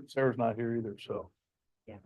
Sarah's not here either, so. Yeah.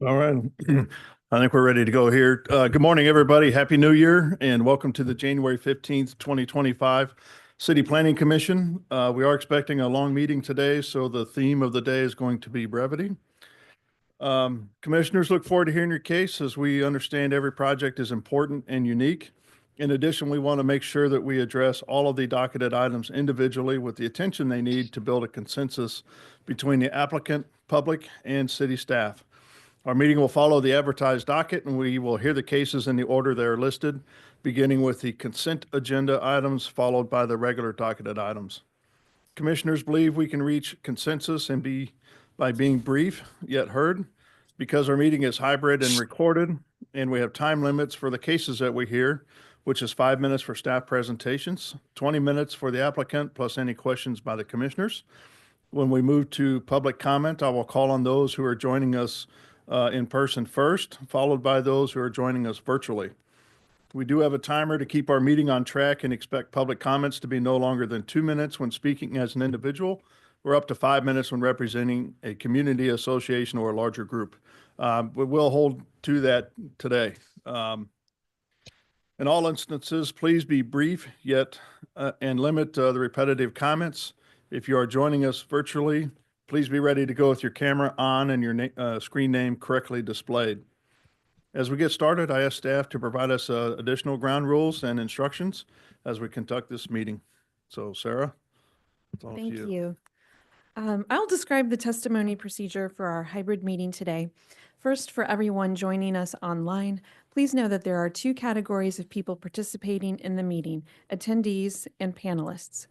All right. I think we're ready to go here. Good morning, everybody. Happy New Year and welcome to the January 15th, 2025 City Planning Commission. We are expecting a long meeting today, so the theme of the day is going to be brevity. Commissioners, look forward to hearing your case. As we understand, every project is important and unique. In addition, we want to make sure that we address all of the docketed items individually with the attention they need to build a consensus between the applicant, public, and city staff. Our meeting will follow the advertised docket, and we will hear the cases in the order they are listed, beginning with the consent agenda items, followed by the regular docketed items. Commissioners believe we can reach consensus by being brief yet heard. Because our meeting is hybrid and recorded, and we have time limits for the cases that we hear, which is 5 minutes for staff presentations, 20 minutes for the applicant, plus any questions by the commissioners. When we move to public comment, I will call on those who are joining us in person first, followed by those who are joining us virtually. We do have a timer to keep our meeting on track and expect public comments to be no longer than 2 minutes when speaking as an individual, or up to 5 minutes when representing a community association or a larger group. We will hold to that today. In all instances, please be brief yet and limit the repetitive comments. If you are joining us virtually, please be ready to go with your camera on and your screen name correctly displayed. As we get started, I ask staff to provide us additional ground rules and instructions as we conduct this meeting. So, Sarah, it's all to Thank you. I'll describe the testimony procedure for our hybrid meeting today. First, for everyone joining us online, please know that there are 2 categories of people participating in the meeting: attendees and panelists.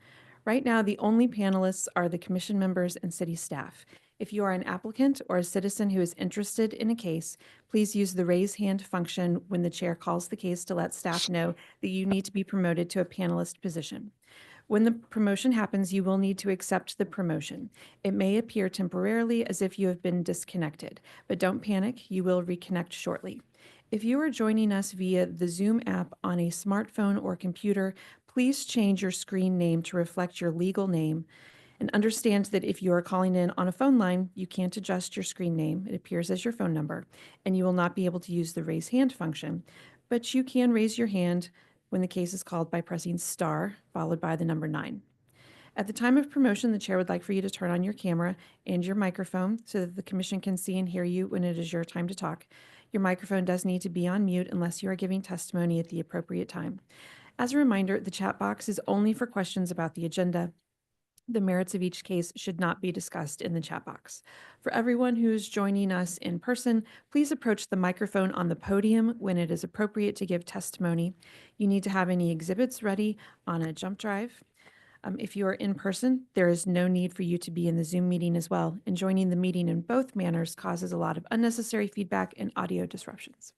Right now, the only panelists are the commission members and city staff. If you are an applicant or a citizen who is interested in a case, please use the raise hand function when the chair calls the case to let staff know that you need to be promoted to a panelist position. When the promotion happens, you will need to accept the promotion. It may appear temporarily as if you have been disconnected, but don't panic, you will reconnect shortly. If you are joining us via the Zoom app on a smartphone or computer, please change your screen name to reflect your legal name. And understand that if you are calling in on a phone line, you can't adjust your screen name. It appears as your phone number, and you will not be able to use the raise hand function. But you can raise your hand when the case is called by pressing star followed by the number 9. At the time of promotion, the chair would like for you to turn on your camera and your microphone so that the commission can see and hear you when it is your time to talk. Your microphone does need to be on mute unless you are giving testimony at the appropriate time. As a reminder, the chat box is only for questions about the agenda. The merits of each case should not be discussed in the chat box. For everyone who is joining us in person, please approach the microphone on the podium when it is appropriate to give testimony. You need to have any exhibits ready on a jump drive. If you are in person, there is no need for you to be in the Zoom meeting as well, and joining the meeting in both manners causes a lot of unnecessary feedback and audio disruptions.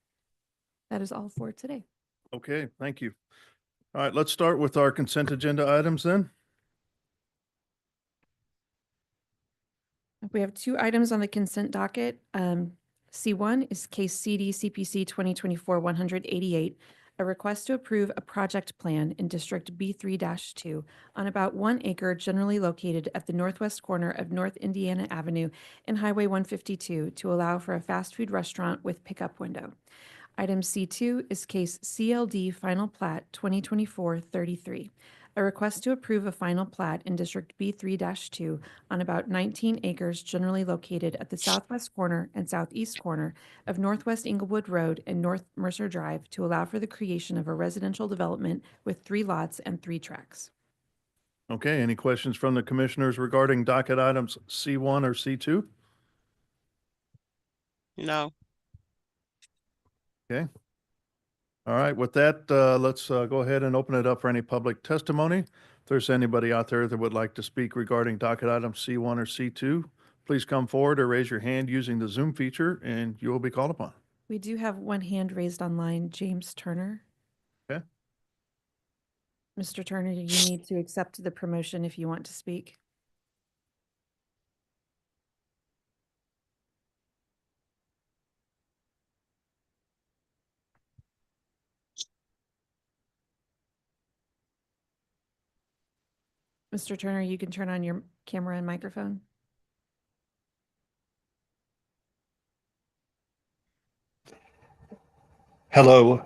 That is all for today. Okay, thank you. All right, let's start with our consent agenda items then. We have 2 items on the consent docket. C1 is case CD CPC 2024-188, a request to approve a project plan in District B3-2 on about 1 acre generally located at the northwest corner of North Indiana Avenue and Highway 152 to allow for a fast food restaurant with pickup window. Item C2 is case CLD Final Plat 2024-33. A request to approve a final plat in District B3-2 on about 19 acres generally located at the southwest corner and southeast corner of Northwest Inglewood Road and North Mercer Drive to allow for the creation of a residential development with 3 lots and 3 tracks. Okay, any questions from the commissioners regarding docket items C1 or C2? No. Okay. All right, with that, let's go ahead and open it up for any public testimony. If there's anybody out there that would like to speak regarding docket items C1 or C2, please come forward or raise your hand using the Zoom feature and you will be called upon. We do have 1 hand raised online, James Turner. Okay. Mr. Turner, you need to accept the promotion if you want to speak. Mr. Turner, you can turn on your camera and microphone. Hello.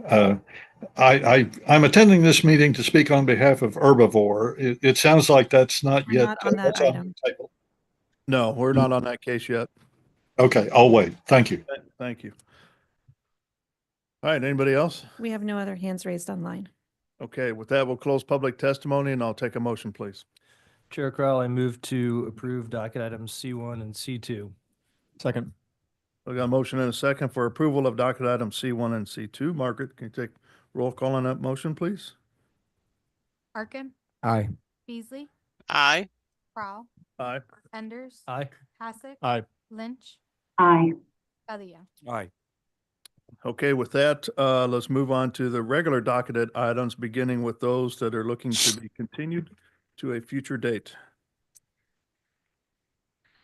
I'm attending this meeting to speak on behalf of Herbivore. It sounds like that's not We're yet not on that what's on item. the table. No, we're not on that case yet. Okay, I'll wait. Thank you. Thank you. All right, anybody else? We have no other hands raised online. Okay, with that, we'll close public testimony and I'll take a motion, please. Chair Crowell, I move to approve docket items C1 and C2. Second. We got a motion and a second for approval of docket items C1 and C2. Margaret, can you take roll call on that motion, please? Arkin, Aye. Beasley, Aye. Crowell, Aye. Enders, Aye. Hassick, Aye. Lynch, Aye. Elliott. Aye. Okay, with that, let's move on to the regular docketed items, beginning with those that are looking to be continued to a future date.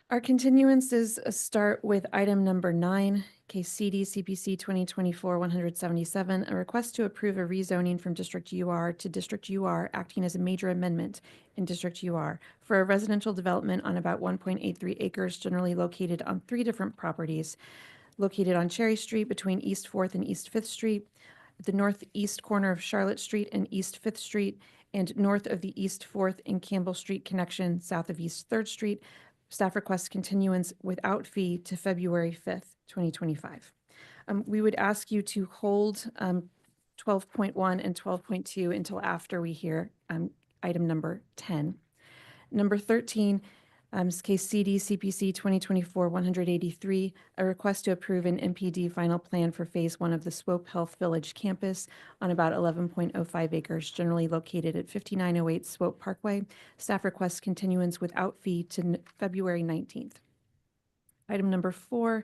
Our continuances start with item number 9, Case CD CPC 2024-177, a request to approve a rezoning from District UR to District UR, acting as a major amendment in District UR for a residential development on about 1.83 acres, generally located on 3 different properties, located on Cherry Street between East 4th and East 5th Street, at the northeast corner of Charlotte Street and East 5th Street, and north of the East 4th and Campbell Street connection, south of East 3rd Street. Staff requests continuance without fee to February 5th, 2025. We would ask you to hold 12.1 and 12.2 until after we hear item number 10. Number 13 is case CD CPC 2024-183, a request to approve an MPD final plan for Phase 1 of the Swope Health Village campus on about 11.05 acres, generally located at 5908 Swope Parkway. Staff requests continuance without fee to February 19th. Item number 4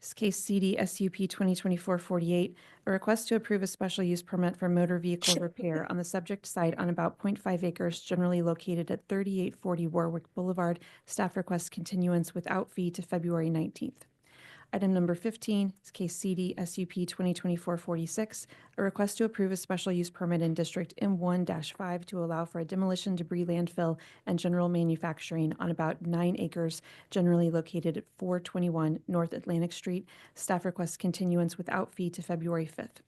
is case CD SUP 2024-48, a request to approve a special use permit for motor vehicle repair on the subject site on about 0.5 acres, generally located at 3840 Warwick Boulevard. Staff requests continuance without fee to February 19th. Item number 15 is case CD SUP 2024-46, a request to approve a special use permit in District M1-5 to allow for a demolition, debris landfill, and general manufacturing on about 9 acres, generally located at 421 North Atlantic Street. Staff requests continuance without fee to February 5th.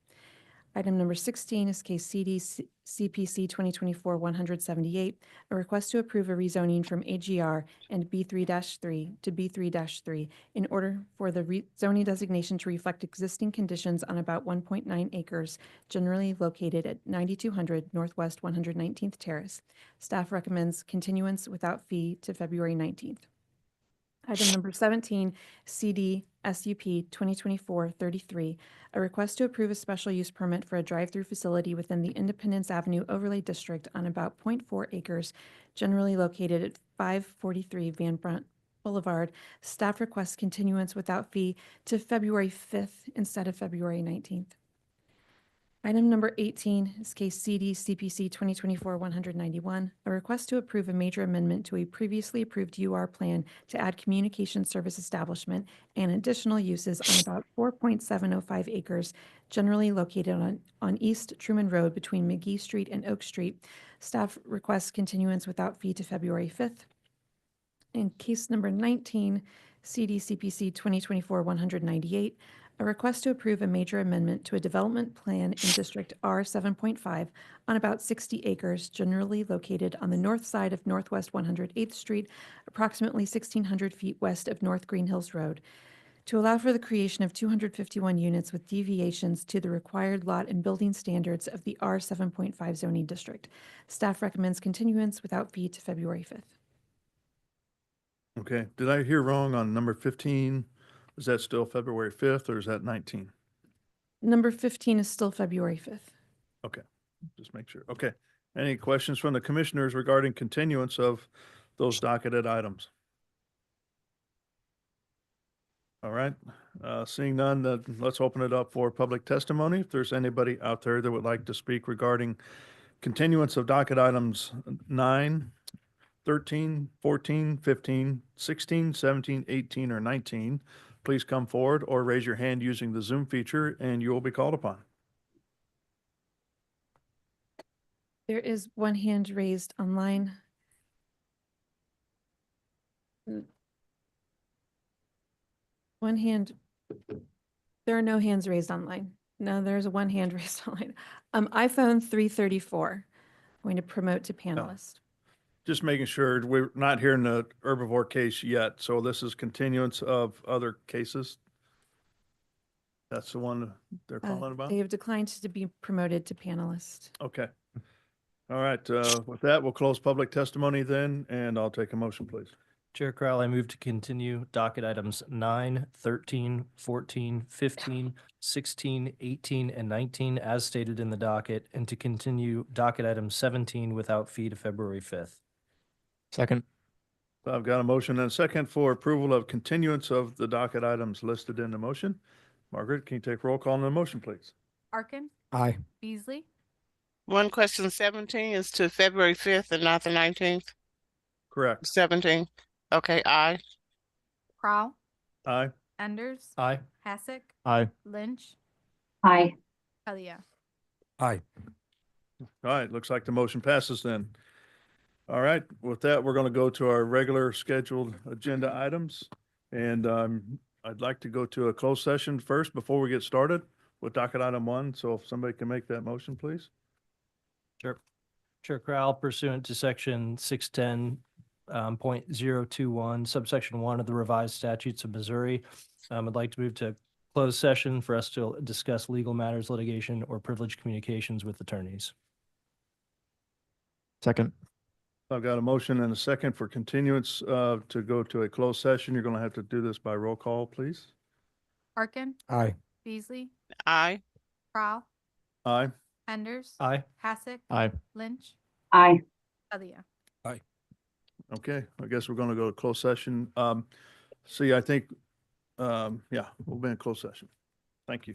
Item number 16 is case CD CPC 2024-178, a request to approve a rezoning from AGR and B3-3 to B3-3 in order for the zoning designation to reflect existing conditions on about 1.9 acres, generally located at 9200 Northwest 119th Terrace. Staff recommends continuance without fee to February 19th. Item number 17, CD SUP 2024-33, a request to approve a special use permit for a drive-through facility within the Independence Avenue Overlay District on about 0.4 acres, generally located at 543 Van Brunt Boulevard. Staff requests continuance without fee to February 5th instead of February 19th. Item number 18 is case CD CPC 2024-191, a request to approve a major amendment to a previously approved UR plan to add communication service establishment and additional uses on about 4.705 acres, generally located on East Truman Road between McGee Street and Oak Street. Staff requests continuance without fee to February 5th. In case number 19, CD CPC 2024-198, a request to approve a major amendment to a development plan in District R7.5 on about 60 acres, generally located on the north side of Northwest 108th Street, approximately 1,600 feet west of North Green Hills Road, to allow for the creation of 251 units with deviations to the required lot and building standards of the R7.5 zoning district. Staff recommends continuance without fee to February 5th. Okay, did I hear wrong on number 15? Is that still February 5th or is that 19? Number 15 is still February 5th. Okay, just make sure. Okay. Any questions from the commissioners regarding continuance of those docketed items? All right, seeing none, let's open it up for public testimony. If there's anybody out there that would like to speak regarding continuance of docket items 9, 13, 14, 15, 16, 17, 18, or 19, please come forward or raise your hand using the Zoom feature and you will be called upon. There is one hand raised online. One hand. There are no hands raised online. No, there's one hand raised online. iPhone 334. Going to promote to panelist. Just making sure we're not hearing the herbivore case yet. So this is continuance of other cases. That's the one they're calling about? They have declined to be promoted to panelist. Okay. All right. With that, we'll close public testimony then, and I'll take a motion, please. Chair Crowell, I move to continue docket items 9, 13, 14, 15, 16, 18, and 19 as stated in the docket, and to continue docket item 17 without fee to February 5th. Second. So I've got a motion and a second for approval of continuance of the docket items listed in the motion. Margaret, can you take roll call on the motion, please? Arkin, Aye. Beasley, One question, 17 is to February 5th and not the 19th? Correct. 17. Okay, aye. Crowell, Aye. Enders, Aye. Hasek, Aye. Lynch, Aye. Kalia. Aye. All right, looks like the motion passes then. All right, with that, we're going to go to our regular scheduled agenda items. And I'd like to go to a closed session first before we get started with docket item 1. So if somebody can make that motion, please. Sure. Chair Crowell, pursuant to section 610, .021, subsection 1 of the revised statutes of Missouri, I'd like to move to closed session for us to discuss legal matters, litigation, or privileged communications with attorneys. Second. I've got a motion and a second for continuance to go to a closed session. You're going to have to do this by roll call, please. Arkin, Aye. Beasley, Aye. Crowell, Aye. Enders, Aye. Hasek, Aye. Lynch, Aye. Kalia. Okay, I guess we're going to go to closed session. See, I think, yeah, we'll be in closed session. Thank you.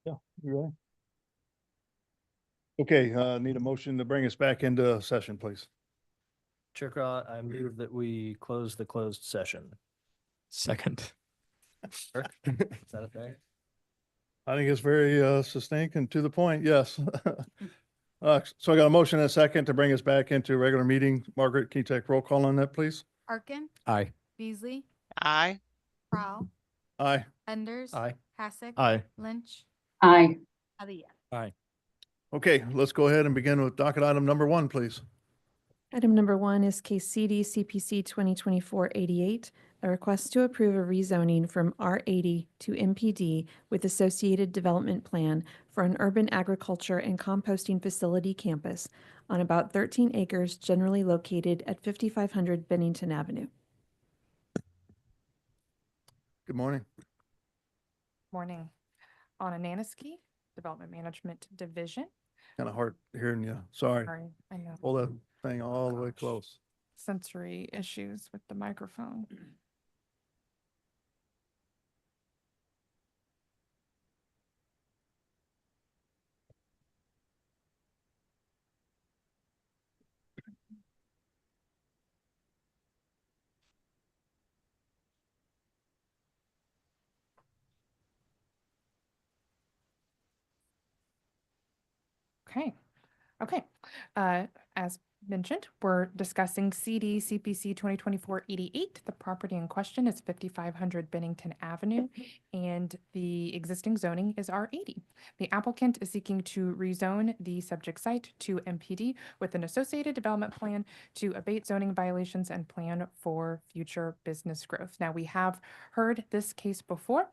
Yeah, you ready? Okay, need a motion to bring us back into session, please. Chair Craw, I move that we close the closed session. Second. Is that okay? I think it's very succinct and to the point, yes. So I got a motion and a second to bring us back into regular meeting. Margaret, can you take roll call on that, please? Arkin, Aye. Beasley, Aye. Prowl, Aye. Enders. Aye. Hasek. Aye. Lynch. Aye. Padilla. Aye. Okay, let's go ahead and begin with docket item number 1, please. Item number 1 is case CD CPC 2024-88, a request to approve a rezoning from R80 to MPD with associated development plan for an urban agriculture and composting facility campus on about 13 acres generally located at 5500 Bennington Avenue. Good morning. Morning. On Ananiski, Development Management Division. Kind of hard hearing you. Sorry. Sorry, I know. Pull that thing all the way Gosh. close. Sensory issues with the microphone. Okay, okay. As mentioned, we're discussing CD CPC 2024-88. The property in question is 5500 Bennington Avenue, and the existing zoning is R80. The applicant is seeking to rezone the subject site to MPD with an associated development plan to abate zoning violations and plan for future business growth. Now, we have heard this case before,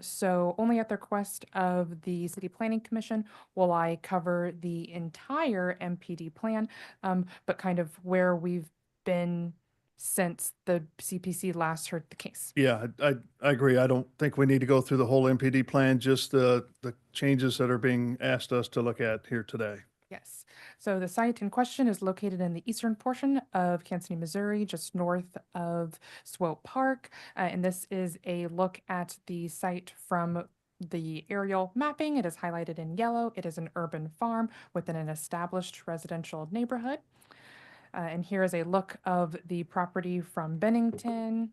so only at the request of the City Planning Commission will I cover the entire MPD plan, but kind of where we've been since the CPC last heard the case. Yeah, I agree. I don't think we need to go through the whole MPD plan, just the changes that are being asked us to look at here today. Yes. So the site in question is located in the eastern portion of Kansas City, Missouri, just north of Swope Park. And this is a look at the site from the aerial mapping. It is highlighted in yellow. It is an urban farm within an established residential neighborhood. And here is a look of the property from Bennington.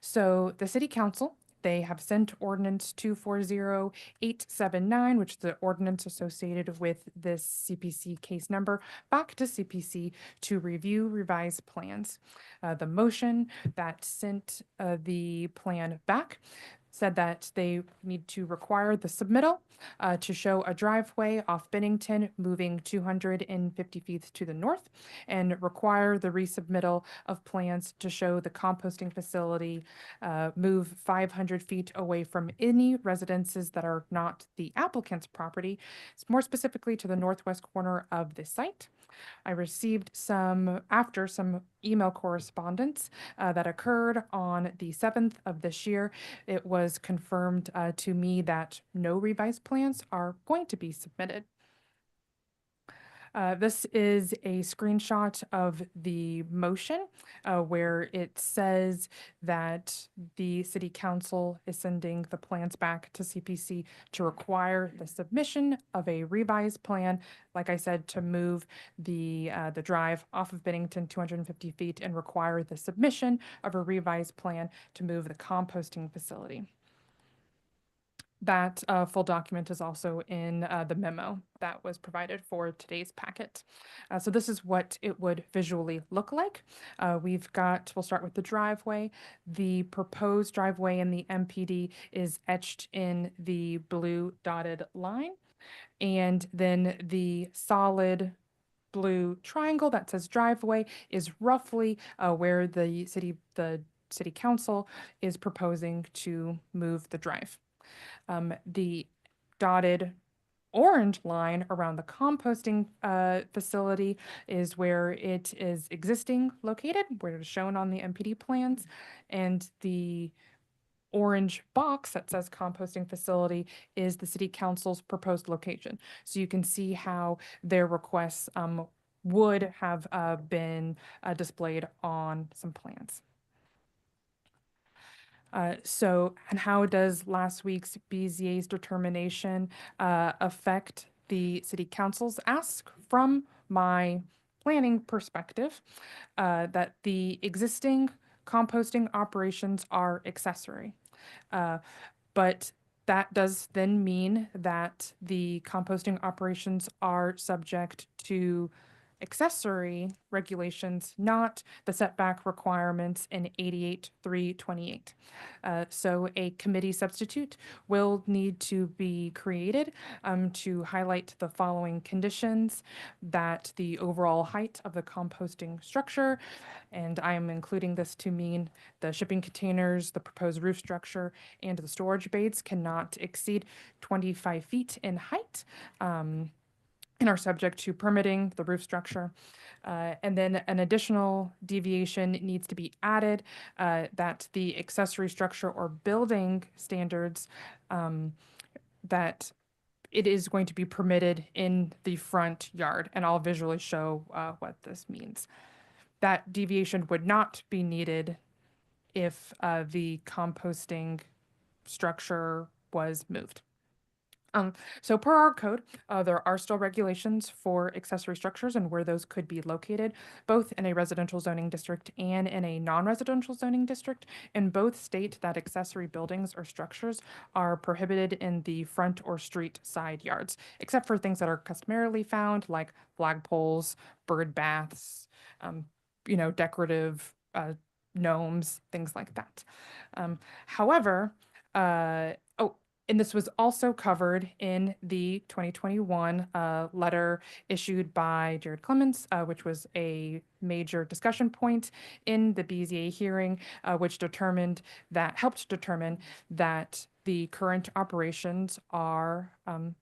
So the city council, they have sent ordinance 240879, which is the ordinance associated with this CPC case number, back to CPC to review revised plans. The motion that sent the plan back said that they need to require the submittal to show a driveway off Bennington moving 250 feet to the north, and require the resubmittal of plans to show the composting facility move 500 feet away from any residences that are not the applicant's property, more specifically to the northwest corner of the site. I received some email correspondence that occurred on the 7th of this year. It was confirmed to me that no revised plans are going to be submitted. This is a screenshot of the motion where it says that the city council is sending the plans back to CPC to require the submission of a revised plan, like I said, to move the drive off of Bennington 250 feet, and require the submission of a revised plan to move the composting facility. That full document is also in the memo that was provided for today's packet. So this is what it would visually look like. We'll start with the driveway. The proposed driveway in the MPD is etched in the blue dotted line. And then the solid blue triangle that says driveway is roughly where the city council is proposing to move the drive. The dotted orange line around the composting facility is where it is existing located, where it is shown on the MPD plans, and the orange box that says composting facility is the city council's proposed location. So you can see how their requests would have been displayed on some plans. And how does last week's BZA's determination affect the city council's ask? From my planning perspective, that the existing composting operations are accessory. But that does then mean that the composting operations are subject to accessory regulations, not the setback requirements in 88-328. So a committee substitute will need to be created to highlight the following conditions: that the overall height of the composting structure, and I am including this to mean the shipping containers, the proposed roof structure, and the storage bays cannot exceed 25 feet in height. And are subject to permitting the roof structure. And then an additional deviation needs to be added, that the accessory structure or building standards, that it is going to be permitted in the front yard. And I'll visually show what this means. That deviation would not be needed if the composting structure was moved. So per our code, there are still regulations for accessory structures and where those could be located, both in a residential zoning district and in a non-residential zoning district. And both state that accessory buildings or structures are prohibited in the front or street side yards, except for things that are customarily found, like flagpoles, bird baths, decorative gnomes, things like that. However, and this was also covered in the 2021 letter issued by Jared Clements, which was a major discussion point in the BZA hearing, which helped determine that the current operations are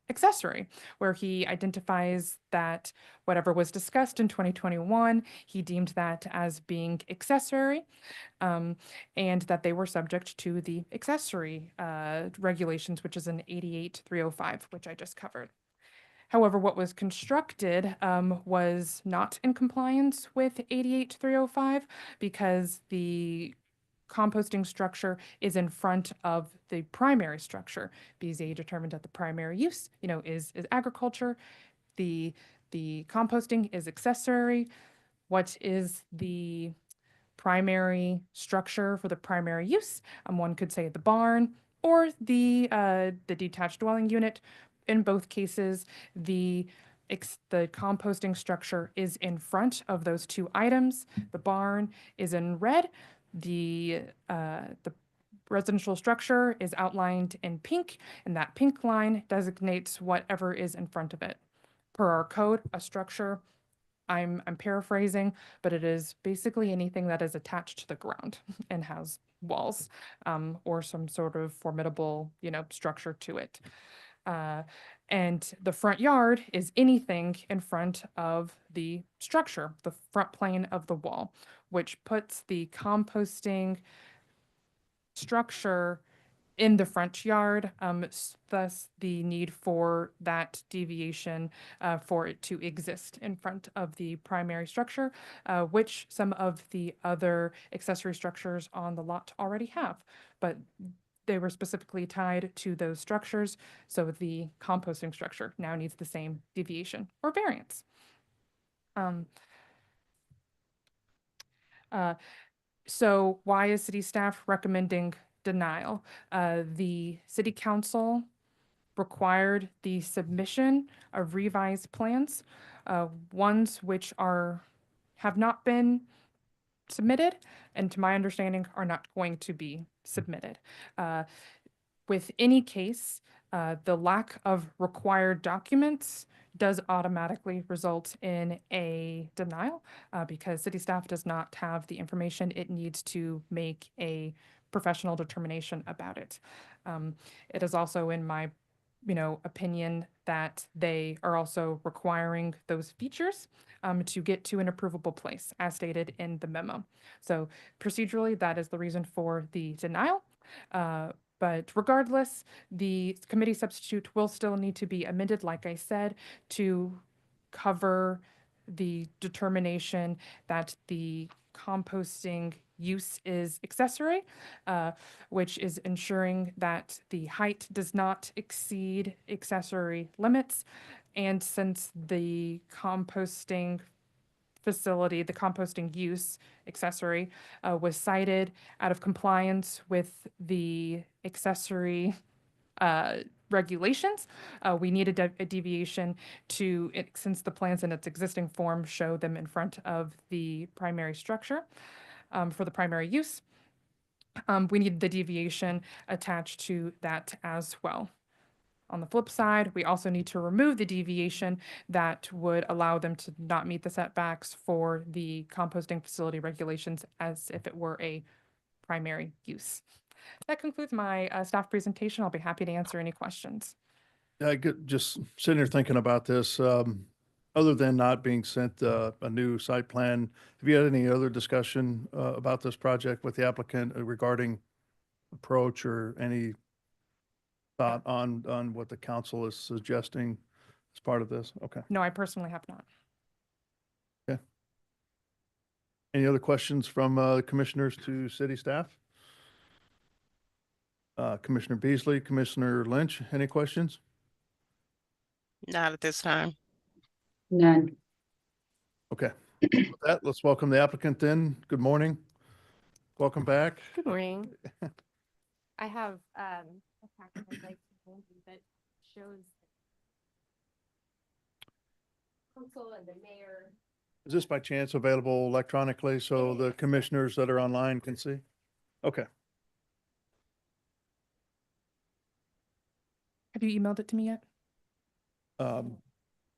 accessory, where he identifies that whatever was discussed in 2021, he deemed that as being accessory, and that they were subject to the accessory regulations, which is an 88-305, which I just covered. However, what was constructed was not in compliance with 88-305 because the composting structure is in front of the primary structure. BZA determined that the primary use, is agriculture. The composting is accessory. What is the primary structure for the primary use? One could say the barn or the detached dwelling unit. In both cases, the composting structure is in front of those two items. The barn is in red. The residential structure is outlined in pink, and that pink line designates whatever is in front of it. Per our code, a structure, I'm paraphrasing, but it is basically anything that is attached to the ground and has walls or some sort of formidable, structure to it. And the front yard is anything in front of the structure, the front plane of the wall, which puts the composting structure in the front yard, thus the need for that deviation for it to exist in front of the primary structure, which some of the other accessory structures on the lot already have. But they were specifically tied to those structures, so the composting structure now needs the same deviation or variance. So why is city staff recommending denial? The city council required the submission of revised plans, ones which have not been submitted, and to my understanding are not going to be submitted. With any case, the lack of required documents does automatically result in a denial because city staff does not have the information it needs to make a professional determination about it. It is also in my opinion that they are also requiring those features to get to an approvable place as stated in the memo. So procedurally, that is the reason for the denial. But regardless, the committee substitute will still need to be amended, like I said, to cover the determination that the composting use is accessory, which is ensuring that the height does not exceed accessory limits. And since the composting facility, the composting use accessory, was cited out of compliance with the accessory regulations, we needed a deviation to, since the plans in its existing form show them in front of the primary structure for the primary use. We needed the deviation attached to that as well. On the flip side, we also need to remove the deviation that would allow them to not meet the setbacks for the composting facility regulations as if it were a primary use. That concludes my staff presentation. I'll be happy to answer any questions. I get just sitting here thinking about this. Other than not being sent a new site plan, have you had any other discussion about this project with the applicant regarding approach or any thought on what the council is suggesting as part of this? Okay. No, I personally have not. Any other questions from the commissioners to city staff? Commissioner Beasley, Commissioner Lynch, any questions? Not at this time. None. Okay. With that, let's welcome the applicant then. Good morning. Welcome back. Good morning. I have a packet I'd like to hold you that shows council and the mayor. Is this by chance available electronically so the commissioners that are online can see? Okay. Have you emailed it to me yet?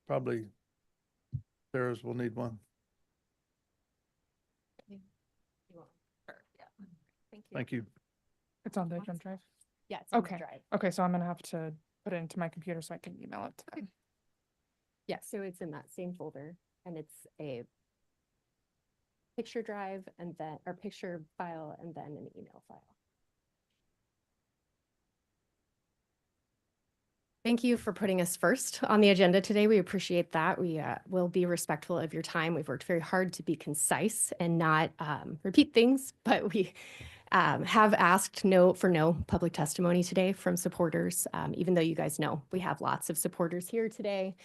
Probably Sarah's will need one. You want- or, yeah. Thank you. Thank you. It's on the jump drive. Yeah, it's on the Okay. drive. Okay, so I'm gonna have to put it into my computer so I can email it to them. Yeah, so it's in that same folder and it's a picture drive and then, or picture file and then an email file. Thank you for putting us first on the agenda today. We appreciate that. We will be respectful of your time. We've worked very hard to be concise and not repeat things, but we have asked for no public testimony today from supporters, even though you guys know we have lots of supporters here today,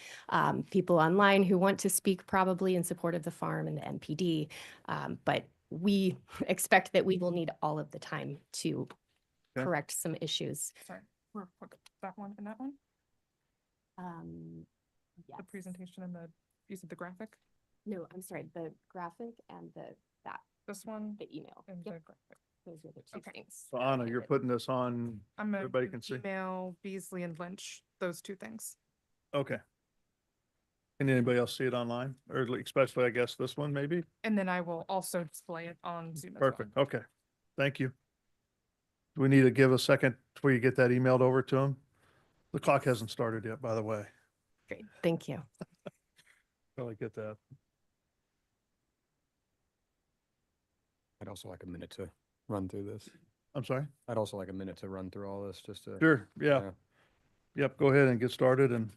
people online who want to speak probably in support of the farm and the MPD, but we expect that we will need all of the time to Okay. correct some issues. Sorry, that one and that one? The The presentation and you said the graphic? No, I'm sorry, the graphic and This one the email. and Yep, the graphic. those are the two Okay. things. So Anna, you're putting this on, I'm gonna everybody can see. email Beasley and Lynch, those two things. Okay. Can anybody else see it online? Or especially, I guess, this one maybe? And then I will also display it on Zoom as well. Perfect. Okay. Thank you. Do we need to give a second before you get that emailed over to them? The clock hasn't started yet, by the way. Great, thank you. Really get that. I'd also like a minute to run through this. I'm sorry? I'd also like a minute to run through all this just to. Sure. Yeah. Yep. Go ahead and get started and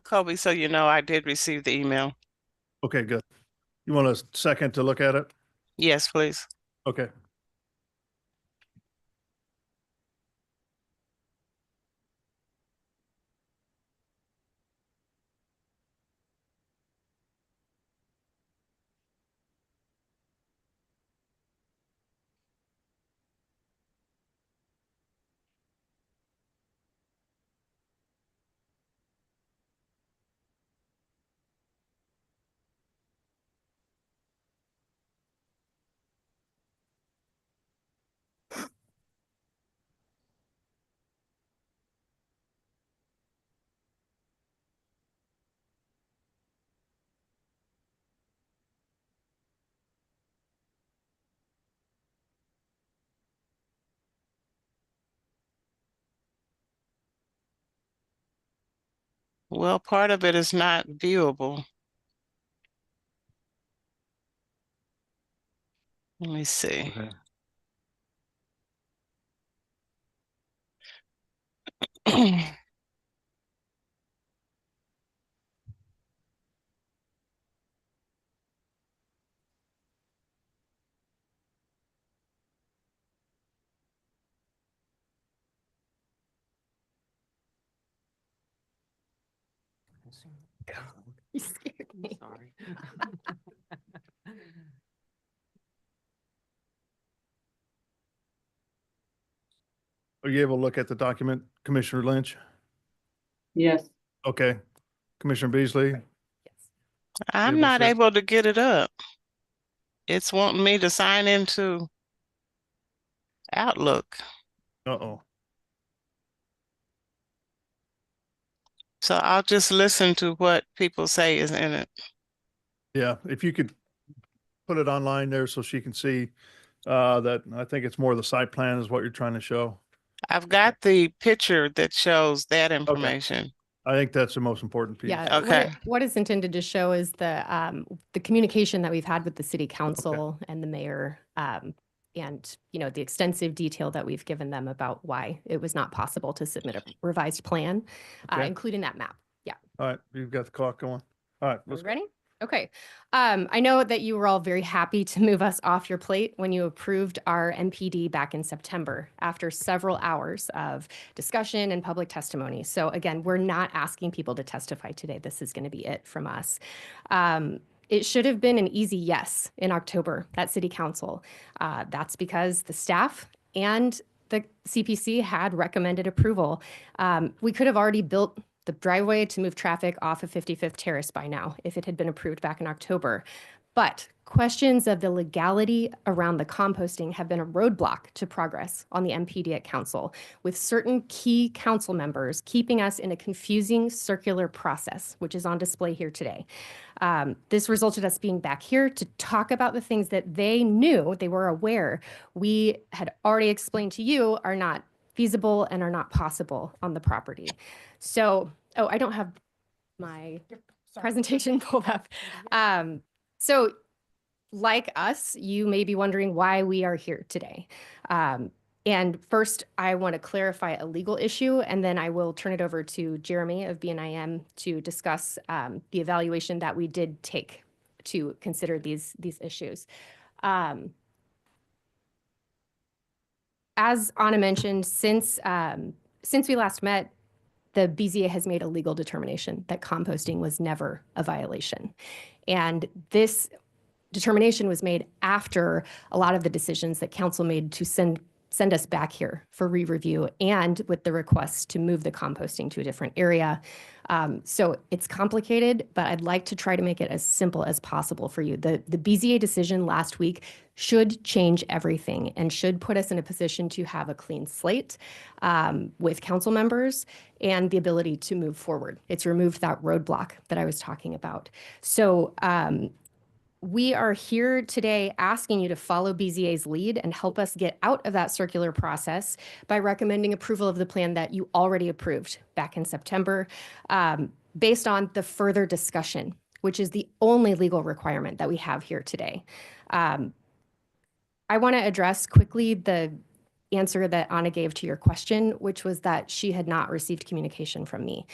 Kobe, so you know, I did receive the email. okay, good. You want a second to look at it? Yes, please. Okay. Well, part of it is not viewable. Let me see. You scared me. Sorry. Are you able to look at the document, Commissioner Lynch? Yes. Okay. Commissioner Beasley? Yes. I'm able to not see it? able to get it up. It's wanting me to sign into Outlook. Uh-oh. So I'll just listen to what people say is in it. Yeah, if you could put it online there so she can see that, I think it's more the site plan is what you're trying to show. I've got the picture that shows that information. I think that's the most important piece. Yeah, Okay. what it's intended to show is the communication that we've had with the city council and the mayor, and, you know, the extensive detail that we've given them about why it was not possible to submit a revised plan, Okay. including that map. Yeah. All right, you've got the clock going. All right, Are we let's go. ready? Okay. I know that you were all very happy to move us off your plate when you approved our MPD back in September after several hours of discussion and public testimony. So again, we're not asking people to testify today. This is going to be it from us. It should have been an easy yes in October at City Council. That's because the staff and the CPC had recommended approval. We could have already built the driveway to move traffic off of 55th Terrace by now if it had been approved back in October. But questions of the legality around the composting have been a roadblock to progress on the MPD at council, with certain key council members keeping us in a confusing circular process, which is on display here today. This resulted us being back here to talk about the things that they knew, they were aware, we had already explained to you are not feasible and are not possible on the property. So, oh, I don't have my presentation pulled up. So like us, you may be wondering why we are here today. And first, I want to clarify a legal issue, and then I will turn it over to Jeremy of BNIM to discuss the evaluation that we did take to consider these issues. As Anna mentioned, since we last met, the BZA has made a legal determination that composting was never a violation. And this determination was made after a lot of the decisions that council made to send us back here for re-review and with the request to move the composting to a different area. So it's complicated, but I'd like to try to make it as simple as possible for you. The BZA decision last week should change everything and should put us in a position to have a clean slate with council members and the ability to move forward. It's removed that roadblock that I was talking about. So we are here today asking you to follow BZA's lead and help us get out of that circular process by recommending approval of the plan that you already approved back in September, based on the further discussion, which is the only legal requirement that we have here today. I want to address quickly the answer that Anna gave to your question, which was that she had not received communication from me.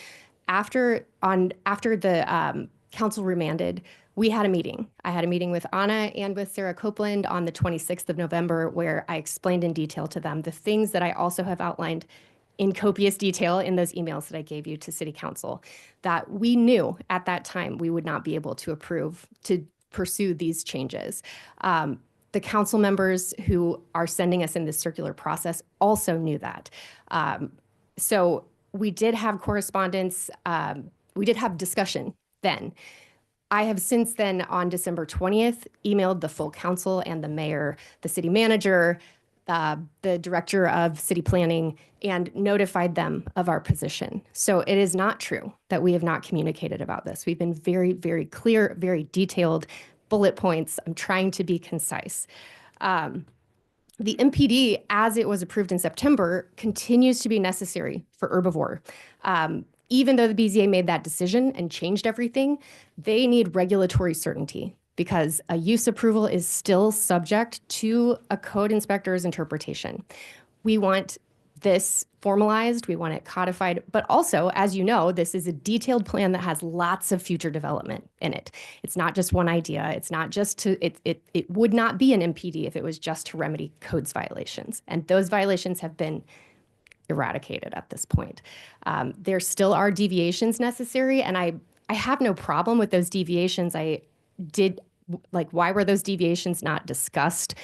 After the council remanded, we had a meeting. I had a meeting with Anna and with Sarah Copeland on the 26th of November, where I explained in detail to them the things that I also have outlined in copious detail in those emails that I gave you to City Council, that we knew at that time we would not be able to pursue these changes. The council members who are sending us in this circular process also knew that. So we did have correspondence, we did have discussion then. I have since then, on December 20th, emailed the full council and the mayor, the city manager, the director of city planning, and notified them of our position. So it is not true that we have not communicated about this. We've been very, very clear, very detailed, bullet points. I'm trying to be concise. The MPD, as it was approved in September, continues to be necessary for herbivore. even though the BZA made that decision and changed everything, they need regulatory certainty because a use approval is still subject to a code inspector's interpretation. We want this formalized, we want it codified, but also, as you know, this is a detailed plan that has lots of future development in it. It's not just one idea. It's not just to, it would not be an MPD if it was just to remedy codes violations. And those violations have been eradicated at this point. There still are deviations necessary, and I have no problem with those deviations. Why were those deviations not discussed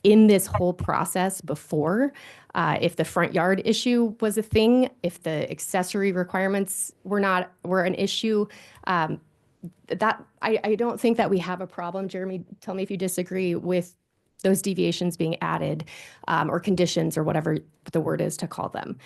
in this whole process before? If the front yard issue was a thing, if the accessory requirements were an issue, that I don't think that we have a problem. Jeremy, tell me if you disagree with those deviations being added, or conditions, or whatever the word is to call them.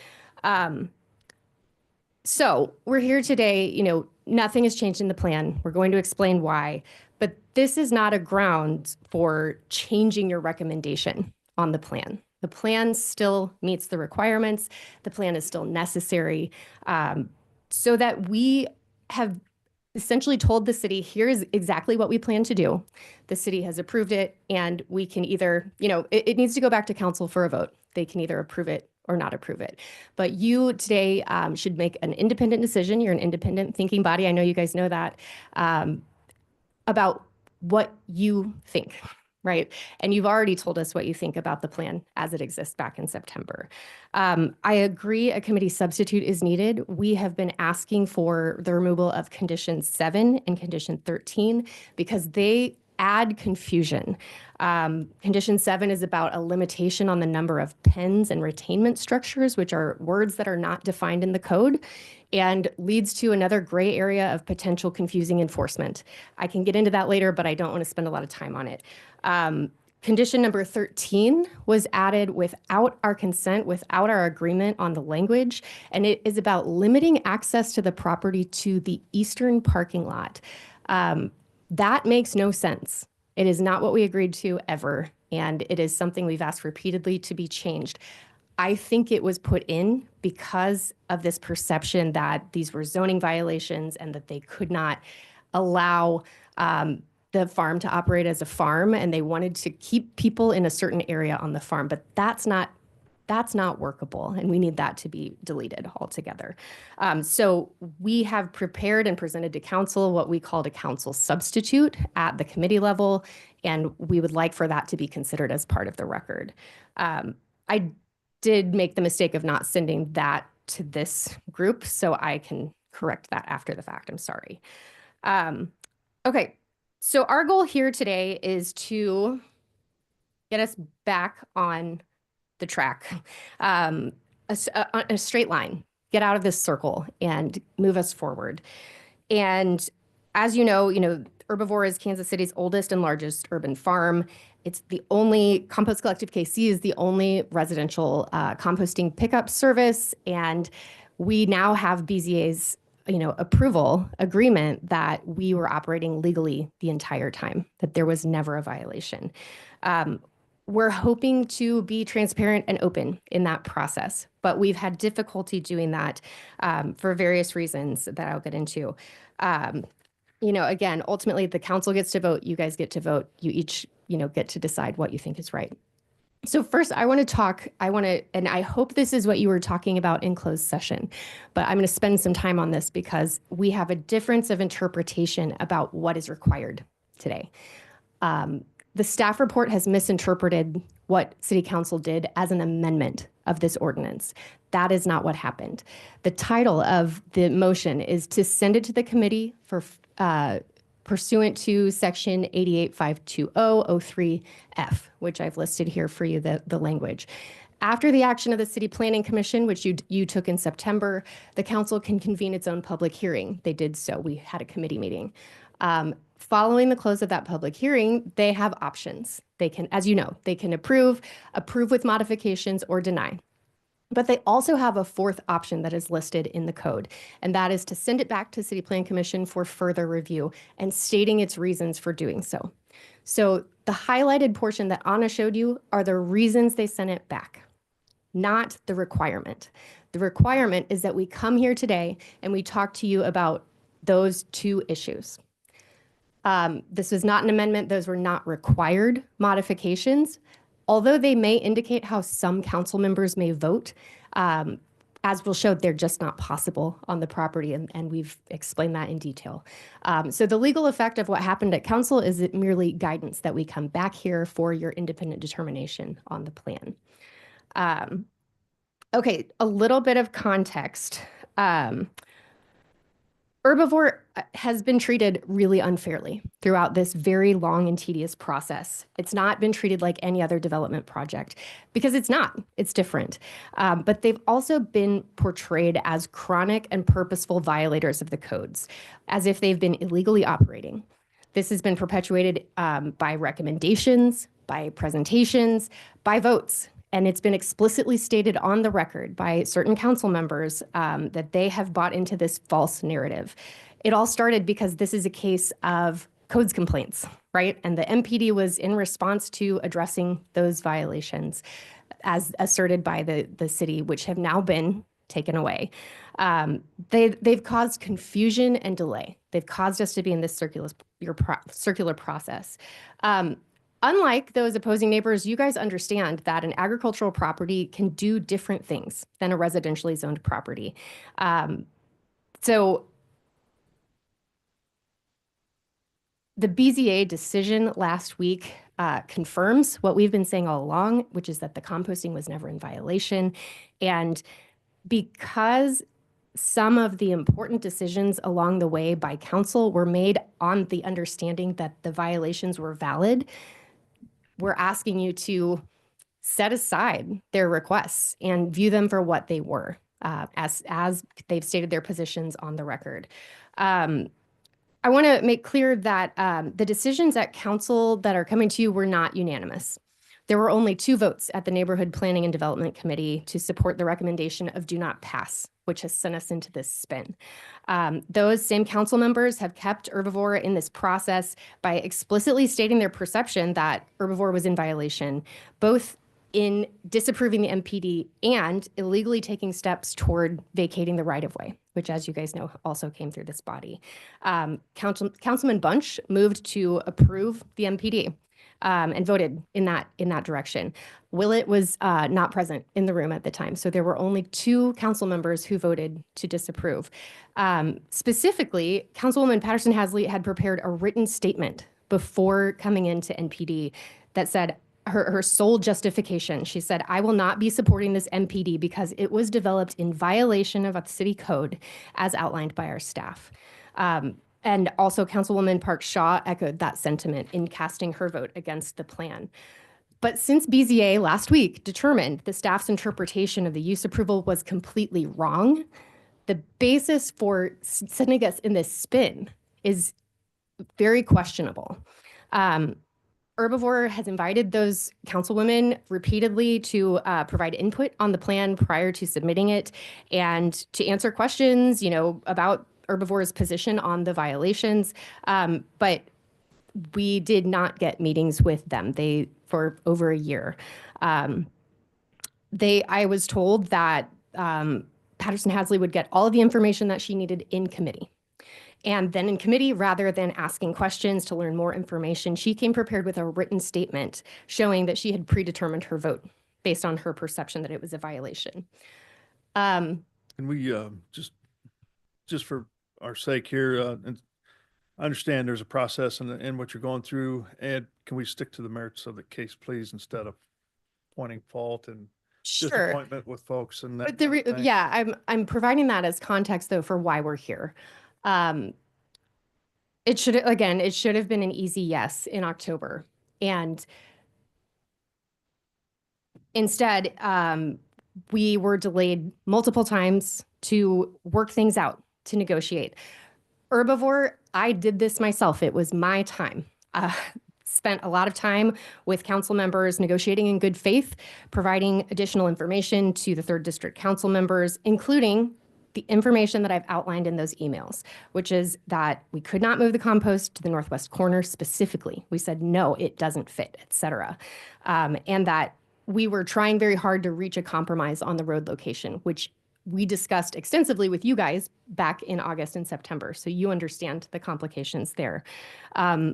So we're here today, nothing has changed in the plan. We're going to explain why, but this is not a ground for changing your recommendation on the plan. The plan still meets the requirements. The plan is still necessary, so that we have essentially told the city, here's exactly what we plan to do. The city has approved it, and we can either, it needs to go back to council for a vote. They can either approve it or not approve it. But you today should make an independent decision. You're an independent thinking body. I know you guys know that, about what you think, right? And you've already told us what you think about the plan as it exists back in September. I agree a committee substitute is needed. We have been asking for the removal of condition 7 and condition 13 because they add confusion. Condition 7 is about a limitation on the number of pens and retainment structures, which are words that are not defined in the code, and leads to another gray area of potential confusing enforcement. I can get into that later, but I don't want to spend a lot of time on it. Condition number 13 was added without our consent, without our agreement on the language, and it is about limiting access to the property to the eastern parking lot. That makes no sense. It is not what we agreed to ever, and it is something we've asked repeatedly to be changed. I think it was put in because of this perception that these were zoning violations and that they could not allow the farm to operate as a farm, and they wanted to keep people in a certain area on the farm, but that's not workable, and we need that to be deleted altogether. So we have prepared and presented to council what we called a council substitute at the committee level, and we would like for that to be considered as part of the record. I did make the mistake of not sending that to this group, so I can correct that after the fact. I'm sorry. Okay, so our goal here today is to get us back on the track, a straight line, get out of this circle and move us forward. And as you know, Herbivore is Kansas City's oldest and largest urban farm. It's the only, Compost Collective KC is the only residential composting pickup service. And we now have BZA's, approval agreement that we were operating legally the entire time, that there was never a violation. We're hoping to be transparent and open in that process, but we've had difficulty doing that for various reasons that I'll get into. Again, ultimately the council gets to vote, you guys get to vote, you each, get to decide what you think is right. So first I want to talk, and I hope this is what you were talking about in closed session, but I'm going to spend some time on this because we have a difference of interpretation about what is required today. The staff report has misinterpreted what City Council did as an amendment of this ordinance. That is not what happened. The title of the motion is to send it to the committee for pursuant to section 8852003F, which I've listed here for you, the language. After the action of the City Planning Commission, which you took in September, the council can convene its own public hearing. They did so. We had a committee meeting. Following the close of that public hearing, they have options. They can, as you know, they can approve with modifications, or deny. But they also have a fourth option that is listed in the code, and that is to send it back to City Plan Commission for further review and stating its reasons for doing so. So the highlighted portion that Anna showed you are the reasons they sent it back, not the requirement. The requirement is that we come here today and we talk to you about those two issues. This was not an amendment. Those were not required modifications, although they may indicate how some council members may vote. As we'll show, they're just not possible on the property, and we've explained that in detail. So the legal effect of what happened at council is it merely guidance that we come back here for your independent determination on the plan. Okay, a little bit of context. Herbivore has been treated really unfairly throughout this very long and tedious process. It's not been treated like any other development project because it's not. It's different. But they've also been portrayed as chronic and purposeful violators of the codes, as if they've been illegally operating. This has been perpetuated by recommendations, by presentations, by votes. And it's been explicitly stated on the record by certain council members that they have bought into this false narrative. It all started because this is a case of codes complaints, right? And the MPD was in response to addressing those violations as asserted by the city, which have now been taken away. They've caused confusion and delay. They've caused us to be in this circular process. Unlike those opposing neighbors, you guys understand that an agricultural property can do different things than a residentially zoned property. So the BZA decision last week confirms what we've been saying all along, which is that the composting was never in violation. And because some of the important decisions along the way by council were made on the understanding that the violations were valid, we're asking you to set aside their requests and view them for what they were, as they've stated their positions on the record. I want to make clear that the decisions at council that are coming to you were not unanimous. There were only 2 votes at the Neighborhood Planning and Development Committee to support the recommendation of do not pass, which has sent us into this spin. Those same council members have kept Herbivore in this process by explicitly stating their perception that Herbivore was in violation, both in disapproving the MPD and illegally taking steps toward vacating the right-of-way, which, as you guys know, also came through this body. Councilman Bunch moved to approve the MPD. And voted in that direction. Willett was not present in the room at the time, so there were only 2 council members who voted to disapprove. Specifically, Councilwoman Patterson-Hasley had prepared a written statement before coming into NPD that said her sole justification. She said, "I will not be supporting this MPD because it was developed in violation of a city code as outlined by our staff." And also Councilwoman Park Shaw echoed that sentiment in casting her vote against the plan. But since BZA last week determined the staff's interpretation of the use approval was completely wrong, the basis for sending us in this spin is very questionable. Herbivore has invited those councilwomen repeatedly to provide input on the plan prior to submitting it and to answer questions, about Herbivore's position on the violations, but we did not get meetings with them for over a year. I was told that Patterson-Hasley would get all of the information that she needed in committee. And then in committee, rather than asking questions to learn more information, she came prepared with a written statement showing that she had predetermined her vote based on her perception that it was a violation. Can we just for our sake here, and I understand there's a process in what you're going through, and can we stick to the merits of the case, please, instead of pointing fault and disappointment with folks and that? But I'm providing that as context though for why we're here. It should have been an easy yes in October, and instead we were delayed multiple times to work things out, to negotiate. Herbivore, I did this myself. It was my time. Spent a lot of time with council members negotiating in good faith, providing additional information to the 3rd District council members, including the information that I've outlined in those emails, which is that we could not move the compost to the northwest corner specifically. We said, no, it doesn't fit, et cetera. And that we were trying very hard to reach a compromise on the road location, which we discussed extensively with you guys back in August and September. So you understand the complications there.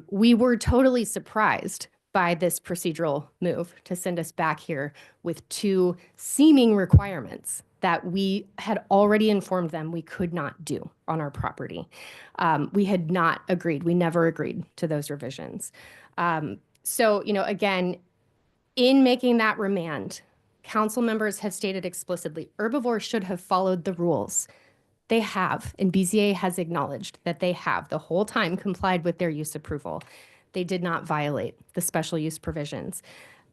We were totally surprised by this procedural move to send us back here with two seeming requirements that we had already informed them we could not do on our property. We had not agreed. We never agreed to those revisions. So, again, in making that remand, council members have stated explicitly, Herbivore should have followed the rules. They have, and BZA has acknowledged that they have the whole time complied with their use approval. They did not violate the special use provisions.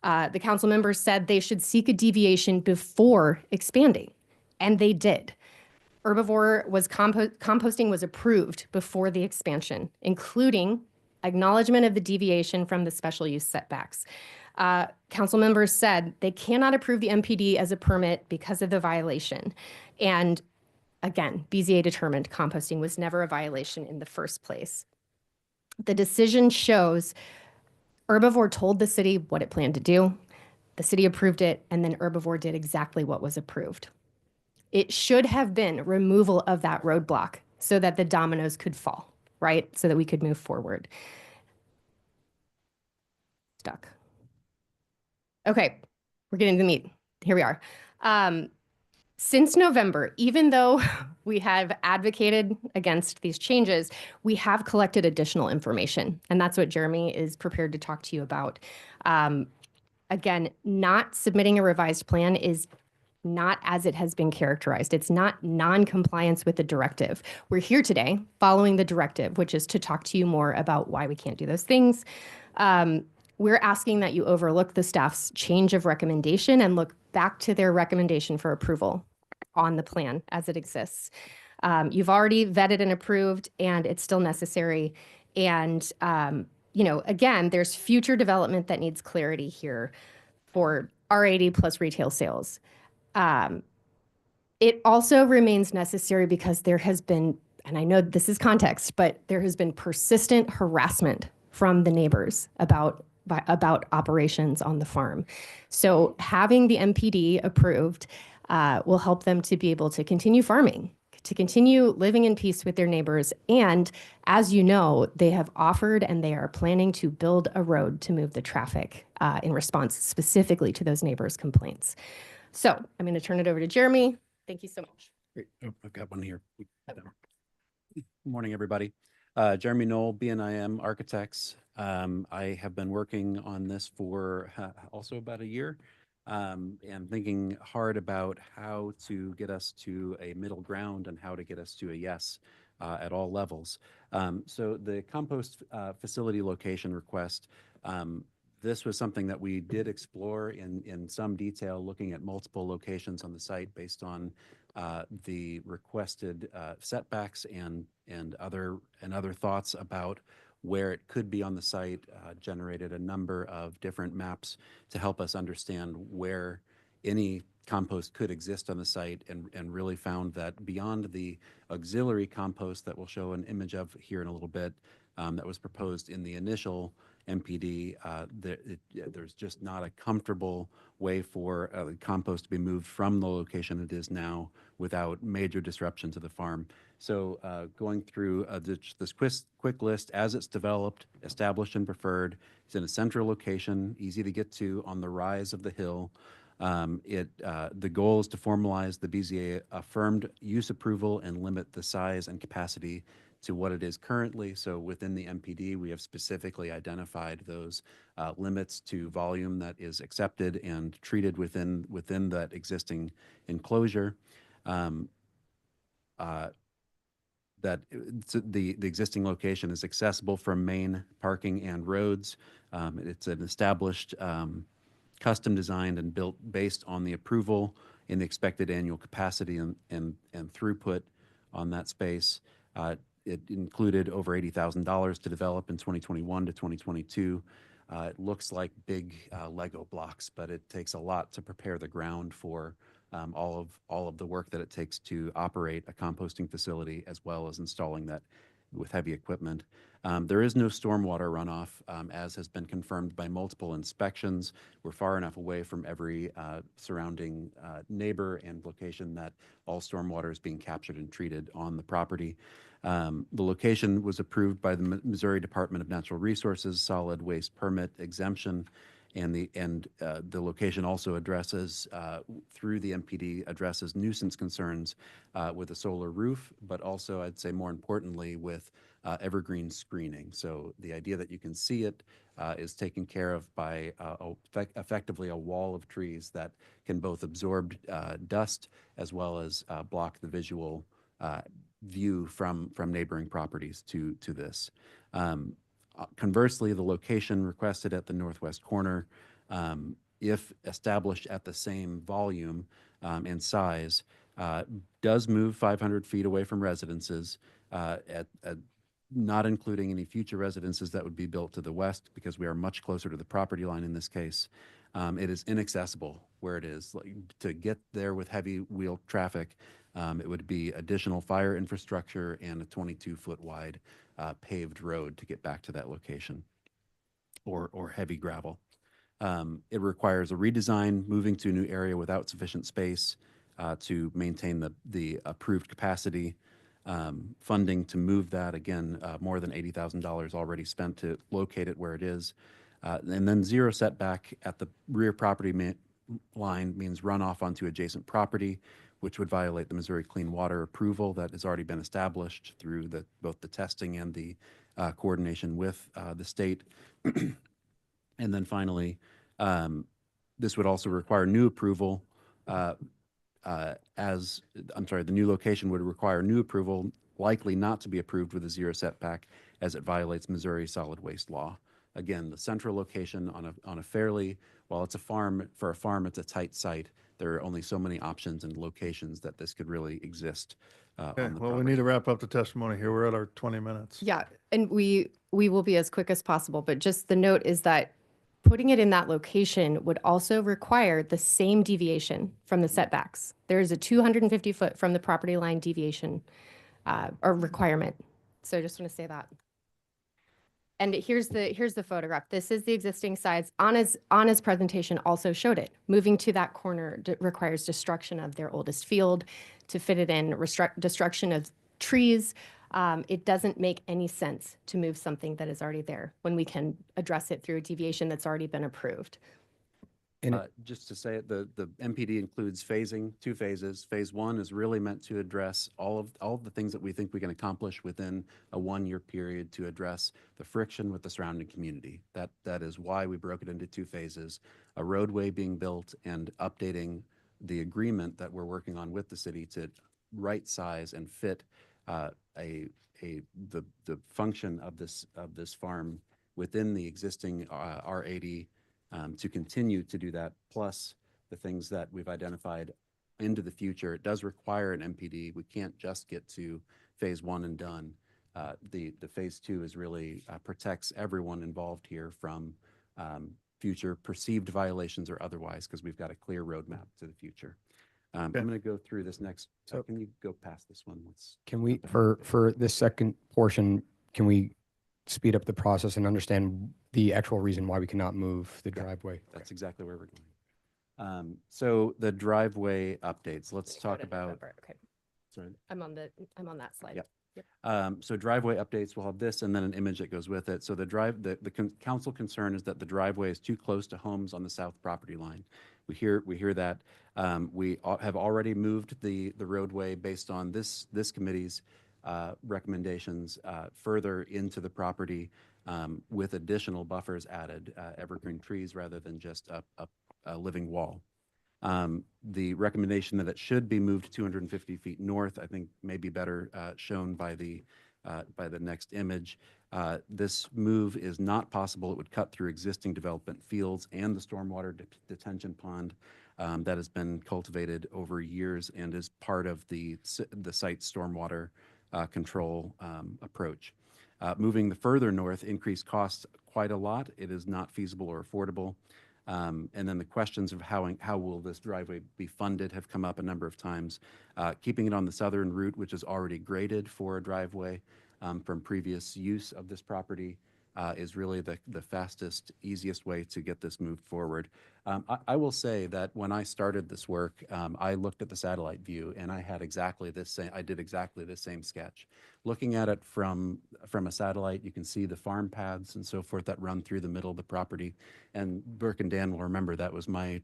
The council members said they should seek a deviation before expanding, and they did. Herbivore was composting was approved before the expansion, including acknowledgement of the deviation from the special use setbacks. Council members said they cannot approve the MPD as a permit because of the violation. And again, BZA determined composting was never a violation in the first place. The decision shows Herbivore told the city what it planned to do. The city approved it, and then Herbivore did exactly what was approved. It should have been removal of that roadblock so that the dominoes could fall, right? So that we could move forward. Stuck. Okay, we're getting to the meat. Here we are. Since November, even though we have advocated against these changes, we have collected additional information, and that's what Jeremy is prepared to talk to you about. Again, not submitting a revised plan is not as it has been characterized. It's not non-compliance with the directive. We're here today following the directive, which is to talk to you more about why we can't do those things. We're asking that you overlook the staff's change of recommendation and look back to their recommendation for approval on the plan as it exists. You've already vetted and approved, and it's still necessary. And, again, there's future development that needs clarity here for R80 plus retail sales. It also remains necessary because there has been, and I know this is context, but there has been persistent harassment from the neighbors about operations on the farm. So having the MPD approved will help them to be able to continue farming, to continue living in peace with their neighbors. And as you know, they have offered and they are planning to build a road to move the traffic in response specifically to those neighbors' complaints. So I'm going to turn it over to Jeremy. Thank you so much. Great. Oh, I've got one here. Good morning, everybody. Jeremy Knoll, BNIM Architects. I have been working on this for also about a year and thinking hard about how to get us to a middle ground and how to get us to a yes at all levels. So the compost facility location request, this was something that we did explore in some detail, looking at multiple locations on the site based on the requested setbacks and other thoughts about where it could be on the site. Generated a number of different maps to help us understand where any compost could exist on the site, and really found that beyond the auxiliary compost that we'll show an image of here in a little bit, that was proposed in the initial MPD, there's just not a comfortable way for compost to be moved from the location it is now without major disruption to the farm. So going through this quick list as it's developed, established and preferred, it's in a central location, easy to get to on the rise of the hill. The goal is to formalize the BZA affirmed use approval and limit the size and capacity to what it is currently. So within the MPD, we have specifically identified those limits to volume that is accepted and treated within that existing enclosure. That the existing location is accessible from main parking and roads. It's an established, custom designed and built based on the approval in the expected annual capacity and throughput on that space. It included over $80,000 to develop in 2021 to 2022. It looks like big Lego blocks, but it takes a lot to prepare the ground for all of the work that it takes to operate a composting facility, as well as installing that with heavy equipment. There is no stormwater runoff, as has been confirmed by multiple inspections. We're far enough away from every surrounding neighbor and location that all stormwater is being captured and treated on the property. The location was approved by the Missouri Department of Natural Resources solid waste permit exemption, and the location also addresses through the MPD addresses nuisance concerns with a solar roof, but also I'd say more importantly with evergreen screening. So the idea that you can see it is taken care of by effectively a wall of trees that can both absorb dust as well as block the visual view from neighboring properties to this. Conversely, the location requested at the northwest corner, if established at the same volume and size, does move 500 feet away from residences, not including any future residences that would be built to the west, because we are much closer to the property line in this case. It is inaccessible where it is. Like, to get there with heavy wheel traffic, it would be additional fire infrastructure and a 22-foot wide paved road to get back to that location, or heavy gravel. It requires a redesign, moving to a new area without sufficient space to maintain the approved capacity. Funding to move that, again, more than $80,000 already spent to locate it where it is. And then zero setback at the rear property line means runoff onto adjacent property, which would violate the Missouri Clean Water approval that has already been established through both the testing and the coordination with the state. And then finally, this would also require new approval the new location would require new approval, likely not to be approved with a zero setback, as it violates Missouri solid waste law. Again, the central location on a fairly, while it's a farm, for a farm, it's a tight site. There are only so many options and locations that this could really exist. Okay, On the well, we property. need to wrap up the testimony here. We're at our 20 minutes. Yeah, and we will be as quick as possible, but just the note is that putting it in that location would also require the same deviation from the setbacks. There is a 250-foot from the property line deviation or requirement. So I just want to say that. And here's the photograph. This is the existing sides. Anna's presentation also showed it. Moving to that corner requires destruction of their oldest field to fit it in, destruction of trees. It doesn't make any sense to move something that is already there when we can address it through a deviation that's already been approved. Just to say it, the MPD includes phasing, 2 phases. Phase 1 is really meant to address all of the things that we think we can accomplish within a 1-year period to address the friction with the surrounding community. That is why we broke it into 2 phases, a roadway being built and updating the agreement that we're working on with the city to right size and fit the function of this farm within the existing R80. To continue to do that, plus the things that we've identified into the future. It does require an MPD. We can't just get to phase 1 and done. The phase 2 is really protects everyone involved here from future perceived violations or otherwise, because we've got a clear roadmap to the future. I'm going to go through this next. So can you go past this one? Can we, for this second portion, can we speed up the process and understand the actual reason why we cannot move the driveway? That's exactly where we're going. So the driveway updates, let's talk about. Okay. Sorry. I'm on that slide. Yep. So driveway updates, we'll have this and then an image that goes with it. So the council concern is that the driveway is too close to homes on the south property line. We hear that. We have already moved the roadway based on this committee's recommendations further into the property with additional buffers added, evergreen trees rather than just a living wall. The recommendation that it should be moved 250 feet north, I think, may be better shown by the next image. This move is not possible. It would cut through existing development fields and the stormwater detention pond that has been cultivated over years and is part of the site's stormwater control approach. Moving the further north increased costs quite a lot. It is not feasible or affordable. And then the questions of how will this driveway be funded have come up a number of times. Keeping it on the southern route, which is already graded for a driveway, from previous use of this property is really the fastest, easiest way to get this moved forward. I will say that when I started this work, I looked at the satellite view and I had exactly this same, I did exactly the same sketch. Looking at it from a satellite, you can see the farm paths and so forth that run through the middle of the property. And Burke and Dan will remember that was my,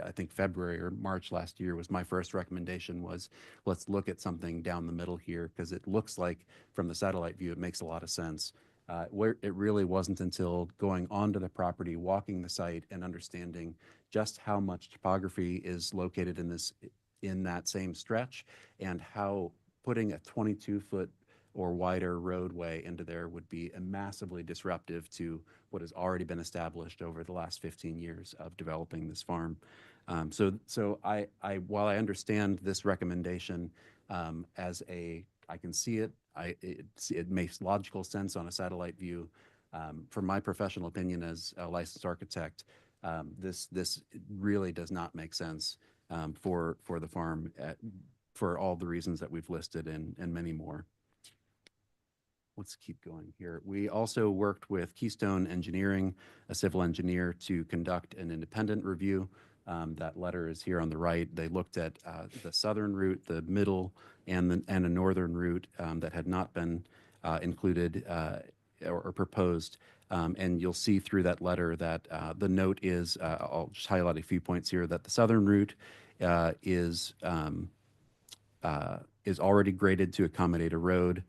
I think February or March last year was my first recommendation was, let's look at something down the middle here because it looks like from the satellite view, it makes a lot of sense. Where it really wasn't until going onto the property, walking the site and understanding just how much topography is located in that same stretch and how putting a 22-foot or wider roadway into there would be massively disruptive to what has already been established over the last 15 years of developing this farm. So while I understand this recommendation I can see it, it makes logical sense on a satellite view. From my professional opinion as a licensed architect, this really does not make sense for the farm for all the reasons that we've listed and many more. Let's keep going here. We also worked with Keystone Engineering, a civil engineer, to conduct an independent review. That letter is here on the right. They looked at the southern route, the middle, and a northern route that had not been included or proposed. And you'll see through that letter that the note is, I'll just highlight a few points here, that the southern route is already graded to accommodate a road.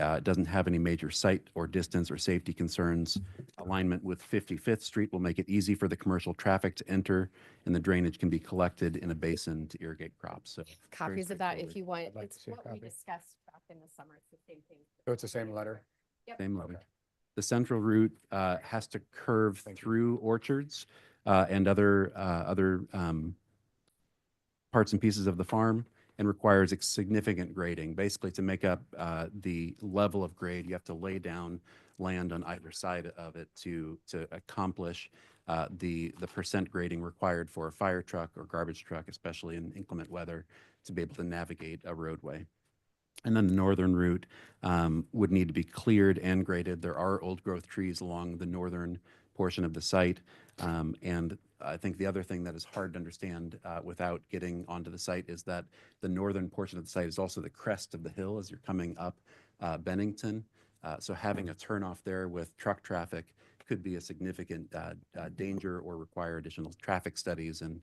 It doesn't have any major site or distance or safety concerns. Alignment with 55th Street will make it easy for the commercial traffic to enter, and the drainage can be collected in a basin to irrigate crops. So Copies of that if you want. I'd like to It's see a what we copy. discussed back in the summer. It's the same thing. So it's the same letter? same letter. The central route has to curve through orchards and other parts and pieces of the farm, and requires significant grading. Basically, to make up the level of grade, you have to lay down land on either side of it to accomplish the percent grading required for a fire truck or garbage truck, especially in inclement weather, to be able to navigate a roadway. And then the northern route would need to be cleared and graded. There are old growth trees along the northern portion of the site. And I think the other thing that is hard to understand without getting onto the site is that the northern portion of the site is also the crest of the hill as you're coming up Bennington. So having a turnoff there with truck traffic could be a significant danger or require additional traffic studies and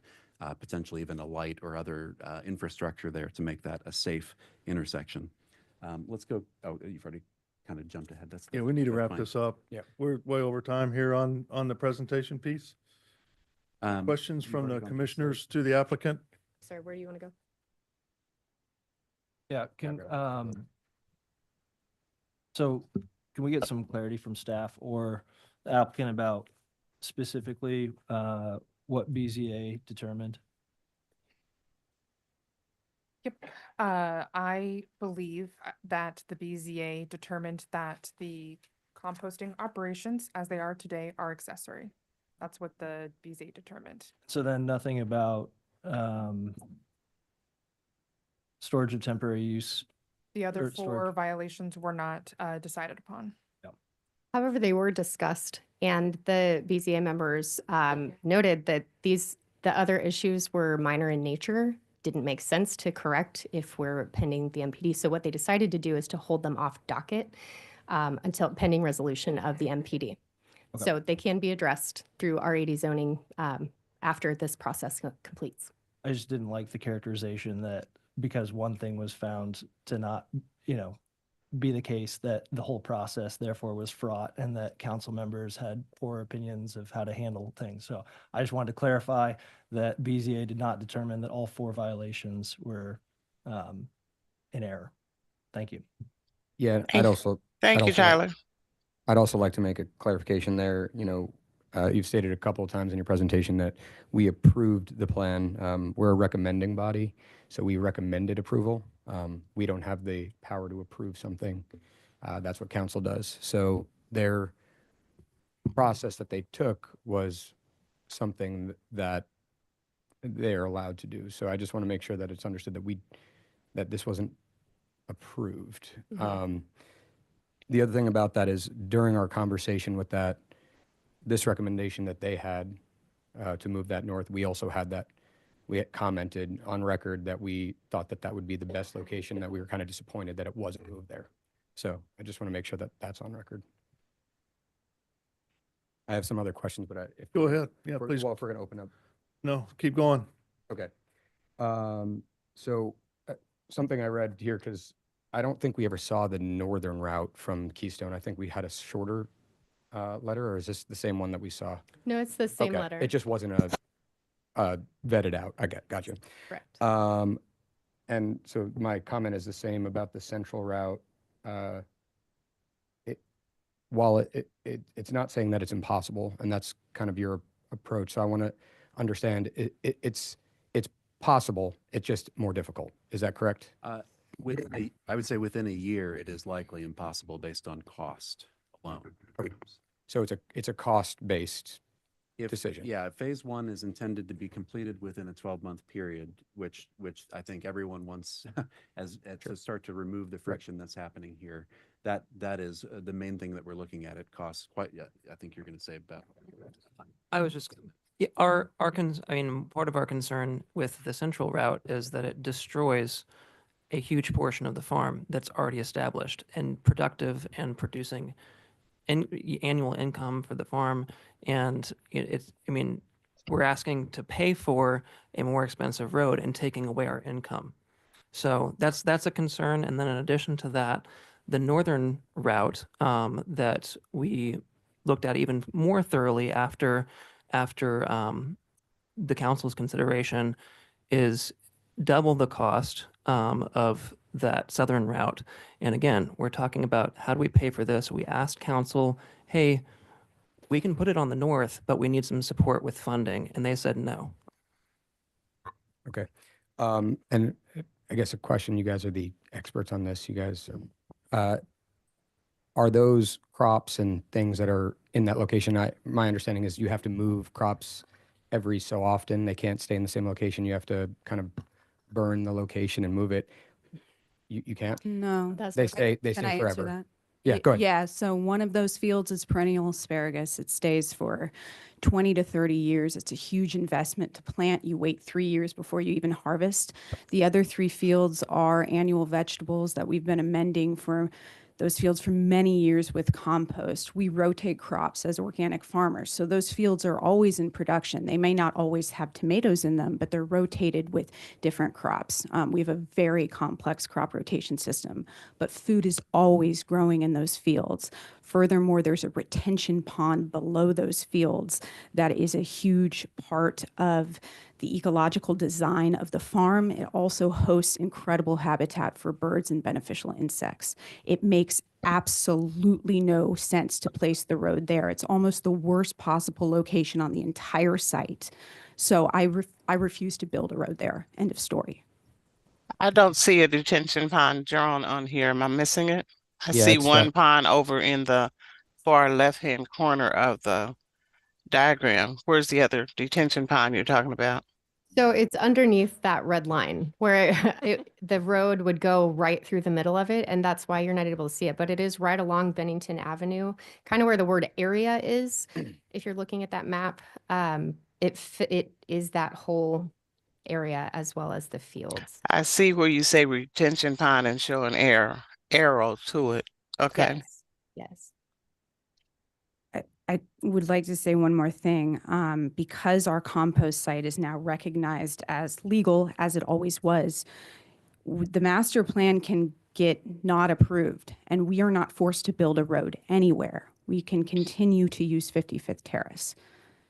potentially even a light or other infrastructure there to make that a safe intersection. Let's go. Oh, you've already kind of jumped ahead. Yeah, we need to that's wrap fine. this up. Yeah. We're way over time here on the presentation piece. Questions you've from already the gone through commissioners to the applicant? Sorry, where do you want to go? Yeah, so can we get some clarity from staff or the applicant about specifically what BZA determined? Yep. I believe that the BZA determined that the composting operations as they are today are accessory. That's what the BZA determined. So then nothing about storage of temporary use. The other Or storage. 4 violations were not decided upon. However, they were discussed, and the BZA members noted that the other issues were minor in nature, didn't make sense to correct if we're pending the MPD. So what they decided to do is to hold them off docket until pending resolution of the MPD. Okay. So they can be addressed through R80 zoning after this process completes. I just didn't like the characterization that because one thing was found to not, be the case, that the whole process therefore was fraught and that council members had poor opinions of how to handle things. So I just wanted to clarify that BZA did not determine that all 4 violations were in error. Thank you. Yeah, Thank you, Tyler. I'd also like to make a clarification there. You've stated a couple of times in your presentation that we approved the plan. We're a recommending body, so we recommended approval. We don't have the power to approve something. That's what council does. So their process that they took was something that they're allowed to do. So I just want to make sure that it's understood that this wasn't approved. The other thing about that is during our conversation with that, this recommendation that they had to move that north, we also had that, we had commented on record that we thought that that would be the best location, that we were kind of disappointed that it wasn't moved there. So I just want to make sure that that's on record. I have some other questions, but Go ahead. Yeah, if please. we're going to open up. No, keep going. Okay. So something I read here, because I don't think we ever saw the northern route from Keystone. I think we had a shorter letter, or is this the same one that we saw? No, it's the same Okay. letter. It just wasn't vetted out. I got you. Correct. And so my comment is the same about the central route. While it's not saying that it's impossible, and that's kind of your approach. So I want to understand it's possible. It's just more difficult. Is that correct? I would say within a year, it is likely impossible based on cost alone. So it's a cost-based decision. Yeah, phase one is intended to be completed within a 12-month period, which I think everyone wants to start to remove the friction that's happening here. That is the main thing that we're looking at. It costs quite. Yeah, I think you're going to say about. I was just, yeah, I mean, part of our concern with the central route is that it destroys a huge portion of the farm that's already established and productive and producing annual income for the farm. And I mean, we're asking to pay for a more expensive road and taking away our income. So that's a concern. And then in addition to that, the northern route that we looked at even more thoroughly after the council's consideration is double the cost of that southern route. And again, we're talking about how do we pay for this? We asked council, hey, we can put it on the north, but we need some support with funding. And they said no. Okay. And I guess a question, you guys are the experts on this. You guys are those crops and things that are in that location? My understanding is you have to move crops every so often. They can't stay in the same location. You have to kind of burn the location and move it. You can't? No. They stay Can I answer forever. that? Yeah, go ahead. Yeah, so one of those fields is perennial asparagus. It stays for 20 to 30 years. It's a huge investment to plant. You wait 3 years before you even harvest. The other 3 fields are annual vegetables that we've been amending for those fields for many years with compost. We rotate crops as organic farmers. So those fields are always in production. They may not always have tomatoes in them, but they're rotated with different crops. We have a very complex crop rotation system, but food is always growing in those fields. Furthermore, there's a retention pond below those fields that is a huge part of the ecological design of the farm. It also hosts incredible habitat for birds and beneficial insects. It makes absolutely no sense to place the road there. It's almost the worst possible location on the entire site. So I refuse to build a road there. End of story. I don't see a detention pond drawn on here. Am I missing it? I Yeah, see it's one that- pond over in the far left-hand corner of the diagram. Where's the other detention pond you're talking about? So it's underneath that red line where the road would go right through the middle of it. And that's why you're not able to see it. But it is right along Bennington Avenue, kind of where the word area is. If you're looking at that map, it is that whole area as well as the fields. I see where you say retention pond and show an arrow to it. Okay. Yes. I would like to say one more thing. Because our compost site is now recognized as legal, as it always was, the master plan can get not approved, and we are not forced to build a road anywhere. We can continue to use 55th Terrace.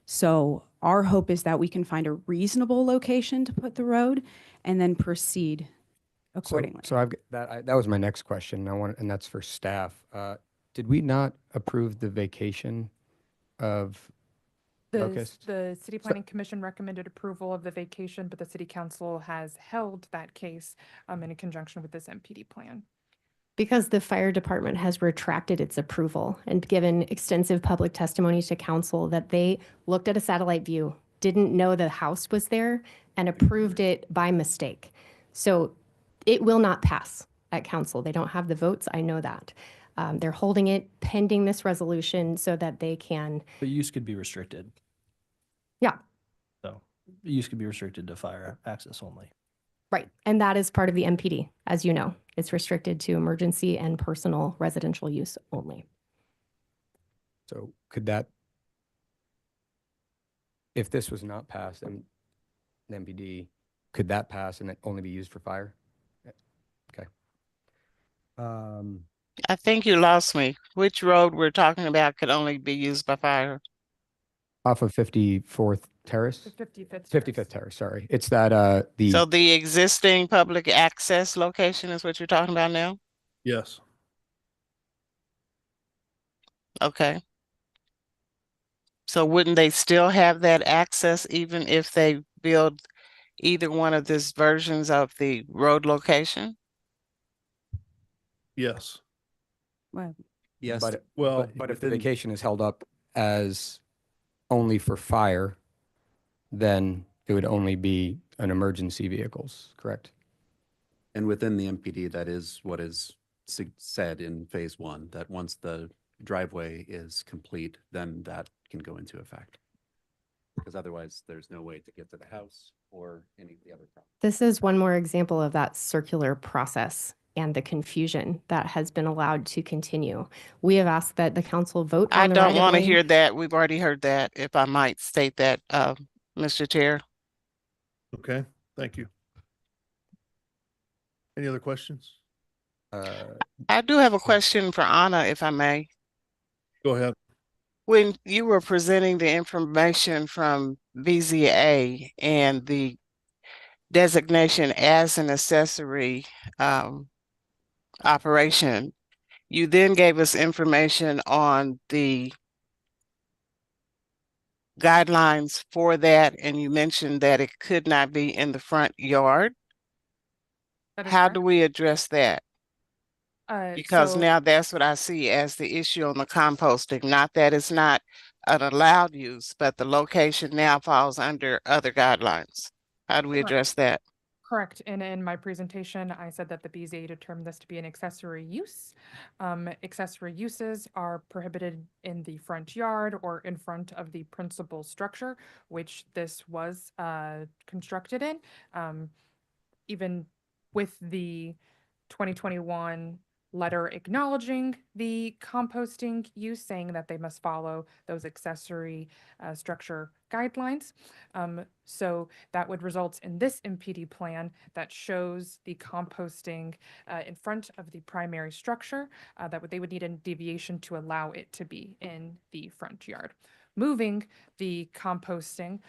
So our hope is that we can find a reasonable location to put the road and then proceed accordingly. So I've that was my next question. And that's for staff. Did we not approve the vacation of Locust? The City Planning Commission recommended approval of the vacation, but the City Council has held that case in conjunction with this MPD plan. Because the fire department has retracted its approval and given extensive public testimony to council that they looked at a satellite view, didn't know the house was there, and approved it by mistake. So it will not pass at council. They don't have the votes. I know that. They're holding it pending this resolution so that they can, But use could be restricted. yeah, So use could be restricted to fire access only. right. And that is part of the MPD, as you know. It's restricted to emergency and personal residential use only. So could that, if this was not passed, and the MPD, could that pass and it only be used for fire? Okay. I think you lost me. Which road we're talking about could only be used by fire? Off of 54th Terrace? The 55th. 55th Terrace, sorry. It's that, So the existing public access location is what you're talking about now? Yes. Okay. So wouldn't they still have that access even if they build either one of these versions of the road location? Yes. Well, Yes. But, Well, but if the within- vacation is held up as only for fire, then it would only be an emergency vehicles, correct? And within the MPD, that is what is said in phase one, that once the driveway is complete, then that can go into effect. Because otherwise, there's no way to get to the house or any of the other property. This is one more example of that circular process and the confusion that has been allowed to continue. We have asked that the council vote on I the don't right of want to way. hear that. We've already heard that, if I might state that, Mr. Chair. Okay, thank you. Any other questions? I do have a question for Anna, if I may. Go ahead. When you were presenting the information from BZA and the designation as an accessory operation, you then gave us information on the guidelines for that, and you mentioned that it could not be in the front yard. That is How correct. do we address that? Because So- now that's what I see as the issue on the composting, not that it's not an allowed use, but the location now falls under other guidelines. How do we Correct. address that? Correct. And in my presentation, I said that the BZA determined this to be an accessory use. Accessory uses are prohibited in the front yard or in front of the principal structure, which this was constructed in. Even with the 2021 letter acknowledging the composting use, saying that they must follow those accessory structure guidelines. So that would result in this MPD plan that shows the composting in front of the primary structure, they would need a deviation to allow it to be in the front yard. Moving the composting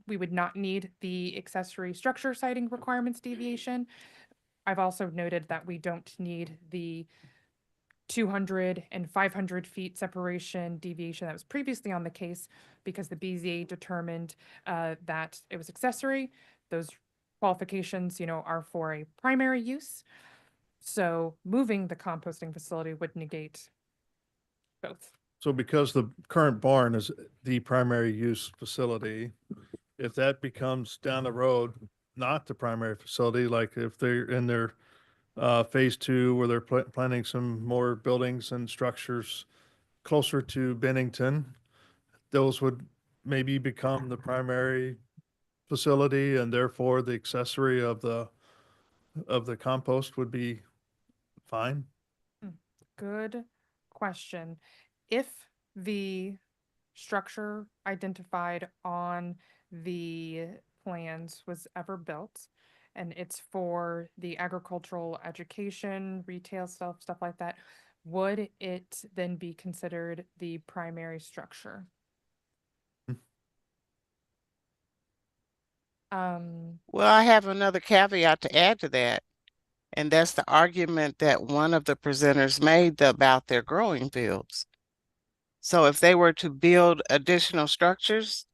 we would not need the accessory structure siting requirements deviation. I've also noted that we don't need the 200 and 500 feet separation deviation that was previously on the case because the BZA determined that it was accessory. Those qualifications, are for a primary use. So moving the composting facility would negate both. So because the current barn is the primary use facility, if that becomes down the road, not the primary facility, like if they're in their phase two where they're planning some more buildings and structures closer to Bennington, those would maybe become the primary facility and therefore the accessory of the compost would be fine. Good question. If the structure identified on the plans was ever built and it's for the agricultural education, retail stuff like that, would it then be considered the primary structure? Well, I have another caveat to add to that. And that's the argument that one of the presenters made about their growing fields. So if they were to build additional structures,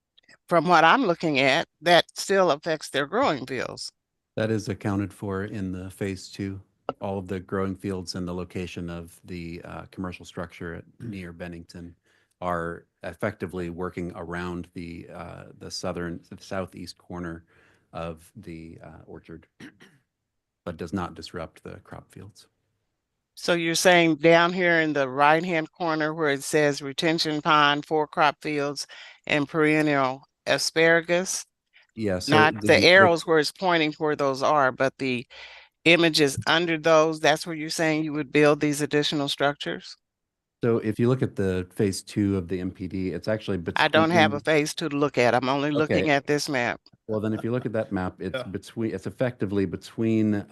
from what I'm looking at, that still affects their growing fields. That is accounted for in the phase two. All of the growing fields and the location of the commercial structure near Bennington are effectively working around the southeast corner of the orchard, but does not disrupt the crop fields. So you're saying down here in the right-hand corner where it says retention pond, 4 crop fields, and perennial asparagus? Yeah, so Not the arrows where it's pointing to where those are, but the images under those, that's where you're saying you would build these additional structures? so if you look at the phase 2 of the MPD, it's actually I don't have a between. phase 2 to look at. I'm only looking Okay. at this map. Well, then if you look at that map, it's Yeah. between, it's effectively between,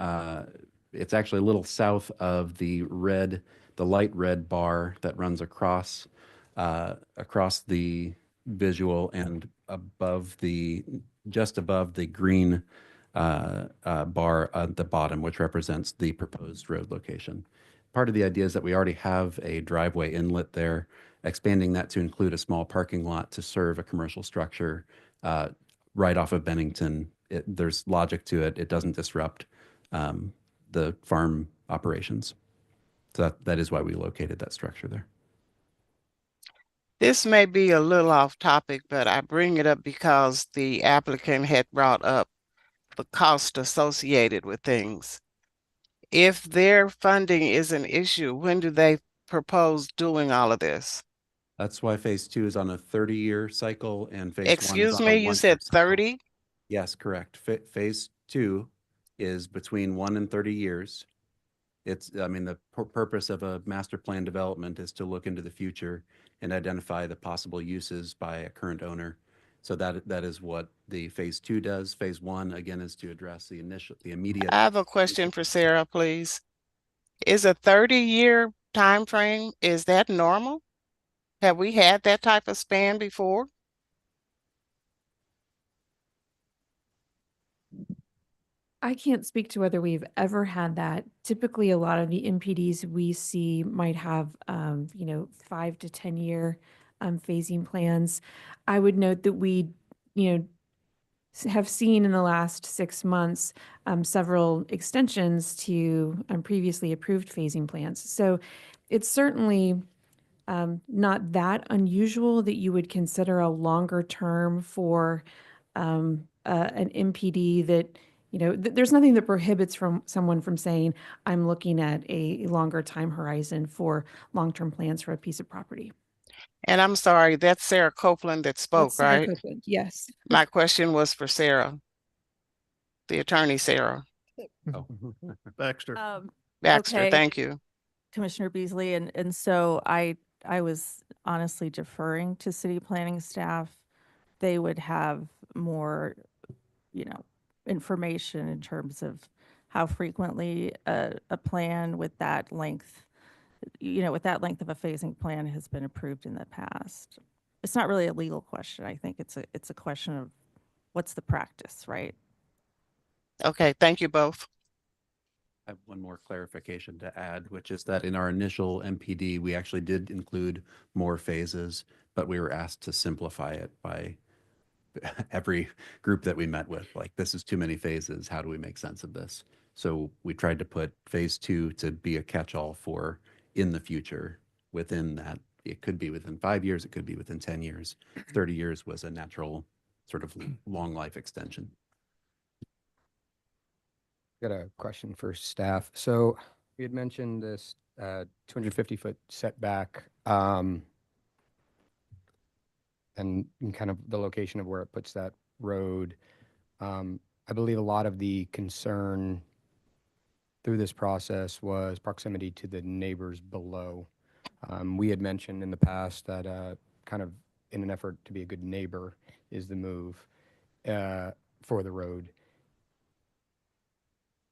it's actually a little south of the light red bar that runs across the visual and just above the green bar at the bottom, which represents the proposed road location. Part of the idea is that we already have a driveway inlet there, expanding that to include a small parking lot to serve a commercial structure right off of Bennington. There's logic to it. It doesn't disrupt the farm operations. So that is why we located that structure there. This may be a little off topic, but I bring it up because the applicant had brought up the cost associated with things. If their funding is an issue, when do they propose doing all of this? That's why phase 2 is on a 30-year cycle and phase 1 is Excuse on a me, you said 1-year cycle. 30? Yes, correct. Phase 2 is between 1 and 30 years. I mean, the purpose of a master plan development is to look into the future and identify the possible uses by a current owner. So that is what the phase 2 does. Phase 1, again, is to address the immediate. I have a question for Sarah, please. Is a 30-year time frame, is that normal? Have we had that type of span before? I can't speak to whether we've ever had that. Typically, a lot of the MPDs we see might have, 5 to 10 year phasing plans. I would note that we, have seen in the last 6 months several extensions to previously approved phasing plans. So it's certainly not that unusual that you would consider a longer term for an MPD that, there's nothing that prohibits someone from saying, I'm looking at a longer time horizon for long-term plans for a piece of property. And I'm sorry, that's Sarah Copeland that spoke, That's Sarah right? Copeland, yes. My question was for Sarah, the attorney Sarah Baxter. Baxter. Okay. Thank you. Commissioner Beasley, and so I was honestly deferring to city planning staff. They would have more, information in terms of how frequently a plan with that length, with that length of a phasing plan has been approved in the past. It's not really a legal question. I think it's a question of what's the practice, right? Okay, thank you both. I have one more clarification to add, which is that in our initial MPD, we actually did include more phases, but we were asked to simplify it by every group that we met with. Like, this is too many phases. How do we make sense of this? So we tried to put phase 2 to be a catch-all for in the future within that. It could be within 5 years. It could be within 10 years. 30 years was a natural sort of long life extension. Got a question for staff. So we had mentioned this 250-foot setback and kind of the location of where it puts that road. I believe a lot of the concern through this process was proximity to the neighbors below. We had mentioned in the past that kind of in an effort to be a good neighbor is the move for the road.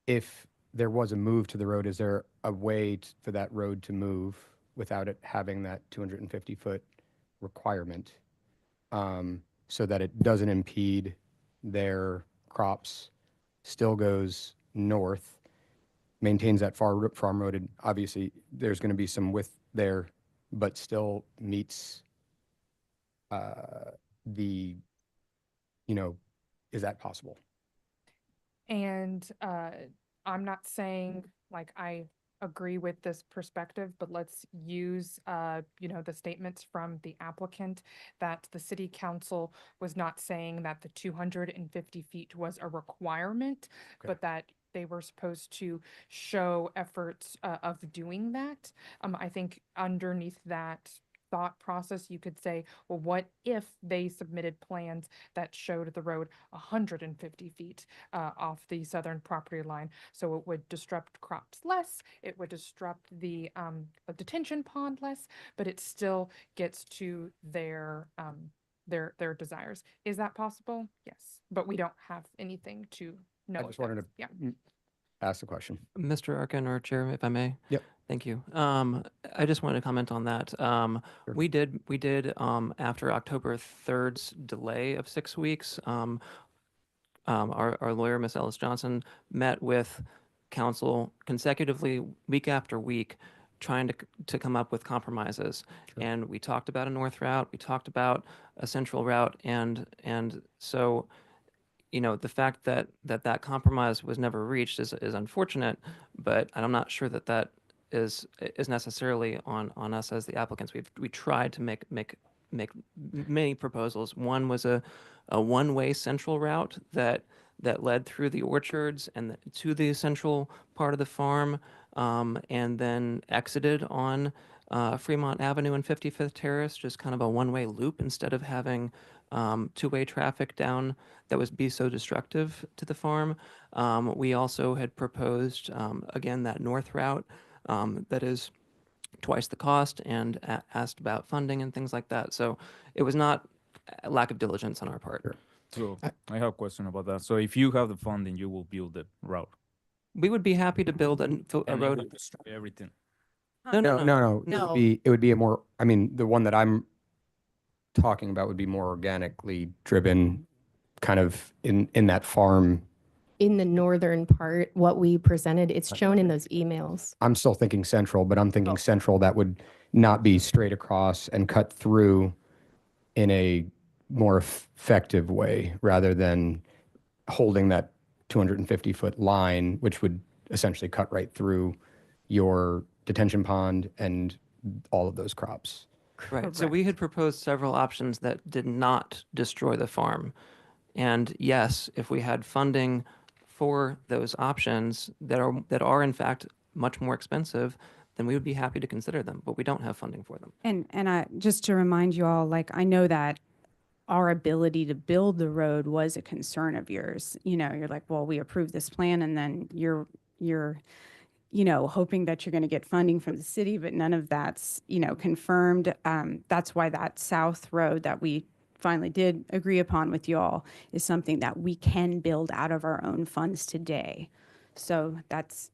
If there was a move to the road, is there a way for that road to move without it having that 250-foot requirement so that it doesn't impede their crops, still goes north, maintains that farm road, and obviously there's going to be some width there, but still meets is that possible? And I'm not saying like I agree with this perspective, but let's use, the statements from the applicant that the city council was not saying that the 250 feet was a requirement, Okay. but that they were supposed to show efforts of doing that. I think underneath that thought process, you could say, well, what if they submitted plans that showed the road 150 feet off the southern property line? So it would disrupt crops less, it would disrupt the detention pond less, but it still gets to their desires. Is that possible? Yes, but we don't have anything to know. I if just wanted that's- to yeah. ask the question. Mr. Arkin or Chair, if I may. Yep. Thank you. I just wanted to comment on that. Sure. We did after October 3rd's delay of 6 weeks, our lawyer, Ms. Ellis Johnson, met with council consecutively week after week, trying to come up with compromises. Sure. And we talked about a north route, we talked about a central route, and so, you know, the fact that that compromise was never reached is unfortunate, but I'm not sure that is necessarily on us as the applicants. We tried to make many proposals. One was a one-way central route that led through the orchards and to the central part of the farm, and then exited on Fremont Avenue and 55th Terrace, just kind of a one-way loop instead of having two-way traffic down that would be so destructive to the farm. We also had proposed, again, that north route that is twice the cost, and asked about funding and things like that. So it was not a lack of diligence on our part. Sure. So I have a question about that. So if you have the funding, you will build the route. We would be happy to build a And it road. will destroy everything. No. No. It would be a more, I mean, the one that I'm talking about would be more organically driven, kind of in that farm. In the northern part, what we presented, it's shown in those emails. I'm still thinking central, but I'm thinking central that would not be straight across and cut through in a more effective way, rather than holding that 250-foot line, which would essentially cut right through your detention pond and all of those crops. Right. So we had proposed several options that did not destroy the farm. And yes, if we had funding for those options that are in fact much more expensive, then we would be happy to consider them, but we don't have funding for them. And I, just to remind you all, like, I know that our ability to build the road was a concern of yours. You know, you're like, well, we approved this plan, and then you're hoping that you're going to get funding from the city, but none of that's, confirmed. That's why that south road that we finally did agree upon with y'all is something that we can build out of our own funds today. So that's,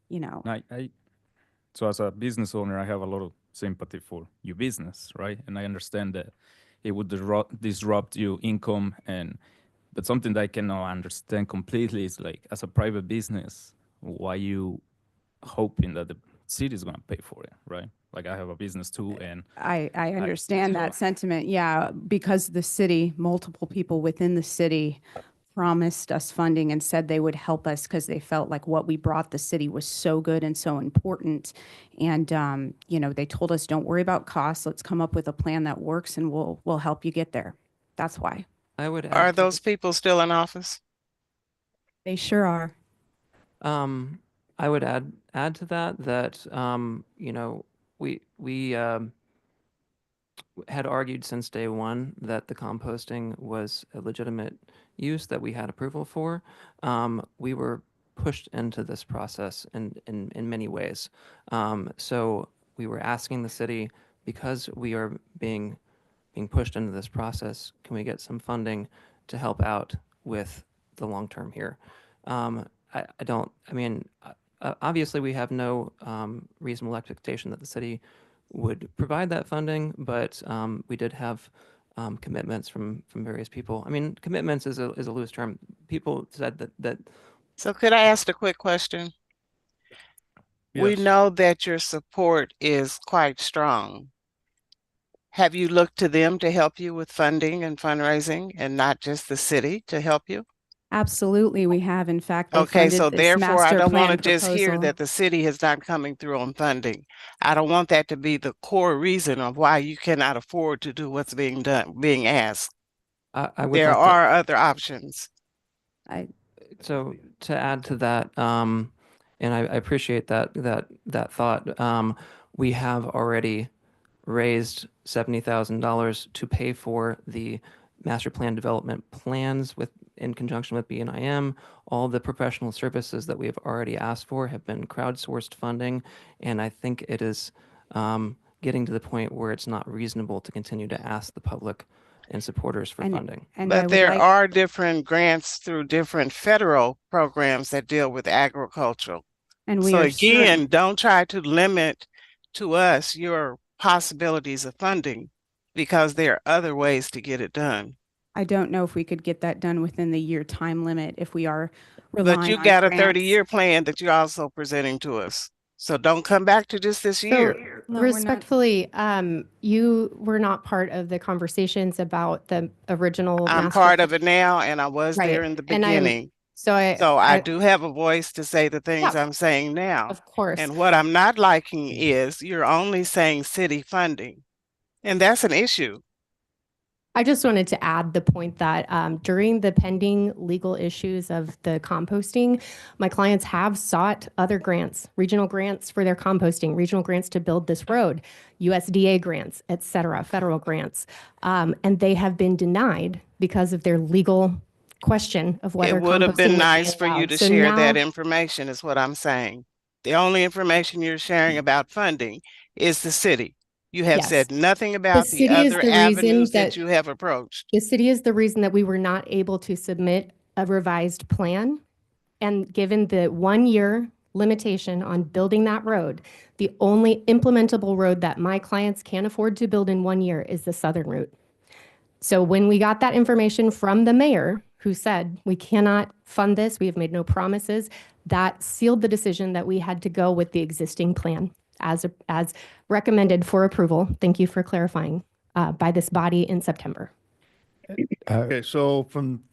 So as a business owner, I have a lot of sympathy for your business, right? And I understand that it would disrupt your income, but something that I cannot understand completely is, like, as a private business, why you hoping that the city is going to pay for it, right? Like, I have a business too, and I understand that sentiment. Yeah, because the city, multiple people within the city promised us funding and said they would help us because they felt like what we brought the city was so good and so important. And, they told us, don't worry about costs. Let's come up with a plan that works, and we'll help you get there. That's why. I would add Are to those people still in office? They sure are. I would add to that, we had argued since day one that the composting was a legitimate use that we had approval for. We were pushed into this process in many ways. So we were asking the city, because we are being pushed into this process, can we get some funding to help out with the long term here? Obviously, we have no reasonable expectation that the city would provide that funding, but we did have commitments from various people. I mean, commitments is a loose term. People said that. So could I ask a quick question? We Yes. know that your support is quite strong. Have you looked to them to help you with funding and fundraising, and not just the city to help you? Absolutely, we have. In fact, they Okay, funded so this therefore, I master don't want to plan just hear proposal. that the city is not coming through on funding. I don't want that to be the core reason of why you cannot afford to do what's being asked. I would There like to- are other options. So to add to that, and I appreciate that thought, we have already raised $70,000 to pay for the master plan development plans in conjunction with BNIM. All the professional services that we have already asked for have been crowdsourced funding, and I think it is getting to the point where it's not reasonable to continue to ask the public and supporters for funding. And I But would there like, are different grants through different federal programs that deal with agricultural. and we So are again, don't try to limit to us your possibilities of funding because there are other ways to get it done. I don't know if we could get that done within the year time limit if we are But relying you on got a grants. 30-year plan that you're also presenting to us. So don't come back to just this year. No, we're not. Respectfully, you were not part of the conversations about the original I'm master part plan. of it now, and I was Right. there in the And I'm- beginning. So I do have a voice to say the things Yeah, I'm saying now. of course. And what I'm not liking is you're only saying city funding, and that's an issue. I just wanted to add the point that during the pending legal issues of the composting, my clients have sought other grants, regional grants for their composting, regional grants to build this road, USDA grants, et cetera, federal grants. And they have been denied because of their legal question of whether It would have composting been would be nice for you allowed. to So share now- that information is what I'm saying. The only information you're sharing about funding is the city. You have Yes. said nothing about the city is other the reason avenues that that- you have approached. The city is the reason that we were not able to submit a revised plan. And given the 1 year limitation on building that road, the only implementable road that my clients can afford to build in 1 year is the southern route. So when we got that information from the mayor, who said, we cannot fund this, we have made no promises, that sealed the decision that we had to go with the existing plan as recommended for approval. Thank you for clarifying, by this body in September. Okay, so from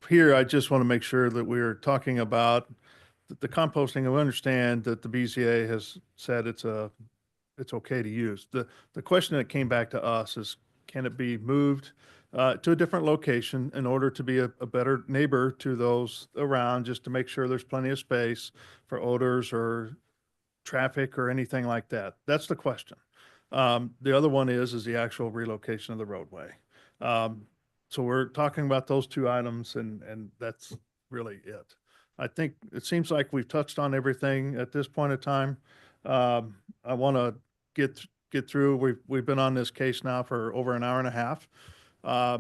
here, I just want to make sure that we're talking about the composting. I understand that the BZA has said it's okay to use. The question that came back to us is, can it be moved to a different location in order to be a better neighbor to those around, just to make sure there's plenty of space for odors or traffic or anything like that? That's the question. The other one is the actual relocation of the roadway. So we're talking about those two items, and that's really it. I think it seems like we've touched on everything at this point in time. I want to get through. We've been on this case now for over an hour and a half. I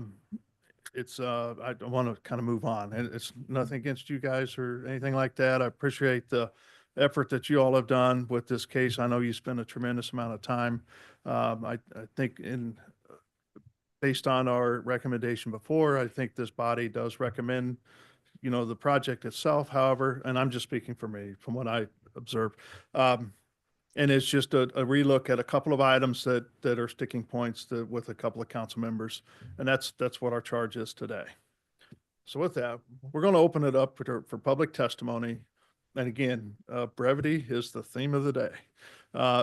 want to kind of move on, and it's nothing against you guys or anything like that. I appreciate the effort that you all have done with this case. I know you spent a tremendous amount of time. I think based on our recommendation before, I think this body does recommend, the project itself. However, and I'm just speaking for me, from what I observed. And it's just a relook at a couple of items that are sticking points with a couple of council members. And that's what our charge is today. So with that, we're going to open it up for public testimony. And again, brevity is the theme of the day,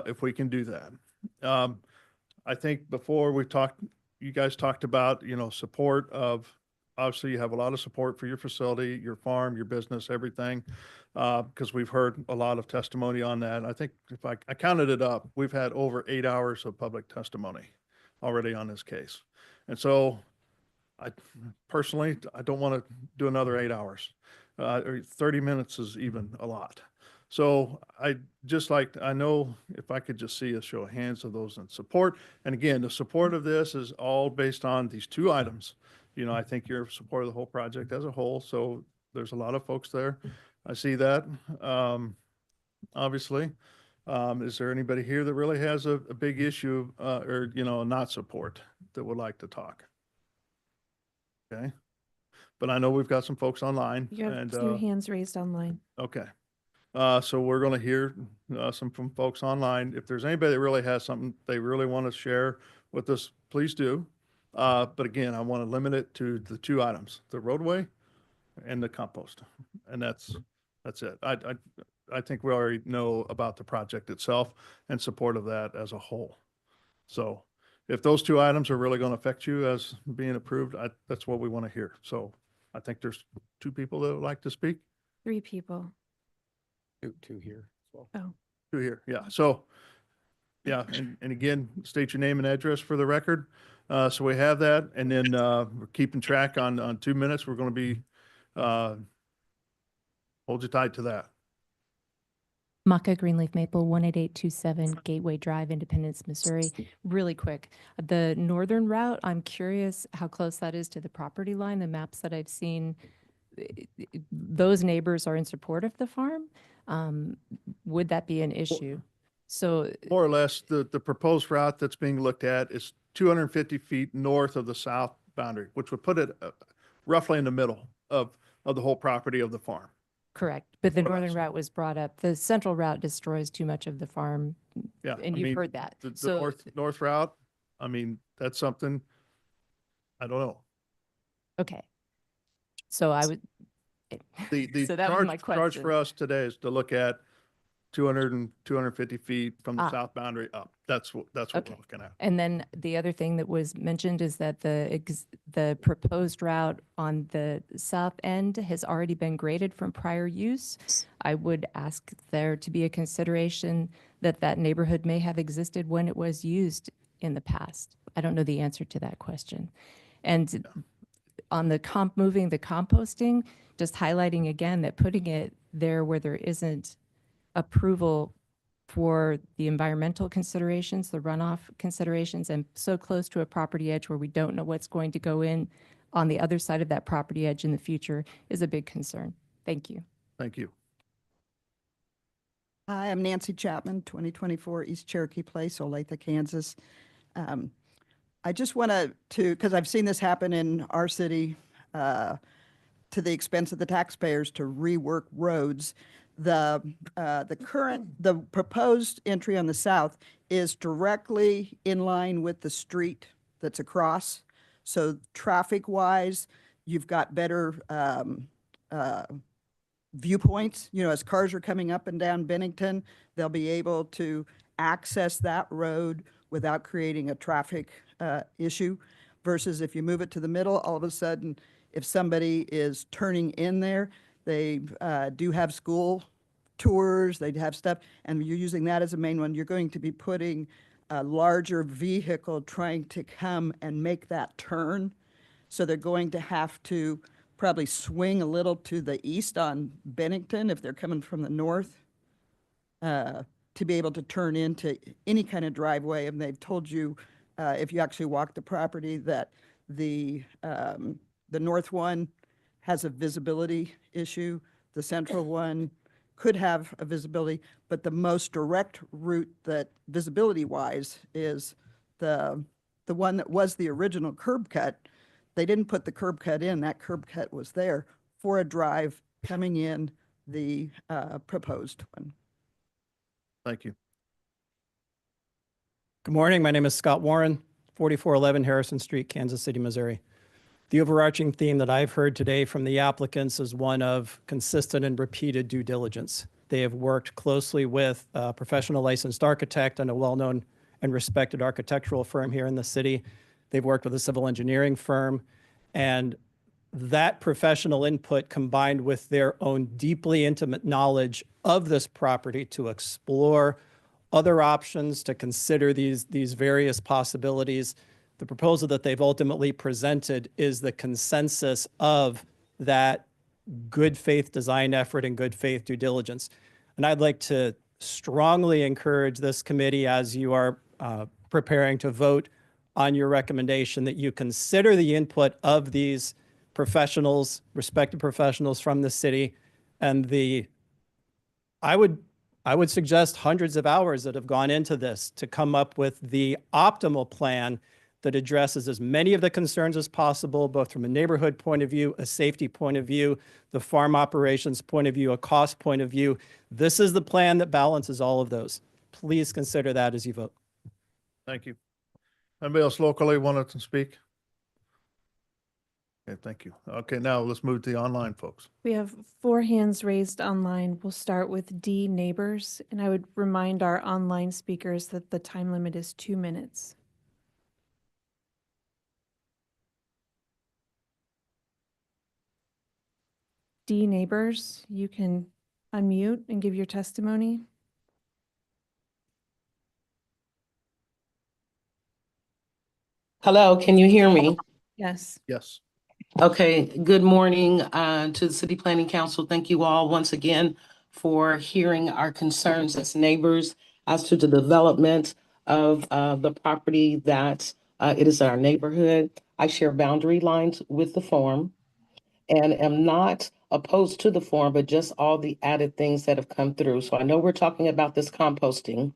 if we can do that. I think before you guys talked about, support of, obviously you have a lot of support for your facility, your farm, your business, everything, because we've heard a lot of testimony on that. I think if I counted it up, we've had over 8 hours of public testimony already on this case. And so I personally don't want to do another 8 hours. Or 30 minutes is even a lot. So I know if I could just see a show of hands of those in support. And again, the support of this is all based on these two items. I think you're in support of the whole project as a whole. So there's a lot of folks there. I see that, obviously. Is there anybody here that really has a big issue or, not support that would like to talk? Okay. But I know we've got some folks online. You have and, two hands raised online. Okay. So we're going to hear some from folks online. If there's anybody that really has something they really want to share with us, please do. But again, I want to limit it to the two items, the roadway and the compost. And that's it. I think we already know about the project itself and support of that as a whole. So if those two items are really going to affect you as being approved, that's what we want to hear. So I think there's two people that would like to speak. 3 people. Two here as well. Oh, 2 here, yeah. So, yeah, and again, state your name and address for the record. So we have that, and then we're keeping track on 2 minutes. We're going to be, hold you tight to that. Maka Greenleaf Maple, 18827 Gateway Drive, Independence, Missouri. Really quick, the northern route, I'm curious how close that is to the property line. The maps that I've seen, those neighbors are in support of the farm. Would that be an issue? So More or less, the proposed route that's being looked at is 250 feet north of the south boundary, which would put it roughly in the middle of the whole property of the farm. correct, but the More or northern less. route was brought up. The central route destroys too much of the farm, Yeah. and I you've mean, heard that. The So north route, I mean, that's something, I don't know. okay, so I would. The So that was my charge for question. us today is to look at 250 feet from the Ah. south boundary up. That's what we're Okay. looking at. And then the other thing that was mentioned is that the proposed route on the south end has already been graded from prior use. I would ask there to be a consideration that that neighborhood may have existed when it was used in the past. I don't know the answer to that question. And on the moving the composting, just highlighting again that putting it there where there isn't approval for the environmental considerations, the runoff considerations, and so close to a property edge where we don't know what's going to go in on the other side of that property edge in the future is a big concern. Thank you. Thank you. Hi, I'm Nancy Chapman, 2024 East Cherokee Place, Olathe, Kansas. I just want to, because I've seen this happen in our city to the expense of the taxpayers to rework roads. The proposed entry on the south is directly in line with the street that's across. So traffic-wise, you've got better viewpoints. You know, as cars are coming up and down Bennington, they'll be able to access that road without creating a traffic issue. Versus if you move it to the middle, all of a sudden, if somebody is turning in there, they do have school tours, they have stuff, and you're using that as a main one. You're going to be putting a larger vehicle trying to come and make that turn. So they're going to have to probably swing a little to the east on Bennington if they're coming from the north to be able to turn into any kind of driveway. And they've told you, if you actually walk the property, that the north one has a visibility issue. The central one could have a visibility, but the most direct route that visibility-wise is the one that was the original curb cut. They didn't put the curb cut in. That curb cut was there for a drive coming in the proposed one. Thank you. Good morning. My name is Scott Warren, 4411 Harrison Street, Kansas City, Missouri. The overarching theme that I've heard today from the applicants is one of consistent and repeated due diligence. They have worked closely with a professional licensed architect and a well-known and respected architectural firm here in the city. They've worked with a civil engineering firm, and that professional input combined with their own deeply intimate knowledge of this property to explore other options, to consider these various possibilities. The proposal that they've ultimately presented is the consensus of that good faith design effort and good faith due diligence. And I'd like to strongly encourage this committee, as you are preparing to vote on your recommendation, that you consider the input of these professionals, respected professionals from the city, and I would suggest hundreds of hours that have gone into this to come up with the optimal plan that addresses as many of the concerns as possible, both from a neighborhood point of view, a safety point of view, the farm operations point of view, a cost point of view. This is the plan that balances all of those. Please consider that as you vote. Thank you. Anybody else locally wanted to speak? Okay, thank you. Okay, now let's move to the online folks. we have 4 hands raised online. We'll start with D, neighbors, and I would remind our online speakers that the time limit is 2 minutes. D Neighbors, you can unmute and give your testimony. Hello, can you hear me? Yes. Yes. Okay, good morning to the City Planning Council. Thank you all once again for hearing our concerns as neighbors as to the development of the property that it is our neighborhood. I share boundary lines with the farm and am not opposed to the farm, but just all the added things that have come through. So I know we're talking about this composting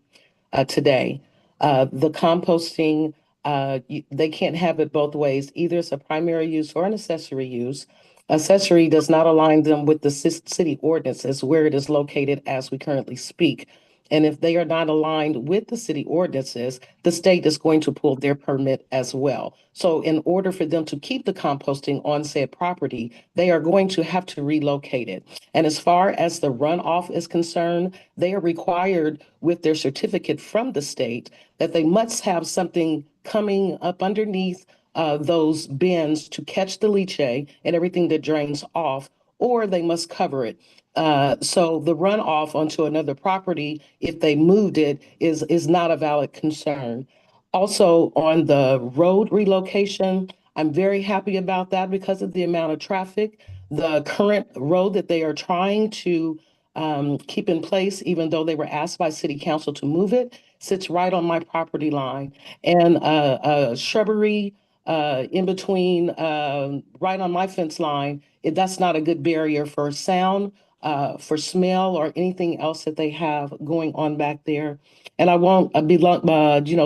today. The composting, they can't have it both ways. Either it's a primary use or an accessory use. Accessory does not align them with the city ordinances where it is located as we currently speak. And if they are not aligned with the city ordinances, the state is going to pull their permit as well. So in order for them to keep the composting on said property, they are going to have to relocate it. And as far as the runoff is concerned, they are required with their certificate from the state that they must have something coming up underneath those bins to catch the leachate and everything that drains off, or they must cover it. So the runoff onto another property, if they moved it, is not a valid concern. Also, on the road relocation, I'm very happy about that because of the amount of traffic. The current road that they are trying to keep in place, even though they were asked by City Council to move it, sits right on my property line. And shrubbery in between, right on my fence line, that's not a good barrier for sound, for smell, or anything else that they have going on back there. And I won't be long,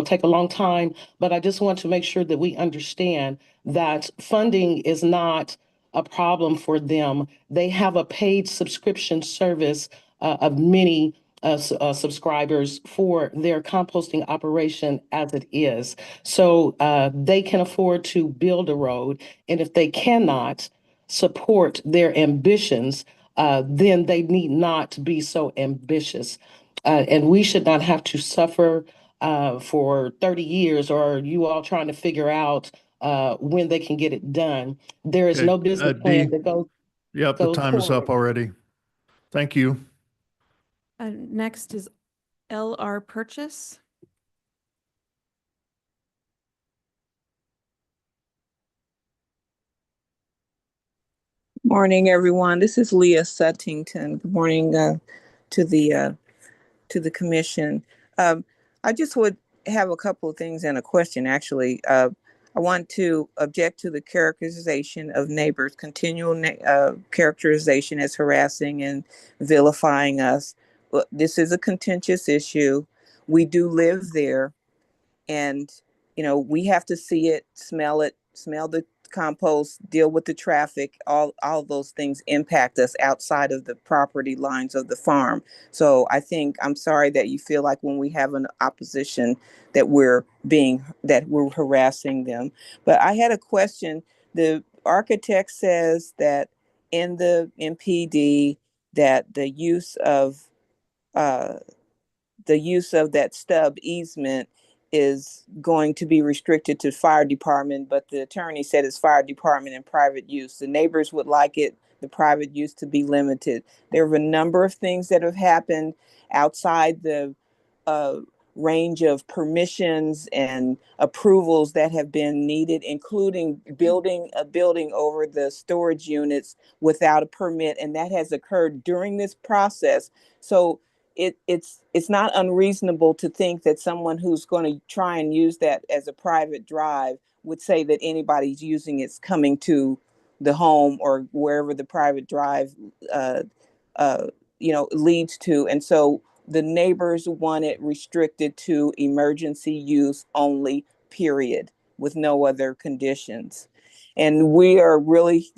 take a long time, but I just want to make sure that we understand that funding is not a problem for them. They have a paid subscription service of many subscribers for their composting operation as it is. So they can afford to build a road. And if they cannot support their ambitions, then they need not be so ambitious. And we should not have to suffer for 30 years, or you all trying to figure out when they can get it done. There is Okay, no business D, plan that yep, the goes time is up forward. already. Thank you. Next is LR Purchase. Morning, everyone. This is Leah Suttington. Good morning to the commission. I just would have a couple of things and a question, actually. I want to object to the characterization of neighbors, continual characterization as harassing and vilifying us. This is a contentious issue. We do live there, and we have to see it, smell the compost, deal with the traffic. All those things impact us outside of the property lines of the farm. So I'm sorry that you feel like when we have an opposition that we're harassing them. But I had a question. The architect says that in the MPD that the use of that stub easement is going to be restricted to fire department, but the attorney said it's fire department and private use. The neighbors would like the private use to be limited. There are a number of things that have happened outside the uh, range of permissions and approvals that have been needed, including building a building over the storage units without a permit, and that has occurred during this process. So it's not unreasonable to think that someone who's going to try and use that as a private drive would say that anybody's using it's coming to the home or wherever the private drive leads to. And so the neighbors want it restricted to emergency use only, period, with no other conditions. And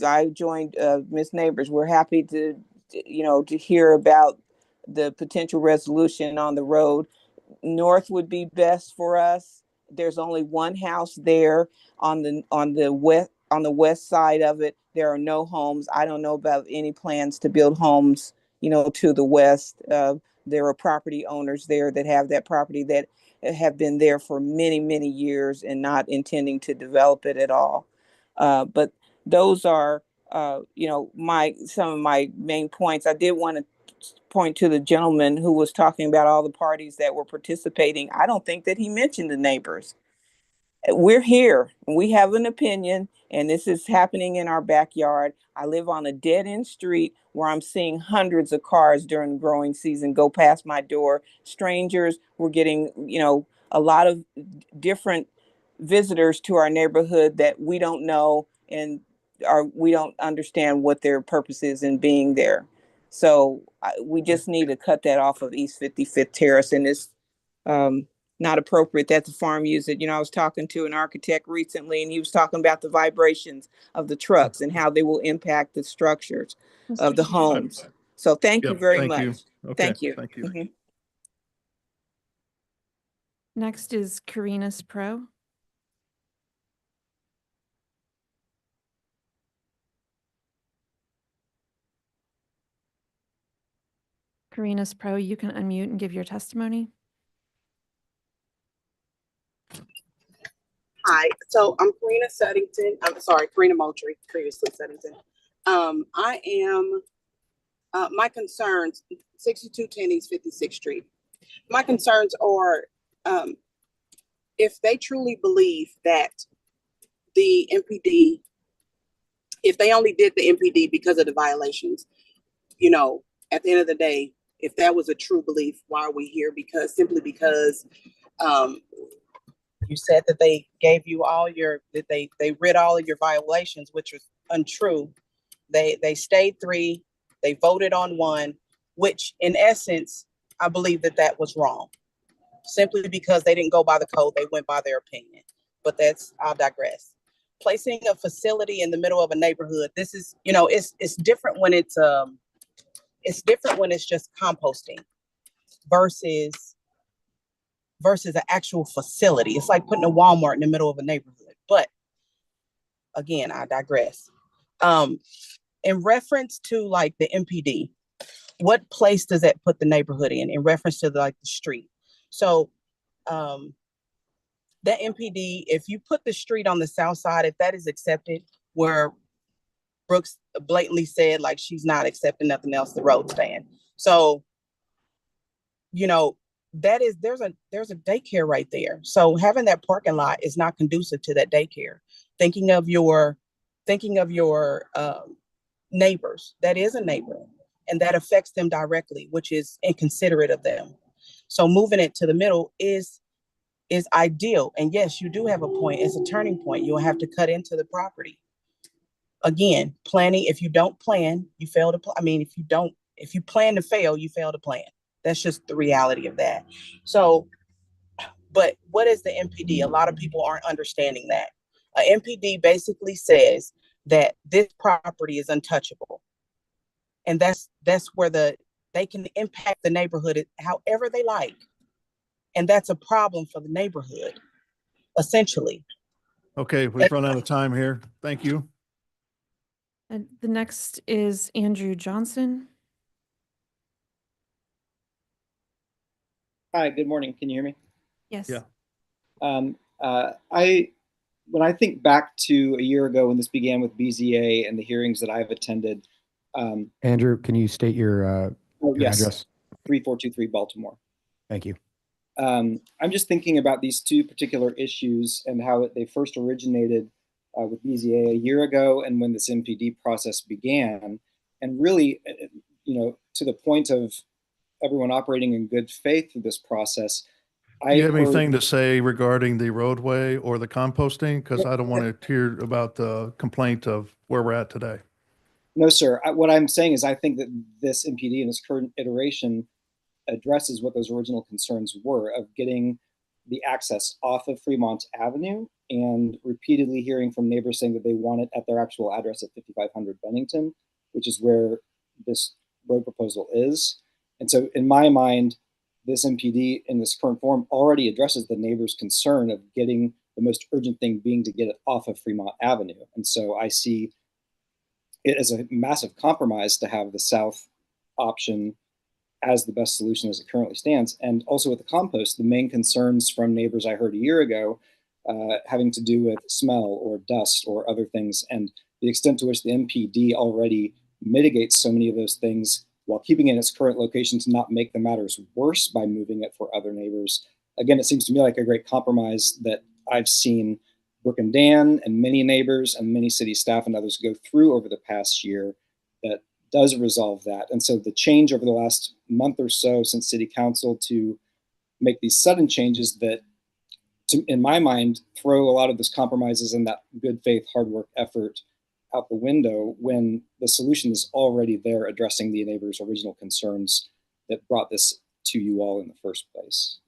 I joined Miss Neighbors. We're happy to hear about the potential resolution on the road. North would be best for us. There's only one house there on the west side of it. There are no homes. I don't know about any plans to build homes, to the west. There are property owners there that have that property that have been there for many, many years and not intending to develop it at all. But those are some of my main points. I did want to point to the gentleman who was talking about all the parties that were participating. I don't think that he mentioned the neighbors. We're here and we have an opinion, and this is happening in our backyard. I live on a dead end street where I'm seeing hundreds of cars during the growing season go past my door. Strangers, we're getting, a lot of different visitors to our neighborhood that we don't know and we don't understand what their purpose is in being there. So we just need to cut that off of East 55th Terrace, and it's not appropriate that the farm use it. I was talking to an architect recently, and he was talking about the vibrations of the trucks and how they will impact the structures of the homes. So thank you very much. Okay, Thank you. Thank you. Mhm. Next is Karina's Pro. Karina's Pro, you can unmute and give your testimony. Hi, so I'm Karina Seddington. I'm sorry, Karina Moultrie, previously Seddington. I am, my concerns, 6210 East 56th Street. My concerns are, if they truly believe that the MPD, if they only did the MPD because of the violations, at the end of the day, if that was a true belief, why are we here? Simply because you said that they gave you that they read all of your violations, which was untrue. They stayed 3, they voted on 1, which in essence, I believe that was wrong. Simply because they didn't go by the code, they went by their opinion. But I'll digress. Placing a facility in the middle of a neighborhood, this is, it's different when it's just composting versus an actual facility. It's like putting a Walmart in the middle of a neighborhood. But again, I digress. In reference to like the MPD, what place does that put the neighborhood in reference to the street? So that MPD, if you put the street on the south side, if that is accepted, where Brooks blatantly said like she's not accepting nothing else, the road stand. So, there's a daycare right there. So having that parking lot is not conducive to that daycare. Thinking of your neighbors, that is a neighbor, and that affects them directly, which is inconsiderate of them. So moving it to the middle is ideal. And yes, you do have a point. It's a turning point. You'll have to cut into the property. Again, planning, if you don't plan, you fail to plan. I mean, if you plan to fail, you fail to plan. That's just the reality of that. So, but what is the MPD? A lot of people aren't understanding that. A MPD basically says that this property is untouchable. And that's where they can impact the neighborhood however they like. And that's a problem for the neighborhood, essentially. Okay, we've run out of time here. Thank you. And the next is Andrew Johnson. Hi, good morning. Can you hear me? Yes. Yeah. When I think back to a year ago when this began with BZA and the hearings that I've attended. Andrew, can you state your yes, address? 3423 Baltimore. Thank you. I'm just thinking about these two particular issues and how they first originated with BZA a year ago and when this MPD process began. And really, to the point of everyone operating in good faith through this process. Do you have anything to say regarding the roadway or the composting? Because I don't want to hear about the complaint of where we're at today. No, sir. What I'm saying is I think that this MPD in its current iteration addresses what those original concerns were of getting the access off of Fremont Avenue and repeatedly hearing from neighbors saying that they want it at their actual address at 5500 Bennington, which is where this road proposal is. And so in my mind, this MPD in this current form already addresses the neighbor's concern of getting the most urgent thing being to get it off of Fremont Avenue. And so I see it as a massive compromise to have the south option as the best solution as it currently stands. And also with the compost, the main concerns from neighbors I heard a year ago having to do with smell or dust or other things. And the extent to which the MPD already mitigates so many of those things while keeping it in its current location to not make the matters worse by moving it for other neighbors. Again, it seems to me like a great compromise that I've seen Brooke and Dan and many neighbors and many city staff and others go through over the past year that does resolve that. And so the change over the last month or so since city council to make these sudden changes that, in my mind, throw a lot of those compromises and that good faith, hard work effort out the window when the solution is already there addressing the neighbors' original concerns that brought this to you all in the first place.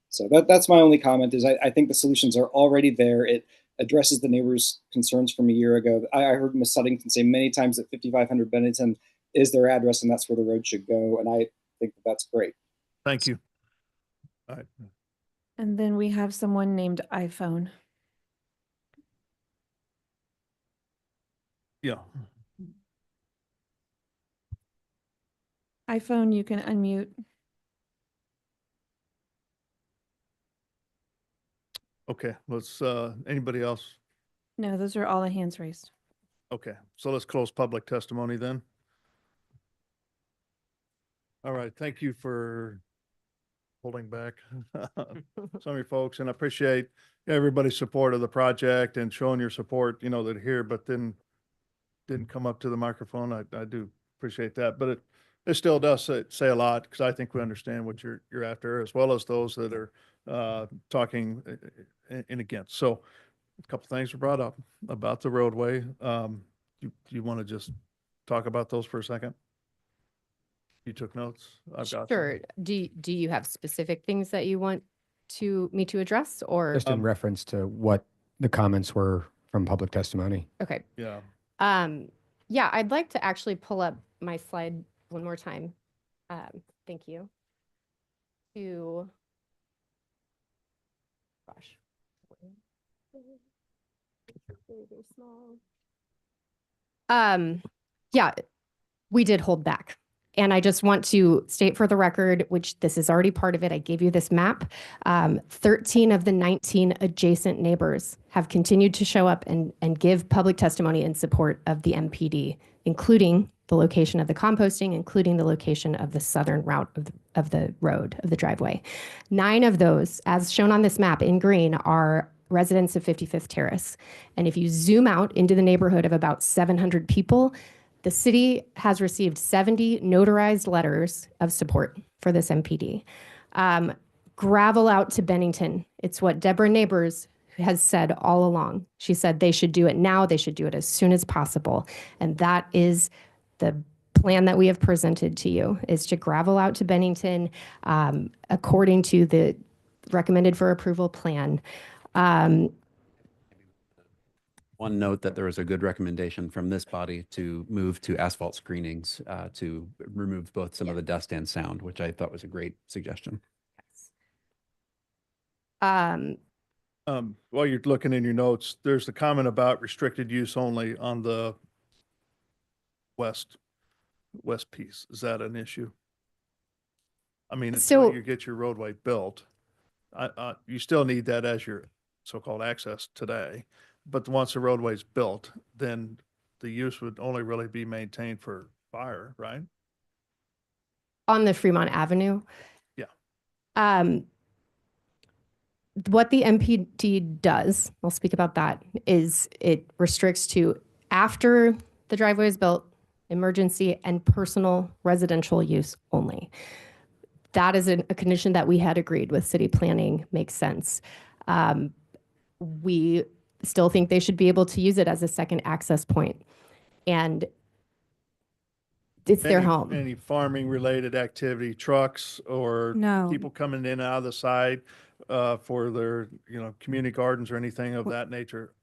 So that's my only comment is I think the solutions are already there. It addresses the neighbors' concerns from a year ago. I heard Ms. Suttington say many times that 5500 Bennington is their address and that's where the road should go. And I think that's great. Thank you. All right. And then we have someone named iPhone. Yeah. iPhone, you can unmute. Okay, let's, anybody else? No, those are all the hands raised. Okay, so let's close public testimony then. All right, thank you for holding back some of your folks, and I appreciate everybody's support of the project and showing your support, that are here, but then didn't come up to the microphone. I do appreciate that, but it still does say a lot because I think we understand what you're after, as well as those that are talking in against. So a couple things were brought up about the roadway. Do you want to just talk about those for a second? You took notes? I've got some. Sure. Do you have specific things that you want me to address or? Just in reference to what the comments were from public testimony. Okay. Yeah. Yeah, I'd like to actually pull up my slide one more time. Thank you. Gosh. Very, very small. Yeah, we did hold back. And I just want to state for the record, which this is already part of it, I gave you this map. 13 of the 19 adjacent neighbors have continued to show up and give public testimony in support of the MPD, including the location of the composting, including the location of the southern route of the road, of the driveway. 9 of those, as shown on this map in green, are residents of 55th Terrace. And if you zoom out into the neighborhood of about 700 people, the city has received 70 notarized letters of support for this MPD. Gravel out to Bennington. It's what Deborah Neighbors has said all along. She said they should do it now. They should do it as soon as possible. And that is the plan that we have presented to you, is to gravel out to Bennington according to the recommended for approval plan. One note that there was a good recommendation from this body to move to asphalt screenings to remove both some of the dust and sound, which I thought was a great suggestion. While you're looking in your notes, there's a comment about restricted use only on the west piece. Is that an issue? I mean, until you get your roadway built, you still need that as your so-called access today. But once the roadway's built, then the use would only really be maintained for fire, right? On the Fremont Avenue? Yeah. What the MPD does, I'll speak about that, is it restricts to after the driveway is built, emergency and personal residential use only. That is a condition that we had agreed with city planning makes sense. We still think they should be able to use it as a second access point. And it's their home. Any farming related activity, trucks or No. people coming in and out of the side for their, community gardens or anything of that nature?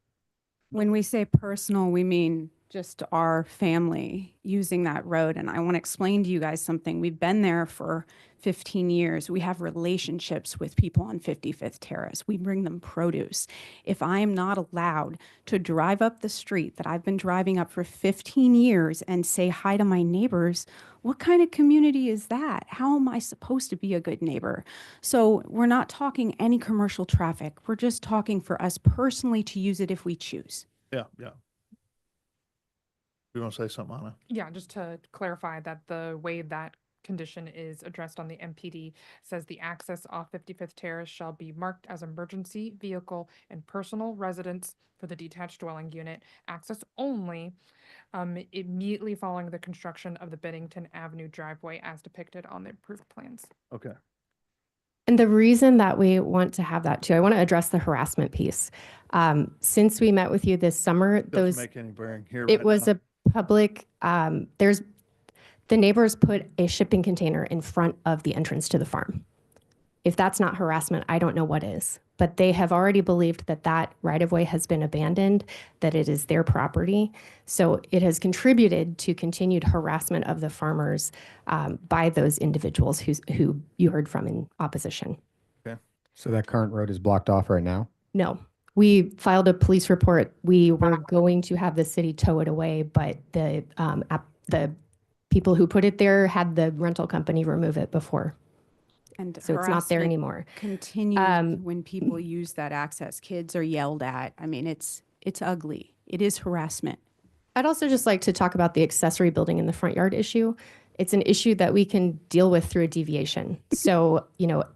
When we say personal, we mean just our family using that road. And I want to explain to you guys something. We've been there for 15 years. We have relationships with people on 55th Terrace. We bring them produce. If I am not allowed to drive up the street that I've been driving up for 15 years and say hi to my neighbors, what kind of community is that? How am I supposed to be a good neighbor? So we're not talking any commercial traffic. We're just talking for us personally to use it if we choose. Yeah, yeah. You want to say something, Anna? Yeah, just to clarify that the way that condition is addressed on the MPD says the access off 55th Terrace shall be marked as emergency vehicle and personal residence for the detached dwelling unit, access only immediately following the construction of the Bennington Avenue driveway as depicted on the approved plans. Okay. And the reason that we want to have that too, I want to address the harassment piece. Since we met with you this summer, Doesn't make any bearing here. it right was now. a public, the neighbors put a shipping container in front of the entrance to the farm. If that's not harassment, I don't know what is. But they have already believed that that right-of-way has been abandoned, that it is their property. So it has contributed to continued harassment of the farmers by those individuals who you heard from in opposition. Okay. So that current road is blocked off right now? No. We filed a police report. We were going to have the city tow it away, but the people who put it there had the rental company remove it before. And So it's not there harassment anymore. Continues when people use that access. Kids are yelled at. I mean, it's ugly. It is harassment. I'd also just like to talk about the accessory building in the front yard issue. It's an issue that we can deal with through a deviation. So,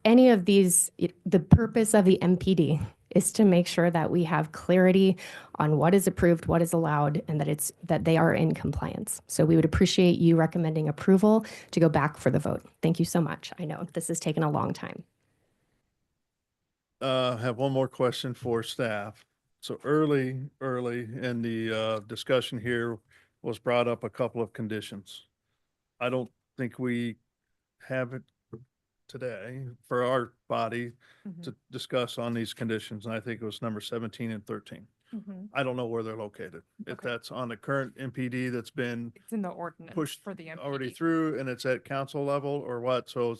any of these, the purpose of the MPD is to make sure that we have clarity on what is approved, what is allowed, and that they are in compliance. So we would appreciate you recommending approval to go back for the vote. Thank you so much. I know this has taken a long time. Have one more question for staff. So early in the discussion here was brought up a couple of conditions. I don't think we have it today for our body to discuss on these conditions. And I think it was number 17 and 13. I don't know where they're located. If that's on the current MPD that's been It's in the ordinance pushed for the MPD. already through and it's at council level or what? So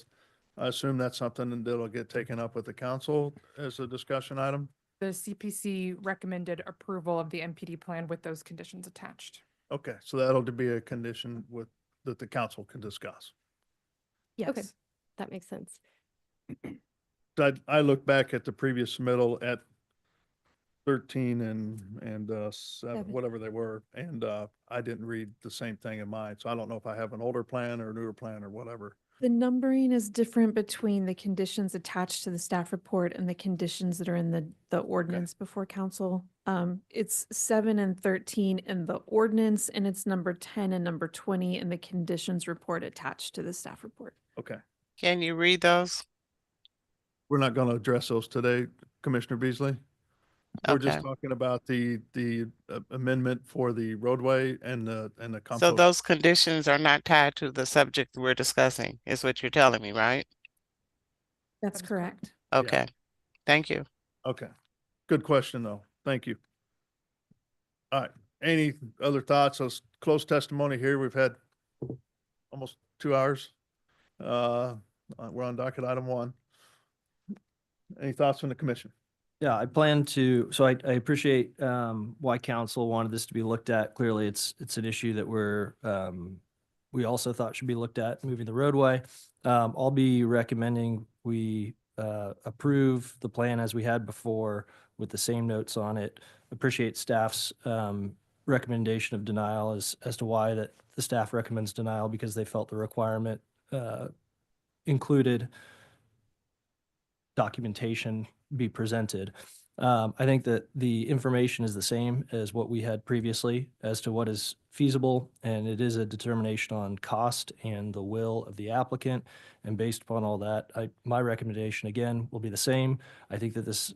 I assume that's something that'll get taken up with the council as a discussion item. The CPC recommended approval of the MPD plan with those conditions attached. Okay, so that'll be a condition that the council can discuss. Yes. Okay. That makes sense. I look back at the previous submittal at 13 and 7, whatever they were, and I didn't read the same thing in mine. So I don't know if I have an older plan or a newer plan or whatever. The numbering is different between the conditions attached to the staff report and the conditions that are in the ordinance before council. It's 7 and 13 in the ordinance, and it's number 10 and number 20 in the conditions report attached to the staff report. Okay. Can you read those? We're not going to address those today, Commissioner Beasley. We're just Okay. talking about the amendment for the roadway and the So compost. those conditions are not tied to the subject we're discussing, is what you're telling me, right? That's correct. Okay. Thank you. Okay. Good question, though. Thank you. All right. Any other thoughts? Let's close testimony here. We've had almost 2 hours. We're on docket item 1. Any thoughts from the commission? Yeah, I plan to, so I appreciate why council wanted this to be looked at. Clearly, it's an issue that we also thought should be looked at, moving the roadway. I'll be recommending we approve the plan as we had before with the same notes on it. Appreciate staff's recommendation of denial as to why that the staff recommends denial, because they felt the requirement included documentation be presented. I think that the information is the same as what we had previously as to what is feasible, and it is a determination on cost and the will of the applicant. And based upon all that, my recommendation again will be the same. I think that this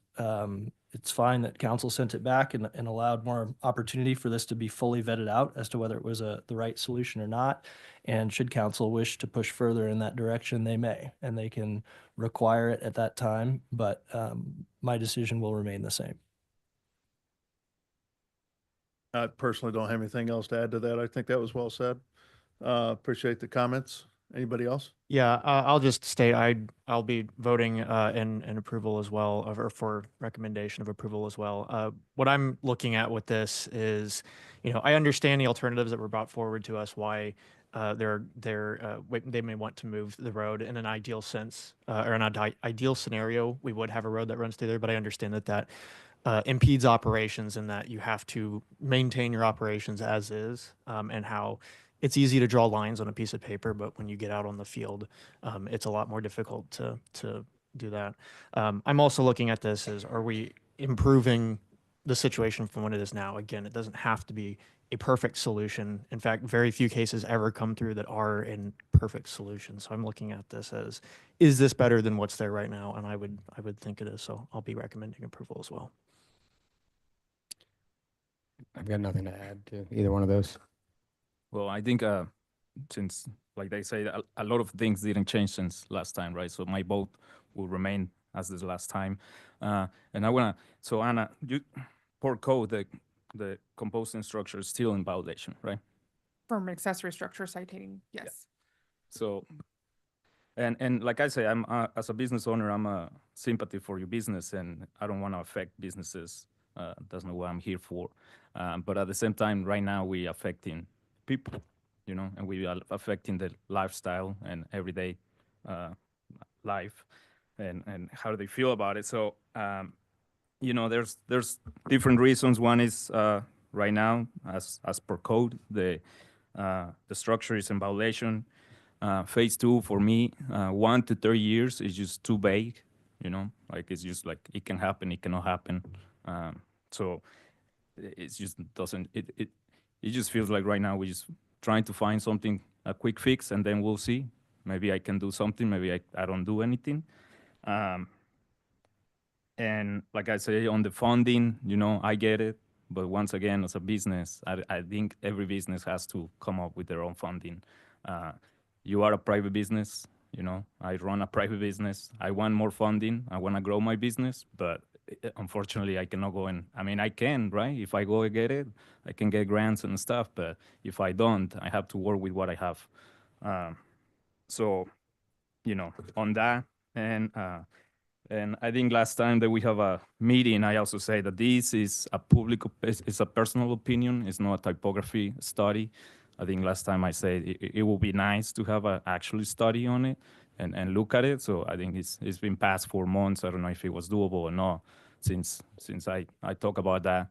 it's fine that council sent it back and allowed more opportunity for this to be fully vetted out as to whether it was the right solution or not. And should council wish to push further in that direction, they may, and they can require it at that time. But my decision will remain the same. I personally don't have anything else to add to that. I think that was well said. Appreciate the comments. Anybody else? Yeah, I'll just state I'll be voting in approval as well, or for recommendation of approval as well. What I'm looking at with this is, I understand the alternatives that were brought forward to us, why they may want to move the road in an ideal sense, or an ideal scenario. We would have a road that runs through there, but I understand that impedes operations in that you have to maintain your operations as is, and how it's easy to draw lines on a piece of paper, but when you get out on the field, it's a lot more difficult to do that. I'm also looking at this as, are we improving the situation from what it is now? Again, it doesn't have to be a perfect solution. In fact, very few cases ever come through that are in perfect solutions. So I'm looking at this as, is this better than what's there right now? And I would think it is. So I'll be recommending approval as well. I've got nothing to add to either one of those. Well, I think since, like they say, a lot of things didn't change since last time, right? So my vote will remain as this last time. And I wanna, so Anna, you, per code, the composting structure is still in violation, right? From accessory structure citing, yes. Yeah. So, and like I say, I'm as a business owner, I'm a sympathy for your business, and I don't want to affect businesses. That's not what I'm here for. But at the same time, right now we affecting people, you know, and we are affecting the lifestyle and everyday life, and how do they feel about it. So, you know, there's different reasons. One is right now, as per code, the structure is in violation. Phase 2 for me, 1 to 3 years is just too vague, you know, like it's just like it can happen, it cannot happen. So it just doesn't, it just feels like right now we're just trying to find something, a quick fix, and then we'll see. Maybe I can do something, maybe I don't do anything. And like I say, on the funding, you know, I get it. But once again, as a business, I think every business has to come up with their own funding. You are a private business, you know, I run a private business. I want more funding. I want to grow my business, but unfortunately, I cannot go and, I mean, I can, right? If I go and get it, I can get grants and stuff. But if I don't, I have to work with what I have. So, you know, on that, and I think last time that we have a meeting, I also say that this is a it's a personal opinion. It's not a typography study. I think last time I said it would be nice to have a actual study on it and look at it. So I think it's been past 4 months. I don't know if it was doable or not since I talk about that.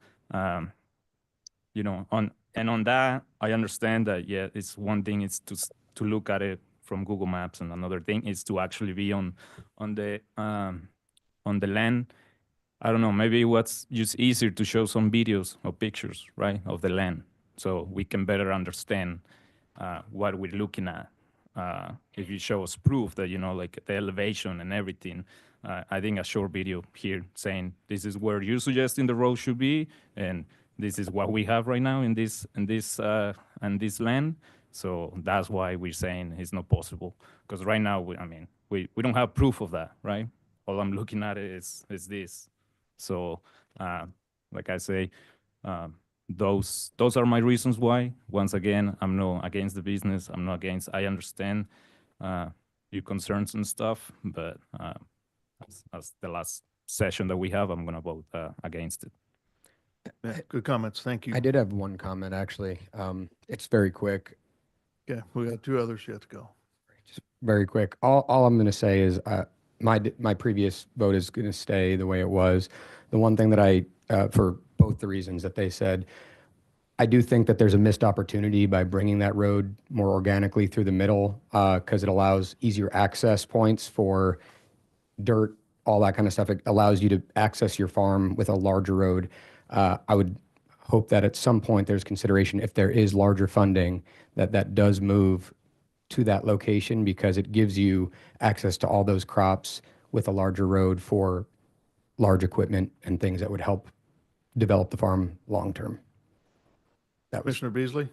You know, on that, I understand that, yeah, it's one thing is to look at it from Google Maps, and another thing is to actually be on the land. I don't know, maybe what's just easier to show some videos or pictures, right, of the land, so we can better understand what we're looking at. If you show us proof that, you know, like the elevation and everything, I think a short video here saying this is where you're suggesting the road should be, and this is what we have right now in this land. So that's why we're saying it's not possible, because right now we don't have proof of that, right? All I'm looking at is this. So like I say, those are my reasons why. Once again, I'm not against the business. I'm not against. I understand your concerns and stuff, but as the last session that we have, I'm gonna vote against it. Yeah, good comments. Thank you. I did have one comment, actually. It's very quick. Yeah, we got 2 others yet to go. Just very quick. All I'm going to say is my previous vote is going to stay the way it was. The one thing that I, for both the reasons that they said, I do think that there's a missed opportunity by bringing that road more organically through the middle, because it allows easier access points for dirt, all that kind of stuff. It allows you to access your farm with a larger road. I would hope that at some point there's consideration, if there is larger funding, that does move to that location, because it gives you access to all those crops with a larger road for large equipment and things that would help develop the farm long term. Commissioner Beasley,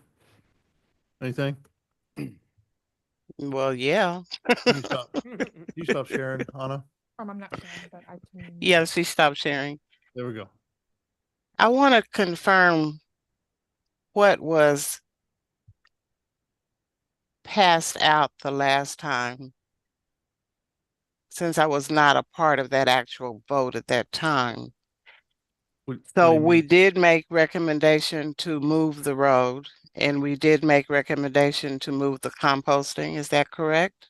anything? Well, yeah. You stop sharing, Anna. I'm not sharing, but I can. Yeah, she stopped sharing. There we go. I want to confirm what was passed out the last time, since I was not a part of that actual vote at that time. So we did make recommendation to move the road, and we did make recommendation to move the composting. Is that correct?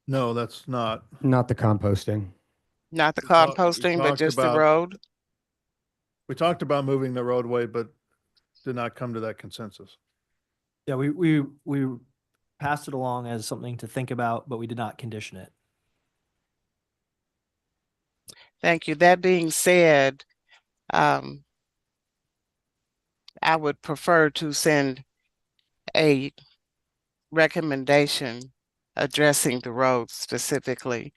No, that's not. Not the composting. Not the We composting, but talked just the about- road? We talked about moving the roadway, but did not come to that consensus. Yeah, we passed it along as something to think about, but we did not condition it. Thank you. That being said, I would prefer to send a recommendation addressing the road specifically.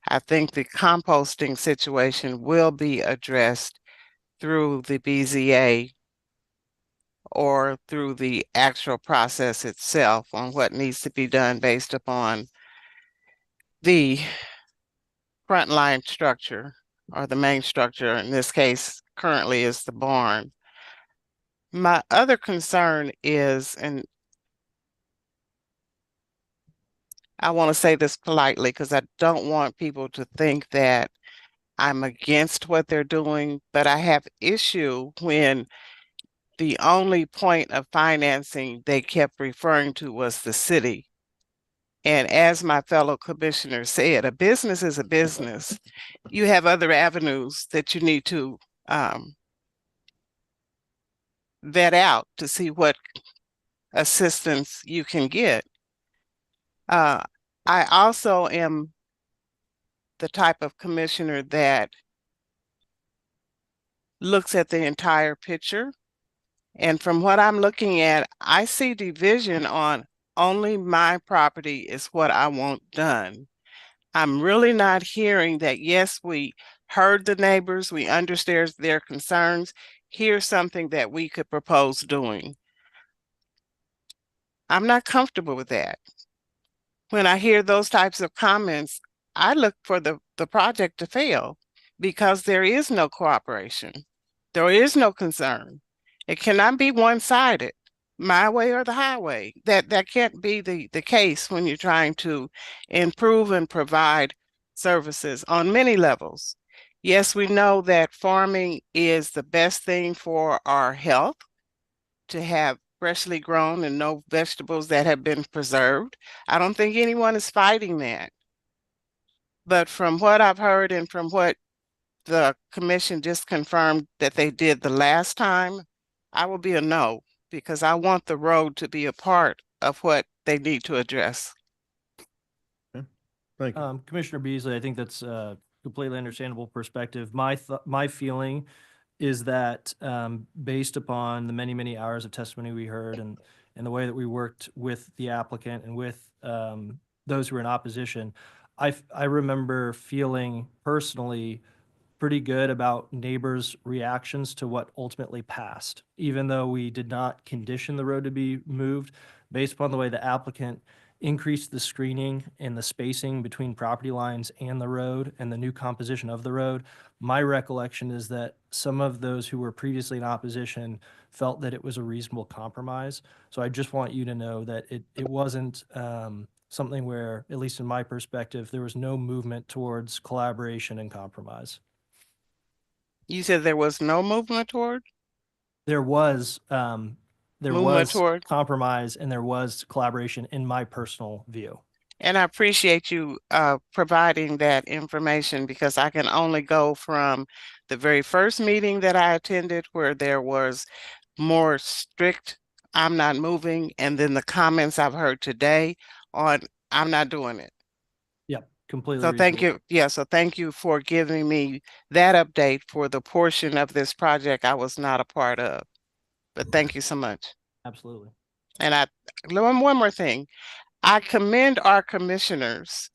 I think the composting situation will be addressed through the BZA or through the actual process itself on what needs to be done based upon the frontline structure, or the main structure in this case currently is the barn. My other concern is, and I want to say this politely because I don't want people to think that I'm against what they're doing, but I have issue when the only point of financing they kept referring to was the city. And as my fellow commissioner said, a business is a business. You have other avenues that you need to vet out to see what assistance you can get. I also am the type of commissioner that looks at the entire picture. And from what I'm looking at, I see division on only my property is what I want done. I'm really not hearing that, yes, we heard the neighbors, we understand their concerns. Here's something that we could propose doing. I'm not comfortable with that. When I hear those types of comments, I look for the project to fail because there is no cooperation. There is no concern. It cannot be one-sided, my way or the highway. That can't be the case when you're trying to improve and provide services on many levels. Yes, we know that farming is the best thing for our health, to have freshly grown and no vegetables that have been preserved. I don't think anyone is fighting that. But from what I've heard and from what the commission just confirmed that they did the last time, I will be a no, because I want the road to be a part of what they need to address. Thank you. Commissioner Beasley, I think that's a completely understandable perspective. My feeling is that based upon the many hours of testimony we heard and the way that we worked with the applicant and with those who were in opposition, I remember feeling personally pretty good about neighbors' reactions to what ultimately passed, even though we did not condition the road to be moved. Based upon the way the applicant increased the screening and the spacing between property lines and the road and the new composition of the road, my recollection is that some of those who were previously in opposition felt that it was a reasonable compromise. So I just want you to know that it wasn't something where, at least in my perspective, there was no movement towards collaboration and compromise. You said there was no movement toward? There was Movement toward? compromise and there was collaboration in my personal view. And I appreciate you providing that information, because I can only go from the very first meeting that I attended where there was more strict, I'm not moving, and then the comments I've heard today on, I'm not doing it. Yep, completely. So thank you. Yeah, so thank you for giving me that update for the portion of this project I was not a part of. But thank you so much. Absolutely. And one more thing. I commend our commissioners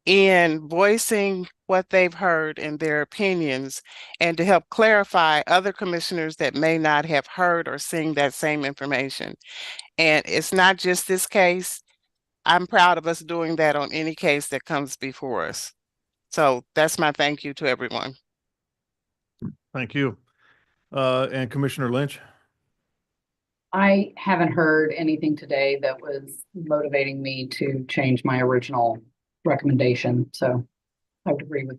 in voicing what they've heard and their opinions, and to help clarify other commissioners that may not have heard or seen that same information. And it's not just this case. I'm proud of us doing that on any case that comes before us. So that's my thank you to everyone. Thank you. And Commissioner Lynch? I haven't heard anything today that was motivating me to change my original recommendation. So I would agree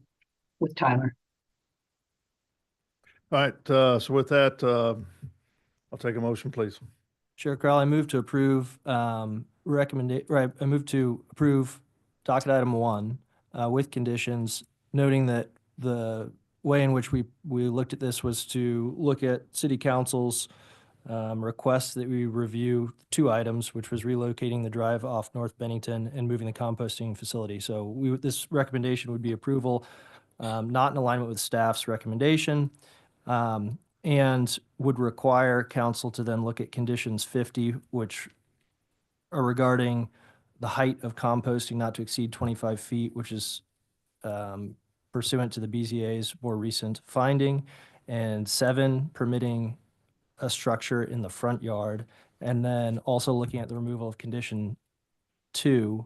with Tyler. All right. So with that, I'll take a motion, please. Chair Crowell, I move to approve I move to approve docket item 1 with conditions, noting that the way in which we looked at this was to look at city council's request that we review two items, which was relocating the drive off North Bennington and moving the composting facility. So this recommendation would be approval, not in alignment with staff's recommendation, and would require council to then look at conditions 50, which are regarding the height of composting not to exceed 25 feet, which is pursuant to the BZA's more recent finding, and 7, permitting a structure in the front yard, and then also looking at the removal of condition 2,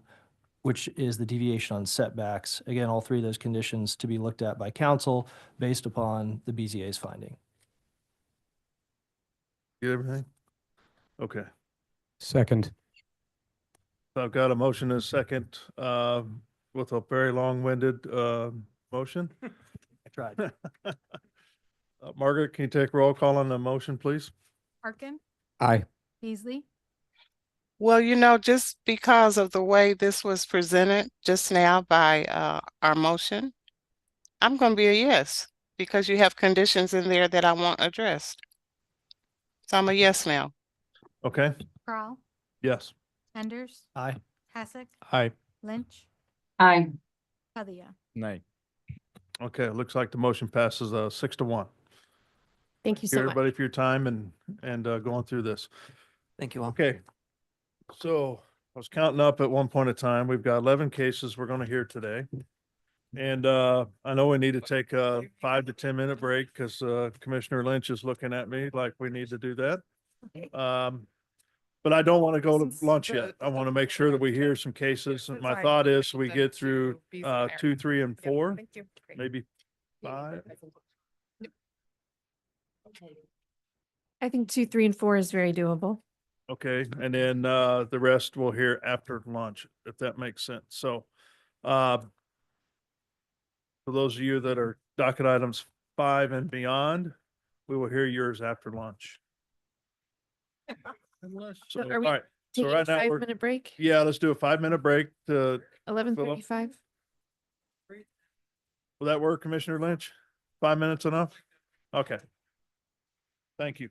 which is the deviation on setbacks. Again, all three of those conditions to be looked at by council based upon the BZA's finding. Get everything? Okay. Second. So I've got a motion and a second, with a very long-winded, motion. I tried. Margaret, can you take roll call on the motion, please? Harkin, Aye. Beasley, Well, just because of the way this was presented just now by our motion, I'm going to be a yes because you have conditions in there that I want addressed. So I'm a yes now. Okay, Carl, yes. Enders, Aye. Hasek, Aye. Lynch, Aye. Padilla. Nay. Okay, it looks like the motion passes 6-1. Thank you Thank so much. everybody for your time and going through this. Thank you all. Okay. So I was counting up at one point in time. We've got 11 cases we're going to hear today. And I know we need to take a 5 to 10 minute break because Commissioner Lynch is looking at me like we need to do that. But I don't want to go to lunch yet. I want to make sure that we hear some cases. And my thought is we get through 2, 3, and 4, maybe 5. I think 2, 3, and 4 is very doable. Okay, and then the rest we'll hear after lunch, if that makes sense. So for those of you that are docket items 5 and beyond, we will hear yours after lunch. So, So are we all right. So taking a right now 5-minute break? Yeah, let's do a 5-minute break to 11:35? will that work, Commissioner Lynch? 5 minutes enough? Okay. Thank you.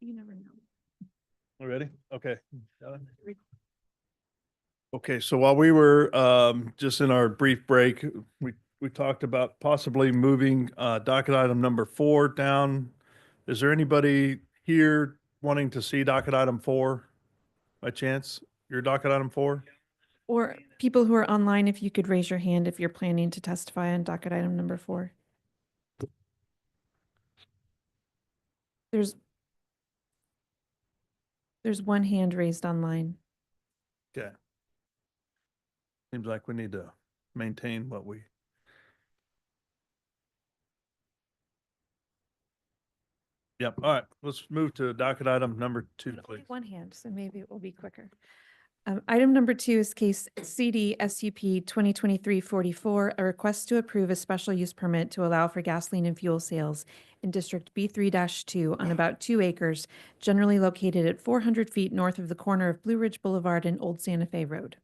You never know. We ready? Okay. Okay, so while we were just in our brief break, we talked about possibly moving docket item number 4 down. Is there anybody here wanting to see docket item 4 by chance? Your docket item 4? Or people who are online, if you could raise your hand if you're planning to testify on docket item number 4. There's one hand raised online. Okay. Seems like we need to maintain what we. Yep. All right. Let's move to docket item number 2, please. One hand, so maybe it will be quicker. Item number 2 is case CD SUP 2023-44, a request to approve a special use permit to allow for gasoline and fuel sales in District B3-2 on about 2 acres, generally located at 400 feet north of the corner of Blue Ridge Boulevard and Old Santa Fe Road.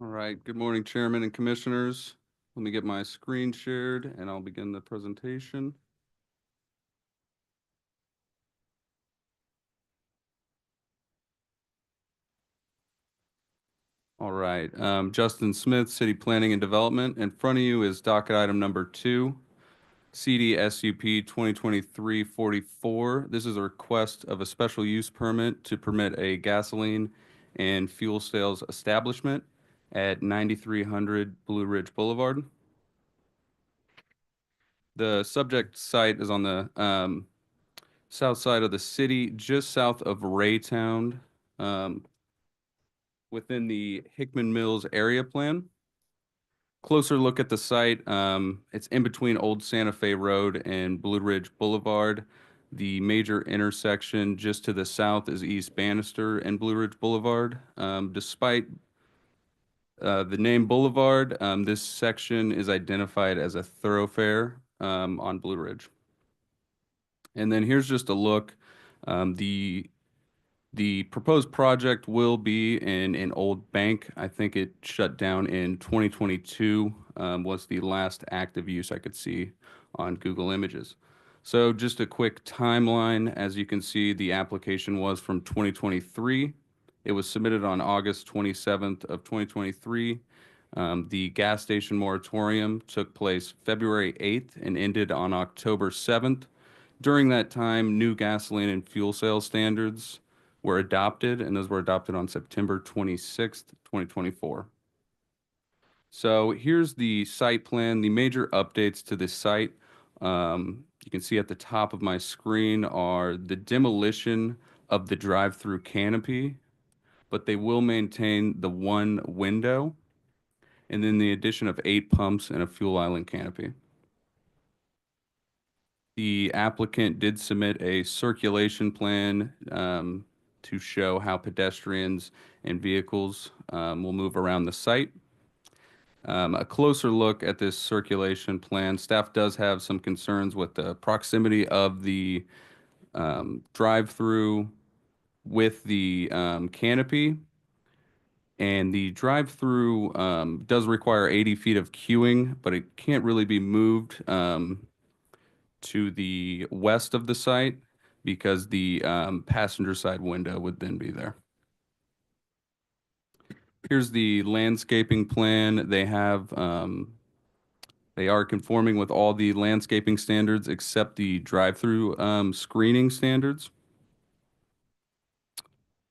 All right, good morning, Chairman and Commissioners. Let me get my screen shared and I'll begin the presentation. All right, Justin Smith, City Planning and Development. In front of you is docket item number 2, CDSUP 2023-44. This is a request of a special use permit to permit a gasoline and fuel sales establishment at 9300 Blue Ridge Boulevard. The subject site is on the south side of the city, just south of Raytown, within the Hickman Mills area plan. Closer look at the site, it's in between Old Santa Fe Road and Blue Ridge Boulevard. The major intersection just to the south is East Bannister and Blue Ridge Boulevard. Despite the name Boulevard, this section is identified as a thoroughfare on Blue Ridge. And then here's just a look. The proposed project will be in an old bank. I think it shut down in 2022, was the last active use I could see on Google Images. So just a quick timeline. As you can see, the application was from 2023. It was submitted on August 27th of 2023. The gas station moratorium took place February 8th and ended on October 7th. During that time, new gasoline and fuel sales standards were adopted, and those were adopted on September 26th, 2024. So here's the site plan. The major updates to this site, you can see at the top of my screen, are the demolition of the drive-through canopy, but they will maintain the one window, and then the addition of 8 pumps and a fuel island canopy. The applicant did submit a circulation plan to show how pedestrians and vehicles will move around the site. A closer look at this circulation plan, staff does have some concerns with the proximity of the drive-through with the canopy. And the drive-through does require 80 feet of queuing, but it can't really be moved to the west of the site because the passenger side window would then be there. Here's the landscaping plan. They are conforming with all the landscaping standards except the drive-through screening standards.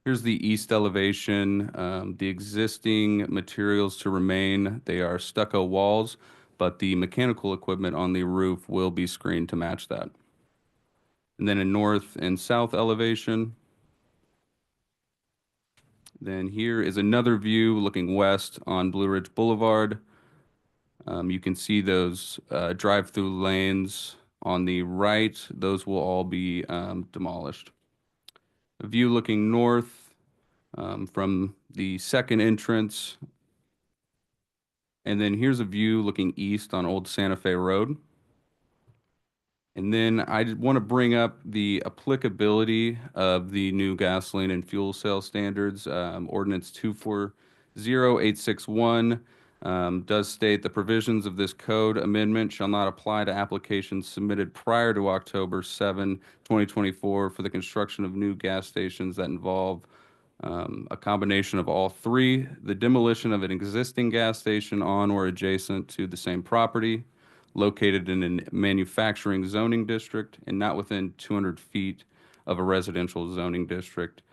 Here's the east elevation. The existing materials to remain, they are stucco walls, but the mechanical equipment on the roof will be screened to match that. And then in north and south elevation. Then here is another view looking west on Blue Ridge Boulevard. You can see those drive-through lanes on the right. Those will all be demolished. A view looking north from the second entrance. And then here's a view looking east on Old Santa Fe Road. And then I want to bring up the applicability of the new gasoline and fuel sales standards, Ordinance 240861. does state the provisions of this code amendment shall not apply to applications submitted prior to October 7, 2024 for the construction of new gas stations that involve a combination of all three: the demolition of an existing gas station on or adjacent to the same property, located in a manufacturing zoning district and not within 200 feet of a residential zoning district.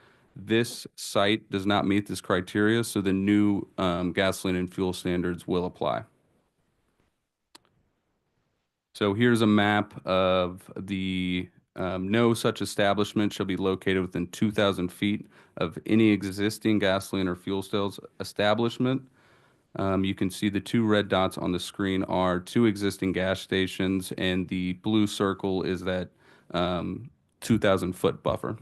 This site does not meet this criteria, so the new gasoline and fuel standards will apply. So here's a map of the no such establishment shall be located within 2,000 feet of any existing gasoline or fuel sales establishment. You can see the two red dots on the screen are two existing gas stations, and the blue circle is that 2,000-foot buffer.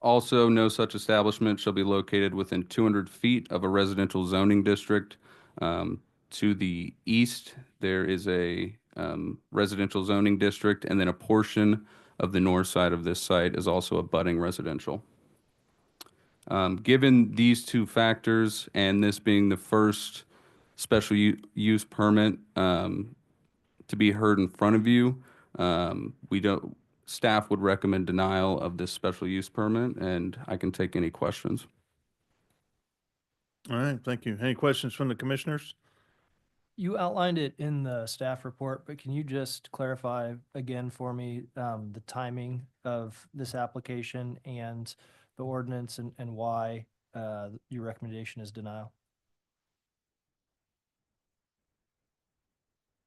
Also, no such establishment shall be located within 200 feet of a residential zoning district. To the east, there is a residential zoning district, and then a portion of the north side of this site is also a budding residential. Given these two factors, and this being the first special use permit to be heard in front of you, staff would recommend denial of this special use permit, and I can take any questions. All right, thank you. Any questions from the commissioners? You outlined it in the staff report, but can you just clarify again for me the timing of this application and the ordinance and why your recommendation is denial?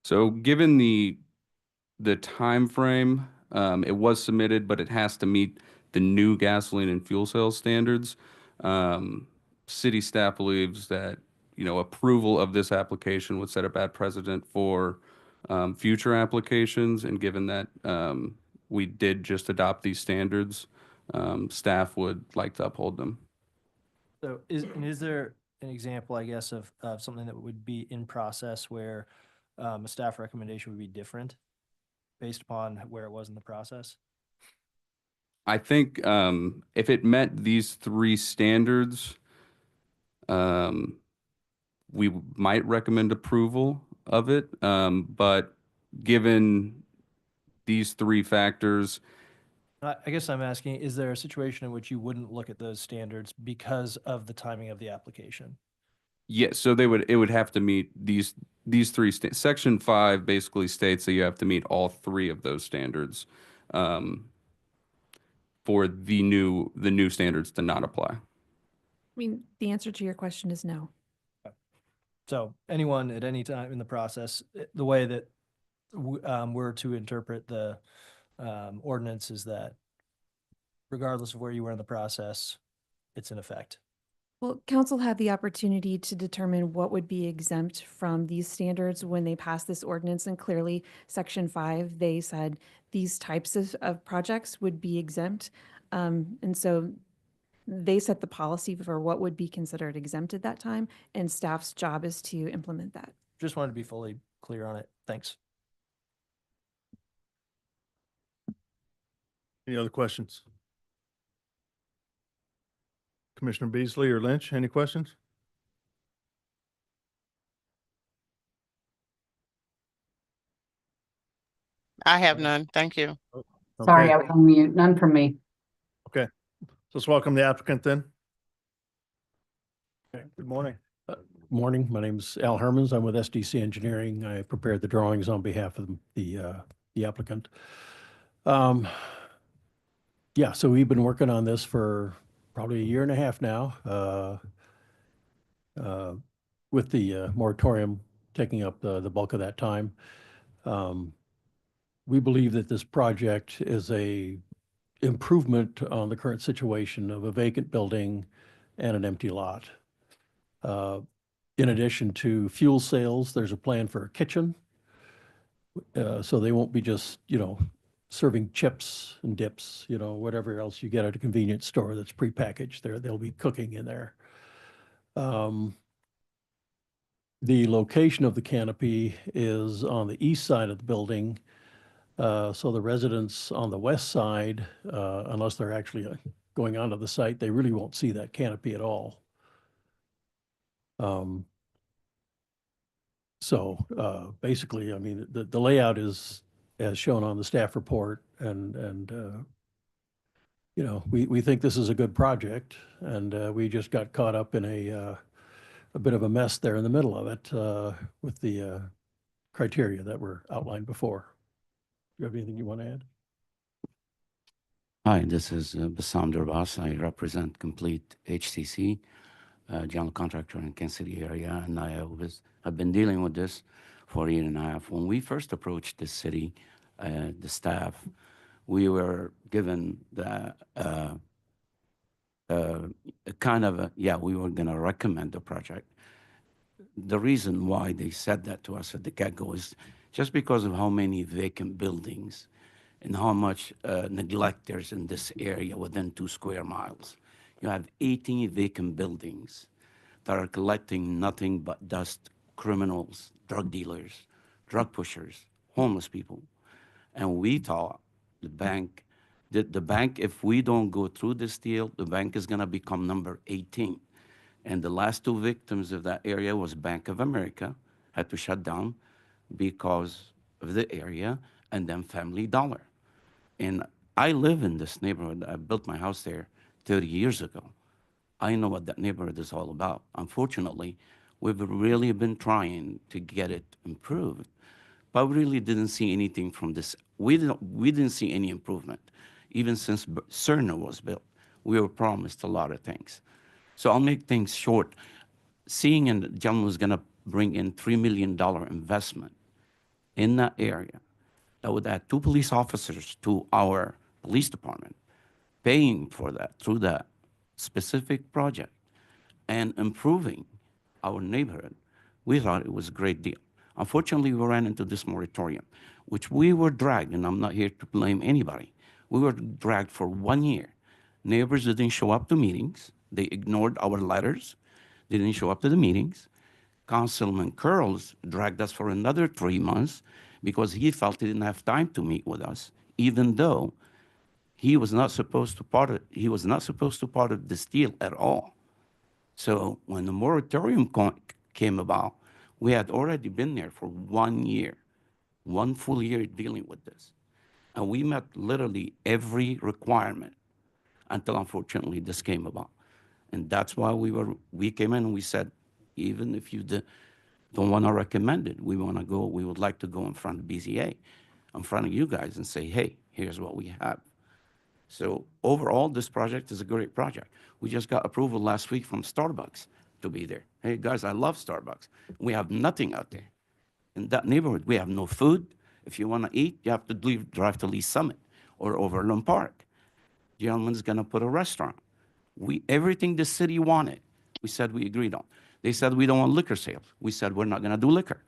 So given the time frame, it was submitted, but it has to meet the new gasoline and fuel sales standards. City staff believes that approval of this application would set a bad precedent for future applications, and given that we did just adopt these standards, staff would like to uphold them. So is there an example, I guess, of something that would be in process where a staff recommendation would be different based upon where it was in the process? I think if it met these three standards, we might recommend approval of it. But given these three factors, I guess I'm asking, is there a situation in which you wouldn't look at those standards because of the timing of the application? yes, so it would have to meet these three Section 5 basically states that you have to meet all three of those standards for the new standards to not apply. I mean, the answer to your question is no. So anyone at any time in the process, the way that we're to interpret the ordinance is that regardless of where you were in the process, it's in effect. Well, council had the opportunity to determine what would be exempt from these standards when they passed this ordinance, and clearly Section 5, they said these types of projects would be exempt. And so they set the policy for what would be considered exempt at that time, and staff's job is to implement that. Just wanted to be fully clear on it. Thanks. Any other questions? Commissioner Beasley or Lynch, any questions? I have none. Thank you. Sorry, Okay. I was on mute. None from me. Okay, so let's welcome the applicant then. Okay, good morning. Morning, my name's Al Hermans. I'm with SDC Engineering. I prepared the drawings on behalf of the applicant. Yeah, so we've been working on this for probably a year and a half now, with the moratorium taking up the bulk of that time. We believe that this project is a improvement on the current situation of a vacant building and an empty lot. In addition to fuel sales, there's a plan for a kitchen. So they won't be just, serving chips and dips, whatever else you get at a convenience store that's prepackaged there. They'll be cooking in there. The location of the canopy is on the east side of the building. So the residents on the west side, unless they're actually going onto the site, they really won't see that canopy at all. Um, basically, I mean, the layout is as shown on the staff report, and you know, we think this is a good project, and we just got caught up in a bit of a mess there in the middle of it with the criteria that were outlined before. Do you have anything you want to add? Hi, this is Bassam Durbas. I represent Complete HCC, general contractor in Kansas City area, and I've been dealing with this for a year and a half. When we first approached the city, the staff, we were given the we were going to recommend the project. The reason why they said that to us at the get-go is just because of how many vacant buildings and how much neglect there's in this area within 2 square miles. You have 18 vacant buildings that are collecting nothing but dust, criminals, drug dealers, drug pushers, homeless people. And we thought the bank, if we don't go through this deal, the bank is gonna become number 18. And the last 2 victims of that area was Bank of America, had to shut down because of the area, and then Family Dollar. And I live in this neighborhood. I built my house there 30 years ago. I know what that neighborhood is all about. Unfortunately, we've really been trying to get it improved, but we really didn't see anything from this. We didn't see any improvement, even since Cerner was built. We were promised a lot of things. So I'll make things short. Seeing the gentleman was gonna bring in $3 million investment in that area, that would add 2 police officers to our police department, paying for that through that specific project and improving our neighborhood. We thought it was a great deal. Unfortunately, we ran into this moratorium, which we were dragged, and I'm not here to blame anybody. We were dragged for 1 year. Neighbors didn't show up to meetings. They ignored our letters. They didn't show up to the meetings. Councilman Curls dragged us for another 3 months because he felt he didn't have time to meet with us, even though he was not supposed to part of this deal at all. So when the moratorium came about, we had already been there for 1 year, 1 full year dealing with this. And we met literally every requirement until unfortunately this came about. And that's why we came in and we said, even if you don't want to recommend it, we would like to go in front of BZA, in front of you guys and say, hey, here's what we have. So overall, this project is a great project. We just got approval last week from Starbucks to be there. Hey guys, I love Starbucks. We have nothing out there. In that neighborhood, we have no food. If you want to eat, you have to drive to Lee Summit or Overland Park. Gentleman's gonna put a restaurant. Everything the city wanted, we said we agreed on. They said we don't want liquor sales. We said we're not gonna do liquor.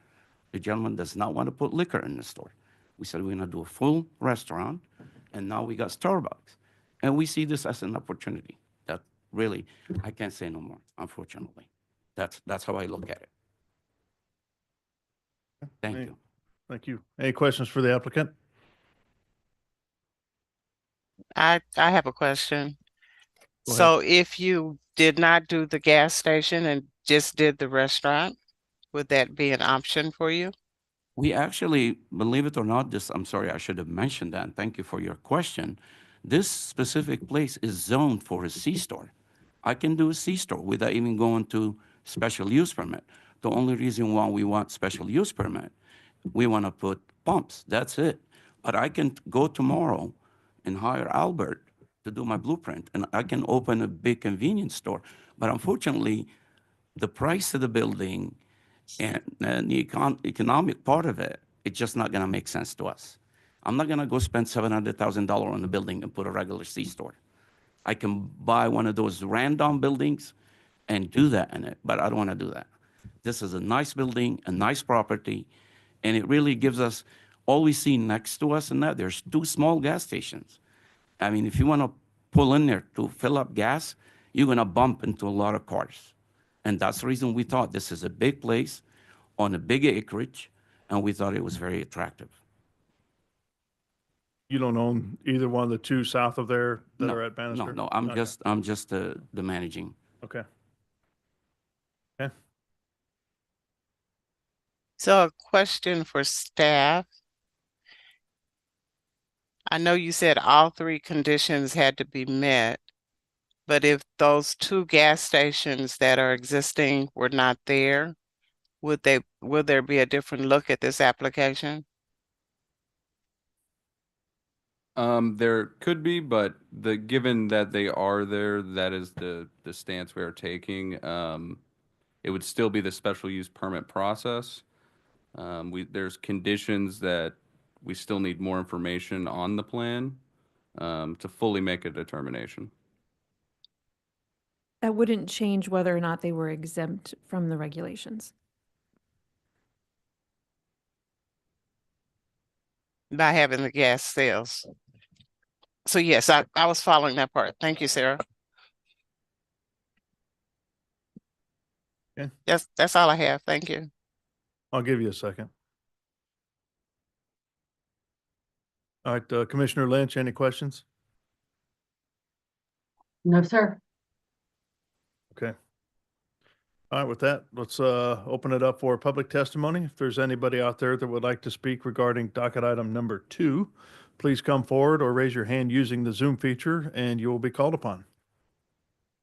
The gentleman does not want to put liquor in the store. We said we're gonna do a full restaurant, and now we got Starbucks. And we see this as an opportunity that really, I can't say no more, unfortunately. That's how I look at it. Thank you. Thank you. Any questions for the applicant? I have a question. Go ahead. So if you did not do the gas station and just did the restaurant, would that be an option for you? We actually, believe it or not, I'm sorry, I should have mentioned that, and thank you for your question. This specific place is zoned for a C-store. I can do a C-store without even going to special use permit. The only reason why we want special use permit, we want to put pumps, that's it. But I can go tomorrow and hire Albert to do my blueprint, and I can open a big convenience store. But unfortunately, the price of the building and the economic part of it, it's just not gonna make sense to us. I'm not gonna go spend $700,000 on the building and put a regular C-store. I can buy one of those random buildings and do that in it, but I don't wanna do that. This is a nice building, a nice property, and it really gives us, all we see next to us and that, there's 2 small gas stations. I mean, if you wanna pull in there to fill up gas, you're gonna bump into a lot of cars. And that's the reason we thought this is a big place on a big acreage, and we thought it was very attractive. You don't own either one of the 2 south of there that are at Bannister? No, I'm just the managing. Okay. Okay. So a question for staff. I know you said all three conditions had to be met, but if those two gas stations that are existing were not there, would there be a different look at this application? There could be, but given that they are there, that is the stance we are taking. It would still be the special use permit process. There's conditions that we still need more information on the plan, to fully make a determination. That wouldn't change whether or not they were exempt from the regulations. By having the gas sales. So yes, I was following that part. Thank you, Sarah. Okay. That's all I have. Thank you. I'll give you a second. All right, Commissioner Lynch, any questions? No, sir. Okay. All right, with that, let's open it up for public testimony. If there's anybody out there that would like to speak regarding docket item number 2, please come forward or raise your hand using the Zoom feature and you will be called upon.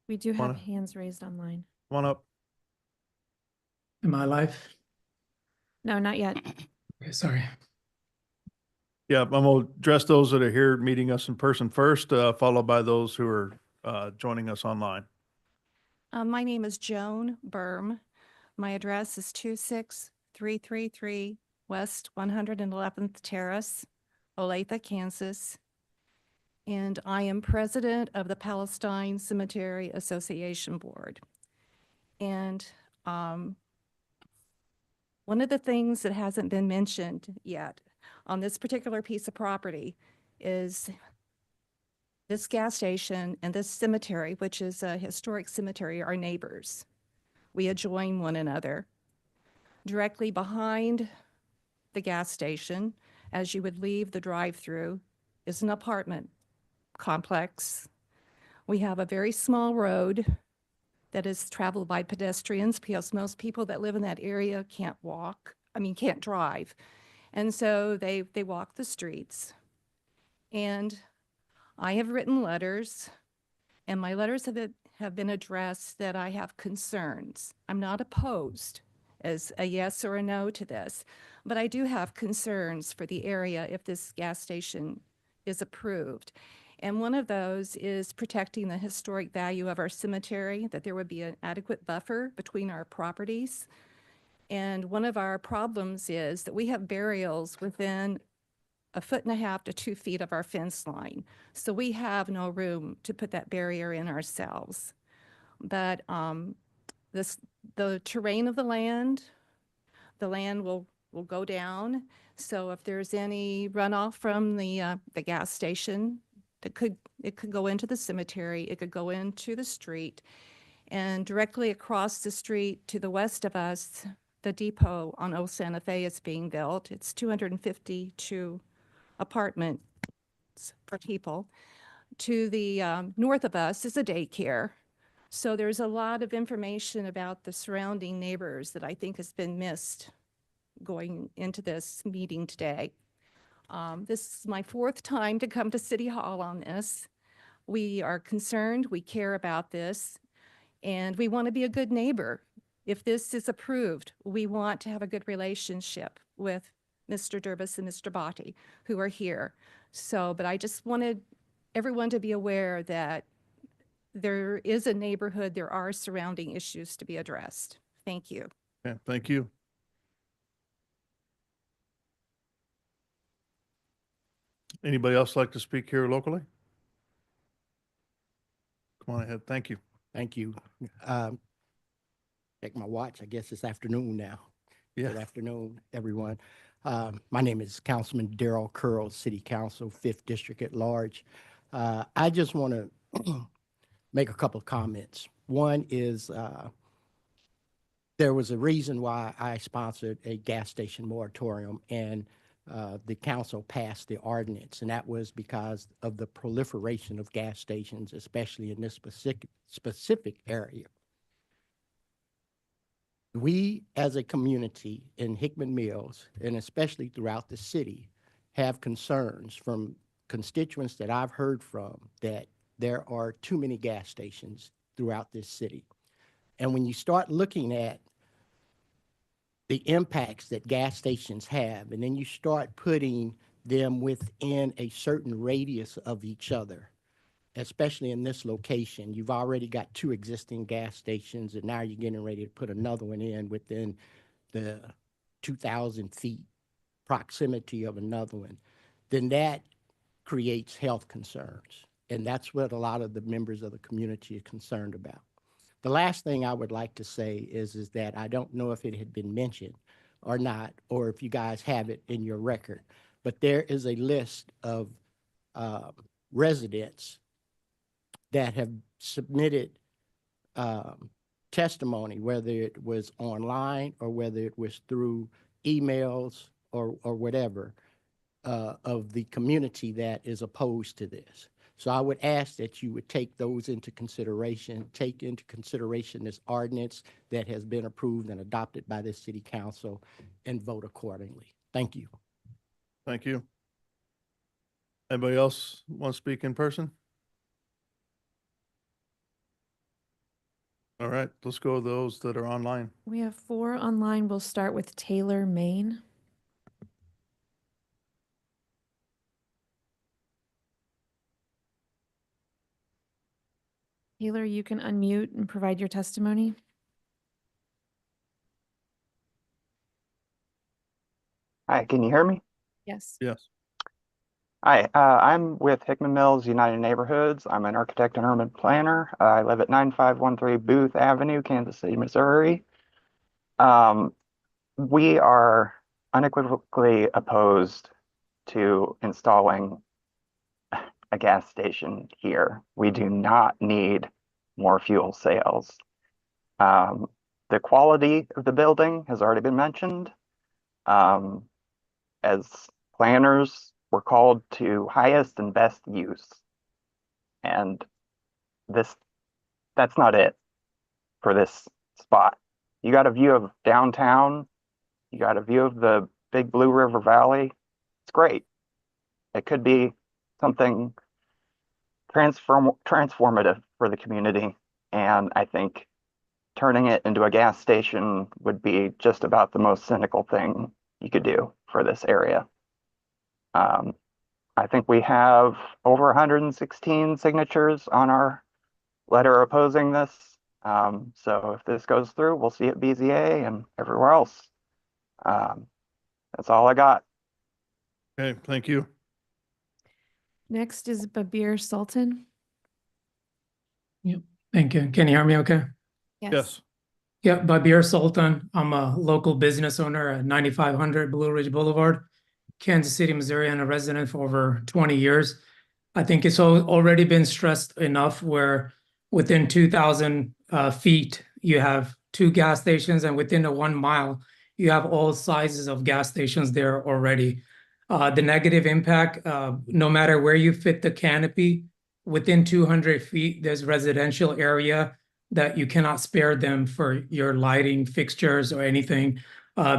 We do have Wanna- hands raised online. Come on up. Am I live? No, not yet. Okay, sorry. Yeah, I'm going to address those that are here meeting us in person first, followed by those who are joining us online. My name is Joan Berm. My address is 26333 West 111th Terrace, Olathe, Kansas. And I am president of the Palestine Cemetery Association Board. And one of the things that hasn't been mentioned yet on this particular piece of property is this gas station and this cemetery, which is a historic cemetery, are neighbors. We adjoin one another. Directly behind the gas station, as you would leave the drive-through, is an apartment complex. We have a very small road that is traveled by pedestrians because most people that live in that area can't drive. And so they walk the streets. And I have written letters, and my letters have been addressed that I have concerns. I'm not opposed as a yes or a no to this, but I do have concerns for the area if this gas station is approved. And one of those is protecting the historic value of our cemetery, that there would be an adequate buffer between our properties. And one of our problems is that we have burials within 1.5 to 2 feet of our fence line. So we have no room to put that barrier in ourselves. But the terrain of the land will go down. So if there's any runoff from the gas station, it could go into the cemetery, it could go into the street. And directly across the street to the west of us, the depot on Old Santa Fe is being built. It's 252 apartments for people. To the north of us is a daycare. So there's a lot of information about the surrounding neighbors that I think has been missed going into this meeting today. This is my 4th time to come to City Hall on this. We are concerned, we care about this, and we want to be a good neighbor. If this is approved, we want to have a good relationship with Mr. Durbus and Mr. Botti, who are here. So, but I just wanted everyone to be aware that there is a neighborhood, there are surrounding issues to be addressed. Thank you. Yeah, thank you. Anybody else like to speak here locally? Come on ahead. Thank you. Thank you. Check my watch. I guess it's afternoon now. Yeah. Good afternoon, everyone. My name is Councilman Darrell Curl, City Council, 5th District at large. I just want to make a couple of comments. One is there was a reason why I sponsored a gas station moratorium, and the council passed the ordinance, and that was because of the proliferation of gas stations, especially in this specific area. we as a community in Hickman Mills, and especially throughout the city, have concerns from constituents that I've heard from that there are too many gas stations throughout this city. And when you start looking at the impacts that gas stations have, and then you start putting them within a certain radius of each other, especially in this location, you've already got 2 existing gas stations, and now you're getting ready to put another one in within the 2,000 feet proximity of another one, then that creates health concerns. And that's what a lot of the members of the community are concerned about. The last thing I would like to say is that I don't know if it had been mentioned or not, or if you guys have it in your record, but there is a list of residents that have submitted testimony, whether it was online or whether it was through emails or whatever, of the community that is opposed to this. So I would ask that you would take those into consideration, take into consideration this ordinance that has been approved and adopted by this city council, and vote accordingly. Thank you. Thank you. Anybody else want to speak in person? All right, let's go with those that are online. We have 4 online. We'll start with Taylor Maine. Taylor, you can unmute and provide your testimony. Hi, can you hear me? Yes. Yes. Hi, I'm with Hickman Mills United Neighborhoods. I'm an architect and urban planner. I live at 9513 Booth Avenue, Kansas City, Missouri. We are unequivocally opposed to installing a gas station here. We do not need more fuel sales. The quality of the building has already been mentioned. As planners, we're called to highest and best use. And that's not it for this spot. You got a view of downtown, you got a view of the big Blue River Valley. It's great. It could be something transformative for the community. And I think turning it into a gas station would be just about the most cynical thing you could do for this area. I think we have over 116 signatures on our letter opposing this. So if this goes through, we'll see it BZA and everywhere else. That's all I got. Okay, thank you. Next is Babir Sultan. Thank you. Can you hear me okay? Yes. Yeah, Babir Sultan. I'm a local business owner at 9500 Blue Ridge Boulevard, Kansas City, Missouri, and a resident for over 20 years. I think it's already been stressed enough where within 2,000 feet, you have 2 gas stations, and within a 1 mile, you have all sizes of gas stations there already. The negative impact, no matter where you fit the canopy, within 200 feet, there's residential area that you cannot spare them for your lighting fixtures or anything.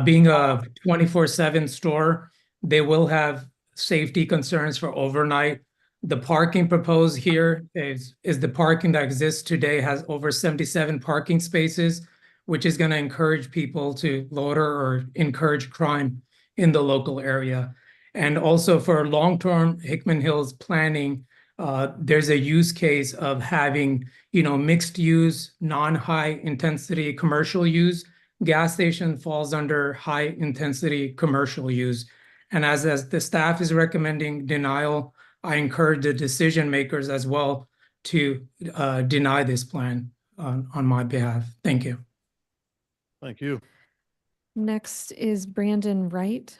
Being a 24/7 store, they will have safety concerns for overnight. The parking proposed here is the parking that exists today has over 77 parking spaces, which is going to encourage people to loiter or encourage crime in the local area. And also for long-term Hickman Hills planning, there's a use case of having, mixed use, non-high intensity commercial use. Gas station falls under high intensity commercial use. And as the staff is recommending denial, I encourage the decision makers as well to deny this plan on my behalf. Thank you. Thank you. Next is Brandon Wright.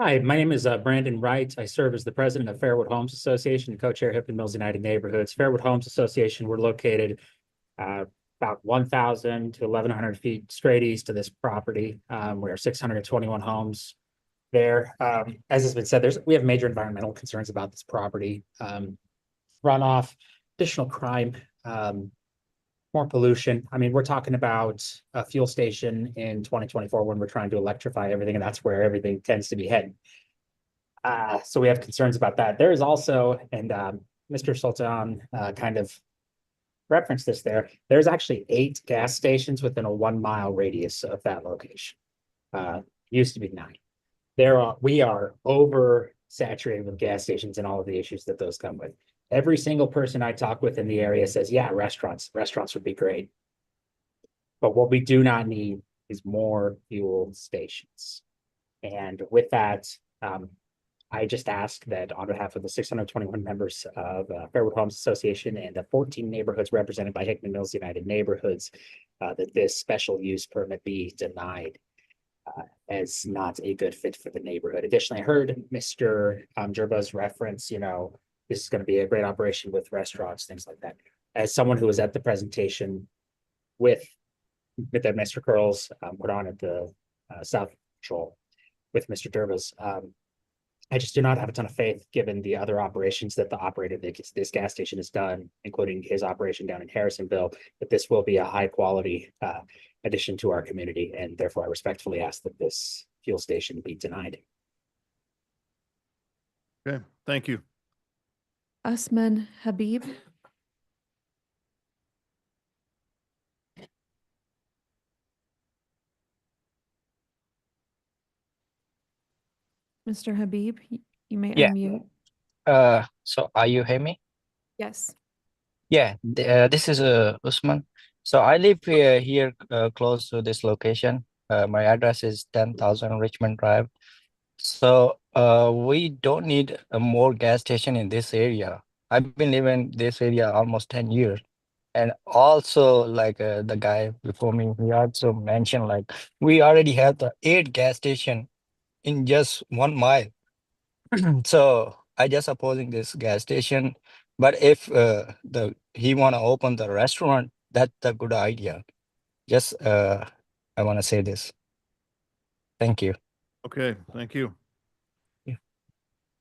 Hi, my name is Brandon Wright. I serve as the president of Fairwood Homes Association and co-chair Hickman Mills United Neighborhoods. Fairwood Homes Association, we're located about 1,000 to 1,100 feet straight east of this property. We are 621 homes there. As has been said, we have major environmental concerns about this property. Runoff, additional crime. more pollution. I mean, we're talking about a fuel station in 2024 when we're trying to electrify everything, and that's where everything tends to be heading. So we have concerns about that. There is also, and Mr. Sultan kind of referenced this there, there's actually 8 gas stations within a 1-mile radius of that location. Used to be 9. We are oversaturated with gas stations and all of the issues that those come with. Every single person I talk with in the area says, yeah, restaurants would be great. But what we do not need is more fuel stations. And with that, I just ask that on behalf of the 621 members of Fairwood Homes Association and the 14 neighborhoods represented by Hickman Mills United Neighborhoods, that this special use permit be denied as not a good fit for the neighborhood. Additionally, I heard Mr. Gerba's reference, this is going to be a great operation with restaurants, things like that. As someone who was at the presentation with that Mr. Curls put on at the South Patrol with Mr. Gerba's, I just do not have a ton of faith given the other operations that the operator of this gas station has done, including his operation down in Harrisonville, that this will be a high quality addition to our community. And therefore I respectfully ask that this fuel station be denied. Okay, thank you. Usman Habib. Mr. Habib, you may Yeah. unmute. So are you hear me? Yes. Yeah, this is Usman. So I live here close to this location. My address is 10,000 Richmond Drive. So we don't need a more gas station in this area. I've been living this area almost 10 years. And also like the guy before me, he also mentioned like we already have the 8 gas station in just 1 mile. So I just opposing this gas station. But if he want to open the restaurant, that's a good idea. Just I want to say this. Thank you. Okay, thank you.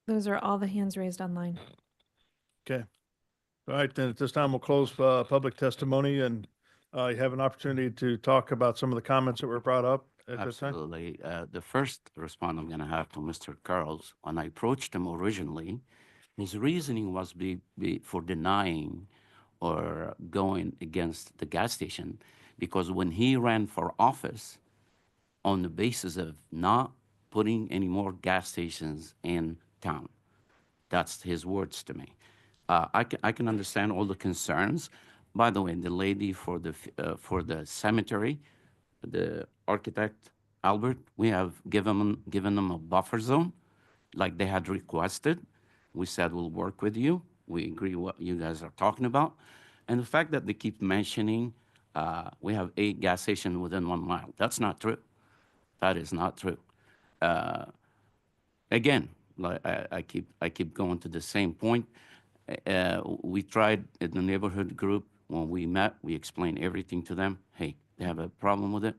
Those are all the hands raised online. Okay. All right, then at this time, we'll close public testimony and you have an opportunity to talk about some of the comments that were brought up at this time. Absolutely. The first response I'm going to have to Mr. Carls, when I approached him originally, his reasoning was for denying or going against the gas station, because when he ran for office on the basis of not putting any more gas stations in town, that's his words to me. I can understand all the concerns. By the way, the lady for the cemetery, the architect Albert, we have given them a buffer zone, like they had requested. We said we'll work with you. We agree what you guys are talking about, and the fact that they keep mentioning we have 8 gas stations within 1 mile. That's not true. That is not true. Again, like I keep going to the same point. We tried in the neighborhood group when we met. We explained everything to them. Hey, they have a problem with it.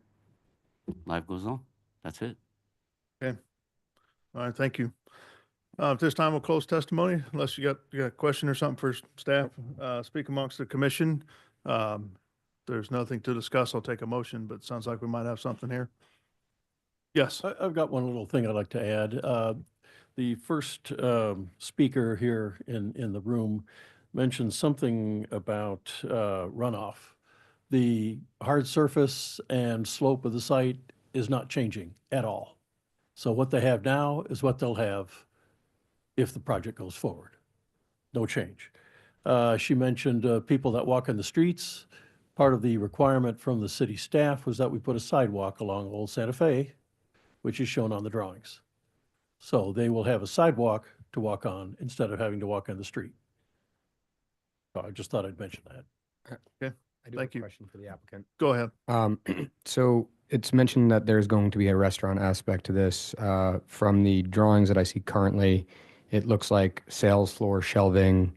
Life goes on. That's it. Okay. All right, thank you. At this time, we'll close testimony unless you got a question or something for staff. Speak amongst the commission. There's nothing to discuss. I'll take a motion, but it sounds like we might have something here. Yes. I've got one little thing I'd like to add. The first speaker here in the room mentioned something about runoff. The hard surface and slope of the site is not changing at all. So what they have now is what they'll have if the project goes forward. No change. She mentioned people that walk in the streets. Part of the requirement from the city staff was that we put a sidewalk along Old Santa Fe, which is shown on the drawings. So they will have a sidewalk to walk on instead of having to walk on the street. So I just thought I'd mention that. Okay. I do Thank have a you. question for the applicant. Go ahead. So it's mentioned that there's going to be a restaurant aspect to this. From the drawings that I see currently, it looks like sales floor shelving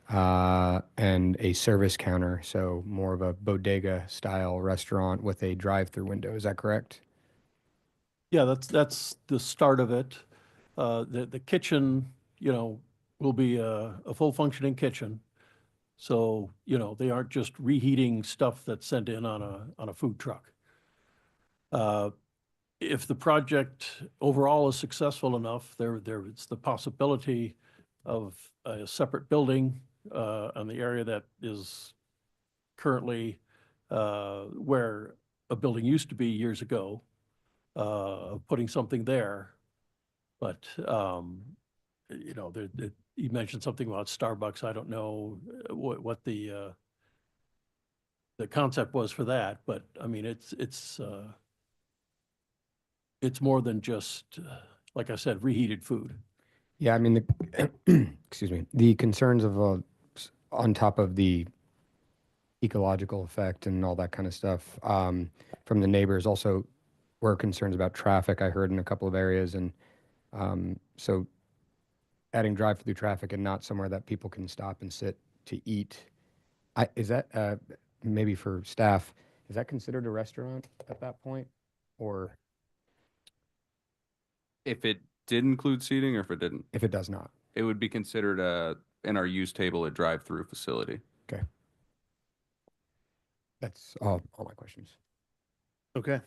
and a service counter. So more of a bodega style restaurant with a drive-through window. Is that correct? Yeah, that's the start of it. The kitchen, will be a full functioning kitchen. So, they aren't just reheating stuff that's sent in on a food truck. If the project overall is successful enough, it's the possibility of a separate building on the area that is currently where a building used to be years ago, putting something there. But, you mentioned something about Starbucks. I don't know what the concept was for that, but I mean, it's more than just, like I said, reheated food. Yeah, I mean, excuse me, the concerns of on top of the ecological effect and all that kind of stuff from the neighbors also were concerns about traffic. I heard in a couple of areas, and so adding drive-through traffic and not somewhere that people can stop and sit to eat. Is that maybe for staff? Is that considered a restaurant at that point, or If it did include seating or if it didn't? if it does not? It would be considered in our use table, a drive-through facility. Okay, that's all my questions. Okay.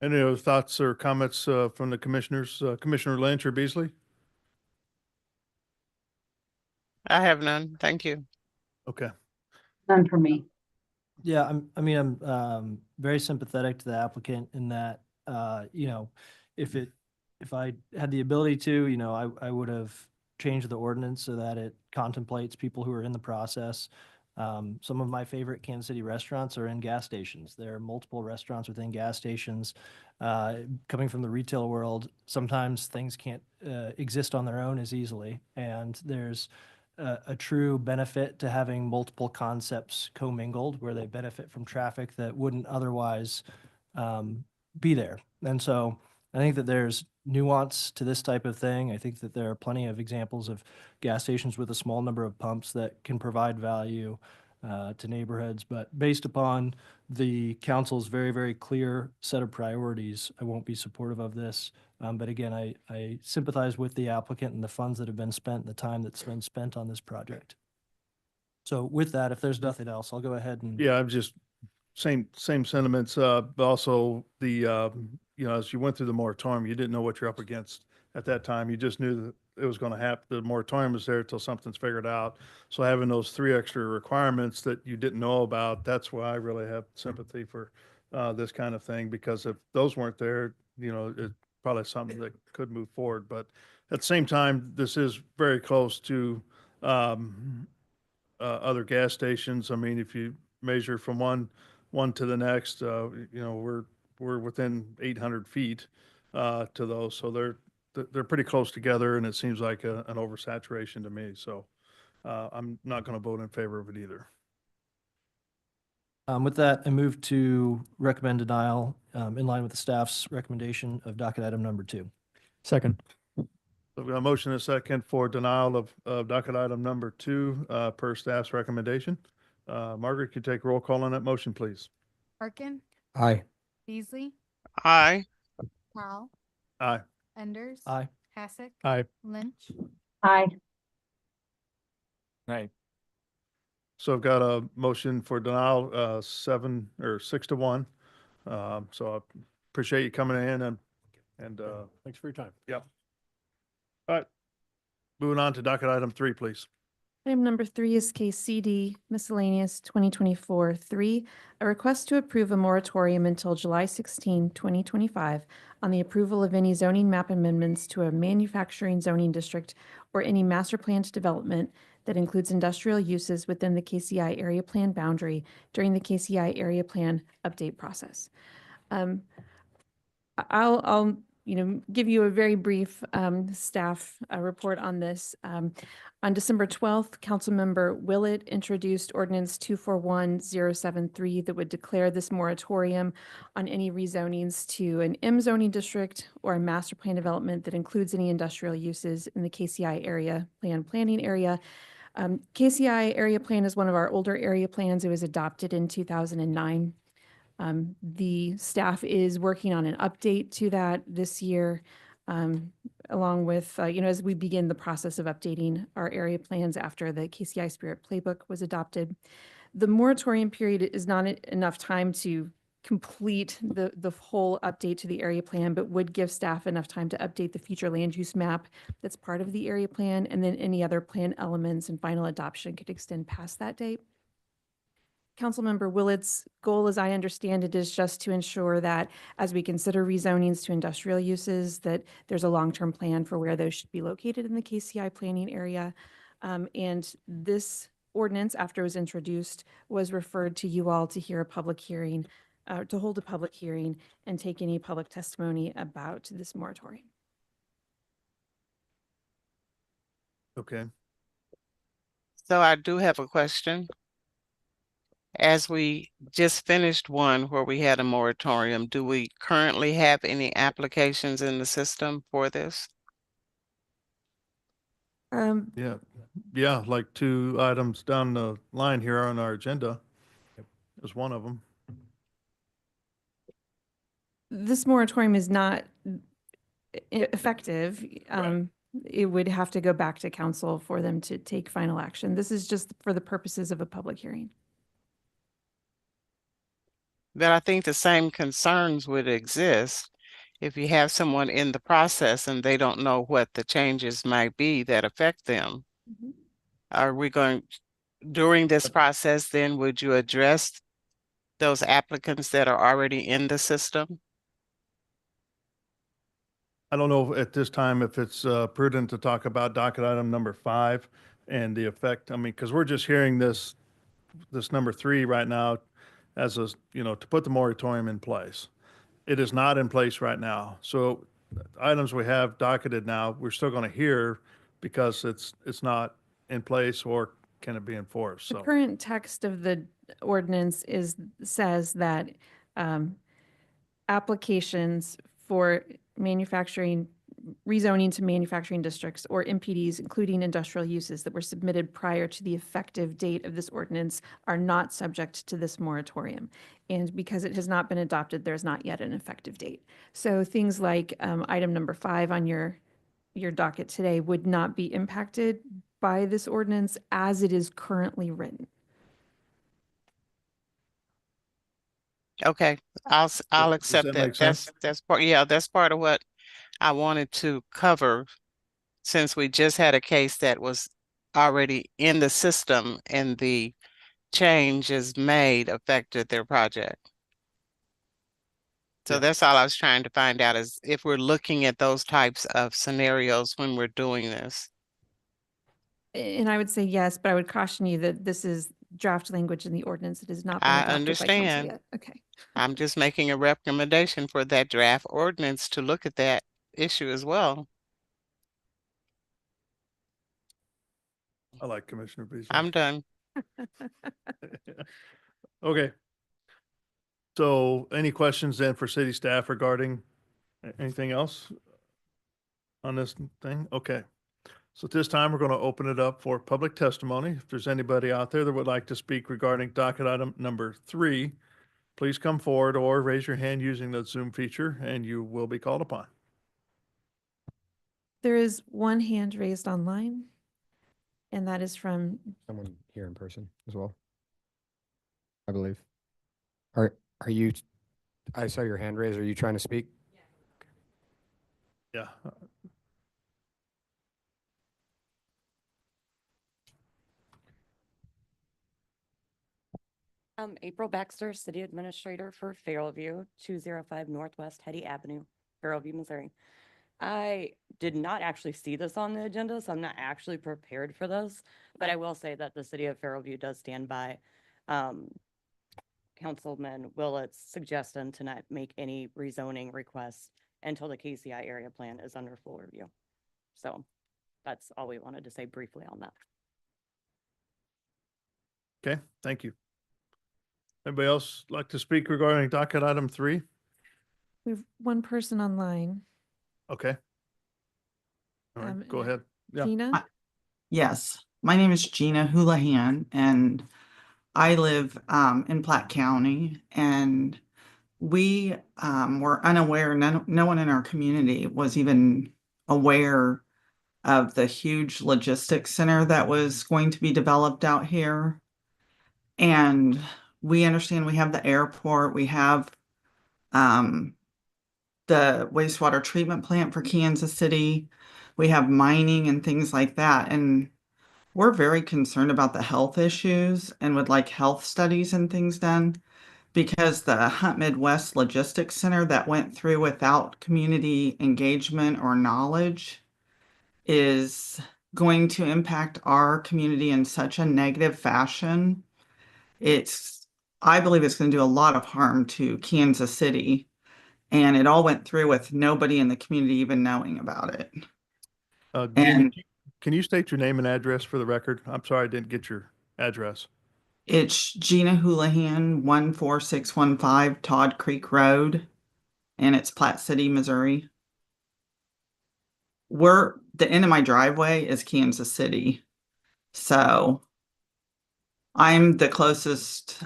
Any other thoughts or comments from the commissioners? Commissioner Lynch or Beasley? I have none. Thank you. Okay. None for me. Yeah, I'm very sympathetic to the applicant in that, if I had the ability to, I would have changed the ordinance so that it contemplates people who are in the process. Some of my favorite Kansas City restaurants are in gas stations. There are multiple restaurants within gas stations. Coming from the retail world, sometimes things can't exist on their own as easily, and there's a true benefit to having multiple concepts commingled where they benefit from traffic that wouldn't otherwise be there. And so I think that there's nuance to this type of thing. I think that there are plenty of examples of gas stations with a small number of pumps that can provide value to neighborhoods. But based upon the council's very, very clear set of priorities, I won't be supportive of this. But again, I sympathize with the applicant and the funds that have been spent, and the time that's been spent on this project. So with that, if there's nothing else, I'll go ahead and. Yeah, I'm just same sentiments. But also as you went through the moratorium, you didn't know what you're up against at that time. You just knew that it was going to happen. The moratorium was there till something's figured out. So having those 3 extra requirements that you didn't know about, that's why I really have sympathy for this kind of thing, because if those weren't there, it's probably something that could move forward. But at the same time, this is very close to other gas stations. I mean, if you measure from one to the next, we're within 800 feet to those, so they're pretty close together, and it seems like an oversaturation to me. So I'm not going to vote in favor of it either. With that, I move to recommend denial in line with the staff's recommendation of docket item number 2. Second. So we've got a motion and a second for denial of docket item number 2 per staff's recommendation. Margaret, can you take roll call on that motion, please? Arkin, Aye. Beasley, Aye. Powell, Aye. Enders. Aye. Hasek. Aye. Lynch. Aye. Aye. So I've got a motion for denial, 6 to 1. So I appreciate you coming in and Thanks for your time. yep. All right. Moving on to docket item 3, please. Item number 3 is case CD miscellaneous 2024-3, a request to approve a moratorium until July 16, 2025 on the approval of any zoning map amendments to a manufacturing zoning district or any master planned development that includes industrial uses within the KCI area plan boundary during the KCI area plan update process. I'll give you a very brief staff report on this. On December 12th, Councilmember Willett introduced Ordinance 241073 that would declare this moratorium on any rezonings to an M zoning district or a master plan development that includes any industrial uses in the KCI area planning area. KCI area plan is one of our older area plans. It was adopted in 2009. The staff is working on an update to that this year. along with, as we begin the process of updating our area plans after the KCI Spirit Playbook was adopted. The moratorium period is not enough time to complete the whole update to the area plan, but would give staff enough time to update the future land use map that's part of the area plan, and then any other plan elements and final adoption could extend past that date. Councilmember Willett's goal, as I understand it, is just to ensure that as we consider rezonings to industrial uses, that there's a long-term plan for where those should be located in the KCI planning area. And this ordinance, after it was introduced, was referred to you all to hear a public hearing, to hold a public hearing and take any public testimony about this moratorium. Okay. So I do have a question. As we just finished one where we had a moratorium, do we currently have any applications in the system for this? Yeah, like 2 items down the line here on our agenda is one of them. This moratorium is not effective. It would have to go back to council for them to take final action. This is just for the purposes of a public hearing. But I think the same concerns would exist if you have someone in the process and they don't know what the changes might be that affect them. Are we going, during this process, then would you address those applicants that are already in the system? I don't know at this time if it's prudent to talk about docket item number 5 and the effect. I mean, because we're just hearing this number 3 right now as a, to put the moratorium in place. It is not in place right now. So items we have docketed now, we're still going to hear because it's not in place, or can it be enforced? The So current text of the ordinance says that applications for rezoning to manufacturing districts or MPDs, including industrial uses that were submitted prior to the effective date of this ordinance, are not subject to this moratorium. And because it has not been adopted, there's not yet an effective date. So things like item number 5 on your docket today would not be impacted by this ordinance as it is currently written. Okay, I'll accept that that. make sense? That's part, yeah, that's part of what I wanted to cover, since we just had a case that was already in the system and the changes made affected their project. So that's all I was trying to find out, is if we're looking at those types of scenarios when we're doing this. And I would say yes, but I would caution you that this is draft language in the ordinance. It has not been I adopted by council understand. yet. Okay. I'm just making a recommendation for that draft ordinance to look at that issue as well. I like Commissioner Beasley. I'm done. Okay. So any questions then for city staff regarding anything else on this thing? Okay. So at this time, we're going to open it up for public testimony. If there's anybody out there that would like to speak regarding docket item number 3, please come forward or raise your hand using the Zoom feature and you will be called upon. There is one hand raised online, and that is from Someone here in person as well, I believe. Are you, I saw your hand raised. Are you trying to speak? Yeah. April Baxter, City Administrator for Fairview, 205 Northwest Hetty Avenue, Fairview, Missouri. I did not actually see this on the agenda, so I'm not actually prepared for this, but I will say that the City of Fairview does stand by Councilman Willett's suggestion to not make any rezoning requests until the KCI area plan is under full review. So that's all we wanted to say briefly on that. Okay, thank you. Anybody else like to speak regarding docket item 3? we have one person online. Okay. All right, go ahead. Yeah. Gina? Yes, my name is Gina Houlihan, and I live in Platte County, and we were unaware, no one in our community was even aware of the huge logistics center that was going to be developed out here. And we understand we have the airport, we have the wastewater treatment plant for Kansas City, we have mining and things like that. And we're very concerned about the health issues and would like health studies and things done, because the Hunt Midwest Logistics Center that went through without community engagement or knowledge is going to impact our community in such a negative fashion. I believe it's going to do a lot of harm to Kansas City. And it all went through with nobody in the community even knowing about it. Gina, And can you state your name and address for the record? I'm sorry I didn't get your address. it's Gina Houlihan, 14615 Todd Creek Road, and it's Platte City, Missouri. The end of my driveway is Kansas City. So I'm the closest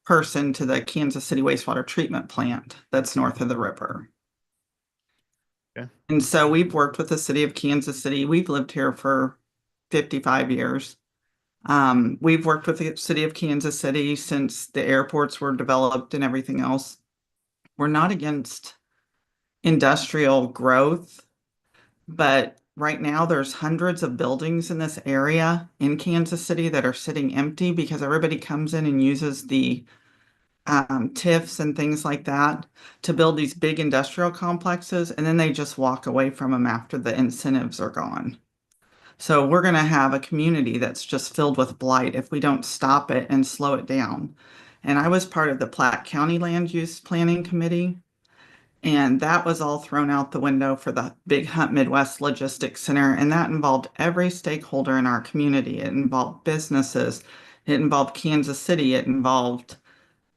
person to the Kansas City wastewater treatment plant that's north of the river. Okay. And so we've worked with the city of Kansas City. We've lived here for 55 years. We've worked with the city of Kansas City since the airports were developed and everything else. We're not against industrial growth, but right now there's hundreds of buildings in this area in Kansas City that are sitting empty because everybody comes in and uses the TIFs and things like that to build these big industrial complexes, and then they just walk away from them after the incentives are gone. So we're going to have a community that's just filled with blight if we don't stop it and slow it down. And I was part of the Platte County Land Use Planning Committee, and that was all thrown out the window for the big Hunt Midwest Logistics Center. And that involved every stakeholder in our community. It involved businesses. It involved Kansas City. It involved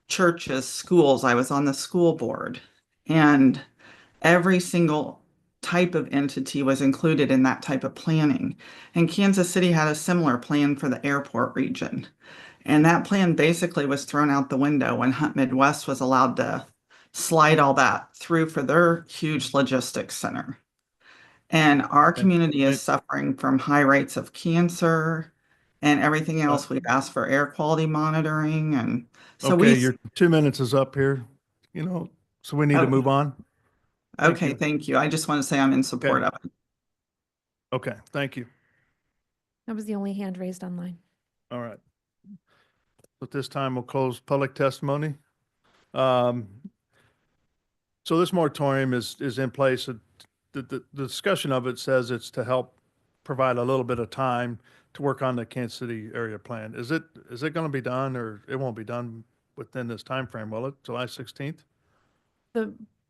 churches, schools. I was on the school board. And every single type of entity was included in that type of planning. And Kansas City had a similar plan for the airport region. And that plan basically was thrown out the window when Hunt Midwest was allowed to slide all that through for their huge logistics center. And our community is suffering from high rates of cancer and everything else. We've asked for air quality monitoring. And so Okay, your 2 minutes is up here, so we need to move on. Okay, thank you. I just want to say I'm in support of it. Okay, thank you. That was the only hand raised online. All right. At this time, we'll close public testimony. So this moratorium is in place. The discussion of it says it's to help provide a little bit of time to work on the Kansas City area plan. Is it going to be done, or it won't be done within this time frame? Will it? July 16th?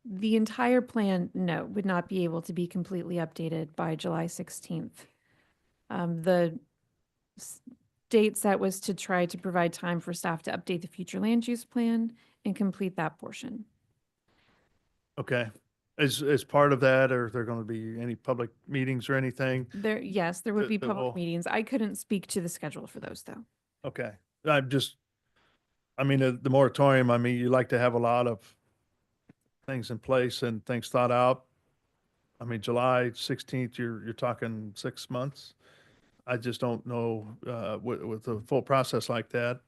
The entire plan, no, would not be able to be completely updated by July 16th. The date set was to try to provide time for staff to update the future land use plan and complete that portion. Okay. As part of that, are there going to be any public meetings or anything? Yes, there would be public meetings. I couldn't speak to the schedule for those, though. Okay. The moratorium, you like to have a lot of things in place and things thought out. July 16th, you're talking 6 months. I just don't know, with a full process like that,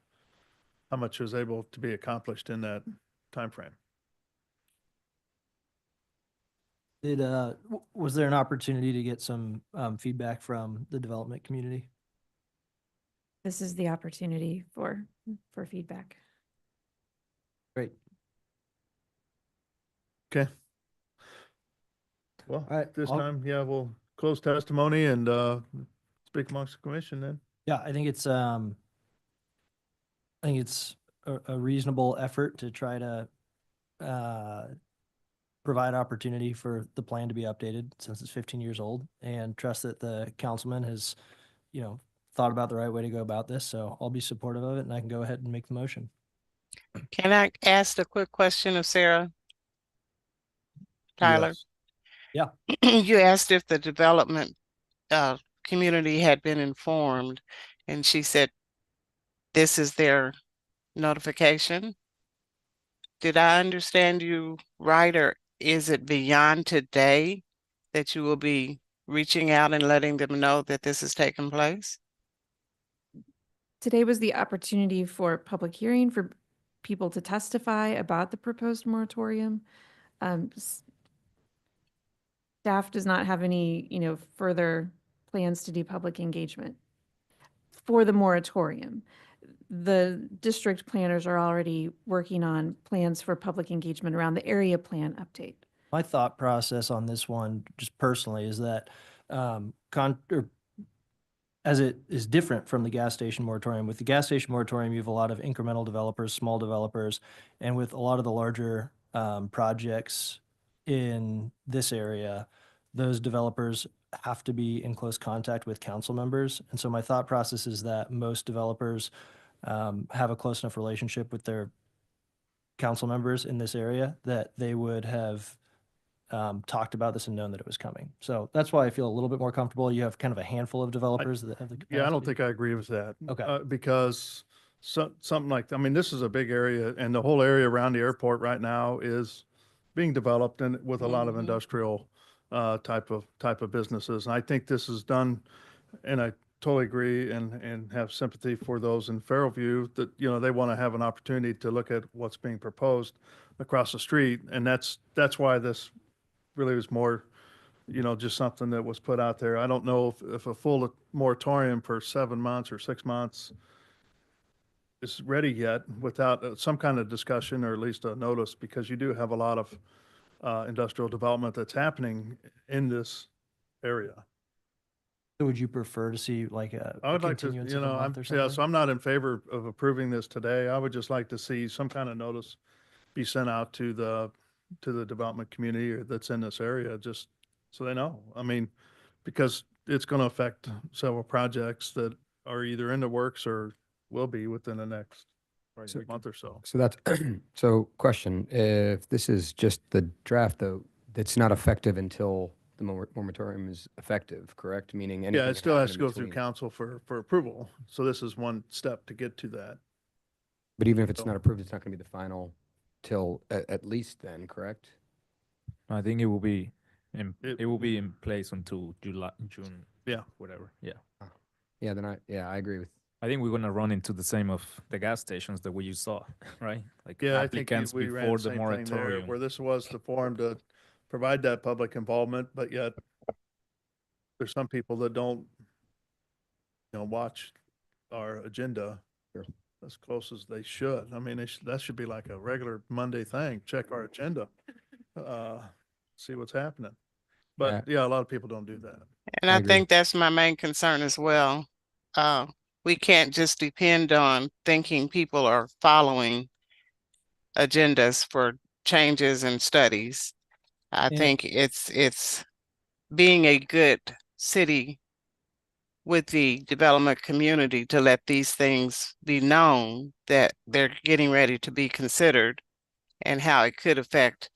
how much was able to be accomplished in that timeframe. Was there an opportunity to get some feedback from the development community? This is the opportunity for feedback. Great. Okay. Well, All right, this time, we'll close testimony and speak amongst the commission then. Yeah, I think it's a reasonable effort to try to provide opportunity for the plan to be updated since it's 15 years old, and trust that the councilman has, thought about the right way to go about this. So I'll be supportive of it, and I can go ahead and make the motion. Can I ask a quick question of Sarah? Tyler? Yes. Yeah. You asked if the development community had been informed, and she said this is their notification. Did I understand you right, or is it beyond today that you will be reaching out and letting them know that this is taking place? Today was the opportunity for public hearing for people to testify about the proposed moratorium. Staff does not have any, further plans to do public engagement for the moratorium. The district planners are already working on plans for public engagement around the area plan update. My thought process on this one, just personally, is that as it is different from the gas station moratorium. With the gas station moratorium, you have a lot of incremental developers, small developers, and with a lot of the larger projects in this area, those developers have to be in close contact with council members. And so my thought process is that most developers have a close enough relationship with their council members in this area that they would have talked about this and known that it was coming. So that's why I feel a little bit more comfortable. You have kind of a handful of developers that have the capacity. Yeah, I don't think I agree with that. Okay. Because something like, I mean, this is a big area, and the whole area around the airport right now is being developed and with a lot of industrial type of businesses. And I think this is done, and I totally agree and have sympathy for those in Fairview that, they want to have an opportunity to look at what's being proposed across the street. And that's why this really was more, just something that was put out there. I don't know if a full moratorium for 7 months or 6 months is ready yet without some kind of discussion or at least a notice, because you do have a lot of industrial development that's happening in this area. So would you prefer to see like I would like to, continuance of a month or something? so I'm not in favor of approving this today. I would just like to see some kind of notice be sent out to the development community or that's in this area, just so they know. I mean, because it's going to affect several projects that are either in the works or will be within the next month or so. So that's, so question, if this is just the draft though, it's not effective until the moratorium is effective, correct? Meaning anything Yeah, it can still has to happen in go through between. council for approval. So this is one step to get to that. But even if it's not approved, it's not gonna be the final till at least then, correct? I think it will be it will be in place until June, Yeah. whatever. Yeah. Yeah, then I agree with. I think we're gonna run into the same of the gas stations that we just saw, right? Like Yeah, I think applicants we ran before the the same thing there, moratorium. where this was the forum to provide that public involvement, but yet there's some people that don't, watch our agenda as close as they should. I mean, that should be like a regular Monday thing. Check our agenda, see what's happening. But yeah, a lot of people don't do that. And I think that's my main concern as well. We can't just depend on thinking people are following agendas for changes and studies. I think it's being a good city with the development community to let these things be known that they're getting ready to be considered and how it could affect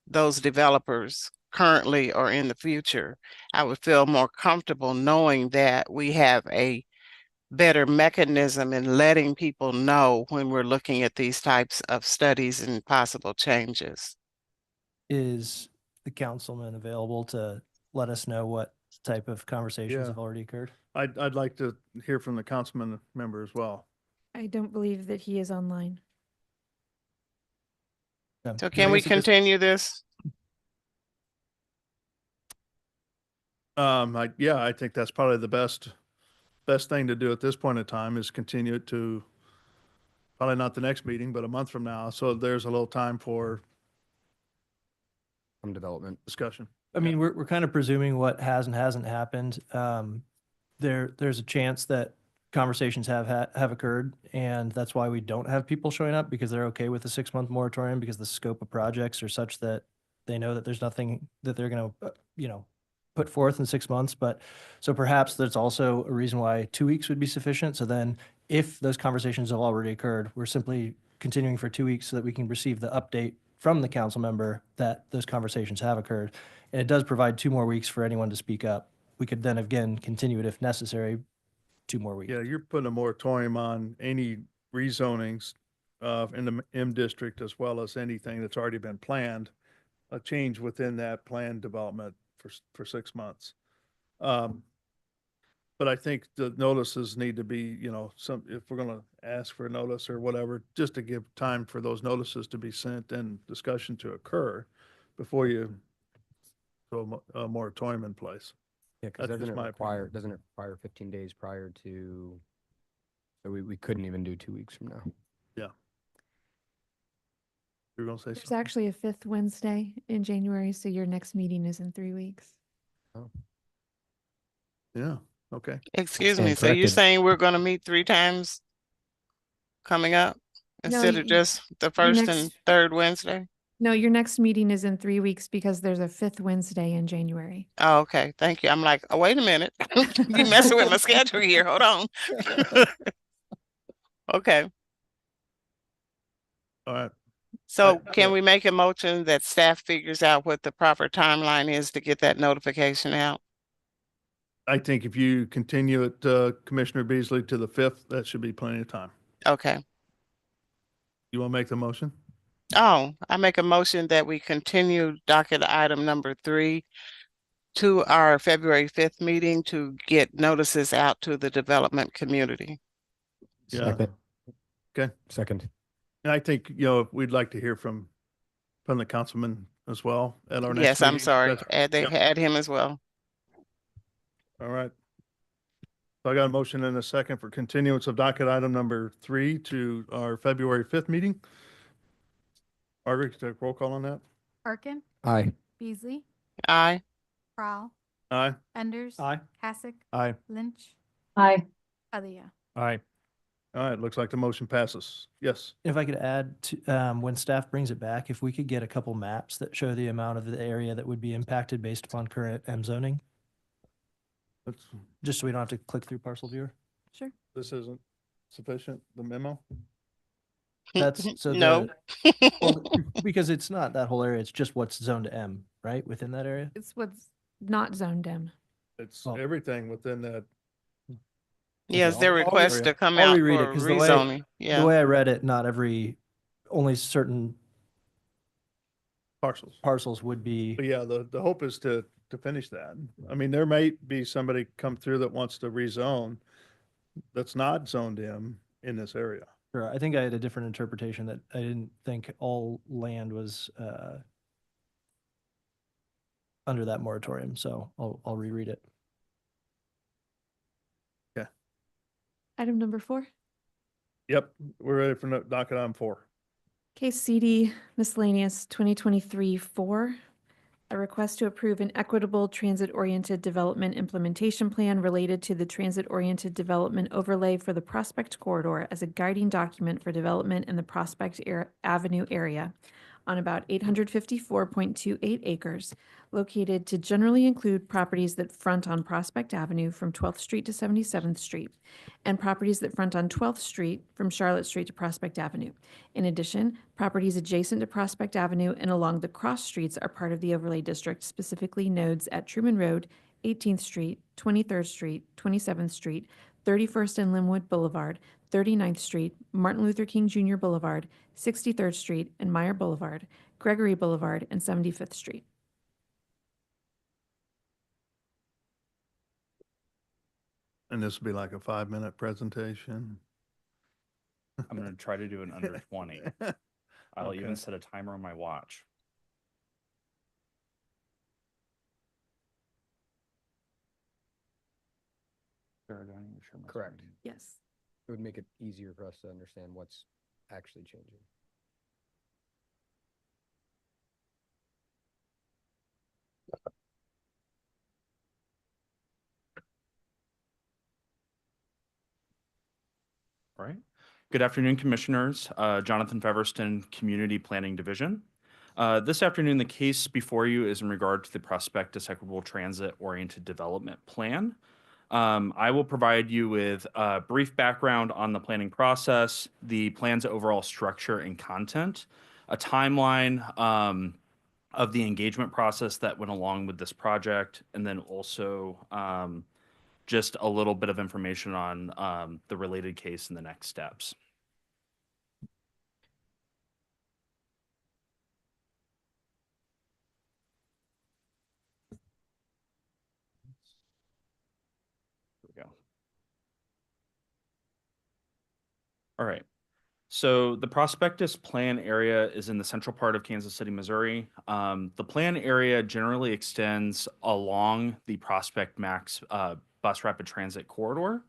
those developers currently or in the future. I would feel more comfortable knowing that we have a better mechanism in letting people know when we're looking at these types of studies and possible changes. Is the councilman available to let us know what type of conversations Yeah. have already occurred? I'd like to hear from the councilman member as well. I don't believe that he is online. So can we continue this? Yeah, I think that's probably the best thing to do at this point in time is continue it to probably not the next meeting, but a month from now. So there's a little time for some development discussion. I mean, we're kind of presuming what has and hasn't happened. There's a chance that conversations have occurred, and that's why we don't have people showing up, because they're okay with the 6-month moratorium, because the scope of projects are such that they know that there's nothing that they're going to, put forth in 6 months. But so perhaps there's also a reason why 2 weeks would be sufficient. So then if those conversations have already occurred, we're simply continuing for 2 weeks so that we can receive the update from the council member that those conversations have occurred. And it does provide 2 more weeks for anyone to speak up. We could then again continue it if necessary, 2 more weeks. Yeah, you're putting a moratorium on any rezonings in the M district, as well as anything that's already been planned. A change within that planned development for 6 months. But I think the notices need to be, if we're gonna ask for a notice or whatever, just to give time for those notices to be sent and discussion to occur before you throw a moratorium in place. Yeah, because That's just my opinion. doesn't it require 15 days prior to, so we couldn't even do 2 weeks from now. Yeah. You're gonna say There's something? actually a fifth Wednesday in January, so your next meeting is in 3 weeks. Oh, Yeah, okay. Excuse me, stand so you're corrected. saying we're gonna meet 3 times coming up instead of just the first and third Wednesday? No, your next meeting is in 3 weeks because there's a fifth Wednesday in January. Oh, okay, thank you. I'm like, oh, wait a minute. You messing with my schedule here. Hold on. Okay, All right. so I- can yeah. we make a motion that staff figures out what the proper timeline is to get that notification out? I think if you continue it, Commissioner Beasley, to the 5th, that should be plenty of time. Okay. You want to make the motion? Oh, I make a motion that we continue docket item number 3 to our February 5th meeting to get notices out to the development community. Yeah. Second. Okay. Second. And I think, we'd like to hear from the councilman as well at our next Yes, meeting. I'm sorry. Yep. Add him as well. All right. So I got a motion and a second for continuance of docket item number 3 to our February 5th meeting. Margaret, take a roll call on that? Arkin, Aye. Beasley, Aye. Prowl, Aye. Enders. Aye. Hasek. Aye. Lynch, Aye. Alia. Aye. All right, looks like the motion passes. Yes. If I could add to, when staff brings it back, if we could get a couple maps that show the amount of the area that would be impacted based upon current M zoning, That's, just so we don't have to click through parcel viewer. Sure. this isn't sufficient, the memo? That's so No. well, because it's not that whole area, it's just what's zoned M, right, within that area? It's what's not zoned M. It's everything within that. Yes, Okay, their I'll request to come I'll out reread it for because rezoning. the Yeah. way I read it, not only certain Parcels would be. But yeah, the hope is to finish that. I mean, there might be somebody come through that wants to rezone that's not zoned in this area. Sure, I think I had a different interpretation that I didn't think all land was under that moratorium, so I'll reread it. Okay. Item number 4. Yep, we're ready for docket item 4. Case CD miscellaneous 2023-4. A request to approve an equitable transit-oriented development implementation plan related to the transit-oriented development overlay for the Prospect Corridor as a guiding document for development in the Prospect Avenue area on about 854.28 acres, located to generally include properties that front on Prospect Avenue from 12th Street to 77th Street, and properties that front on 12th Street from Charlotte Street to Prospect Avenue. In addition, properties adjacent to Prospect Avenue and along the cross streets are part of the overlay district, specifically nodes at Truman Road, 18th Street, 23rd Street, 27th Street, 31st and Linwood Boulevard, 39th Street, Martin Luther King Jr. Boulevard, 63rd Street and Meyer Boulevard, Gregory Boulevard, and 75th Street. And this will be like a 5-minute presentation. I'm going to try to do it under 20. I'll Okay. even set a timer on my watch. Sarah, do I need to share my Correct. screen? Yes. It would make it easier for us to understand what's actually changing. All right. Good afternoon, Commissioners. Jonathan Feverston, Community Planning Division. This afternoon, the case before you is in regard to the Prospectus Equitable Transit-Oriented Development Plan. I will provide you with a brief background on the planning process, the plan's overall structure and content, a timeline of the engagement process that went along with this project, and then also just a little bit of information on the related case and the next steps. All right. So the Prospectus plan area is in the central part of Kansas City, Missouri. The plan area generally extends along the Prospect Max bus rapid transit corridor,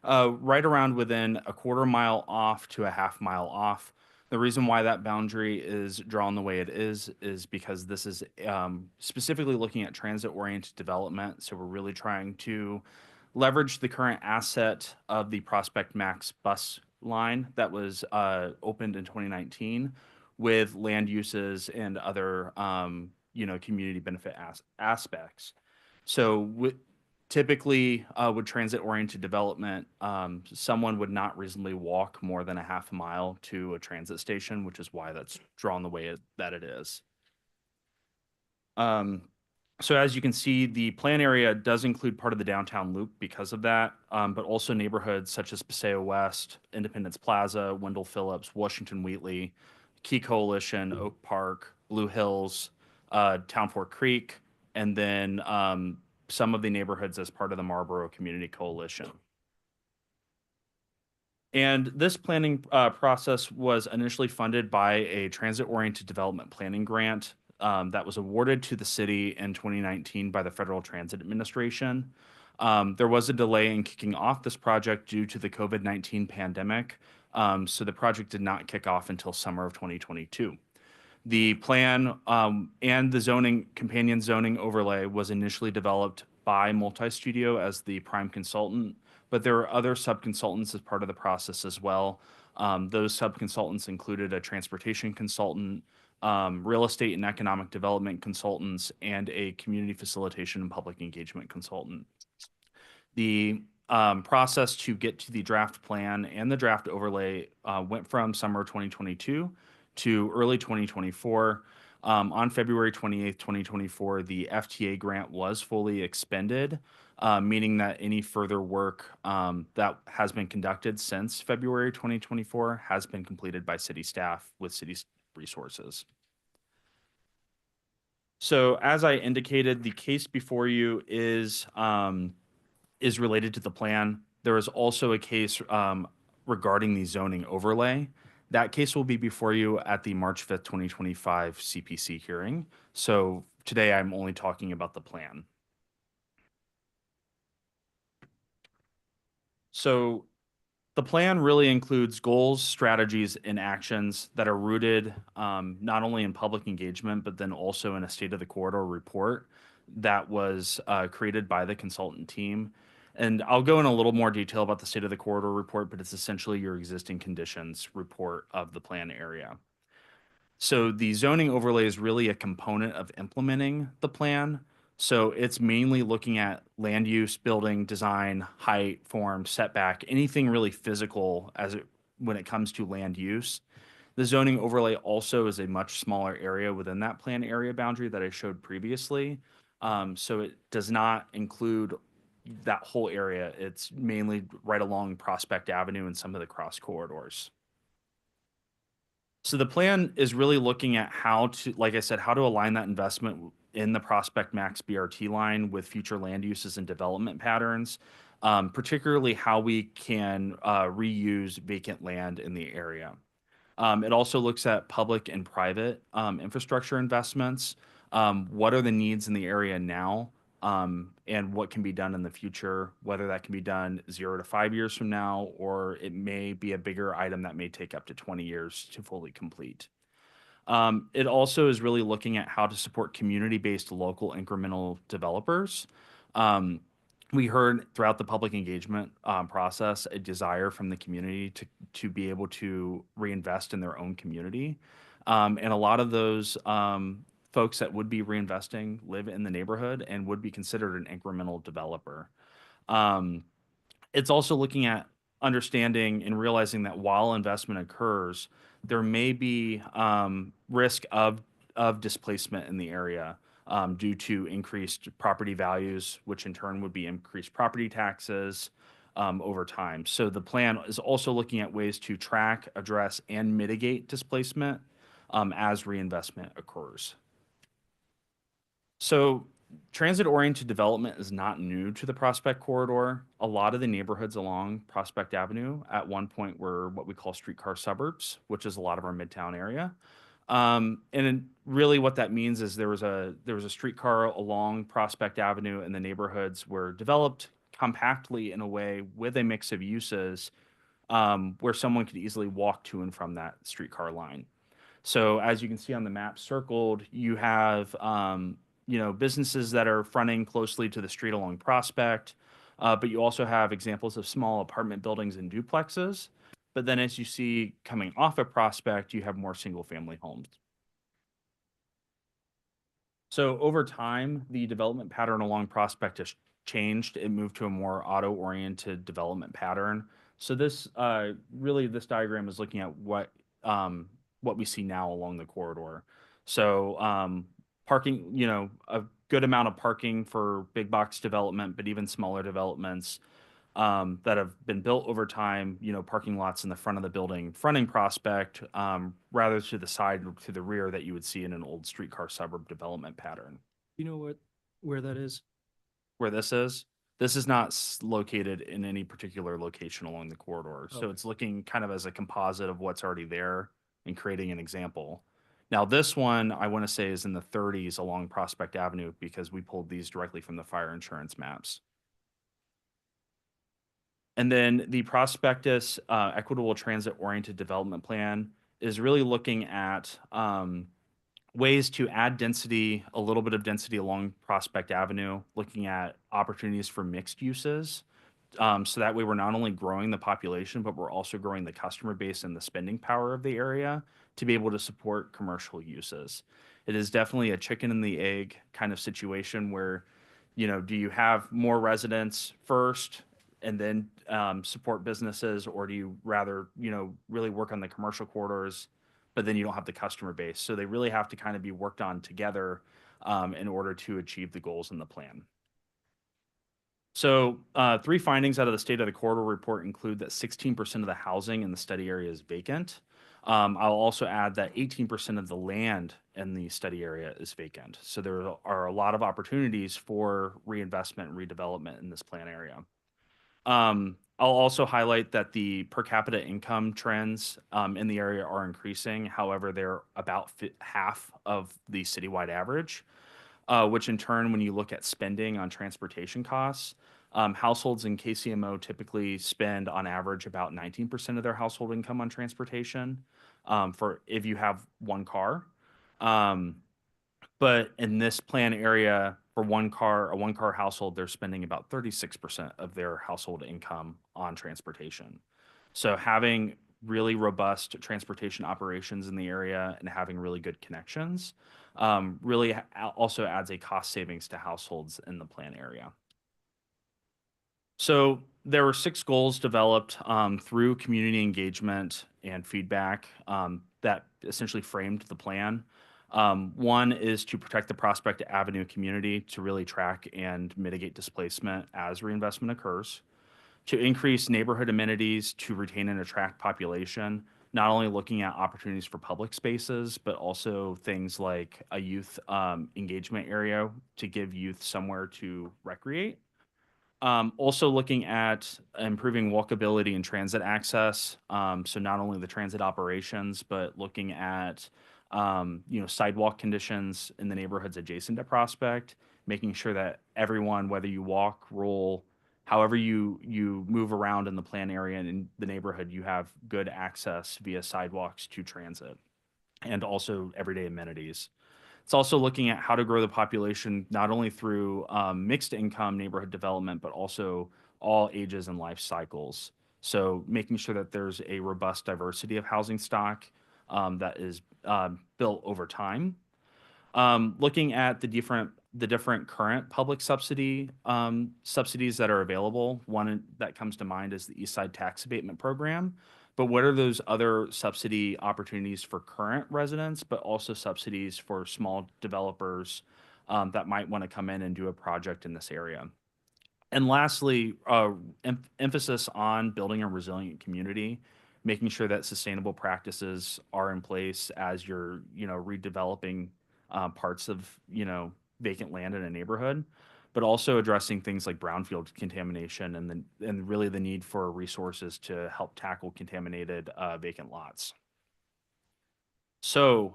right around within a quarter mile off to a half mile off. The reason why that boundary is drawn the way it is because this is specifically looking at transit-oriented development. So we're really trying to leverage the current asset of the Prospect Max bus line that was opened in 2019 with land uses and other community benefit aspects. So typically with transit-oriented development, someone would not reasonably walk more than a half a mile to a transit station, which is why that's drawn the way that it is. So as you can see, the plan area does include part of the downtown loop because of that, but also neighborhoods such as Paseo West, Independence Plaza, Wendell Phillips, Washington Wheatley, Key Coalition, Oak Park, Blue Hills, Town Fork Creek, and then some of the neighborhoods as part of the Marlboro Community Coalition. And this planning process was initially funded by a transit-oriented development planning grant that was awarded to the city in 2019 by the Federal Transit Administration. There was a delay in kicking off this project due to the COVID-19 pandemic, so the project did not kick off until summer of 2022. The plan and the companion zoning overlay was initially developed by Multi-Studio as the prime consultant, but there are other sub-consultants as part of the process as well. Those sub-consultants included a transportation consultant, real estate and economic development consultants, and a community facilitation and public engagement consultant. The process to get to the draft plan and the draft overlay went from summer 2022 to early 2024. On February 28th, 2024, the FTA grant was fully expended, meaning that any further work that has been conducted since February 2024 has been completed by city staff with city resources. So as I indicated, the case before you is related to the plan. There is also a case regarding the zoning overlay. That case will be before you at the March 5th, 2025 CPC hearing. So today I'm only talking about the plan. So the plan really includes goals, strategies, and actions that are rooted not only in public engagement, but then also in a state of the corridor report that was created by the consultant team. And I'll go in a little more detail about the state of the corridor report, but it's essentially your existing conditions report of the plan area. So the zoning overlay is really a component of implementing the plan. So it's mainly looking at land use, building, design, height, form, setback, anything really physical when it comes to land use. The zoning overlay also is a much smaller area within that plan area boundary that I showed previously. So it does not include that whole area. It's mainly right along Prospect Avenue and some of the cross corridors. So the plan is really looking at how to, like I said, how to align that investment in the Prospect Max BRT line with future land uses and development patterns, particularly how we can reuse vacant land in the area. It also looks at public and private infrastructure investments. What are the needs in the area now? And what can be done in the future, whether that can be done 0 to 5 years from now, or it may be a bigger item that may take up to 20 years to fully complete. It also is really looking at how to support community-based local incremental developers. We heard throughout the public engagement process a desire from the community to be able to reinvest in their own community. And a lot of those folks that would be reinvesting live in the neighborhood and would be considered an incremental developer. It's also looking at understanding and realizing that while investment occurs, there may be risk of displacement in the area due to increased property values, which in turn would be increased property taxes over time. So the plan is also looking at ways to track, address, and mitigate displacement as reinvestment occurs. So transit-oriented development is not new to the Prospect Corridor. A lot of the neighborhoods along Prospect Avenue at one point were what we call streetcar suburbs, which is a lot of our Midtown area. Really what that means is there was a streetcar along Prospect Avenue, and the neighborhoods were developed compactly in a way with a mix of uses where someone could easily walk to and from that streetcar line. So as you can see on the map circled, you have businesses that are fronting closely to the street along Prospect, but you also have examples of small apartment buildings and duplexes. But then as you see coming off of Prospect, you have more single-family homes. So over time, the development pattern along Prospect has changed. It moved to a more auto-oriented development pattern. So this this diagram is looking at what we see now along the corridor. So parking, a good amount of parking for big box development, but even smaller developments that have been built over time, parking lots in the front of the building, fronting Prospect, rather to the side or to the rear that you would see in an old streetcar suburb development pattern. You know where that is? Where this is? This is not located in any particular location along the corridor. So Okay. it's looking kind of as a composite of what's already there and creating an example. Now, this one, I want to say, is in the 30s along Prospect Avenue because we pulled these directly from the fire insurance maps. And then the Prospectus Equitable Transit Oriented Development Plan is really looking at ways to add density, a little bit of density along Prospect Avenue, looking at opportunities for mixed uses. So that way we're not only growing the population, but we're also growing the customer base and the spending power of the area to be able to support commercial uses. It is definitely a chicken and the egg kind of situation where, do you have more residents first and then support businesses, or do you rather, really work on the commercial corridors, but then you don't have the customer base? So they really have to kind of be worked on together in order to achieve the goals in the plan. So 3 findings out of the State of the Corridor report include that 16% of the housing in the study area is vacant. I'll also add that 18% of the land in the study area is vacant. So there are a lot of opportunities for reinvestment and redevelopment in this plan area. I'll also highlight that the per capita income trends in the area are increasing. However, they're about half of the citywide average, which in turn, when you look at spending on transportation costs, households in KCMO typically spend on average about 19% of their household income on transportation for if you have one car. But in this plan area, for a one car household, they're spending about 36% of their household income on transportation. So having really robust transportation operations in the area and having really good connections really also adds a cost savings to households in the plan area. So there were 6 goals developed through community engagement and feedback that essentially framed the plan. One is to protect the Prospect Avenue community to really track and mitigate displacement as reinvestment occurs, to increase neighborhood amenities to retain and attract population, not only looking at opportunities for public spaces, but also things like a youth engagement area to give youth somewhere to recreate. Also looking at improving walkability and transit access. So not only the transit operations, but looking at sidewalk conditions in the neighborhoods adjacent to Prospect, making sure that everyone, whether you walk, roll, however you move around in the plan area and in the neighborhood, you have good access via sidewalks to transit and also everyday amenities. It's also looking at how to grow the population, not only through mixed income neighborhood development, but also all ages and life cycles. So making sure that there's a robust diversity of housing stock that is built over time. Looking at the different current public subsidies that are available. One that comes to mind is the East Side Tax Abatement Program. But what are those other subsidy opportunities for current residents, but also subsidies for small developers that might want to come in and do a project in this area? And lastly, emphasis on building a resilient community, making sure that sustainable practices are in place as you're, redeveloping parts of, vacant land in a neighborhood, but also addressing things like brownfield contamination and really the need for resources to help tackle contaminated vacant lots. So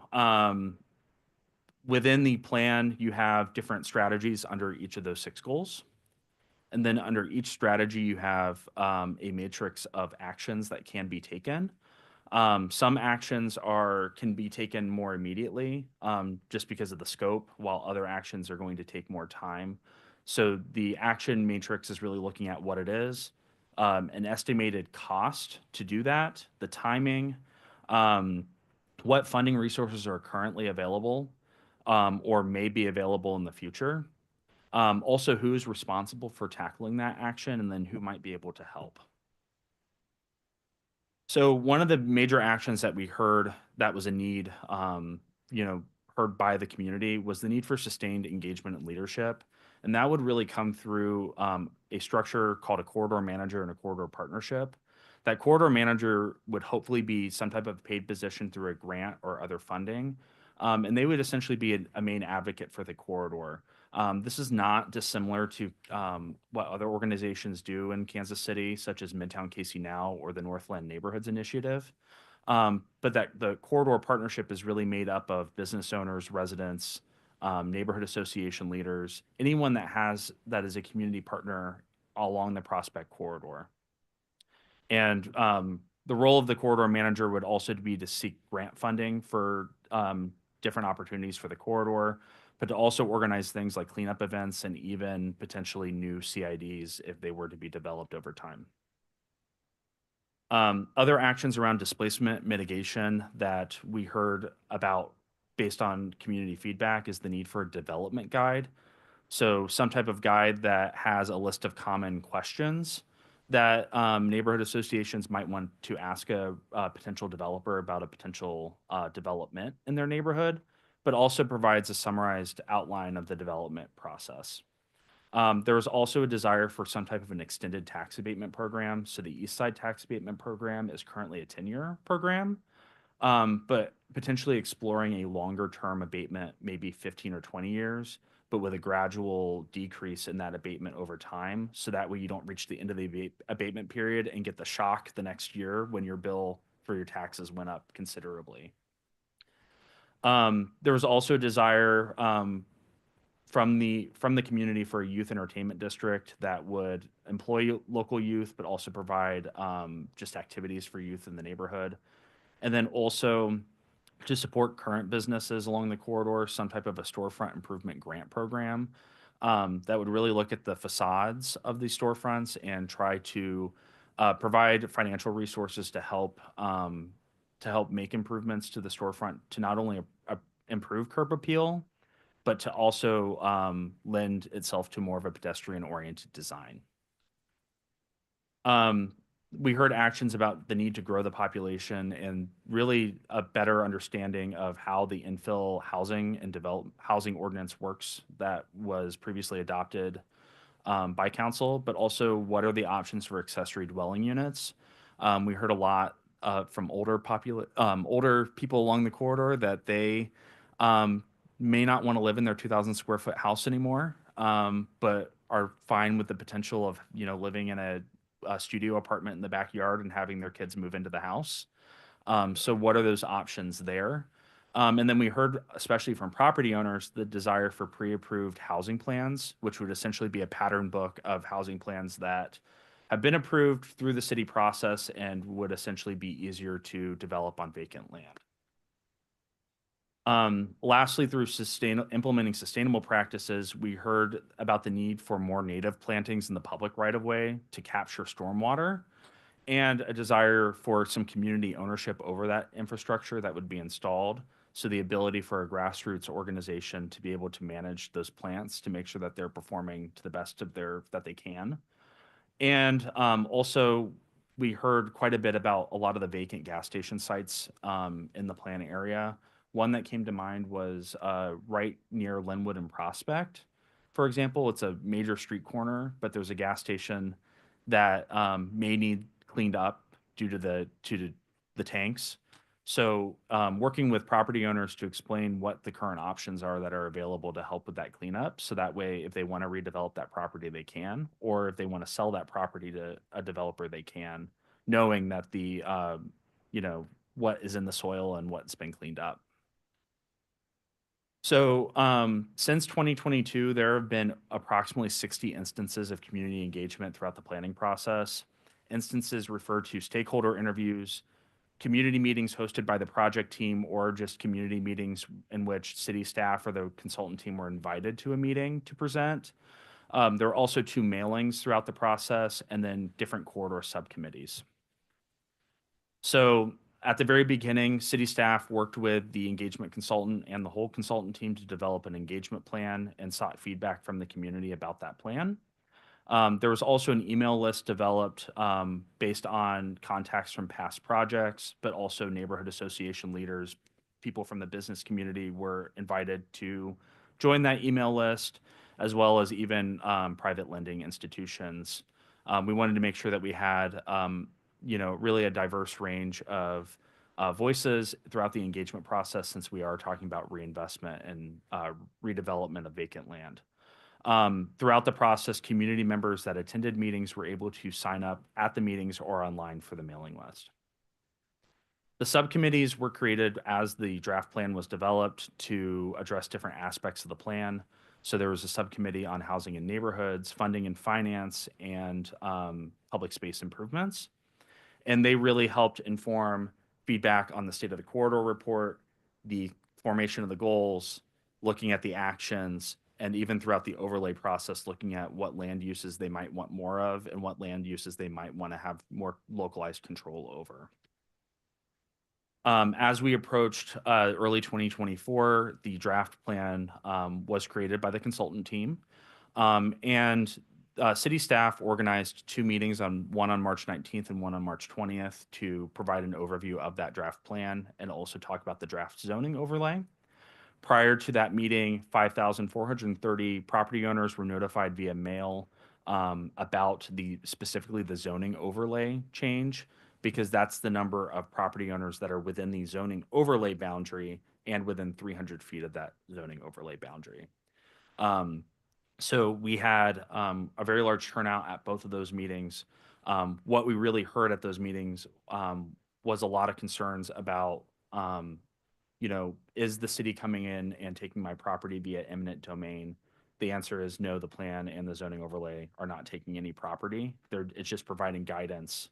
within the plan, you have different strategies under each of those 6 goals. And then under each strategy, you have a matrix of actions that can be taken. Some actions can be taken more immediately just because of the scope, while other actions are going to take more time. So the action matrix is really looking at what it is, an estimated cost to do that, the timing, what funding resources are currently available or may be available in the future. Also, who's responsible for tackling that action, and then who might be able to help. So one of the major actions that we heard that was a need, heard by the community was the need for sustained engagement and leadership. And that would really come through a structure called a corridor manager and a corridor partnership. That corridor manager would hopefully be some type of paid position through a grant or other funding. And they would essentially be a main advocate for the corridor. This is not dissimilar to what other organizations do in Kansas City, such as Midtown KC Now or the Northland Neighborhoods Initiative. But that the corridor partnership is really made up of business owners, residents, neighborhood association leaders, anyone that is a community partner along the Prospect corridor. And the role of the corridor manager would also be to seek grant funding for different opportunities for the corridor, but to also organize things like cleanup events and even potentially new CIDs if they were to be developed over time. Other actions around displacement mitigation that we heard about based on community feedback is the need for a development guide. So some type of guide that has a list of common questions that neighborhood associations might want to ask a potential developer about a potential development in their neighborhood, but also provides a summarized outline of the development process. There was also a desire for some type of an extended tax abatement program. So the East Side Tax Abatement Program is currently a 10-year program, but potentially exploring a longer term abatement, maybe 15 or 20 years, but with a gradual decrease in that abatement over time. So that way you don't reach the end of the abatement period and get the shock the next year when your bill for your taxes went up considerably. There was also a desire from the community for a youth entertainment district that would employ local youth, but also provide just activities for youth in the neighborhood. And then also to support current businesses along the corridor, some type of a storefront improvement grant program that would really look at the facades of these storefronts and try to provide financial resources to help make improvements to the storefront to not only improve curb appeal, but to also lend itself to more of a pedestrian-oriented design. We heard actions about the need to grow the population and really a better understanding of how the infill housing and housing ordinance works that was previously adopted by council, but also what are the options for accessory dwelling units. We heard a lot from older people along the corridor that they may not want to live in their 2,000 square foot house anymore, but are fine with the potential of living in a studio apartment in the backyard and having their kids move into the house. So what are those options there? And then we heard, especially from property owners, the desire for pre-approved housing plans, which would essentially be a pattern book of housing plans that have been approved through the city process and would essentially be easier to develop on vacant land. Lastly, through implementing sustainable practices, we heard about the need for more native plantings in the public right-of-way to capture stormwater, and a desire for some community ownership over that infrastructure that would be installed. So the ability for a grassroots organization to be able to manage those plants to make sure that they're performing to the best of that they can. And also, we heard quite a bit about a lot of the vacant gas station sites in the plan area. One that came to mind was right near Linwood and Prospect. For example, it's a major street corner, but there's a gas station that may need cleaned up due to the tanks. So working with property owners to explain what the current options are that are available to help with that cleanup. So that way, if they want to redevelop that property, they can, or if they want to sell that property to a developer, they can, knowing that what is in the soil and what's been cleaned up. So since 2022, there have been approximately 60 instances of community engagement throughout the planning process. Instances refer to stakeholder interviews, community meetings hosted by the project team, or just community meetings in which city staff or the consultant team were invited to a meeting to present. There are also 2 mailings throughout the process, and then different corridor subcommittees. So at the very beginning, city staff worked with the engagement consultant and the whole consultant team to develop an engagement plan and sought feedback from the community about that plan. There was also an email list developed based on contacts from past projects, but also neighborhood association leaders, people from the business community were invited to join that email list, as well as even private lending institutions. We wanted to make sure that we had, really a diverse range of voices throughout the engagement process, since we are talking about reinvestment and redevelopment of vacant land. Throughout the process, community members that attended meetings were able to sign up at the meetings or online for the mailing list. The subcommittees were created as the draft plan was developed to address different aspects of the plan. So there was a subcommittee on housing and neighborhoods, funding and finance, and public space improvements. And they really helped inform feedback on the state of the corridor report, the formation of the goals, looking at the actions, and even throughout the overlay process, looking at what land uses they might want more of and what land uses they might want to have more localized control over. As we approached early 2024, the draft plan was created by the consultant team. And city staff organized 2 meetings, one on March 19th and one on March 20th, to provide an overview of that draft plan and also talk about the draft zoning overlay. Prior to that meeting, 5,430 property owners were notified via mail about specifically the zoning overlay change, because that's the number of property owners that are within the zoning overlay boundary and within 300 feet of that zoning overlay boundary. So we had a very large turnout at both of those meetings. What we really heard at those meetings was a lot of concerns about, is the city coming in and taking my property via eminent domain? The answer is no, the plan and the zoning overlay are not taking any property. It's just providing guidance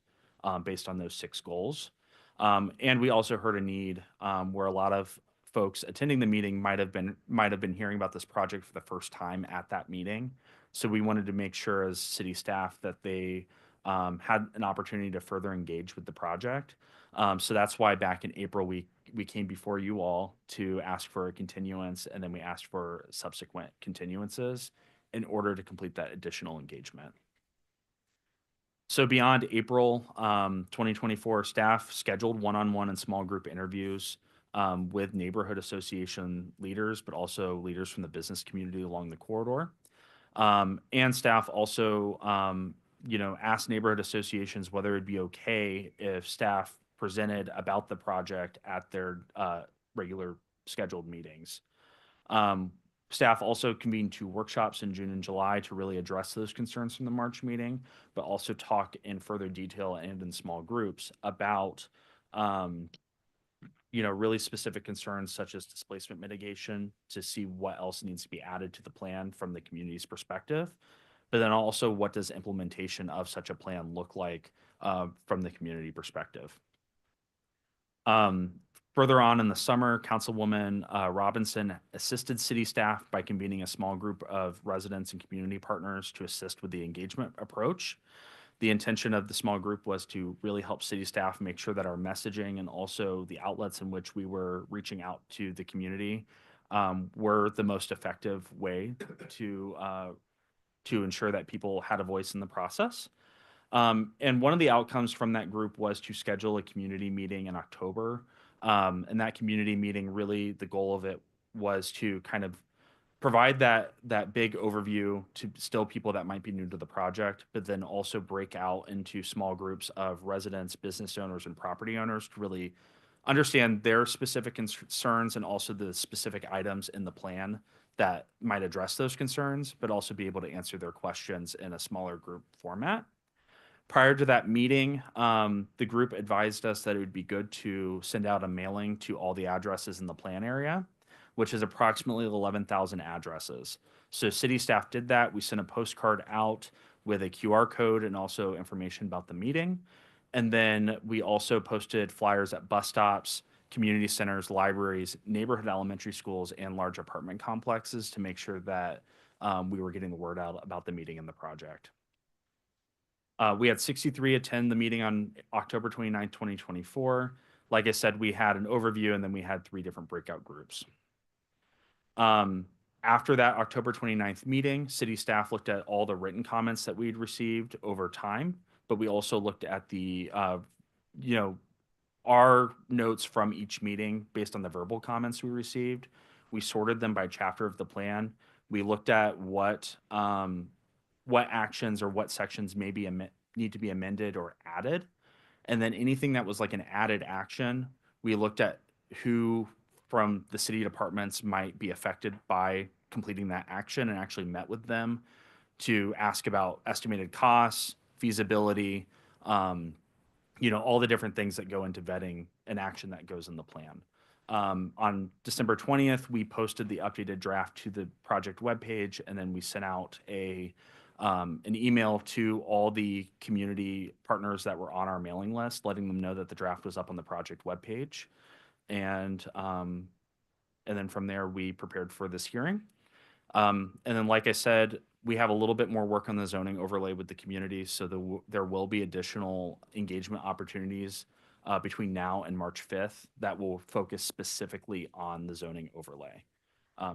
based on those 6 goals. And we also heard a need where a lot of folks attending the meeting might have been hearing about this project for the first time at that meeting. So we wanted to make sure as city staff that they had an opportunity to further engage with the project. So that's why back in April, we came before you all to ask for a continuance, and then we asked for subsequent continuances in order to complete that additional engagement. So beyond April 2024, staff scheduled one-on-one and small group interviews with neighborhood association leaders, but also leaders from the business community along the corridor. And staff also, asked neighborhood associations whether it'd be okay if staff presented about the project at their regular scheduled meetings. Staff also convened 2 workshops in June and July to really address those concerns from the March meeting, but also talk in further detail and in small groups about really specific concerns such as displacement mitigation, to see what else needs to be added to the plan from the community's perspective. But then also, what does implementation of such a plan look like from the community perspective? Further on in the summer, Councilwoman Robinson assisted city staff by convening a small group of residents and community partners to assist with the engagement approach. The intention of the small group was to really help city staff make sure that our messaging and also the outlets in which we were reaching out to the community were the most effective way to ensure that people had a voice in the process. And one of the outcomes from that group was to schedule a community meeting in October. And that community meeting, really the goal of it was to kind of provide that big overview to still people that might be new to the project, but then also break out into small groups of residents, business owners, and property owners to really understand their specific concerns and also the specific items in the plan that might address those concerns, but also be able to answer their questions in a smaller group format. Prior to that meeting, the group advised us that it would be good to send out a mailing to all the addresses in the plan area, which is approximately 11,000 addresses. So city staff did that. We sent a postcard out with a QR code and also information about the meeting. And then we also posted flyers at bus stops, community centers, libraries, neighborhood elementary schools, and large apartment complexes to make sure that we were getting the word out about the meeting and the project. We had 63 attend the meeting on October 29th, 2024. Like I said, we had an overview and then we had 3 different breakout groups. After that October 29th meeting, city staff looked at all the written comments that we'd received over time, but we also looked at the, our notes from each meeting based on the verbal comments we received. We sorted them by chapter of the plan. We looked at what actions or what sections maybe need to be amended or added. And then anything that was like an added action, we looked at who from the city departments might be affected by completing that action and actually met with them to ask about estimated costs, feasibility, all the different things that go into vetting an action that goes in the plan. On December 20th, we posted the updated draft to the project webpage, and then we sent out an email to all the community partners that were on our mailing list, letting them know that the draft was up on the project webpage. And then from there, we prepared for this hearing. And then, like I said, we have a little bit more work on the zoning overlay with the community, so there will be additional engagement opportunities between now and March 5th that will focus specifically on the zoning overlay.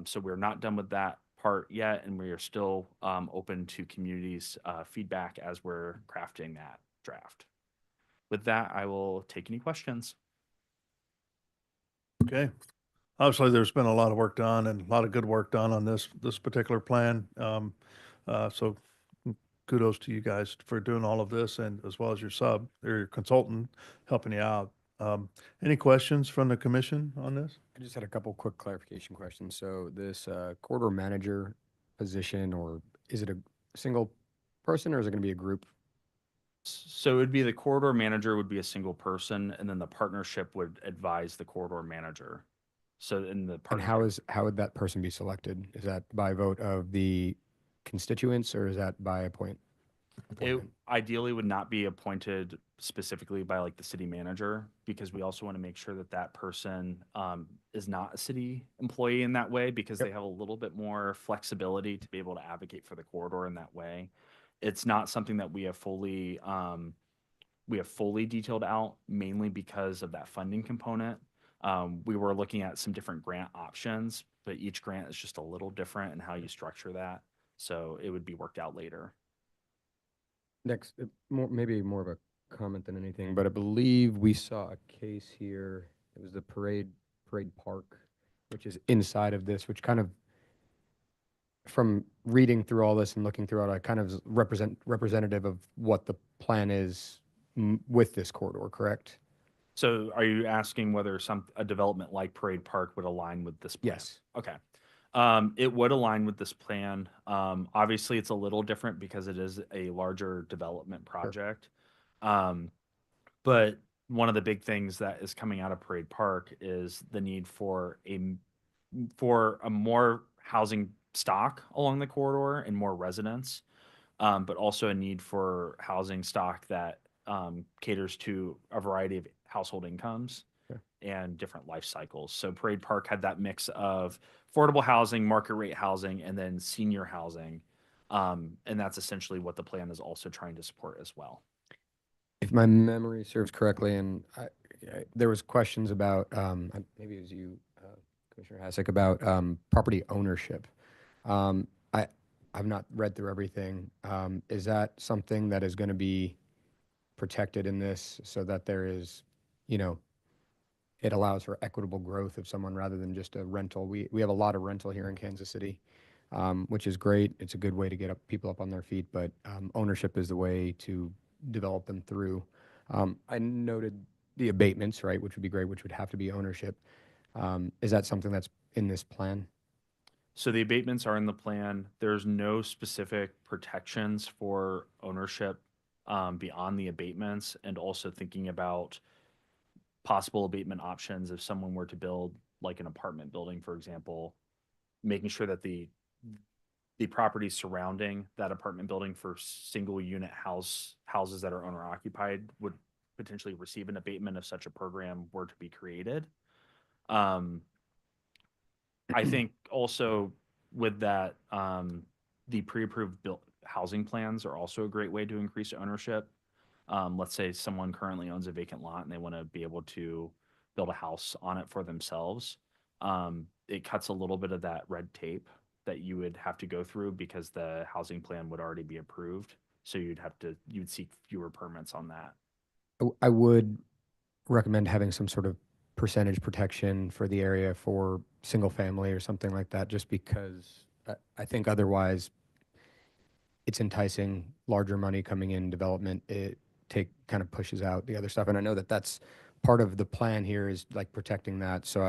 So we're not done with that part yet, and we are still open to communities' feedback as we're crafting that draft. With that, I will take any questions. Okay. Obviously, there's been a lot of work done and a lot of good work done on this particular plan. So kudos to you guys for doing all of this, and as well as your sub or your consultant helping you out. Any questions from the commission on this? I just had a couple quick clarification questions. So this corridor manager position, or is it a single person, or is it going to be a group? So it would be the corridor manager would be a single person, and then the partnership would advise the corridor manager. So in the And partnership, how would that person be selected? Is that by vote of the constituents, or is that by it appointment? ideally would not be appointed specifically by like the city manager, because we also want to make sure that that person is not a city employee in that way, because they have a little bit more flexibility to be able to advocate for the corridor in that way. It's not something that we have fully detailed out, mainly because of that funding component. We were looking at some different grant options, but each grant is just a little different in how you structure that. So it would be worked out later. Next, maybe more of a comment than anything, but I believe we saw a case here. It was the parade park, which is inside of this, which kind of, from reading through all this and looking through it, I kind of representative of what the plan is with this corridor, correct? So are you asking whether a development like Parade Park would align with this plan? Yes. Okay. It would align with this plan. Obviously, it's a little different because it is a larger development project. But one of the big things that is coming out of Parade Park is the need for a more housing stock along the corridor and more residents, but also a need for housing stock that caters to a variety of household incomes and different life cycles. So Parade Park had that mix of affordable housing, market rate housing, and then senior housing. And that's essentially what the plan is also trying to support as well. If my memory serves correctly, and there was questions about, maybe it was you, Commissioner Hasek, about property ownership. I've not read through everything. Is that something that is going to be protected in this, so that there is, it allows for equitable growth of someone rather than just a rental? We have a lot of rental here in Kansas City, which is great. It's a good way to get people up on their feet, but ownership is the way to develop them through. I noted the abatements, right, which would be great, which would have to be ownership. Is that something that's in this plan? So the abatements are in the plan. There's no specific protections for ownership beyond the abatements, and also thinking about possible abatement options if someone were to build like an apartment building, for example, making sure that the property surrounding that apartment building for single unit houses that are owner occupied would potentially receive an abatement if such a program were to be created. I think also with that, the pre-approved built housing plans are also a great way to increase ownership. Let's say someone currently owns a vacant lot and they want to be able to build a house on it for themselves. It cuts a little bit of that red tape that you would have to go through because the housing plan would already be approved. So you'd seek fewer permits on that. I would recommend having some sort of percentage protection for the area for single family or something like that, just because I think otherwise it's enticing larger money coming in development. It kind of pushes out the other stuff. And I know that that's part of the plan here is like protecting that. So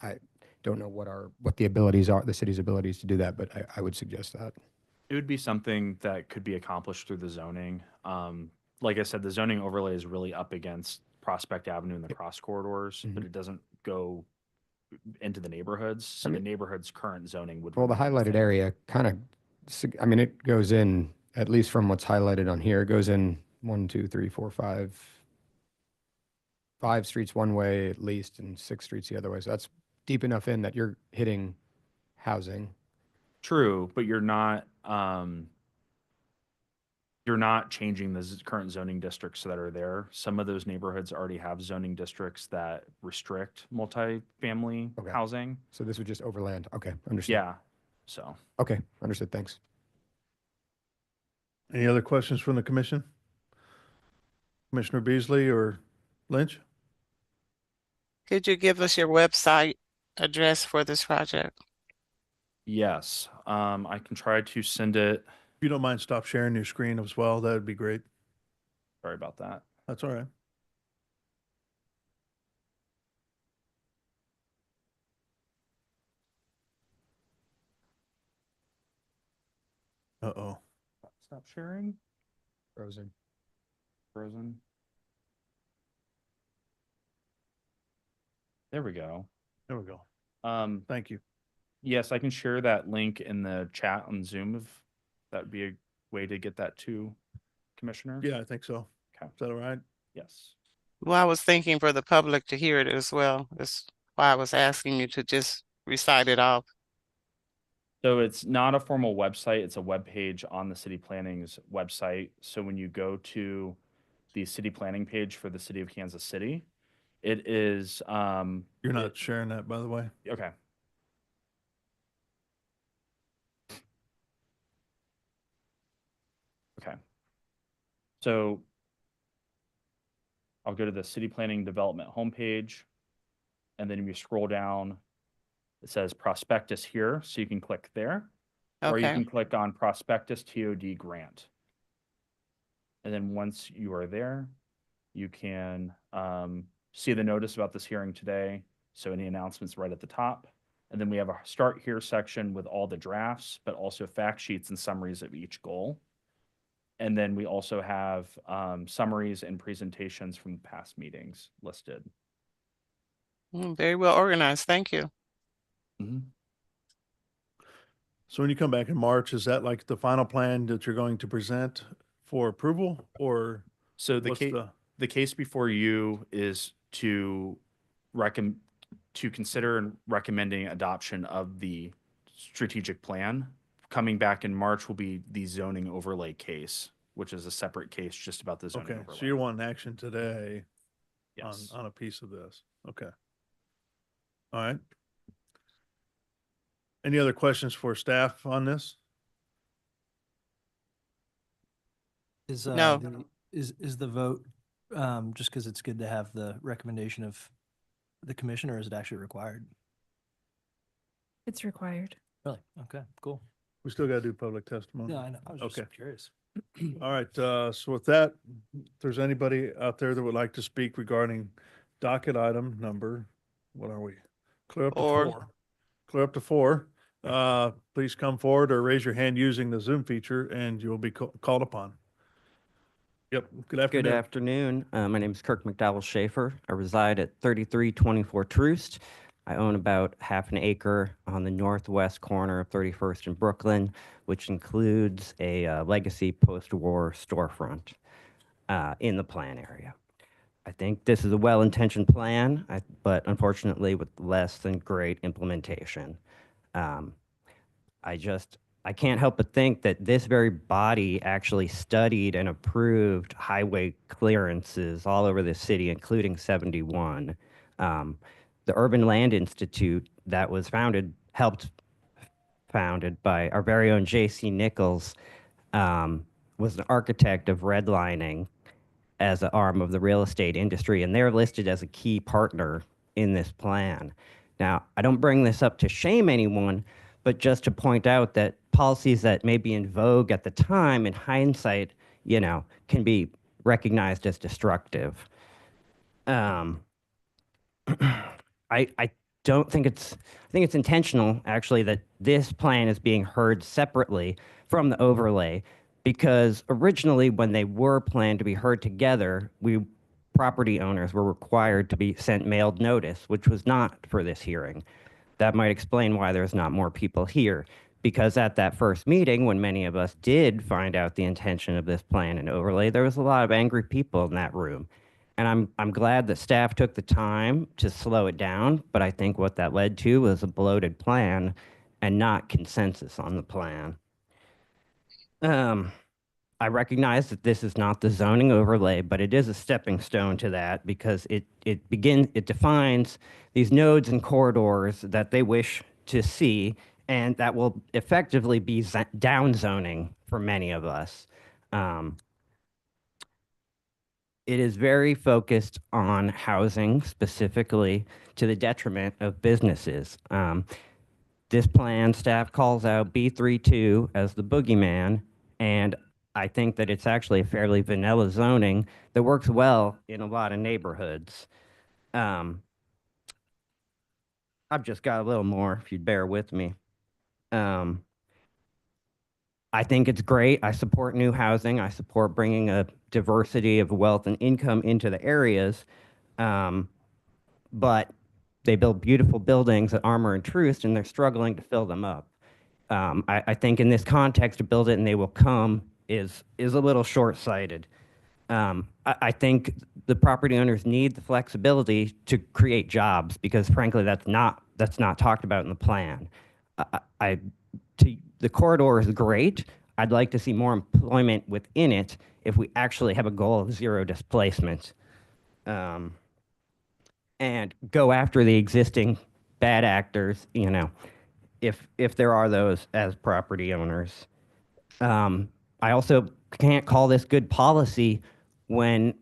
I don't know what the abilities are, the city's abilities to do that, but I would suggest that. It would be something that could be accomplished through the zoning. Like I said, the zoning overlay is really up against Prospect Avenue and the cross corridors, but it doesn't go into the neighborhoods. So the neighborhood's current zoning would. Well, the remain highlighted same. area kind of, I mean, it goes in, at least from what's highlighted on here, it goes in 1, 2, 3, 4, 5 streets one way at least, and 6 streets the other way. So that's deep enough in that you're hitting housing. True, but you're not changing the current zoning districts that are there. Some of those neighborhoods already have zoning districts that restrict multifamily housing. So this would just overland. Okay, understood. Yeah. So. Okay, understood. Thanks. Any other questions from the commission? Commissioner Beasley or Lynch? Could you give us your website address for this project? Yes, I can try to send it. If you don't mind, stop sharing your screen as well. That would be great. Sorry about that. That's all right. Uh-oh. Stop sharing. Frozen. Frozen. There we go. There we go. Thank you. Yes, I can share that link in the chat on Zoom if that would be a way to get that to Commissioner. Yeah, I think so. Okay. Is that all right? Yes. Well, I was thinking for the public to hear it as well. That's why I was asking you to just recite it off. So it's not a formal website. It's a web page on the city planning's website. So when you go to the city planning page for the city of Kansas City, it is. You're not sharing that, by the way. Okay. Okay. So I'll go to the city planning development homepage, and then if you scroll down, it says prospectus here, so you can click there, or you Okay. can click on prospectus TOD grant. And then once you are there, you can see the notice about this hearing today. So any announcements right at the top. And then we have a start here section with all the drafts, but also fact sheets and summaries of each goal. And then we also have summaries and presentations from past meetings listed. Very well organized. Thank you. So when you come back in March, is that like the final plan that you're going to present for approval, or? So what's the case before you is to consider and recommending adoption of the strategic plan. Coming back in March will be the zoning overlay case, which is a separate case just about the zoning Okay, overlay. so you're wanting action today Yes. on a piece of this. Okay. All right. Any other questions for staff on this? No. Is the vote just because it's good to have the recommendation of the commissioner, or is it actually required? It's required. Really? Okay, cool. We still got to do public testimony. No, I know. I was just curious. All right, so with that, if there's anybody out there that would like to speak regarding docket item number, what are we? Clear up to Four. four. Clear up to four. Please come forward or raise your hand using the Zoom feature and you'll be called upon. Yep, good afternoon. Good afternoon. My name is Kirk McDowell Schaefer. I reside at 3324 Troost. I own about half an acre on the northwest corner of 31st and Brooklyn, which includes a legacy post-war storefront in the plan area. I think this is a well-intentioned plan, but unfortunately with less than great implementation. I can't help but think that this very body actually studied and approved highway clearances all over the city, including 71. The Urban Land Institute that was founded by our very own J.C. Nichols, was an architect of redlining as an arm of the real estate industry, and they're listed as a key partner in this plan. Now, I don't bring this up to shame anyone, but just to point out that policies that may be in vogue at the time, in hindsight, can be recognized as destructive. I don't think I think it's intentional, actually, that this plan is being heard separately from the overlay, because originally when they were planned to be heard together, property owners were required to be sent mailed notice, which was not for this hearing. That might explain why there's not more people here, because at that first meeting, when many of us did find out the intention of this plan and overlay, there was a lot of angry people in that room. And I'm glad that staff took the time to slow it down, but I think what that led to was a bloated plan and not consensus on the plan. I recognize that this is not the zoning overlay, but it is a stepping stone to that, because it defines these nodes and corridors that they wish to see, and that will effectively be down zoning for many of us. It is very focused on housing, specifically to the detriment of businesses. This plan, staff calls out B32 as the boogeyman, and I think that it's actually a fairly vanilla zoning that works well in a lot of neighborhoods. I've just got a little more, if you'd bear with me. I think it's great. I support new housing. I support bringing a diversity of wealth and income into the areas. But they build beautiful buildings at Armour and Troost, and they're struggling to fill them up. I think in this context, to build it and they will come is a little short-sighted. I think the property owners need the flexibility to create jobs, because frankly, that's not talked about in the plan. The corridor is great. I'd like to see more employment within it if we actually have a goal of zero displacement. And go after the existing bad actors, if there are those as property owners. I also can't call this good policy when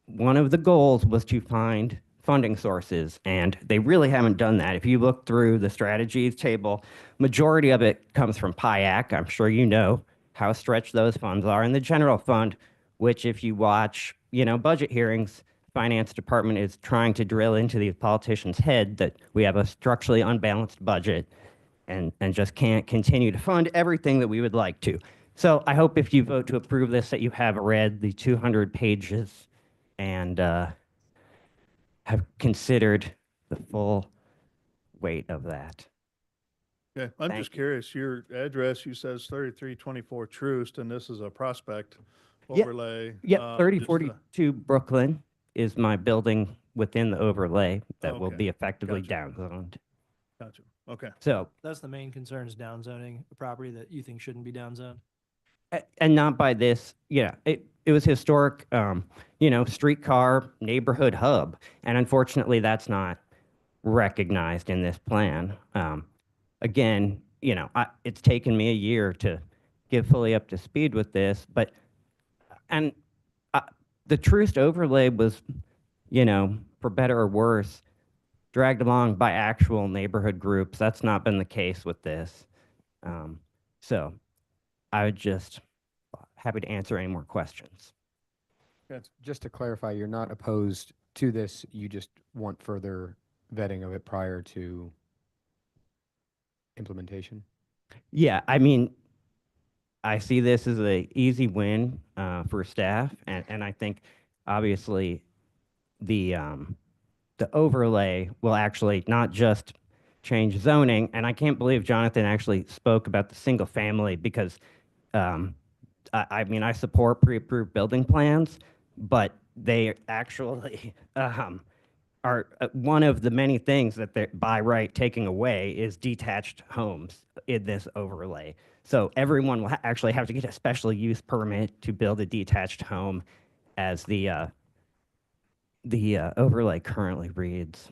one of the goals was to find funding sources, and they really haven't done that. If you look through the strategies table, majority of it comes from PIAC. I'm sure you know how stretched those funds are. And the general fund, which if you watch, budget hearings, finance department is trying to drill into these politicians' head that we have a structurally unbalanced budget and just can't continue to fund everything that we would like to. So I hope if you vote to approve this that you have read the 200 pages and have considered the full weight of that. Okay, I'm just curious, your address, you says 3324 Troost, and this is a Prospect overlay. Yep, 3042 Brooklyn is my building within the overlay that will be effectively downzoned. Gotcha, okay. So, That's the main concern, is downzoning a property that you think shouldn't be downzoned. and not by this, it was historic, streetcar neighborhood hub. And unfortunately, that's not recognized in this plan. Again, it's taken me a year to get fully up to speed with this, but, the Troost overlay was, for better or worse, dragged along by actual neighborhood groups. That's not been the case with this. So I would just happy to answer any more questions. Just to clarify, you're not opposed to this, you just want further vetting of it prior to implementation? Yeah, I mean, I see this as a easy win for staff, and I think obviously the overlay will actually not just change zoning, and I can't believe Jonathan actually spoke about the single family because I mean, I support pre-approved building plans, but they actually are one of the many things that they're by right taking away is detached homes in this overlay. So everyone will actually have to get a special use permit to build a detached home, as the overlay currently reads.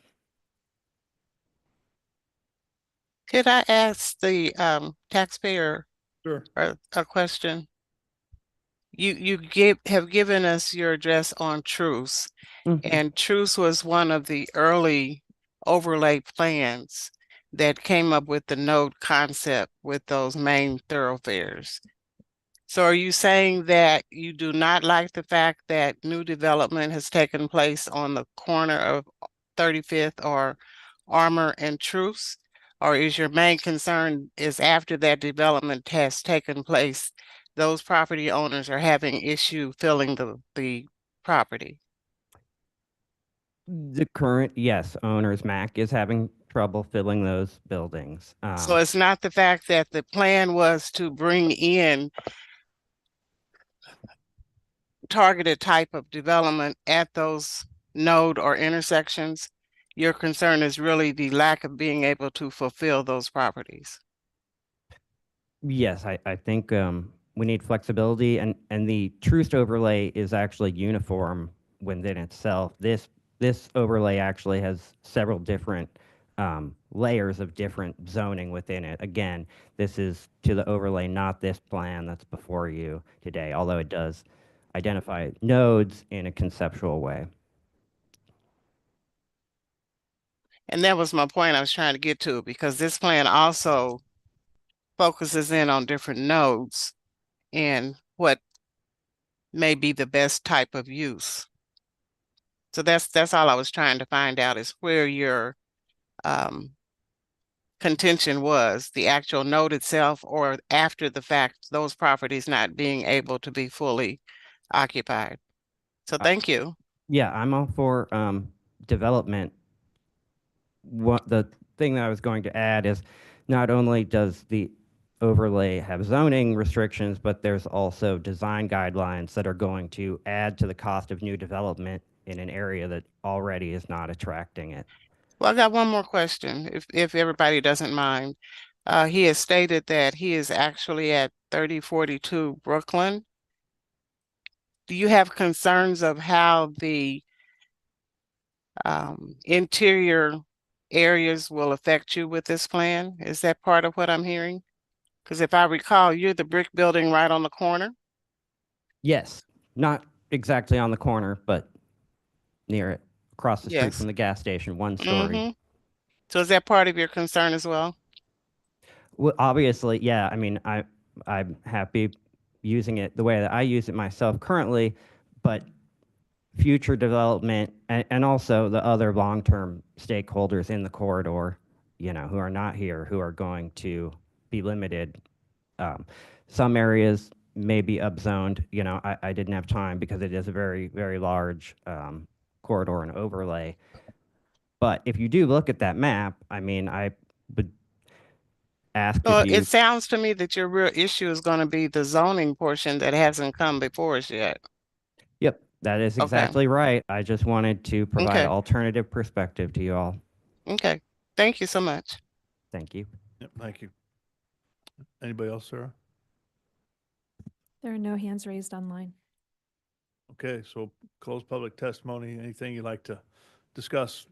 Could I ask the taxpayer Sure. a question? You have given us your address on Truce, and Truce was one of the early overlay plans that came up with the node concept with those main thoroughfares. So are you saying that you do not like the fact that new development has taken place on the corner of 35th or Armour and Truce? Or is your main concern is after that development has taken place, those property owners are having issue filling the property? The current, yes, owner's MAC is having trouble filling those buildings. So it's not the fact that the plan was to bring in targeted type of development at those node or intersections. Your concern is really the lack of being able to fulfill those properties. Yes, I think we need flexibility, and the Truce overlay is actually uniform within itself. This overlay actually has several different layers of different zoning within it. Again, this is to the overlay, not this plan that's before you today, although it does identify nodes in a conceptual way. And that was my point I was trying to get to, because this plan also focuses in on different nodes and what may be the best type of use. So that's all I was trying to find out, is where your contention was, the actual node itself, or after the fact, those properties not being able to be fully occupied. So thank you. Yeah, I'm all for development. What the thing that I was going to add is not only does the overlay have zoning restrictions, but there's also design guidelines that are going to add to the cost of new development in an area that already is not attracting it. Well, I got one more question, if everybody doesn't mind. He has stated that he is actually at 3042 Brooklyn. Do you have concerns of how the interior areas will affect you with this plan? Is that part of what I'm hearing? Because if I recall, you're the brick building right on the corner. Yes, not exactly on the corner, but near it, across the street Yes. from the gas station, one story. So is that part of your concern as well? Well, obviously, yeah. I mean, I'm happy using it the way that I use it myself currently, but future development and also the other long-term stakeholders in the corridor, you know, who are not here, who are going to be limited. Some areas may be upzoned. You know, I didn't have time because it is a very, very large corridor and overlay. But if you do look at that map, I mean, I would ask Well, if you. it sounds to me that your real issue is going to be the zoning portion that hasn't come before us yet. Yep, that is Okay. exactly right. I just wanted to provide Okay. alternative perspective to you all. Okay. Thank you so much. Thank you. Yep, thank you. Anybody else, Sarah? There are no hands raised online. Okay, so close public testimony. Anything you'd like to discuss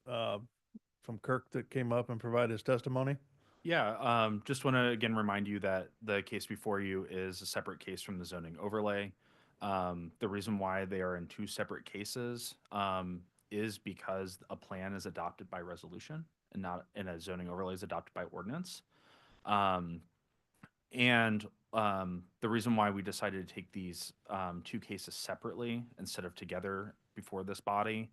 from Kirk that came up and provide his testimony? Yeah, just want to again remind you that the case before you is a separate case from the zoning overlay. The reason why they are in two separate cases is because a plan is adopted by resolution and not in a zoning overlay is adopted by ordinance. And the reason why we decided to take these two cases separately instead of together before this body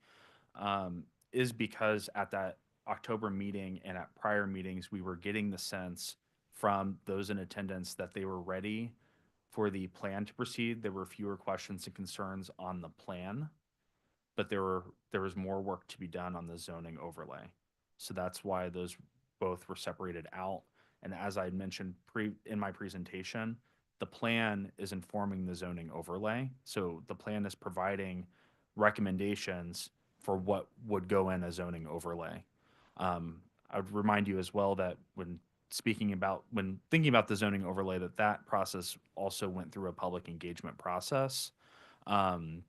is because at that October meeting and at prior meetings, we were getting the sense from those in attendance that they were ready for the plan to proceed. There were fewer questions and concerns on the plan, but there was more work to be done on the zoning overlay. So that's why those both were separated out. And as I mentioned in my presentation, the plan is informing the zoning overlay. So the plan is providing recommendations for what would go in a zoning overlay. I would remind you as well that when thinking about the zoning overlay, that process also went through a public engagement process. You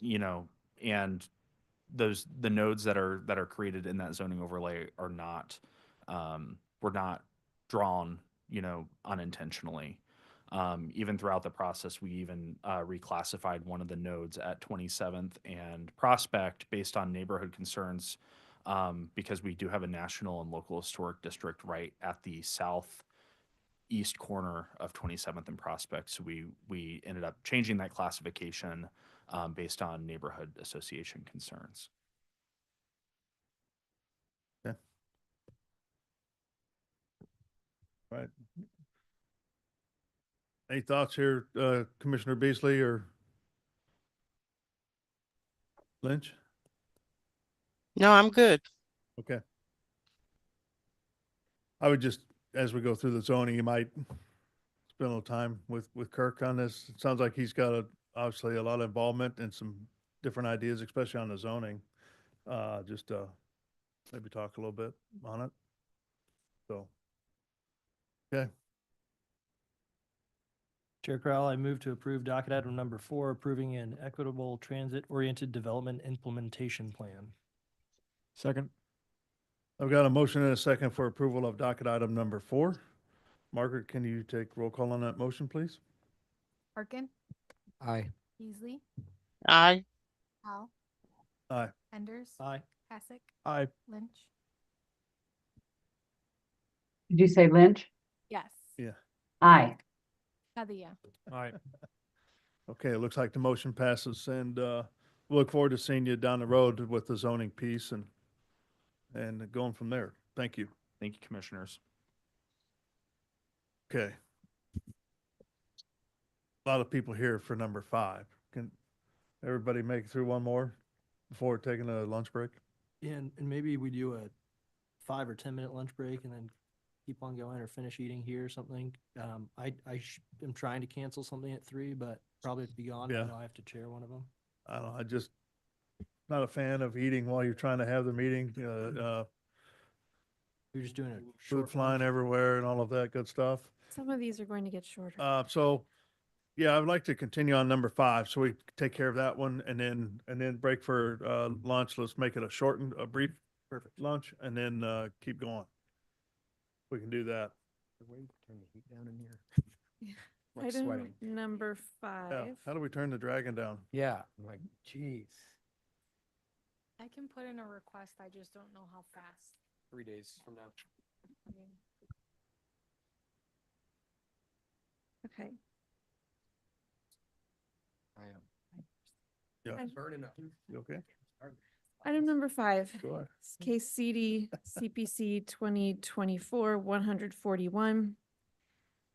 know, and the nodes that are created in that zoning overlay are not were not drawn, unintentionally. Even throughout the process, we even reclassified one of the nodes at 27th and Prospect based on neighborhood concerns, because we do have a national and local historic district right at the southeast corner of 27th and Prospect. So we ended up changing that classification based on neighborhood association concerns. Okay. All right. Any thoughts here, Commissioner Beasley or Lynch? No, I'm good. Okay. I would just, as we go through the zoning, you might spend a little time with Kirk on this. It sounds like he's got obviously a lot of involvement and some different ideas, especially on the zoning. Just maybe talk a little bit on it. So, okay. Chair Crowell, I move to approve docket item number 4, approving an equitable transit-oriented development implementation plan. Second. I've got a motion and a second for approval of docket item number 4. Margaret, can you take roll call on that motion, please? Harkin, Aye. Beasley, Aye. Powell, Aye. Enders. Aye. Passick, Aye. Lynch. Did you say Lynch? Yes. Yeah. Aye. Padilla. Aye. Okay, it looks like the motion passes, and we look forward to seeing you down the road with the zoning piece and going from there. Thank you. Thank you, commissioners. Okay. A lot of people here for number 5. Can everybody make it through one more before taking a lunch break? Yeah, and maybe we do a 5 or 10-minute lunch break and then keep on going or finish eating here or something. I am trying to cancel something at 3, but probably be gone. Yeah. I know I have to chair one of them. I don't know. I just not a fan of eating while you're trying to have the meeting. You're just doing a Food short flying lunch. everywhere and all of that good stuff. Some of these are going to get shorter. So yeah, I would like to continue on number 5. So we take care of that one and then break for lunch. Let's make it a brief Perfect. lunch and then keep going. We can do that. Turn the heat down in here. Yeah. Like Item sweating. number 5. Yeah. How do we turn the dragon down? Yeah, I'm like, geez. I can put in a request. I just don't know how fast. 3 days from now. Okay. I am. Yeah. I- Burning up. You okay? Item number 5. Go ahead. It's Case CD CPC 2024-141.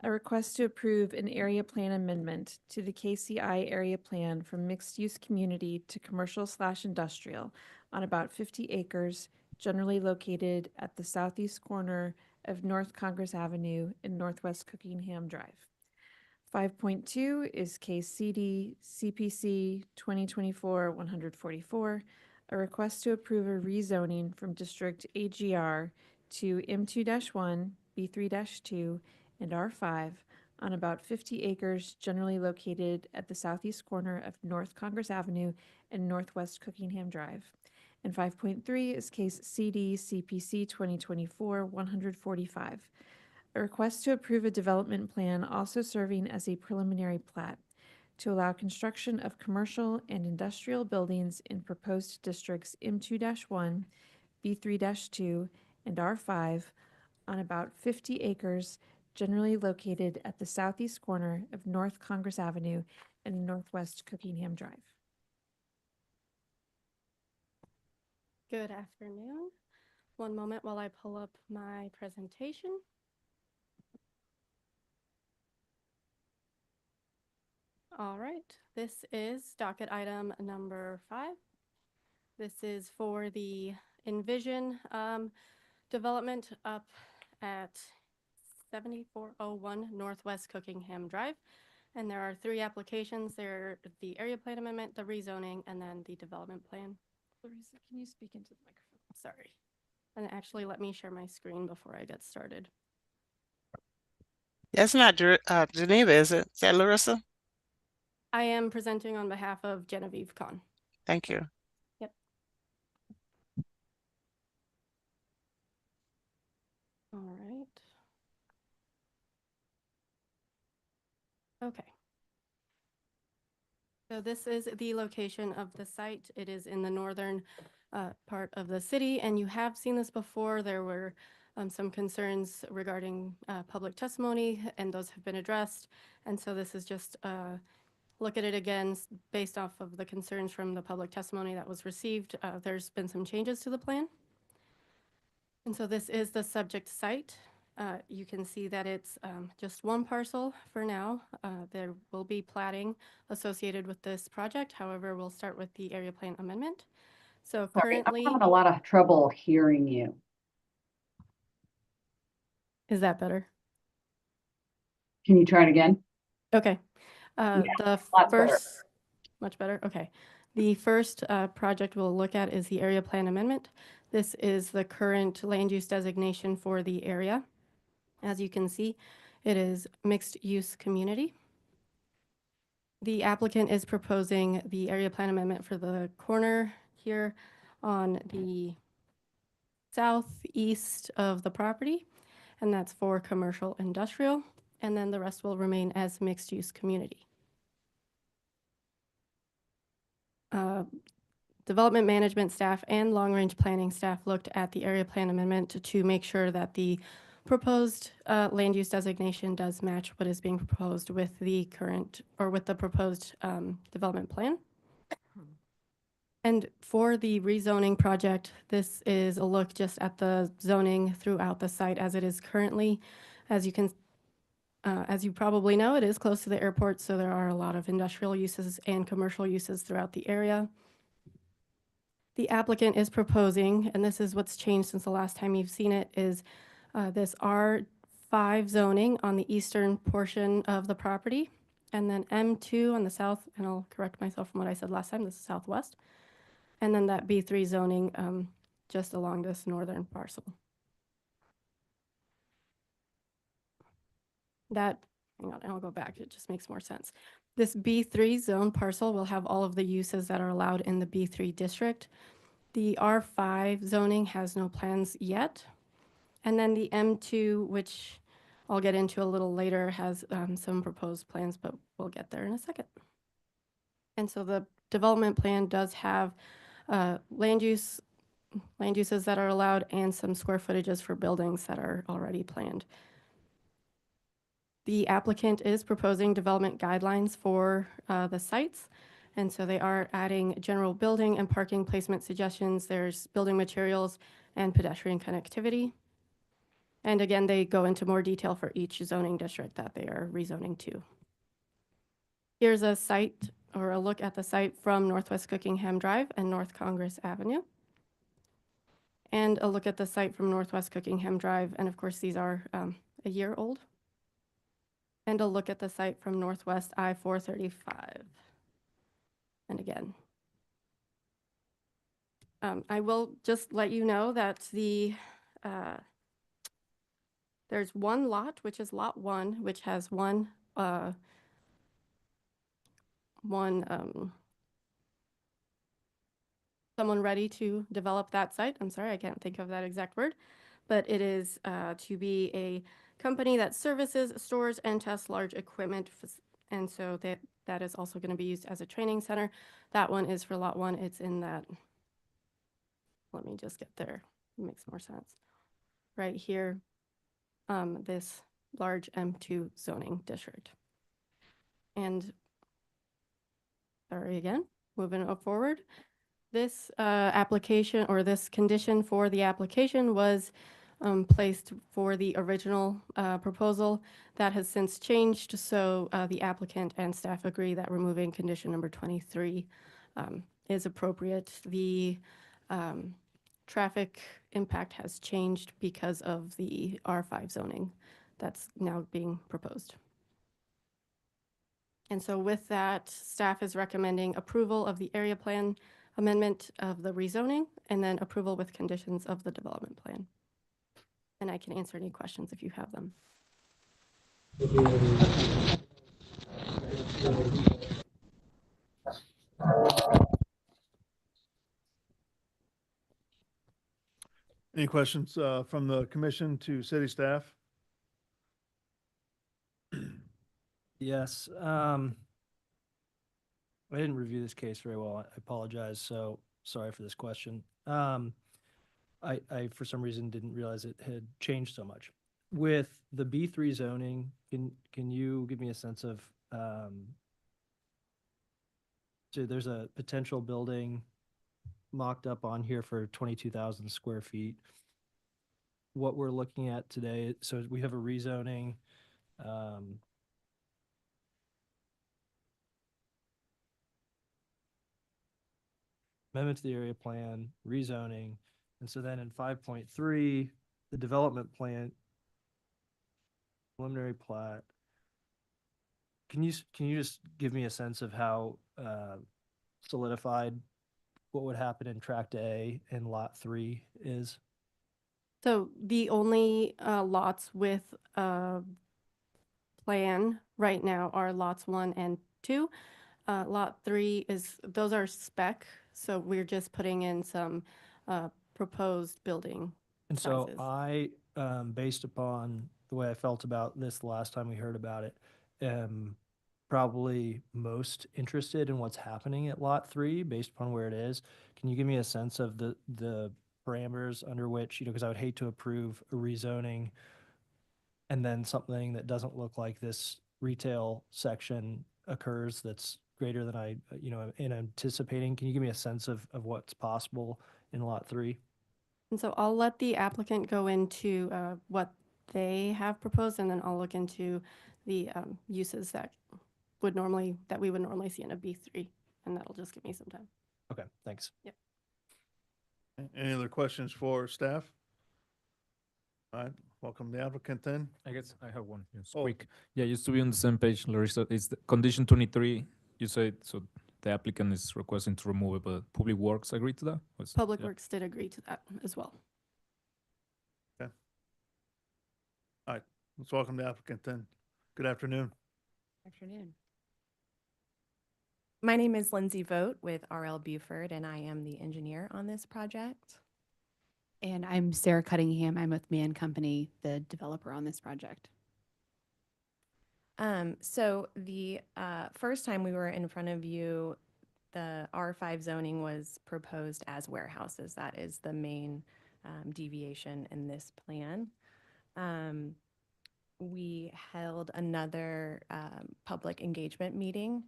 A request to approve an area plan amendment to the KCI area plan from mixed-use community to commercial/industrial on about 50 acres, generally located at the southeast corner of North Congress Avenue and Northwest Cookingham Drive. 5.2 is Case CD CPC 2024-144, a request to approve a rezoning from District AGR to M2-1, B3-2, and R5 on about 50 acres generally located at the southeast corner of North Congress Avenue and Northwest Cookingham Drive. And 5.3 is Case CD CPC 2024-145, a request to approve a development plan also serving as a preliminary plat to allow construction of commercial and industrial buildings in proposed districts M2-1, B3-2, and R5 on about 50 acres generally located at the southeast corner of North Congress Avenue and Northwest Cookingham Drive. Good afternoon. One moment while I pull up my presentation. All right, this is docket item number 5. This is for the Envision development up at 7401 Northwest Cookingham Drive. And there are 3 applications. They're the area plan amendment, the rezoning, and then the development plan. Larissa, can you speak into the microphone? Sorry. And actually, let me share my screen before I get started. That's not Geneva, is it? Is that Larissa? I am presenting on behalf of Genevieve Kahn. Thank you. Yep. All right. Okay. So this is the location of the site. It is in the northern part of the city, and you have seen this before. There were some concerns regarding public testimony, and those have been addressed. And so this is just look at it again based off of the concerns from the public testimony that was received. There's been some changes to the plan. And so this is the subject site. You can see that it's just one parcel for now. There will be platting associated with this project. However, we'll start with the area plan amendment. So Sorry, currently, I'm having a lot of trouble hearing you. is that better? Can you try it again? Okay. Yeah, The lots better. first, much better. Okay. The first project we'll look at is the area plan amendment. This is the current land use designation for the area. As you can see, it is mixed use community. The applicant is proposing the area plan amendment for the corner here on the southeast of the property, and that's for commercial industrial, and then the rest will remain as mixed use community. Development management staff and long-range planning staff looked at the area plan amendment to make sure that the proposed land use designation does match what is being proposed with the current or with the proposed development plan. And for the rezoning project, this is a look just at the zoning throughout the site as it is currently. As you probably know, it is close to the airport, so there are a lot of industrial uses and commercial uses throughout the area. The applicant is proposing, and this is what's changed since the last time you've seen it, is this R5 zoning on the eastern portion of the property, and then M2 on the south, and I'll correct myself from what I said last time, this is southwest, and then that B3 zoning just along this northern parcel. That, hang on, I'll go back, it just makes more sense. This B3 zone parcel will have all of the uses that are allowed in the B3 district. The R5 zoning has no plans yet. And then the M2, which I'll get into a little later, has some proposed plans, but we'll get there in a second. And so the development plan does have land uses that are allowed and some square footages for buildings that are already planned. The applicant is proposing development guidelines for the sites. And so they are adding general building and parking placement suggestions. There's building materials and pedestrian connectivity. And again, they go into more detail for each zoning district that they are rezoning to. Here's a site or a look at the site from Northwest Cookingham Drive and North Congress Avenue. And a look at the site from Northwest Cookingham Drive. And of course, these are a year old. And a look at the site from Northwest I-435. And again, I will just let you know that there's one lot, which is lot 1, which has one someone ready to develop that site. I'm sorry, I can't think of that exact word, but it is to be a company that services, stores, and tests large equipment. And so that is also going to be used as a training center. That one is for lot 1. It's in that, let me just get there. It makes more sense. Right here, this large M2 zoning district. And sorry again, moving forward. This application or this condition for the application was placed for the original proposal. That has since changed, so the applicant and staff agree that removing condition number 23 is appropriate. The traffic impact has changed because of the R5 zoning that's now being proposed. And so with that, staff is recommending approval of the area plan amendment of the rezoning, and then approval with conditions of the development plan. And I can answer any questions if you have them. Any questions from the commission to city staff? Yes. I didn't review this case very well. I apologize. So sorry for this question. I for some reason didn't realize it had changed so much. With the B3 zoning, can you give me a sense of, so there's a potential building mocked up on here for 22,000 square feet. What we're looking at today, so we have a rezoning, amendment to the area plan, rezoning. And so then in 5.3, the development plan, preliminary plat. Can you just give me a sense of how solidified what would happen in tract A and lot 3 is? So the only lots with plan right now are lots 1 and 2. Lot 3 is, those are spec, so we're just putting in some proposed building And sizes. so I, based upon the way I felt about this the last time we heard about it, am probably most interested in what's happening at lot 3 based upon where it is. Can you give me a sense of the parameters under which, because I would hate to approve a rezoning and then something that doesn't look like this retail section occurs that's greater than I, am anticipating. Can you give me a sense of what's possible in lot 3? And so I'll let the applicant go into what they have proposed, and then I'll look into the uses that we would normally see in a B3, and that'll just give me some time. Okay, thanks. Yep. Any other questions for staff? All right, welcome the applicant then. I guess I have one. Just Oh. quick. Yeah, just to be on the same page, Larissa, it's the condition 23. You said so the applicant is requesting to remove it, but Public Works agreed to that? Public Works did agree to that as well. Okay. All right, let's welcome the applicant then. Good afternoon. Afternoon. My name is Lindsay Vogt with RL Buford, and I am the engineer on this project. And I'm Sarah Cunningham. I'm with Man Company, the developer on this project. So the first time we were in front of you, the R5 zoning was proposed as warehouses. That is the main deviation in this plan. We held another public engagement meeting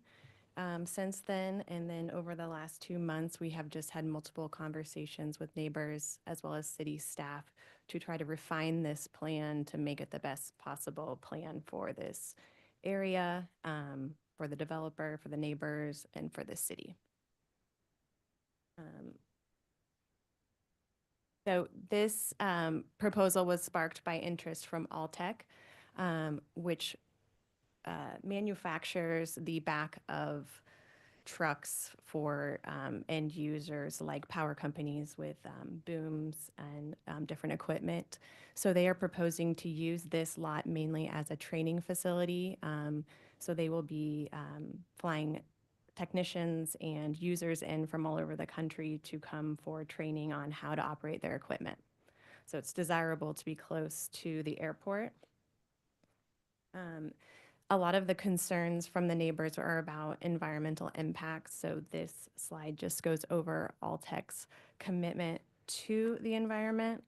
since then, and then over the last 2 months, we have just had multiple conversations with neighbors as well as city staff to try to refine this plan to make it the best possible plan for this area, for the developer, for the neighbors, and for the city. So this proposal was sparked by interest from Alltech, which manufactures the back of trucks for end users like power companies with booms and different equipment. So they are proposing to use this lot mainly as a training facility. So they will be flying technicians and users in from all over the country to come for training on how to operate their equipment. So it's desirable to be close to the airport. A lot of the concerns from the neighbors are about environmental impacts. So this slide just goes over Alltech's commitment to the environment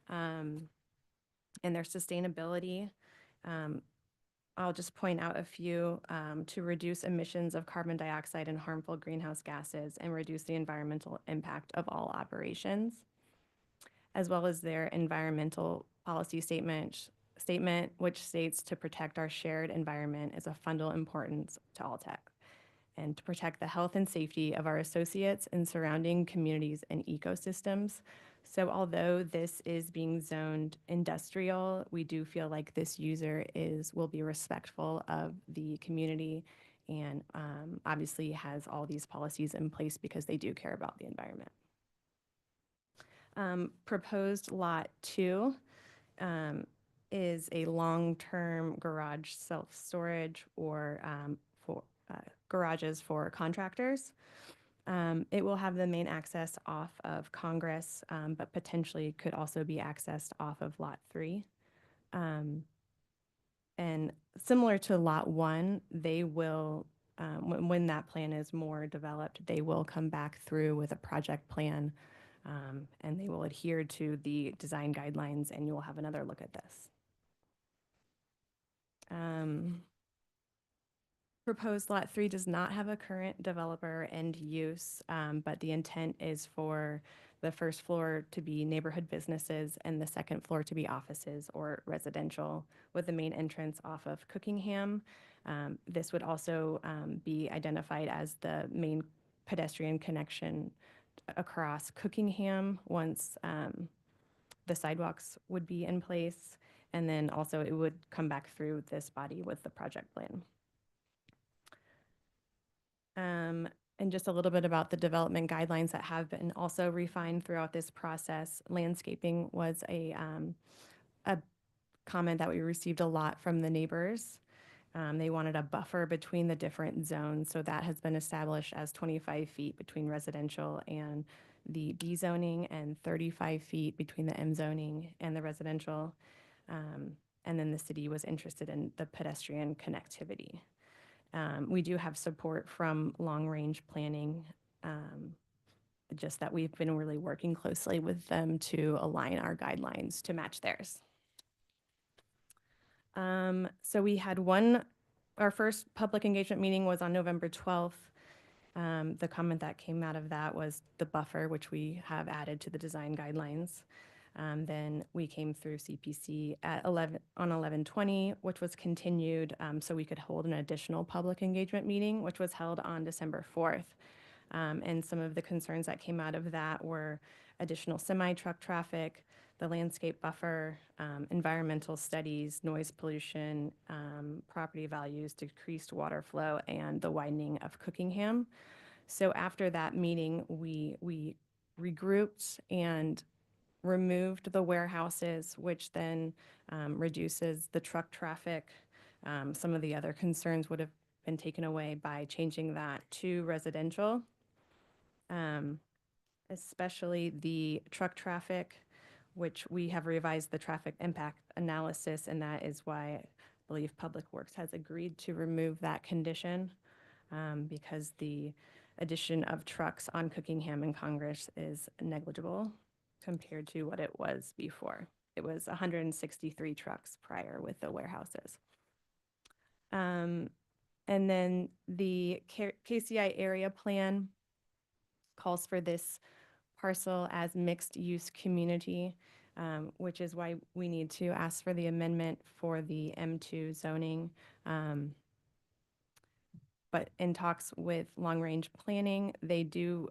and their sustainability. I'll just point out a few to reduce emissions of carbon dioxide and harmful greenhouse gases and reduce the environmental impact of all operations, as well as their environmental policy statement, which states to protect our shared environment is of fundamental importance to all tech, and to protect the health and safety of our associates and surrounding communities and ecosystems. So although this is being zoned industrial, we do feel like this user will be respectful of the community and obviously has all these policies in place because they do care about the environment. Proposed lot 2 is a long-term garage self-storage or for garages for contractors. It will have the main access off of Congress, but potentially could also be accessed off of Lot 3. And similar to Lot 1, they will, when that plan is more developed, they will come back through with a project plan, and they will adhere to the design guidelines, and you will have another look at this. Proposed Lot 3 does not have a current developer end use, but the intent is for the first floor to be neighborhood businesses and the second floor to be offices or residential, with the main entrance off of Cookingham. This would also be identified as the main pedestrian connection across Cookingham once the sidewalks would be in place. And then also it would come back through this body with the project plan. And just a little bit about the development guidelines that have been also refined throughout this process. Landscaping was a comment that we received a lot from the neighbors. They wanted a buffer between the different zones, so that has been established as 25 feet between residential and the B zoning and 35 feet between the M zoning and the residential. And then the city was interested in the pedestrian connectivity. We do have support from long-range planning, just that we've been really working closely with them to align our guidelines to match theirs. So we had our first public engagement meeting was on November 12th. The comment that came out of that was the buffer, which we have added to the design guidelines. Then we came through CPC on 11/20, which was continued so we could hold an additional public engagement meeting, which was held on December 4th. And some of the concerns that came out of that were additional semi-truck traffic, the landscape buffer, environmental studies, noise pollution, property values, decreased water flow, and the widening of Cookingham. So after that meeting, we regrouped and removed the warehouses, which then reduces the truck traffic. Some of the other concerns would have been taken away by changing that to residential, especially the truck traffic, which we have revised the traffic impact analysis, and that is why I believe Public Works has agreed to remove that condition because the addition of trucks on Cookingham and Congress is negligible compared to what it was before. It was 163 trucks prior with the warehouses. And then the KCI area plan calls for this parcel as mixed use community, which is why we need to ask for the amendment for the M2 zoning. But in talks with long range planning, they do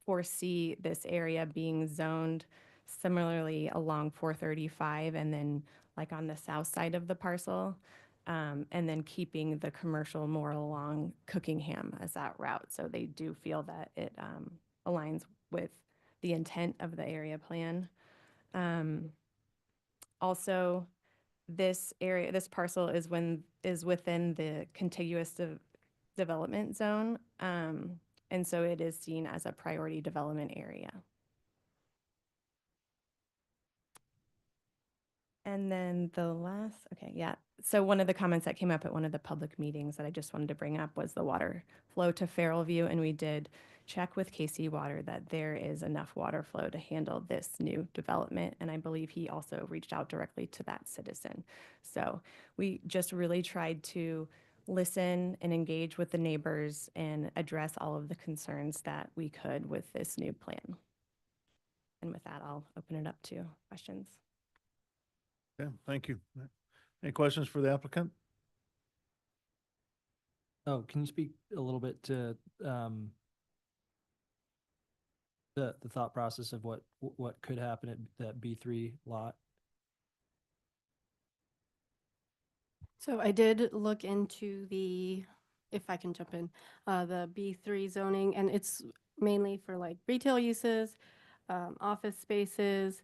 foresee this area being zoned similarly along 435 and then like on the south side of the parcel, and then keeping the commercial more along Cookingham as that route. So they do feel that it aligns with the intent of the area plan. Also, this parcel is within the contiguous development zone, and so it is seen as a priority development area. And then so one of the comments that came up at one of the public meetings that I just wanted to bring up was the water flow to Farrellview, and we did check with KC Water that there is enough water flow to handle this new development. And I believe he also reached out directly to that citizen. So we just really tried to listen and engage with the neighbors and address all of the concerns that we could with this new plan. And with that, I'll open it up to questions. Yeah, thank you. Any questions for the applicant? Oh, can you speak a little bit to the thought process of what could happen at that B3 lot? So I did look into the, if I can jump in, the B3 zoning, and it's mainly for like retail uses, office spaces.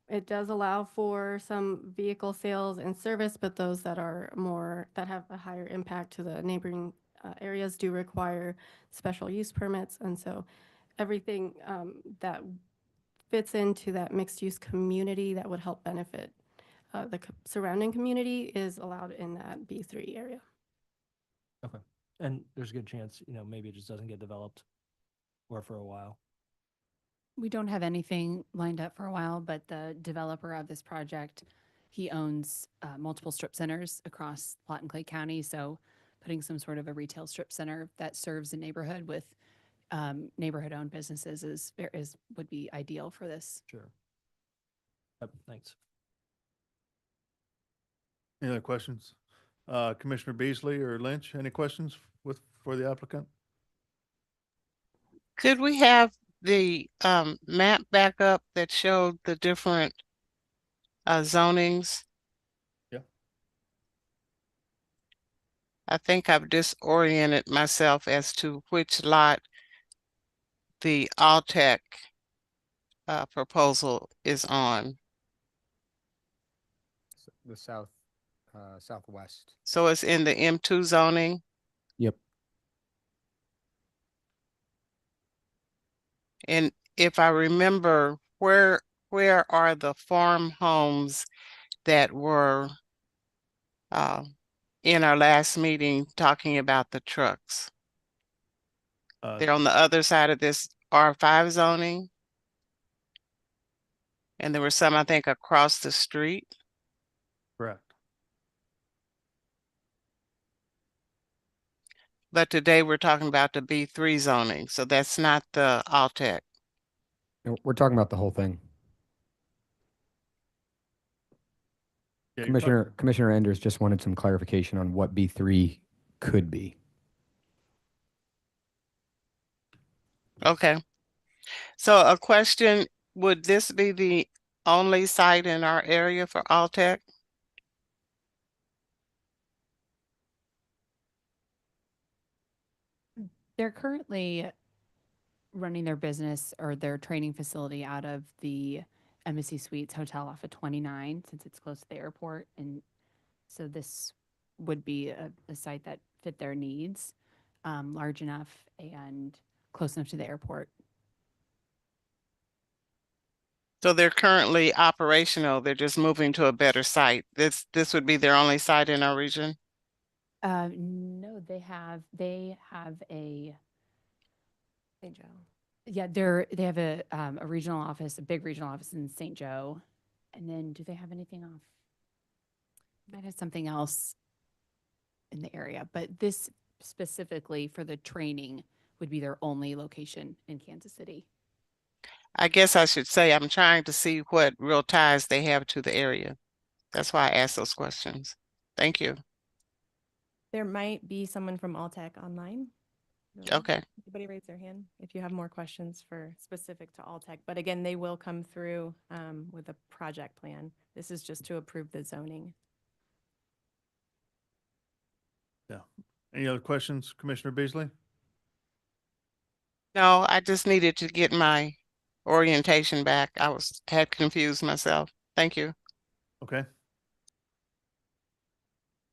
It does allow for some vehicle sales and service, but those that are more, that have a higher impact to the neighboring areas do require special use permits. And so everything that fits into that mixed use community that would help benefit the surrounding community is allowed in that B3 area. Okay. And there's a good chance, maybe it just doesn't get developed or for a while. We don't have anything lined up for a while, but the developer of this project, he owns multiple strip centers across Platte and Clay County. So putting some sort of a retail strip center that serves the neighborhood with neighborhood-owned businesses would be ideal for this. Sure. Yep, thanks. Any other questions? Commissioner Beasley or Lynch, any questions for the applicant? Could we have the map back up that showed the different zonings? Yeah. I think I've disoriented myself as to which lot the Altec proposal is on. The southwest. So it's in the M2 zoning? Yep. And if I remember, where are the farm homes that were in our last meeting talking about the trucks? They're on the other side of this R5 zoning. And there were some, I think, across the street. Correct. But today we're talking about the B3 zoning, so that's not the Altec. We're talking about the whole thing. Yeah, Commissioner Enders just wanted some clarification on what B3 could be. Okay. So a question, would this be the only site in our area for Altec? They're currently running their business or their training facility out of the Embassy Suites Hotel off of 29, since it's close to the airport. And so this would be a site that fit their needs, large enough and close enough to the airport. So they're currently operational, they're just moving to a better site. This would be their only site in our region? No, they have a St. Joe. Yeah, they have a regional office, a big regional office in St. Joe. And then do they have anything off? Might have something else in the area, but this specifically for the training would be their only location in Kansas City. I guess I should say I'm trying to see what real ties they have to the area. That's why I asked those questions. Thank you. There might be someone from Altec online. Okay. Anybody raise their hand if you have more questions for specific to Altec. But again, they will come through with a project plan. This is just to approve the zoning. Yeah. Any other questions, Commissioner Beasley? No, I just needed to get my orientation back. Had confused myself. Thank you. Okay.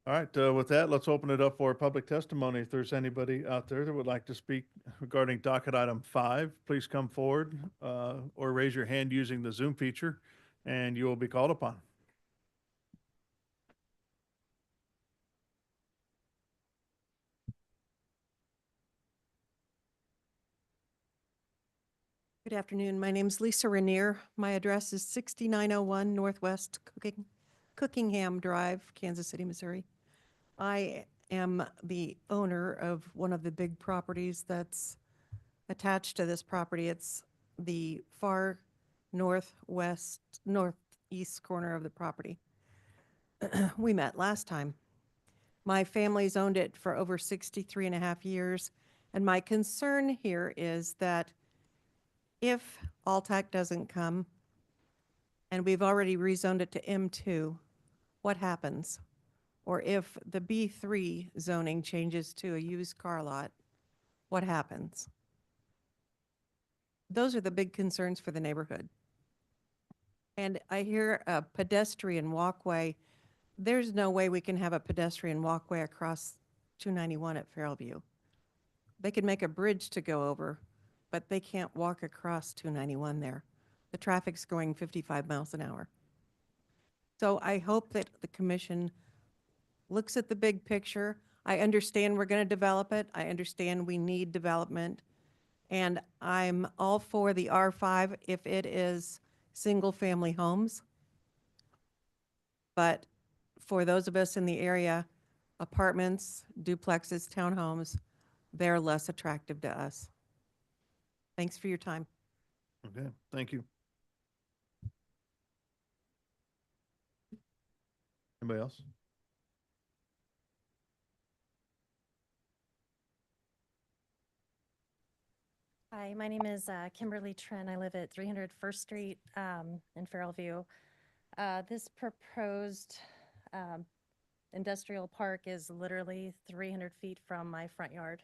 All right, with that, let's open it up for public testimony. If there's anybody out there that would like to speak regarding docket item 5, please come forward or raise your hand using the Zoom feature and you will be called upon. Good afternoon. My name's Lisa Rainier. My address is 6901 Northwest Cookingham Drive, Kansas City, Missouri. I am the owner of one of the big properties that's attached to this property. It's the far northeast corner of the property. We met last time. My family's owned it for over 63 and a half years, and my concern here is that if Alltech doesn't come, and we've already rezoned it to M2, what happens? Or if the B3 zoning changes to a used car lot, what happens? Those are the big concerns for the neighborhood. And I hear a pedestrian walkway. There's no way we can have a pedestrian walkway across 291 at Fairview. They could make a bridge to go over, but they can't walk across 291 there. The traffic's going 55 miles an hour. So I hope that the commission looks at the big picture. I understand we're going to develop it. I understand we need development. And I'm all for the R5 if it is single-family homes. But for those of us in the area, apartments, duplexes, townhomes, they're less attractive to us. Thanks for your time. Okay, thank you. Anybody else? Hi, my name is Kimberly Tren. I live at 300 First Street in Fairview. This proposed industrial park is literally 300 feet from my front yard.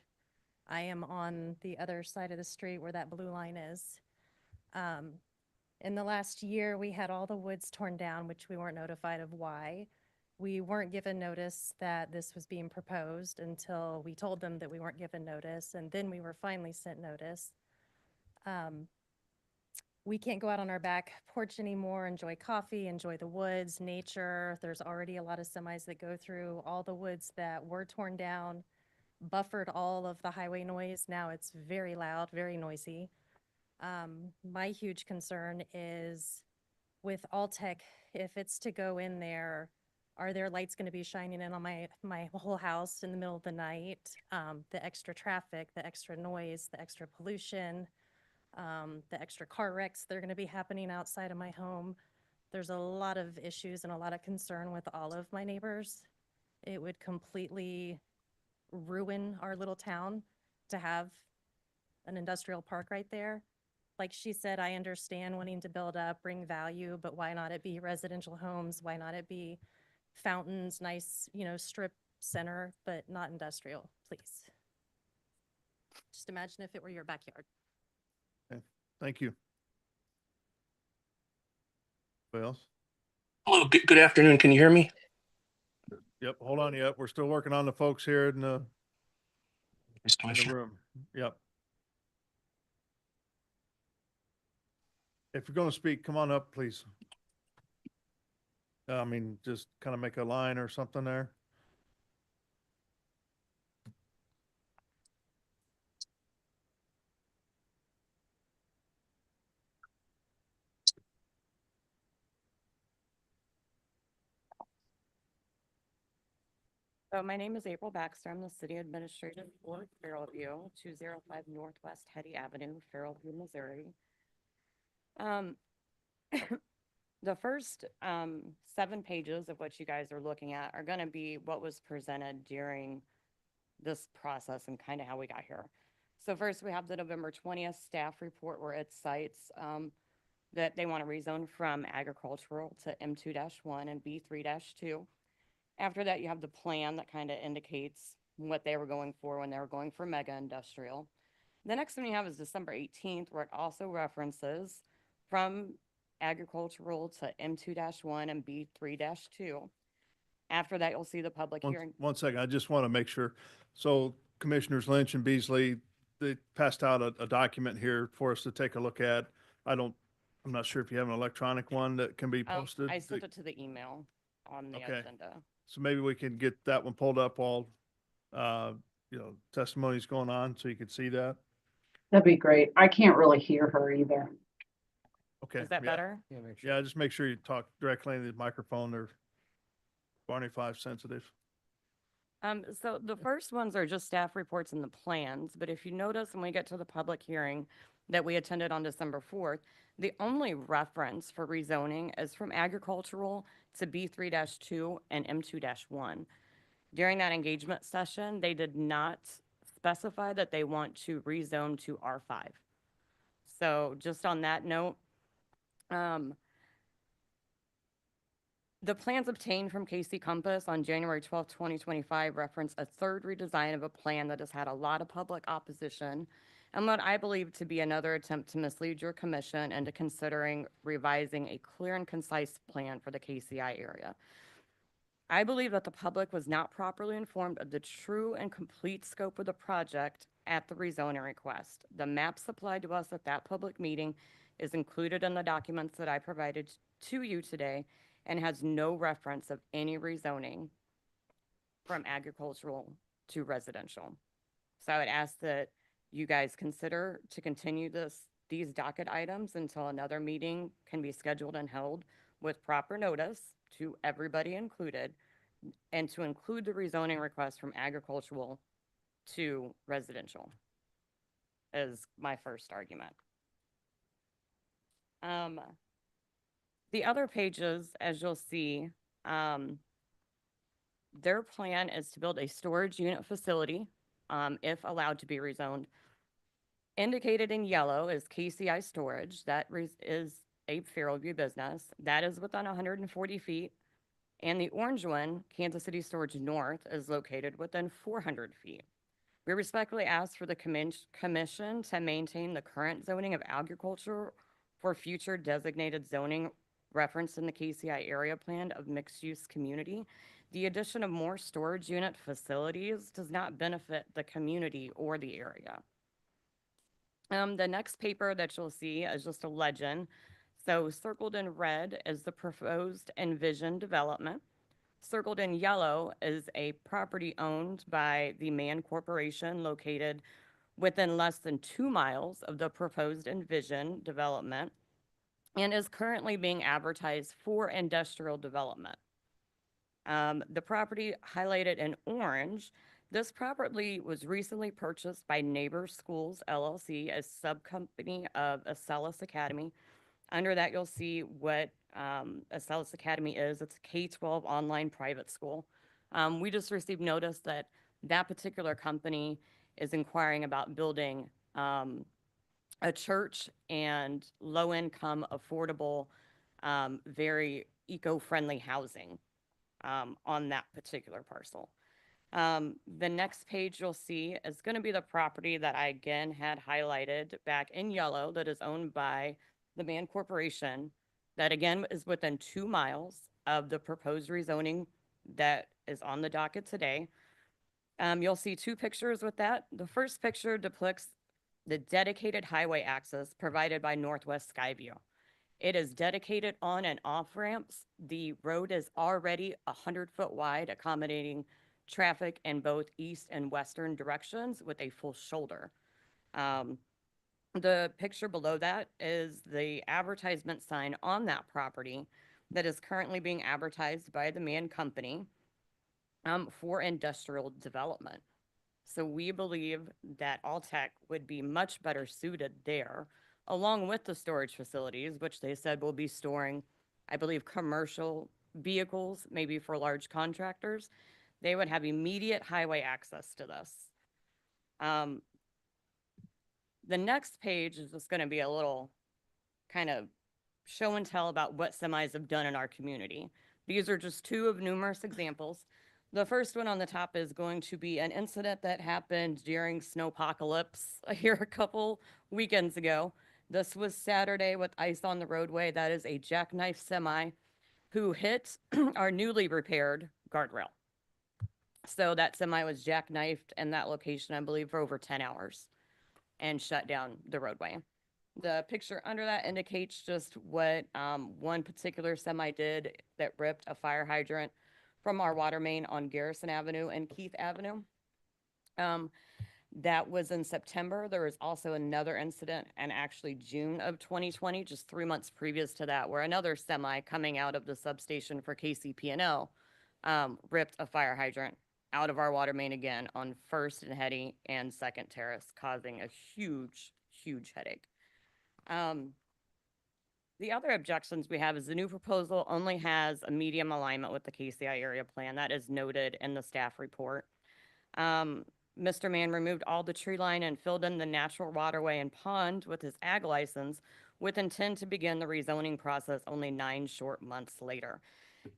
I am on the other side of the street where that blue line is. In the last year, we had all the woods torn down, which we weren't notified of why. We weren't given notice that this was being proposed until we told them that we weren't given notice, and then we were finally sent notice. We can't go out on our back porch anymore, enjoy coffee, enjoy the woods, nature. There's already a lot of semis that go through all the woods that were torn down, buffered all of the highway noise. Now it's very loud, very noisy. My huge concern is with Alltech, if it's to go in there, are there lights going to be shining in on my whole house in the middle of the night? The extra traffic, the extra noise, the extra pollution, the extra car wrecks that are going to be happening outside of my home. There's a lot of issues and a lot of concern with all of my neighbors. It would completely ruin our little town to have an industrial park right there. Like she said, I understand wanting to build up, bring value, but why not it be residential homes? Why not it be fountains, nice, strip center, but not industrial, please? Just imagine if it were your backyard. Okay, thank you. Anybody else? Hello, good afternoon. Can you hear me? Yep, hold on. Yep, we're still working on the folks here in the room. Yep. If you're going to speak, come on up, please. I mean, just kind of make a line or something there. So my name is April Baxter. I'm the city administrator for Fairview, 205 Northwest Hetty Avenue, Fairview, Missouri. The first 7 pages of what you guys are looking at are going to be what was presented during this process and kind of how we got here. So first we have the November 20th staff report where it cites that they want to rezone from agricultural to M2-1 and B3-2. After that, you have the plan that kind of indicates what they were going for when they were going for mega industrial. The next one you have is December 18th, where it also references from agricultural to M2-1 and B3-2. After that, you'll see the public hearing. One second, I just want to make sure. So Commissioners Lynch and Beasley, they passed out a document here for us to take a look at. I'm not sure if you have an electronic one that can be posted. I sent it to the email on the agenda. So maybe we can get that one pulled up while, testimony's going on so you can see that. That'd be great. I can't really hear her either. Okay. Is that yeah. better? Yeah, make sure. Yeah, just make sure you talk directly into the microphone. They're 25 sensitive. So the first ones are just staff reports and the plans, but if you notice when we get to the public hearing that we attended on December 4th, the only reference for rezoning is from agricultural to B3-2 and M2-1. During that engagement session, they did not specify that they want to rezone to R5. So just on that note, the plans obtained from Casey Compass on January 12, 2025 reference a third redesign of a plan that has had a lot of public opposition and what I believe to be another attempt to mislead your commission into considering revising a clear and concise plan for the KCI area. I believe that the public was not properly informed of the true and complete scope of the project at the rezoning request. The map supplied to us at that public meeting is included in the documents that I provided to you today and has no reference of any rezoning from agricultural to residential. So I would ask that you guys consider to continue these docket items until another meeting can be scheduled and held with proper notice to everybody included, and to include the rezoning request from agricultural to residential is my first argument. The other pages, as you'll see, their plan is to build a storage unit facility, if allowed to be rezoned. Indicated in yellow is KCI Storage. That is a Fairview business. That is within 140 feet. And the orange one, Kansas City Storage North, is located within 400 feet. We respectfully ask for the commission to maintain the current zoning of agriculture for future designated zoning referenced in the KCI area plan of mixed-use community. The addition of more storage unit facilities does not benefit the community or the area. The next paper that you'll see is just a legend. So circled in red is the proposed envisioned development. Circled in yellow is a property owned by the Mann Corporation located within less than 2 miles of the proposed envisioned development and is currently being advertised for industrial development. The property highlighted in orange, this property was recently purchased by Neighbor Schools LLC, a subcompany of Acellus Academy. Under that, you'll see what Acellus Academy is. It's a K-12 online private school. We just received notice that that particular company is inquiring about building a church and low-income, affordable, very eco-friendly housing on that particular parcel. The next page you'll see is going to be the property that I again had highlighted back in yellow that is owned by the Mann Corporation, that again is within 2 miles of the proposed rezoning that is on the docket today. You'll see 2 pictures with that. The first picture depicts the dedicated highway access provided by Northwest Skyview. It is dedicated on and off ramps. The road is already 100-foot wide, accommodating traffic in both east and western directions with a full shoulder. The picture below that is the advertisement sign on that property that is currently being advertised by the Mann Company for industrial development. So we believe that Alltech would be much better suited there, along with the storage facilities, which they said will be storing, I believe, commercial vehicles, maybe for large contractors. They would have immediate highway access to this. The next page is just going to be a little kind of show and tell about what semis have done in our community. These are just 2 of numerous examples. The first one on the top is going to be an incident that happened during snowpocalypse here a couple weekends ago. This was Saturday with ice on the roadway. That is a jackknife semi who hit our newly repaired guardrail. So that semi was jackknifed in that location, I believe, for over 10 hours and shut down the roadway. The picture under that indicates just what one particular semi did that ripped a fire hydrant from our water main on Garrison Avenue and Keith Avenue. That was in September. There was also another incident in actually June of 2020, just 3 months previous to that, where another semi coming out of the substation for KCP&L ripped a fire hydrant out of our water main again on First and Hetty and Second Terrace, causing a huge, huge headache. The other objections we have is the new proposal only has a medium alignment with the KCI area plan. That is noted in the staff report. Mr. Mann removed all the tree line and filled in the natural waterway and pond with his ag license with intent to begin the rezoning process only 9 short months later.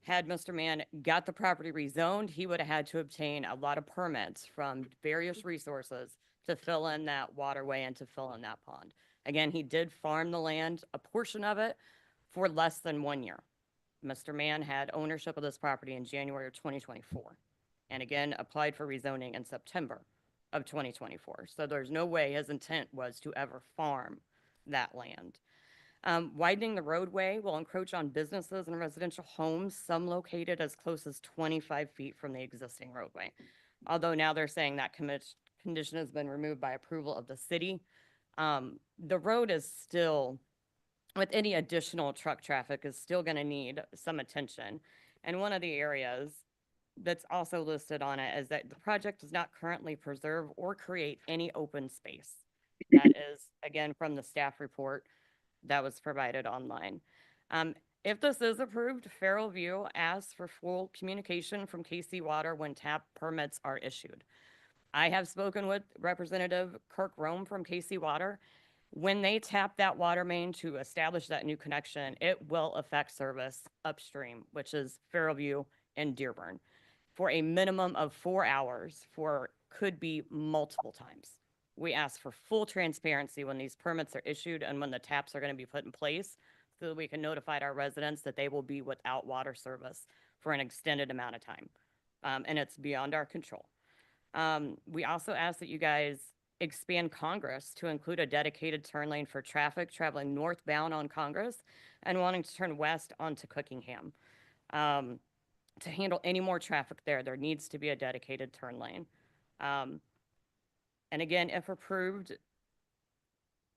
Had Mr. Mann got the property rezoned, he would have had to obtain a lot of permits from various resources to fill in that waterway and to fill in that pond. Again, he did farm the land, a portion of it, for less than 1 year. Mr. Mann had ownership of this property in January of 2024, and again, applied for rezoning in September of 2024. So there's no way his intent was to ever farm that land. Widening the roadway will encroach on businesses and residential homes, some located as close as 25 feet from the existing roadway. Although now they're saying that condition has been removed by approval of the city. The road is still, with any additional truck traffic, is still going to need some attention. And one of the areas that's also listed on it is that the project does not currently preserve or create any open space. That is, again, from the staff report that was provided online. If this is approved, Farrell View asks for full communication from KC Water when tap permits are issued. I have spoken with Representative Kirk Rome from KC Water. When they tap that water main to establish that new connection, it will affect service upstream, which is Farrell View and Dearborn, for a minimum of 4 hours, for could be multiple times. We ask for full transparency when these permits are issued and when the taps are going to be put in place, so that we can notify our residents that they will be without water service for an extended amount of time. And it's beyond our control. We also ask that you guys expand Congress to include a dedicated turn lane for traffic traveling northbound on Congress and wanting to turn west onto Cookingham. To handle any more traffic there needs to be a dedicated turn lane. And again, if approved,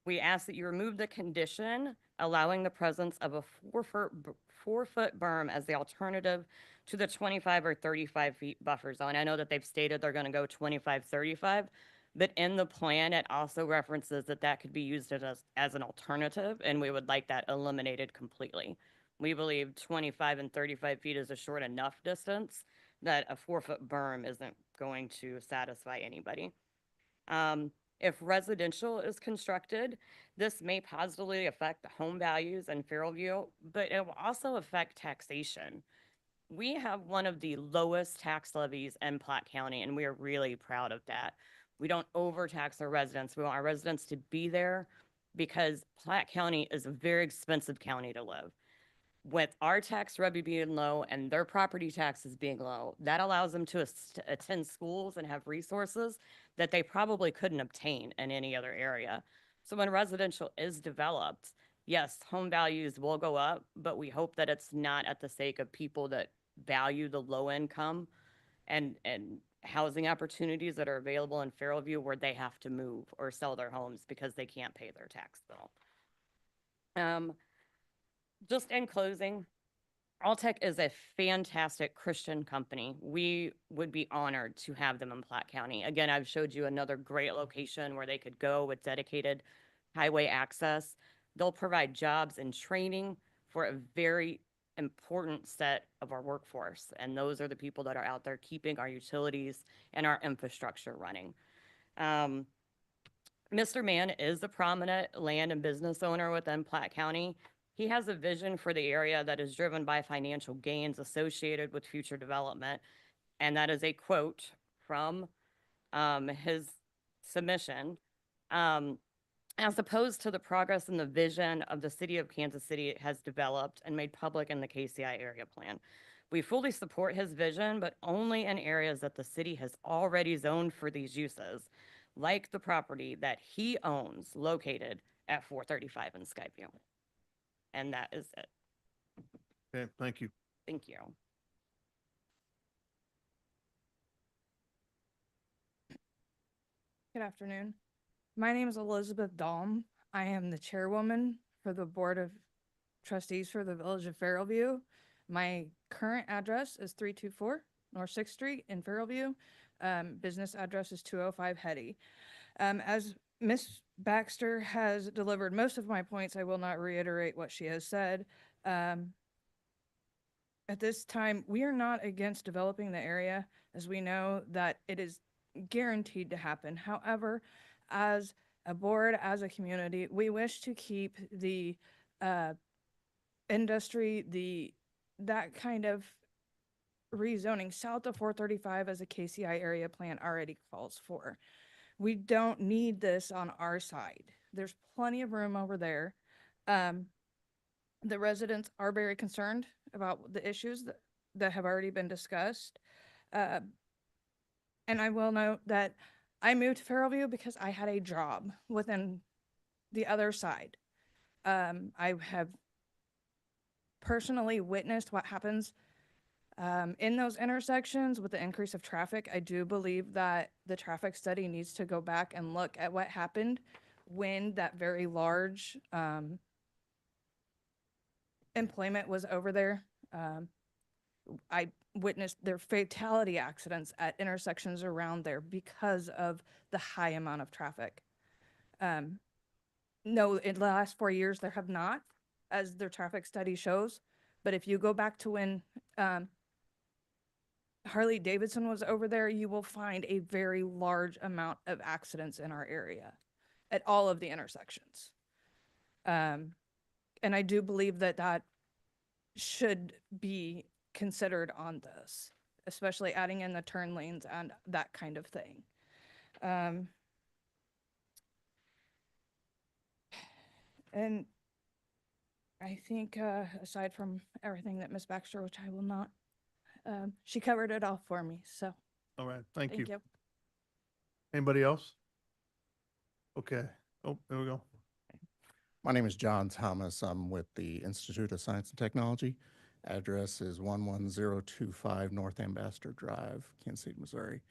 we ask that you remove the condition allowing the presence of a 4-foot berm as the alternative to the 25 or 35 feet buffer zone. I know that they've stated they're going to go 25, 35, but in the plan, it also references that that could be used as an alternative, and we would like that eliminated completely. We believe 25 and 35 feet is a short enough distance that a 4-foot berm isn't going to satisfy anybody. If residential is constructed, this may positively affect the home values in Farrell View, but it will also affect taxation. We have one of the lowest tax levies in Platte County, and we are really proud of that. We don't overtax our residents. We want our residents to be there because Platte County is a very expensive county to live. With our tax levy being low and their property taxes being low, that allows them to attend schools and have resources that they probably couldn't obtain in any other area. So when residential is developed, yes, home values will go up, but we hope that it's not at the sake of people that value the low income and housing opportunities that are available in Farrell View, where they have to move or sell their homes because they can't pay their tax bill. Just in closing, Alltech is a fantastic Christian company. We would be honored to have them in Platte County. Again, I've showed you another great location where they could go with dedicated highway access. They'll provide jobs and training for a very important set of our workforce. And those are the people that are out there keeping our utilities and our infrastructure running. Mr. Mann is a prominent land and business owner within Platte County. He has a vision for the area that is driven by financial gains associated with future development. And that is a quote from his submission. As opposed to the progress and the vision of the city of Kansas City has developed and made public in the KCI area plan. We fully support his vision, but only in areas that the city has already zoned for these uses, like the property that he owns located at 435 in Skyview. And that is it. Okay, thank you. Thank you. Good afternoon. My name is Elizabeth Dahlm. I am the chairwoman for the Board of Trustees for the Village of Fairview. My current address is 324 North 6th Street in Fairview. Business address is 205 Hetty. As Ms. Baxter has delivered most of my points, I will not reiterate what she has said. At this time, we are not against developing the area, as we know that it is guaranteed to happen. However, as a board, as a community, we wish to keep the industry, that kind of rezoning south of 435 as a KCI area plan already calls for. We don't need this on our side. There's plenty of room over there. The residents are very concerned about the issues that have already been discussed. And I will note that I moved to Fairview because I had a job within the other side. I have personally witnessed what happens in those intersections with the increase of traffic. I do believe that the traffic study needs to go back and look at what happened when that very large employment was over there. I witnessed their fatality accidents at intersections around there because of the high amount of traffic. No, in the last 4 years, there have not, as their traffic study shows. But if you go back to when Harley Davidson was over there, you will find a very large amount of accidents in our area at all of the intersections. And I do believe that should be considered on this, especially adding in the turn lanes and that kind of thing. And I think aside from everything that Ms. Baxter, which I will not, she covered it all for me, so. All right, thank you. Thank you. Anybody else? Okay. Oh, there we go. My name is John Thomas. I'm with the Institute of Science and Technology. Address is 11025 North Ambassador Drive, Kansas City, Missouri.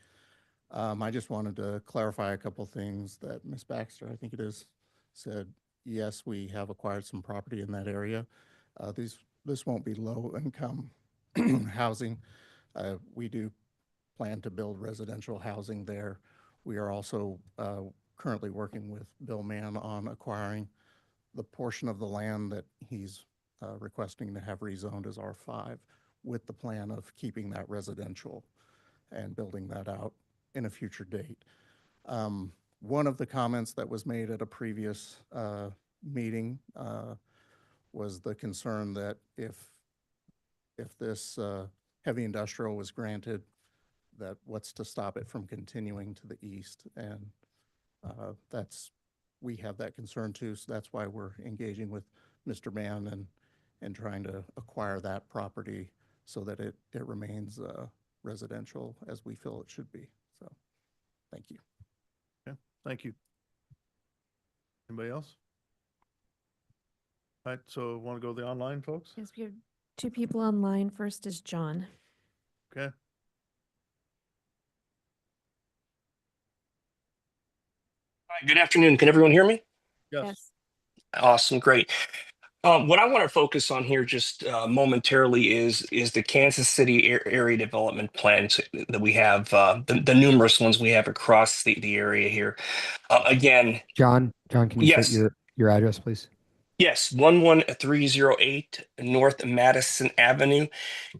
I just wanted to clarify a couple things that Ms. Baxter, I think it is, said. Yes, we have acquired some property in that area. This won't be low-income housing. We do plan to build residential housing there. We are also currently working with Bill Mann on acquiring the portion of the land that he's requesting to have rezoned as R5 with the plan of keeping that residential and building that out in a future date. One of the comments that was made at a previous meeting was the concern that if this heavy industrial was granted, that what's to stop it from continuing to the east? And we have that concern too, so that's why we're engaging with Mr. Mann and trying to acquire that property so that it remains residential as we feel it should be. So, thank you. Okay, thank you. Anybody else? All right, so want to go to the online folks? Yes, we have two people online. First is John. Okay. Hi, good afternoon. Can everyone hear me? Yes. Awesome, great. What I want to focus on here just momentarily is the Kansas City area development plans that we have, the numerous ones we have across the area here. Again, John, can you yes. state your address, please? Yes, 11308 North Madison Avenue,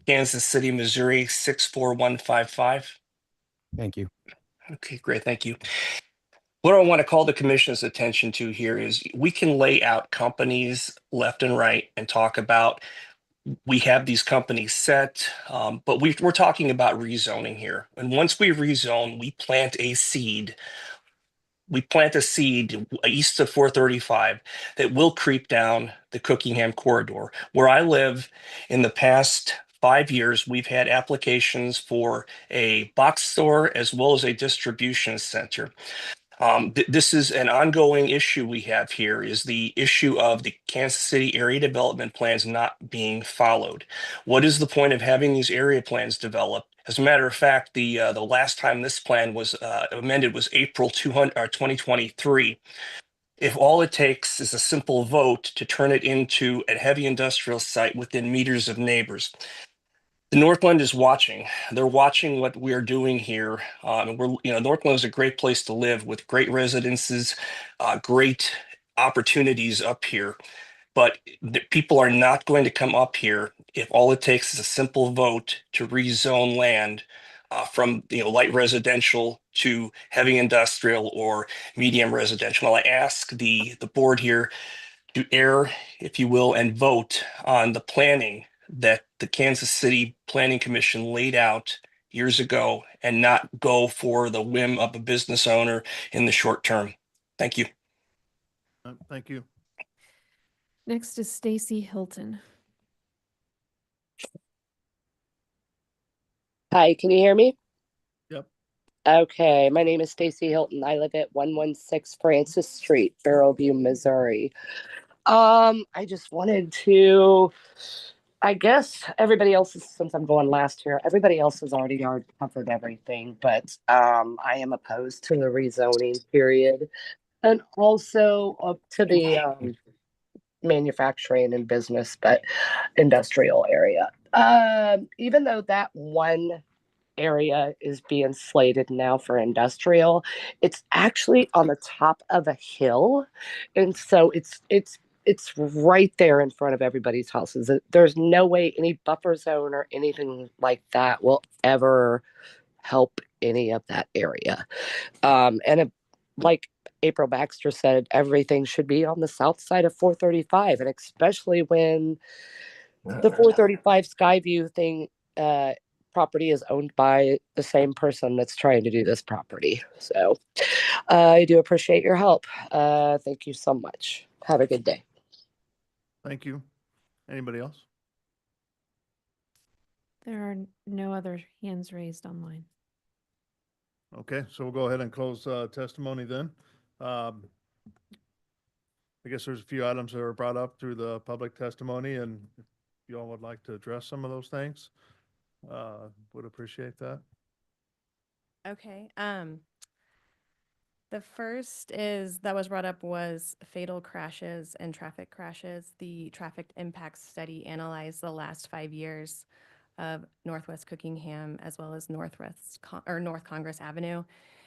Kansas City, Missouri, 64155. Thank you. Okay, great. Thank you. What I want to call the commission's attention to here is we can lay out companies left and right and talk about we have these companies set, but we're talking about rezoning here. And once we rezone, we plant a seed. We plant a seed east of 435 that will creep down the Cookingham corridor. Where I live, in the past 5 years, we've had applications for a box store as well as a distribution center. This is an ongoing issue we have here, is the issue of the Kansas City area development plans not being followed. What is the point of having these area plans developed As a matter of fact, the last time this plan was amended was April 2023. If all it takes is a simple vote to turn it into a heavy industrial site within meters of neighbors. The Northland is watching. They're watching what we're doing here. Northland is a great place to live with great residences, great opportunities up here. But people are not going to come up here if all it takes is a simple vote to rezone land from light residential to heavy industrial or medium residential. I ask the board here to err, if you will, and vote on the planning that the Kansas City Planning Commission laid out years ago and not go for the whim of a business owner in the short term. Thank you. Thank you. Next is Stacy Hilton. Hi, can you hear me? Yep. Okay, my name is Stacy Hilton. I live at 116 Francis Street, Barrowview, Missouri. I just wanted to, I guess everybody else is, since I'm going last here, everybody else has already covered everything, but I am opposed to the rezoning period and also up to the manufacturing and business, but industrial area. Even though that one area is being slated now for industrial, it's actually on the top of a hill, and so it's right there in front of everybody's houses. There's no way any buffer zone or anything like that will ever help any of that area. Like April Baxter said, everything should be on the south side of 435, and especially when the 435 Skyview thing property is owned by the same person that's trying to do this property. So I do appreciate your help. Thank you so much. Have a good day. Thank you. Anybody else? There are no other hands raised online. Okay, so we'll go ahead and close testimony then. I guess there's a few items that were brought up through the public testimony, and if you all would like to address some of those things, would appreciate that. Okay. The first is that was brought up was fatal crashes and traffic crashes. The traffic impact study analyzed the last 5 years of Northwest Cookingham as well as North Congress Avenue,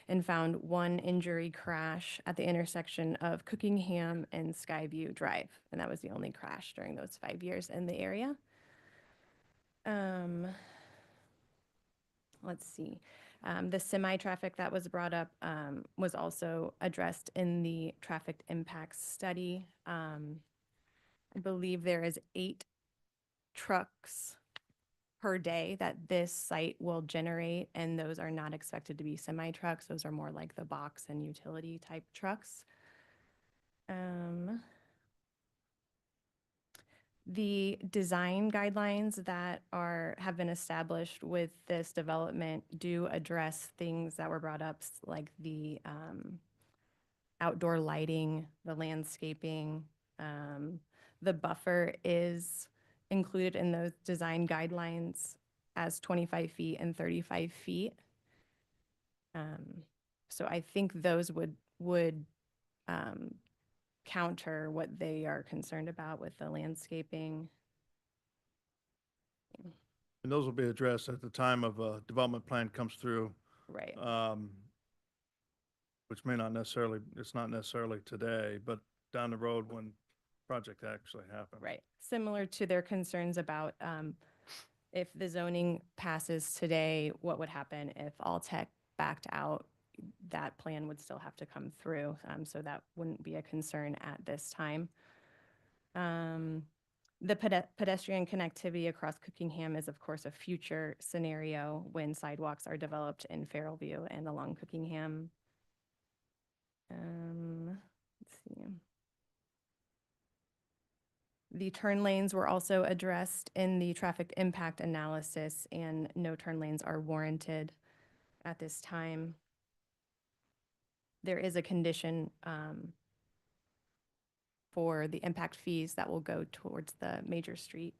and found one injury crash at the intersection of Cookingham and Skyview Drive, and that was the only crash during those 5 years in the area. Let's see. The semi-traffic that was brought up was also addressed in the traffic impacts study. I believe there is 8 trucks per day that this site will generate, and those are not expected to be semi-trucks. Those are more like the box and utility type trucks. The design guidelines that have been established with this development do address things that were brought up, like the outdoor lighting, the landscaping. The buffer is included in those design guidelines as 25 feet and 35 feet. So I think those would counter what they are concerned about with the landscaping. And those will be addressed at the time of a development plan comes through. Right. Which may not necessarily, it's not necessarily today, but down the road when project actually happens. Right. Similar to their concerns about if the zoning passes today, what would happen if Alltech backed out? That plan would still have to come through. So that wouldn't be a concern at this time. The pedestrian connectivity across Cookingham is, of course, a future scenario when sidewalks are developed in Farrellview and along Cookingham. Let's see. The turn lanes were also addressed in the traffic impact analysis, and no turn lanes are warranted at this time. There is a condition for the impact fees that will go towards the major street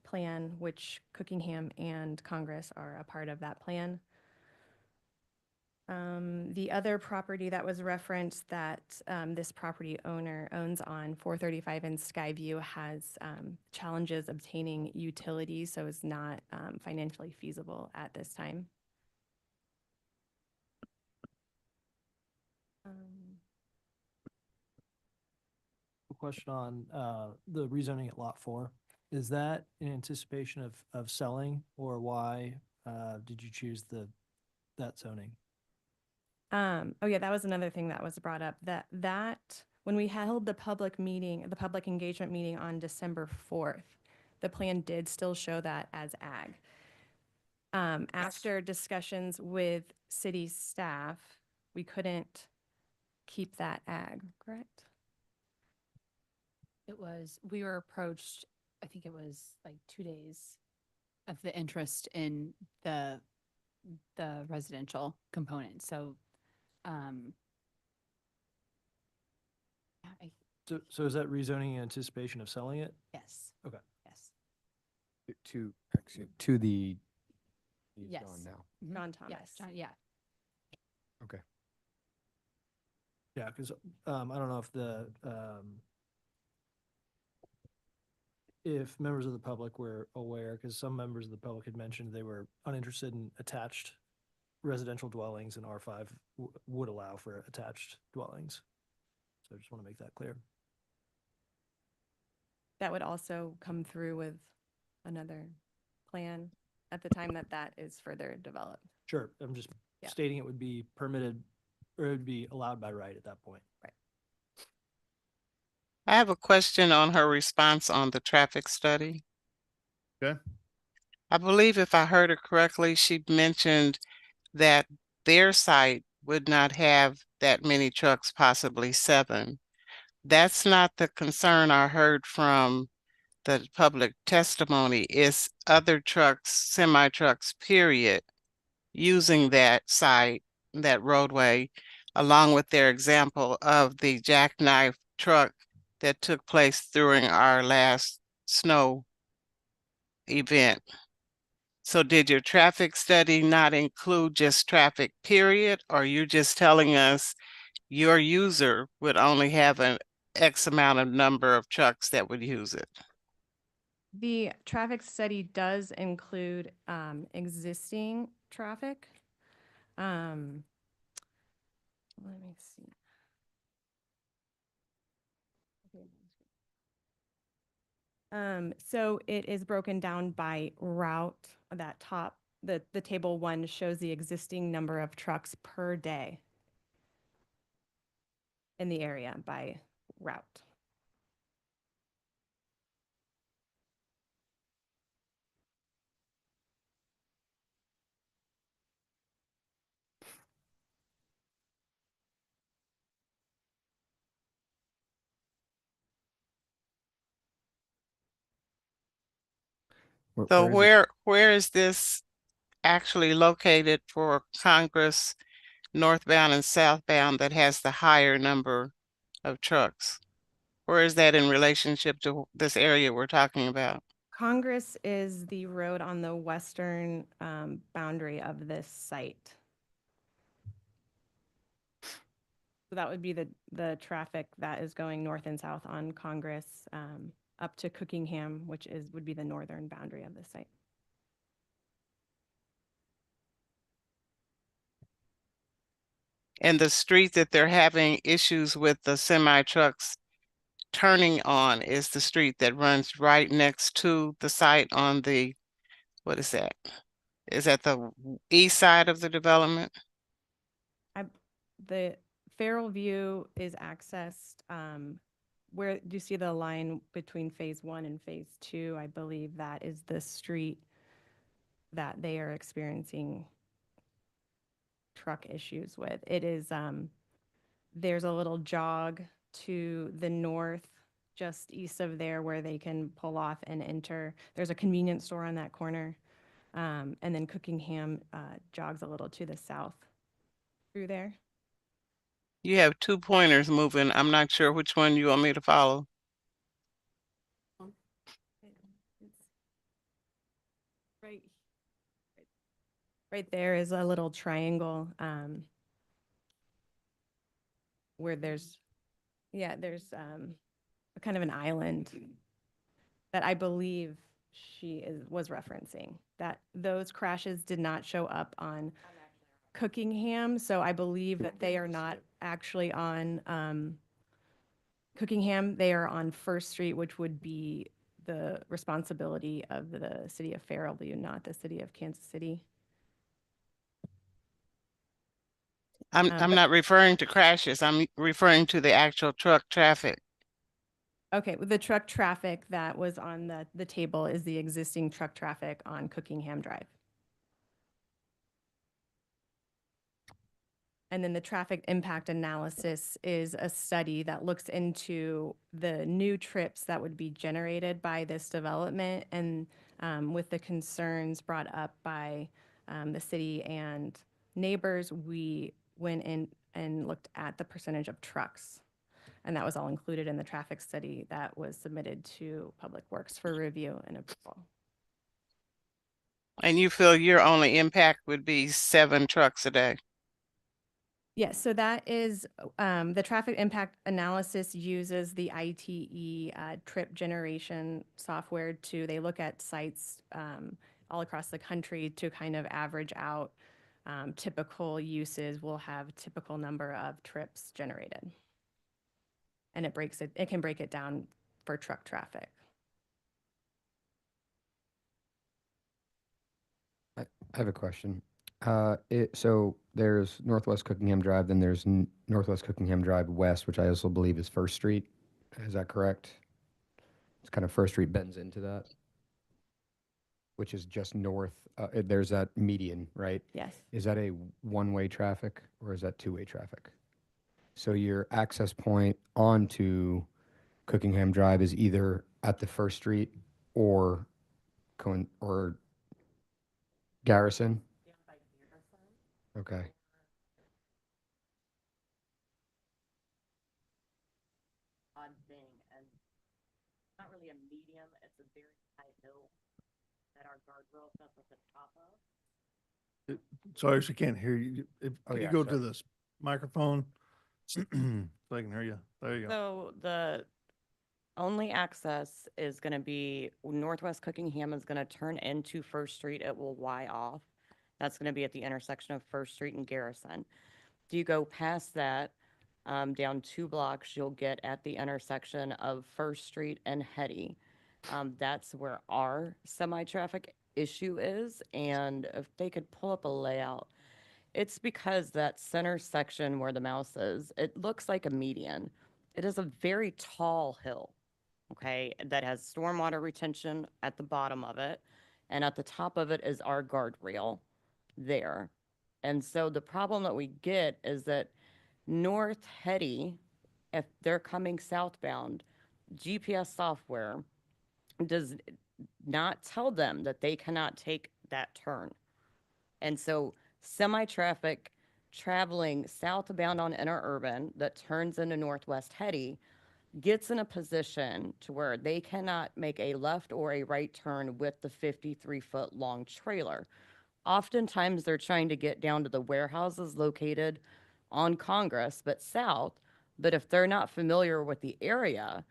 plan, which Cookingham and Congress are a part of that plan. The other property that was referenced that this property owner owns on 435 in Skyview has challenges obtaining utilities, so is not financially feasible at this time. A question on the rezoning at Lot 4. Is that in anticipation of selling, or why did you choose that zoning? Oh yeah, that was another thing that was brought up, that when we held the public meeting, the public engagement meeting on December 4th, the plan did still show that as ag. After discussions with city staff, we couldn't keep that ag, correct? We were approached, I think it was like 2 days of the interest in the residential component. So, yeah, So is that rezoning in anticipation of selling it? yes, Okay. yes, To the, he's yes. gone now. John Thomas. Yes, John, yeah. Okay. Yeah, because I don't know if members of the public were aware, because some members of the public had mentioned they were uninterested in attached residential dwellings, and R5 would allow for attached dwellings. So I just want to make that clear. That would also come through with another plan at the time that is further developed. Sure, I'm just Yeah. stating it would be permitted, or it would be allowed by right at that point. Right. I have a question on her response on the traffic study. Okay. I believe if I heard her correctly, she mentioned that their site would not have that many trucks, possibly 7. That's not the concern I heard from the public testimony. It's other trucks, semi-trucks, period, using that site, that roadway, along with their example of the jackknife truck that took place during our last snow event. So did your traffic study not include just traffic, period? Or you're just telling us your user would only have an X amount of number of trucks that would use it? The traffic study does include existing traffic. Let me see. So it is broken down by route. That top, the table 1 shows the existing number of trucks per day in the area by route. So where is it? where is this actually located for Congress northbound and southbound that has the higher number of trucks? Where is that in relationship to this area we're talking about? Congress is the road on the western boundary of this site. So that would be the traffic that is going north and south on Congress up to Cookingham, which would be the northern boundary of the site. And the street that they're having issues with the semi trucks turning on is the street that runs right next to the site on the, what is that? Is that the east side of the development? The Farrell View is accessed, where do you see the line between phase 1 and phase 2? I believe that is the street that they are experiencing truck issues with. It is, there's a little jog to the north, just east of there, where they can pull off and enter. There's a convenience store on that corner. And then Cookingham jogs a little to the south through there. You have 2 pointers moving. I'm not sure which one you want me to follow. Right. Right there is a little triangle where there's, yeah, there's a kind of an island that I believe was referencing. That those crashes did not show up on Cookingham, so I believe that they are not actually on Cookingham. They are on First Street, which would be the responsibility of the city of Fairview, not the city of Kansas City. I'm but- not referring to crashes. I'm referring to the actual truck traffic. Okay, with the truck traffic that was on the table is the existing truck traffic on Cookingham Drive. And then the traffic impact analysis is a study that looks into the new trips that would be generated by this development, and with the concerns brought up by the city and neighbors, we went in and looked at the percentage of trucks. And that was all included in the traffic study that was submitted to Public Works for review and approval. And you feel your only impact would be 7 trucks a day? Yes, so that is the traffic impact analysis uses the ITE trip generation software they look at sites all across the country to kind of average out typical uses. Will have typical number of trips generated. And it can break it down for truck traffic. I have a question. So there's Northwest Cookingham Drive, then there's Northwest Cookingham Drive West, which I also believe is First Street. Is that correct? It's kind of First Street bends into that, which is just north. There's that median, right? Yes. Is that a one-way traffic or is that two-way traffic? So your access point onto Cookingham Drive is either at the First Street or Garrison? Okay. Odd thing, and not really a medium, it's a very high hill that our guardrail sets at the top of. Sorry, she can't hear you. Can you yeah, go to sorry. this microphone? So I can hear you. There you go. So the only access is going to be Northwest Cookingham is going to turn into First Street. It will Y off. That's going to be at the intersection of First Street and Garrison. If you go past that, down 2 blocks, you'll get at the intersection of First Street and Hetty. That's where our semi-traffic issue is. And if they could pull up a layout, it's because that center section where the mouse is, it looks like a median. It is a very tall hill, okay, that has stormwater retention at the bottom of it. And at the top of it is our guardrail there. And so the problem that we get is that North Hetty, if they're coming southbound, GPS software does not tell them that they cannot take that turn. And so semi-traffic traveling southbound on interurban that turns into Northwest Hetty gets in a position to where they cannot make a left or a right turn with the 53-foot long trailer. Oftentimes they're trying to get down to the warehouses located on Congress, but south. But if they're not familiar with the area,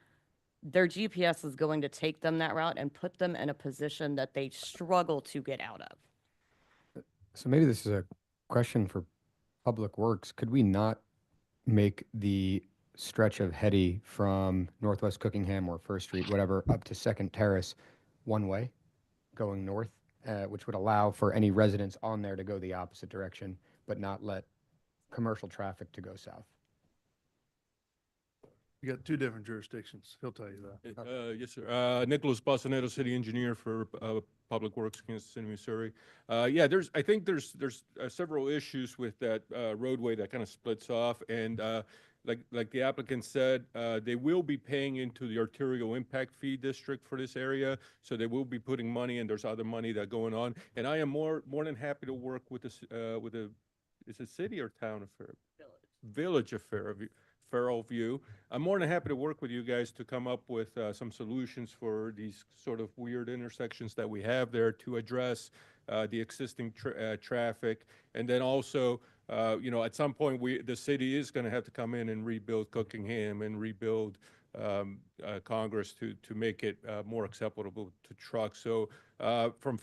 their GPS is going to take them that route and put them in a position that they struggle to get out of. So maybe this is a question for Public Works. Could we not make the stretch of Hetty from Northwest Cookingham or First Street, whatever, up to Second Terrace one way going north, which would allow for any residents on there to go the opposite direction, but not let commercial traffic to go south? You got 2 different jurisdictions. He'll tell you that. Yes, sir. Nicholas Bossanetto, City Engineer for Public Works, Kansas City, Missouri. Yeah, I think there's several issues with that roadway that kind of splits off, and like the applicant said, they will be paying into the arterial impact fee district for this area, so they will be putting money, and there's other money that going on. And I am more than happy to work with is it city or town of Fairview? Village of Fairview. I'm more than happy to work with you guys to come up with some solutions for these sort of weird intersections that we have there to address the existing traffic. And then also, at some point, the city is going to have to come in and rebuild Cookingham and rebuild Congress to make it more acceptable to trucks. So from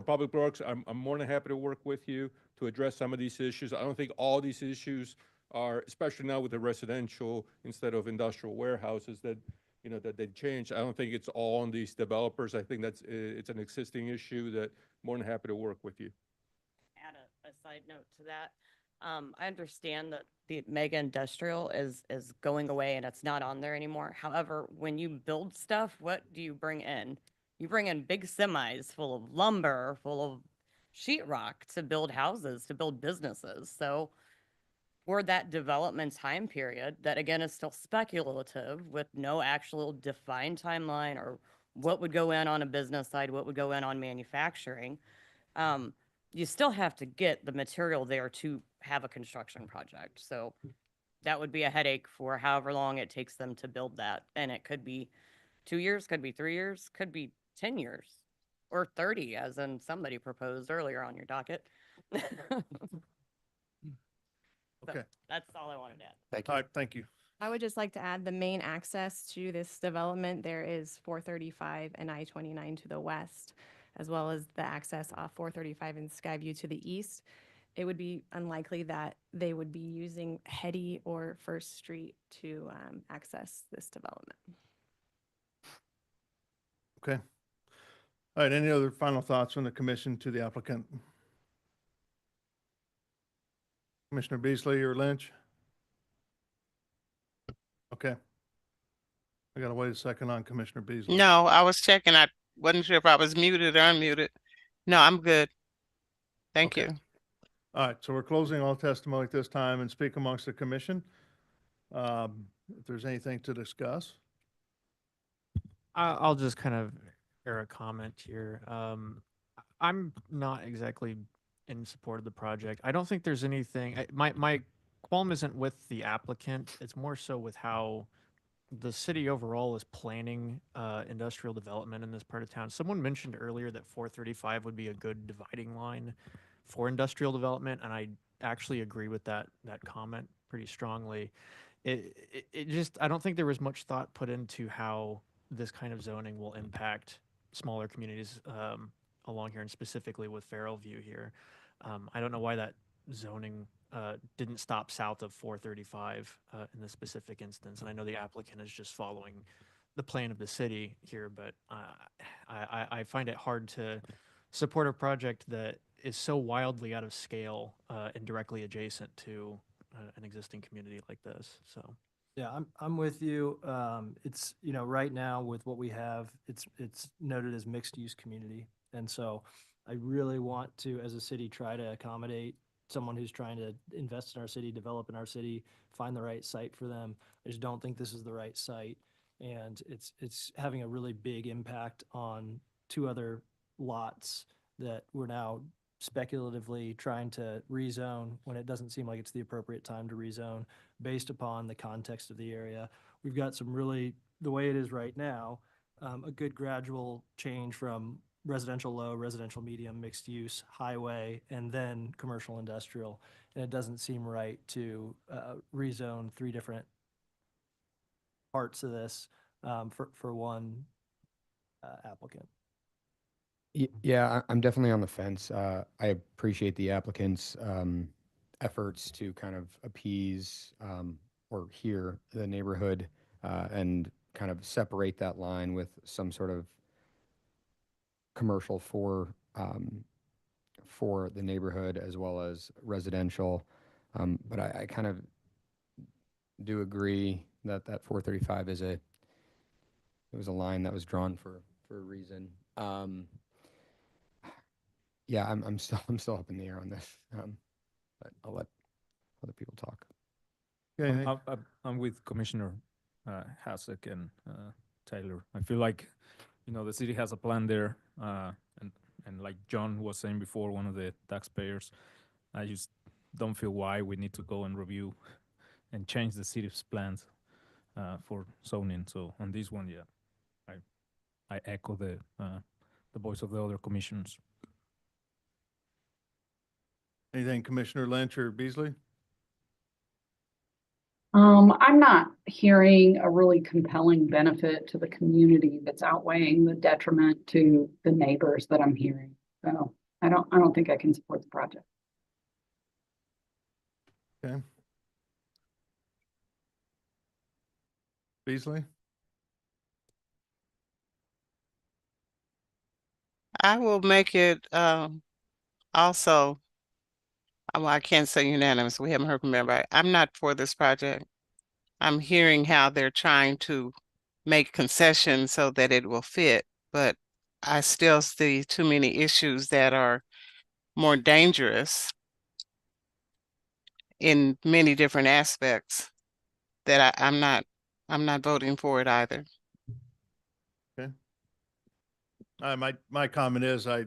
Public Works, I'm more than happy to work with you to address some of these issues. I don't think all these issues are, especially now with the residential instead of industrial warehouses that they change. I don't think it's all on these developers. I think it's an existing issue that more than happy to work with you. Add a side note to that. I understand that the mega industrial is going away and it's not on there anymore. However, when you build stuff, what do you bring in? You bring in big semis full of lumber, full of sheetrock to build houses, to build businesses. So for that development time period, that again is still speculative with no actual defined timeline or what would go in on a business side, what would go in on manufacturing. You still have to get the material there to have a construction project. So that would be a headache for however long it takes them to build that. And it could be 2 years, could be 3 years, could be 10 years or 30, as in somebody proposed earlier on your docket. Okay. That's all I wanted to add. Thank you. All right, thank you. I would just like to add the main access to this development. There is 435 and I-29 to the west, as well as the access off 435 and Skyview to the east. It would be unlikely that they would be using Hetty or First Street to access this development. Okay. All right, any other final thoughts from the commission to the applicant? Commissioner Beasley or Lynch? Okay. I gotta wait a second on Commissioner Beasley. No, I was checking. I wasn't sure if I was muted or unmuted. No, I'm good. Thank Okay. you. All right, so we're closing all testimony at this time and speak amongst the commission. If there's anything to discuss. I'll just kind of air a comment here. I'm not exactly in support of the project. I don't think there's anything. My qualm isn't with the applicant. It's more so with how the city overall is planning industrial development in this part of town. Someone mentioned earlier that 435 would be a good dividing line for industrial development, and I actually agree with that comment pretty strongly. It just, I don't think there was much thought put into how this kind of zoning will impact smaller communities along here, and specifically with Fairview here. I don't know why that zoning didn't stop south of 435 in this specific instance. And I know the applicant is just following the plan of the city here, but I find it hard to support a project that is so wildly out of scale and directly adjacent to an existing community like this. So. Yeah, I'm with you. It's, right now with what we have, it's noted as mixed use community. And so I really want to, as a city, try to accommodate someone who's trying to invest in our city, develop in our city, find the right site for them. I just don't think this is the right site. And it's having a really big impact on 2 other lots that we're now speculatively trying to rezone when it doesn't seem like it's the appropriate time to rezone based upon the context of the area. We've got some really, the way it is right now, a good gradual change from residential low, residential medium, mixed use, highway, and then commercial industrial. And it doesn't seem right to rezone 3 different parts of this for one applicant. Yeah, I'm definitely on the fence. I appreciate the applicant's efforts to kind of appease or hear the neighborhood and kind of separate that line with some sort of commercial for the neighborhood as well as residential. But I kind of do agree that 435 it was a line that was drawn for a reason. Yeah, I'm still up in the air on this, but I'll let other people talk. Okay. I'm with Commissioner Hasek and Taylor. I feel like the city has a plan there, and like John was saying before, one of the taxpayers. I just don't feel why we need to go and review and change the city's plans for zoning. So on this one, yeah, I echo the voice of the other commissioners. Anything, Commissioner Lynch or Beasley? I'm not hearing a really compelling benefit to the community that's outweighing the detriment to the neighbors that I'm hearing. So I don't think I can support the project. Okay. Beasley? I will make it also, well, I can't say unanimous. We haven't heard from everybody. I'm not for this project. I'm hearing how they're trying to make concessions so that it will fit, but I still see too many issues that are more dangerous in many different aspects that I'm not voting for it either. Okay. My comment is I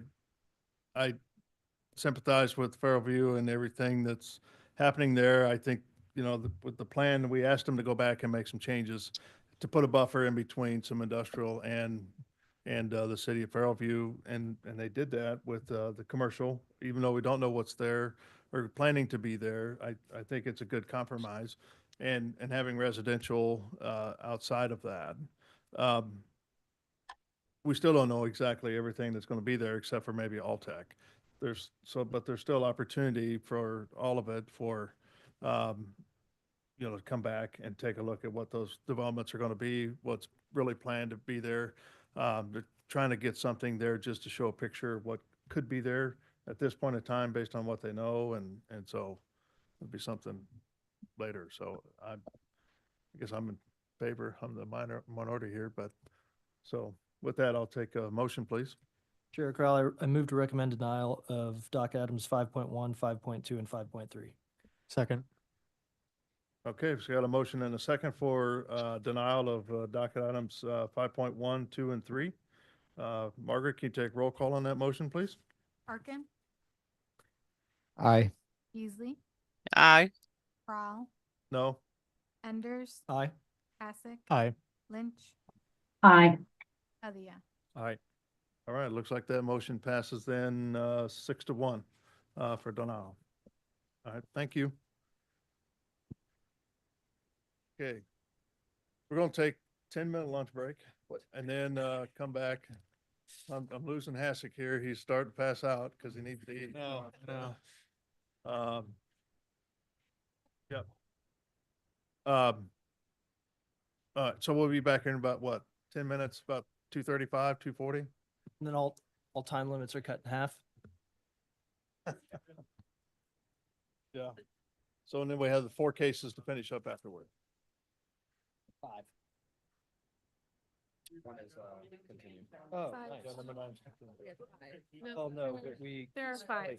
sympathize with Fairview and everything that's happening there. I think, with the plan, we asked them to go back and make some changes to put a buffer in between some industrial and the city of Fairview, and they did that with the commercial, even though we don't know what's there or planning to be there. I think it's a good compromise, and having residential outside of that. We still don't know exactly everything that's going to be there except for maybe Alltech. But there's still opportunity for all of it for, to come back and take a look at what those developments are going to be, what's really planned to be there. They're trying to get something there just to show a picture of what could be there at this point in time based on what they know. And so it'll be something later. So I guess I'm in favor. I'm the minority here, but so with that, I'll take a motion, please. Chair Crowley, I move to recommend denial of docket items 5.1, 5.2, and 5.3. Second. Okay, so we got a motion and a second for denial of docket items 5.1, 2, and 3. Margaret, can you take roll call on that motion, please? Arkin, Aye. Beasley, Aye. Prowl, No? Enders, Aye. Hasek, Aye. Lynch, Aye. Helia. Aye. All right, looks like that motion passes then 6-1 for denial. All right, thank you. Okay. We're going to take 10-minute lunch break and then come back. I'm losing Hasek here. He's starting to pass out because he needs to eat. No. Yep. All right, so we'll be back in about what, 10 minutes, about 2:35, 2:40? And then all time limits are cut in half. Yeah. So and then we have the 4 cases to finish up afterward. 5. One is continued. Oh, Five. nice. Yeah, number 9 is continued. Oh, no, but we. There are 5.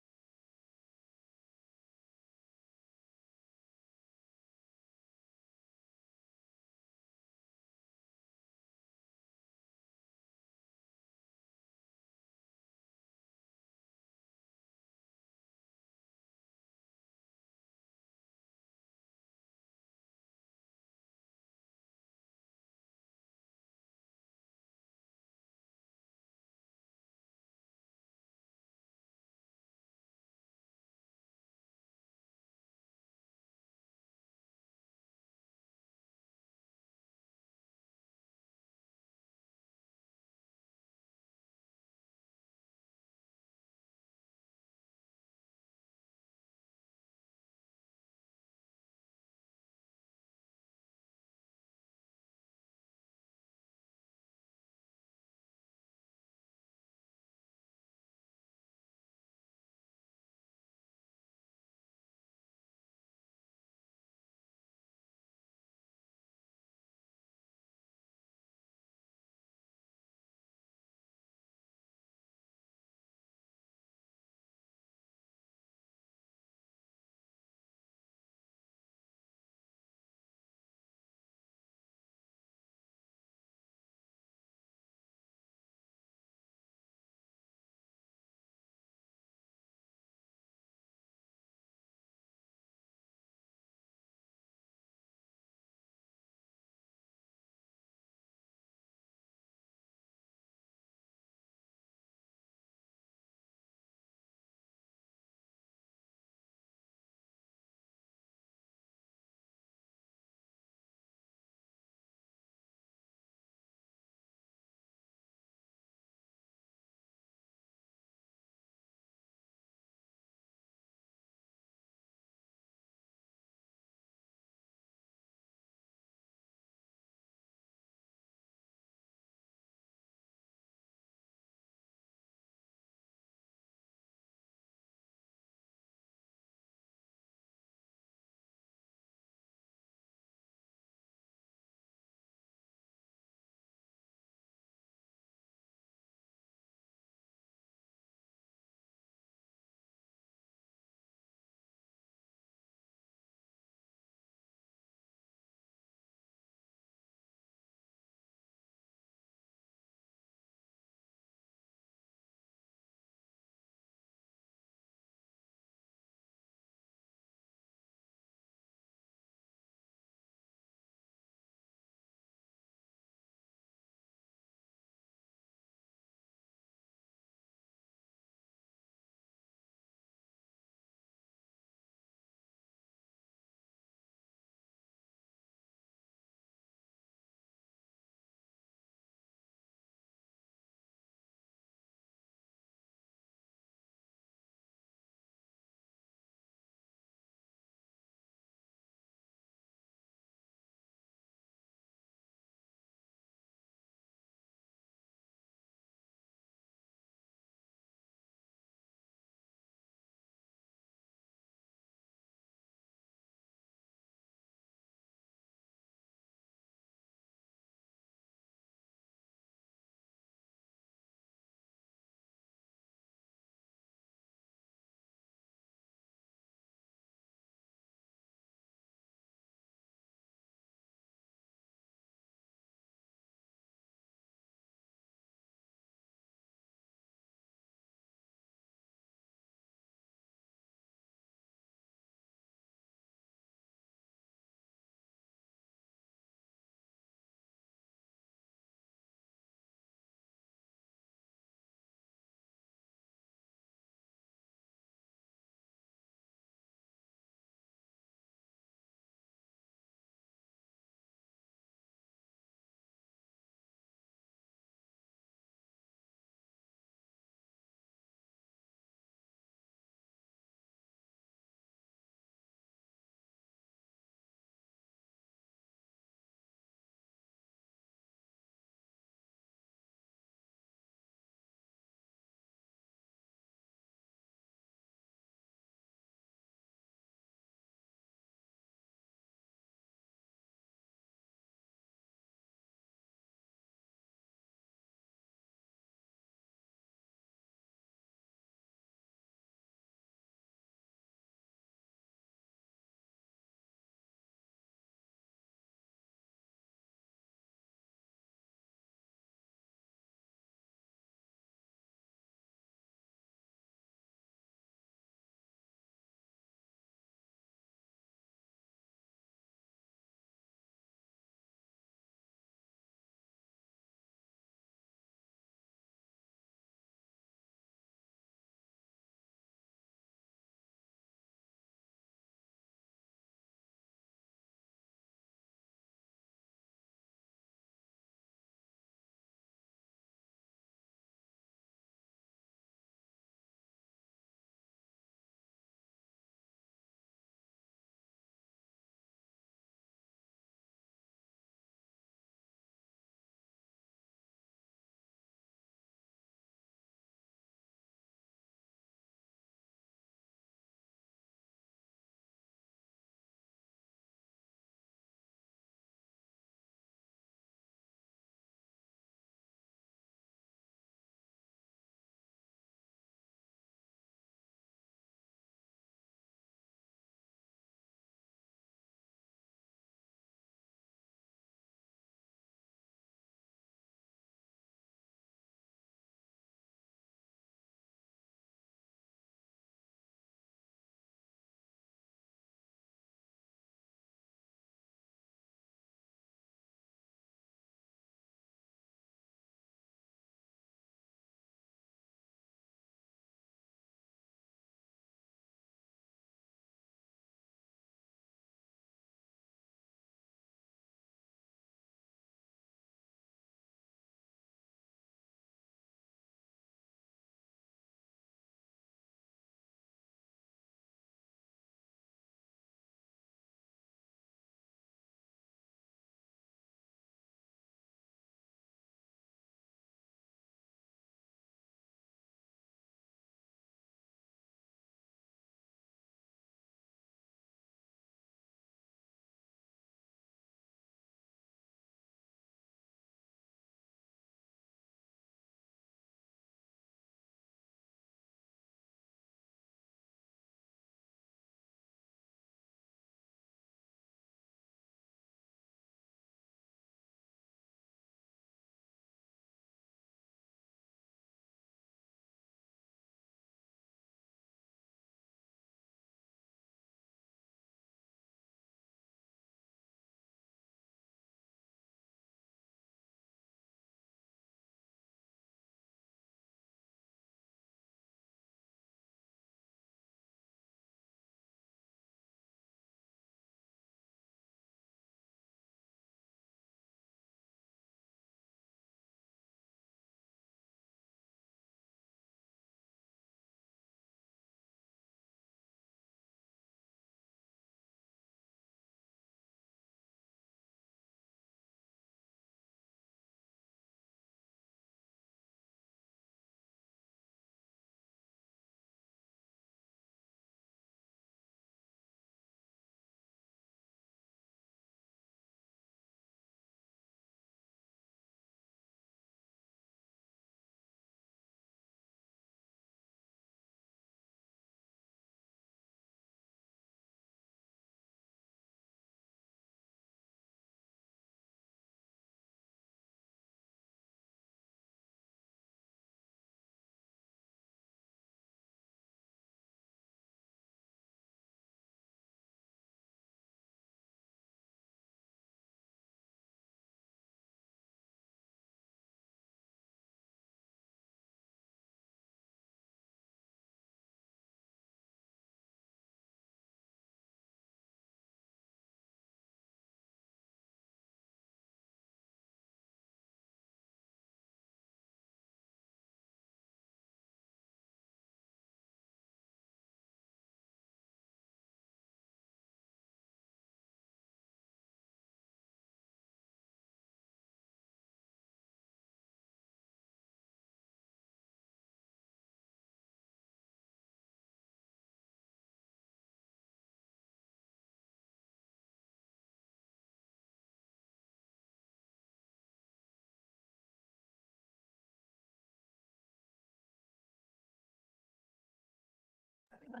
Yeah.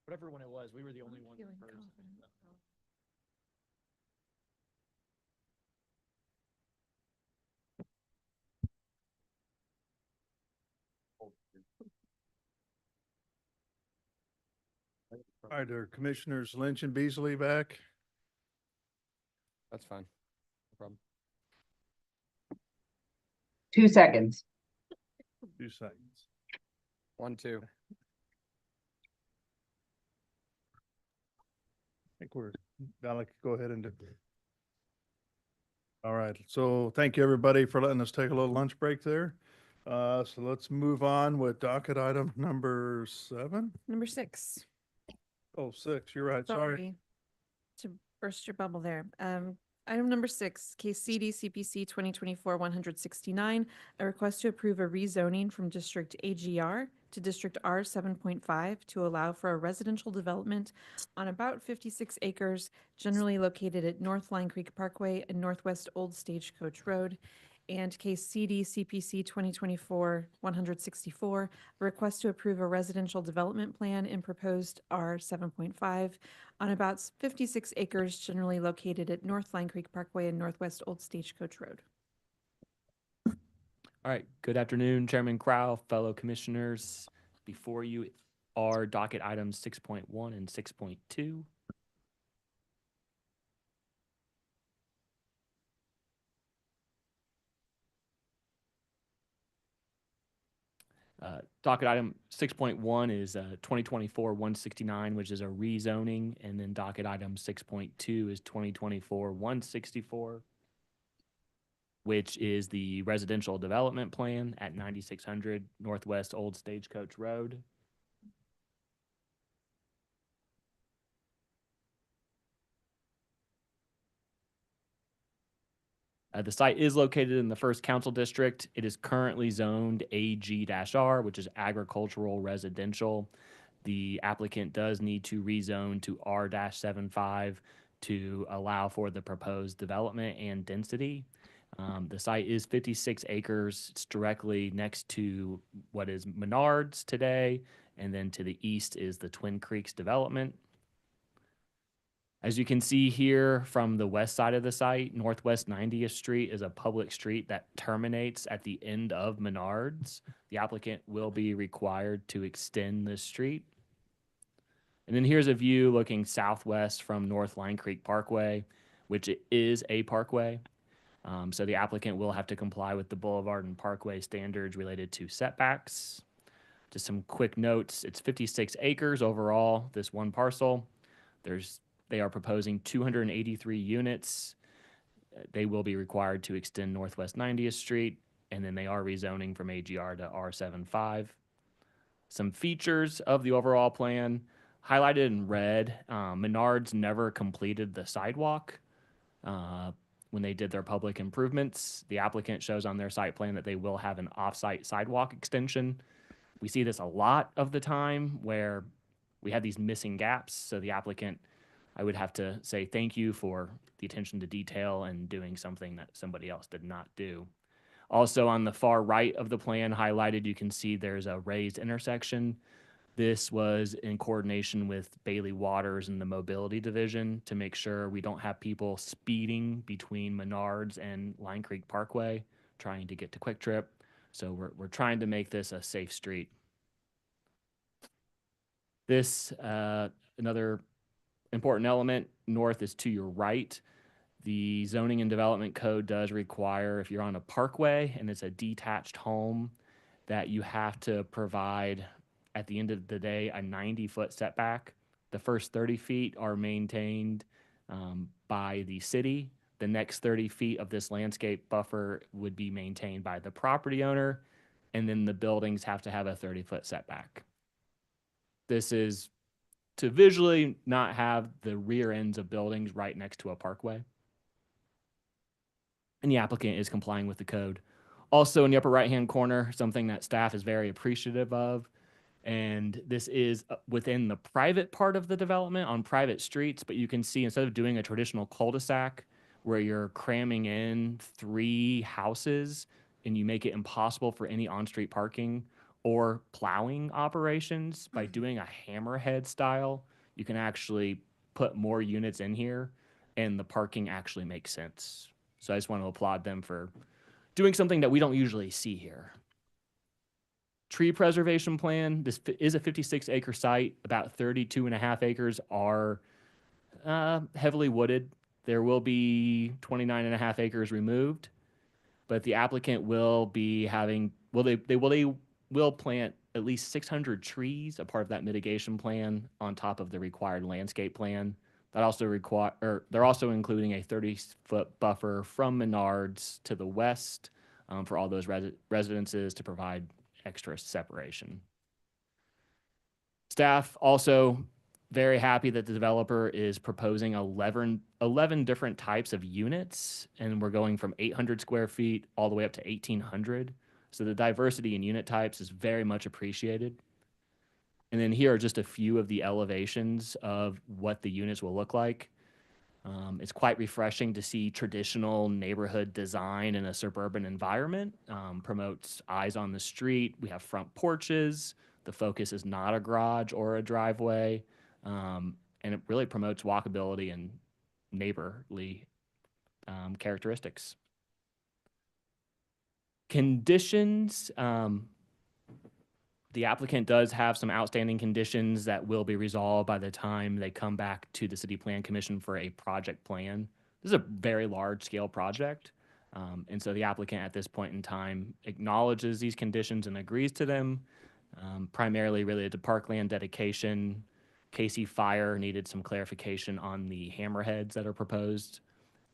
Whatever one it was, we were the only ones. All right, are Commissioners Lynch and Beasley back? That's fine. No problem. 2 seconds. 2 seconds. 1, 2. I think we're, Alec, go ahead and do. All right, so thank you, everybody, for letting us take a little lunch break there. So let's move on with docket item number 7. Number 6. Oh, 6, you're right, sorry. To burst your bubble there. Item number 6, case CD CPC 2024-169, a request to approve a rezoning from District AGR to District R 7.5 to allow for a residential development on about 56 acres, generally located at North Line Creek Parkway and Northwest Old Stagecoach Road. And case CD CPC 2024-164, a request to approve a residential development plan in proposed R 7.5 on about 56 acres, generally located at North Line Creek Parkway and Northwest Old Stagecoach Road. All right. Good afternoon, Chairman Crow, fellow commissioners. Before you are docket items 6.1 and 6.2. Docket item 6.1 is 2024-169, which is a rezoning, and then docket item 6.2 is 2024-164, which is the residential development plan at 9600 Northwest Old Stagecoach Road. The site is located in the first council district. It is currently zoned AG-R, which is agricultural residential. The applicant does need to rezone to R-75 to allow for the proposed development and density. The site is 56 acres. It's directly next to what is Menards today, and then to the east is the Twin Creeks development. As you can see here from the west side of the site, Northwest 90th Street is a public street that terminates at the end of Menards. The applicant will be required to extend this street. And then here's a view looking southwest from North Line Creek Parkway, which is a parkway. So the applicant will have to comply with the Boulevard and Parkway standards related to setbacks. Just some quick notes. It's 56 acres overall, this one parcel. They are proposing 283 units. They will be required to extend Northwest 90th Street, and then they are rezoning from AGR to R75. Some features of the overall plan, highlighted in red, Menards never completed the sidewalk when they did their public improvements. The applicant shows on their site plan that they will have an off-site sidewalk extension. We see this a lot of the time where we have these missing gaps, so the applicant, I would have to say thank you for the attention to detail and doing something that somebody else did not do. Also on the far right of the plan highlighted, you can see there's a raised intersection. This was in coordination with Bailey Waters and the Mobility Division to make sure we don't have people speeding between Menards and Line Creek Parkway trying to get to Quick Trip. So we're trying to make this a safe street. This, another important element, north is to your right. The zoning and development code does require, if you're on a parkway and it's a detached home, that you have to provide, at the end of the day, a 90-foot setback. The first 30 feet are maintained by the city. The next 30 feet of this landscape buffer would be maintained by the property owner, and then the buildings have to have a 30-foot setback. This is to visually not have the rear ends of buildings right next to a parkway. And the applicant is complying with the code. Also in the upper right-hand corner, something that staff is very appreciative of, and this is within the private part of the development on private streets, but you can see instead of doing a traditional cul-de-sac where you're cramming in 3 houses and you make it impossible for any on-street parking or plowing operations. By doing a hammerhead style, you can actually put more units in here and the parking actually makes sense. So I just want to applaud them for doing something that we don't usually see here. Tree preservation plan. This is a 56-acre site. About 32.5 acres are heavily wooded. There will be 29.5 acres removed, but the applicant will be having, they will plant at least 600 trees, a part of that mitigation plan, on top of the required landscape plan. That also they're also including a 30-foot buffer from Menards to the west for all those residences to provide extra separation. Staff also very happy that the developer is proposing 11 different types of units, and we're going from 800 square feet all the way up to 1,800. So the diversity in unit types is very much appreciated. And then here are just a few of the elevations of what the units will look like. It's quite refreshing to see traditional neighborhood design in a suburban environment. Promotes eyes on the street. We have front porches. The focus is not a garage or a driveway. And it really promotes walkability and neighborly characteristics. Conditions. The applicant does have some outstanding conditions that will be resolved by the time they come back to the City Plan Commission for a project plan. This is a very large scale project. And so the applicant at this point in time acknowledges these conditions and agrees to them, primarily related to parkland dedication. KC Fire needed some clarification on the hammerheads that are proposed.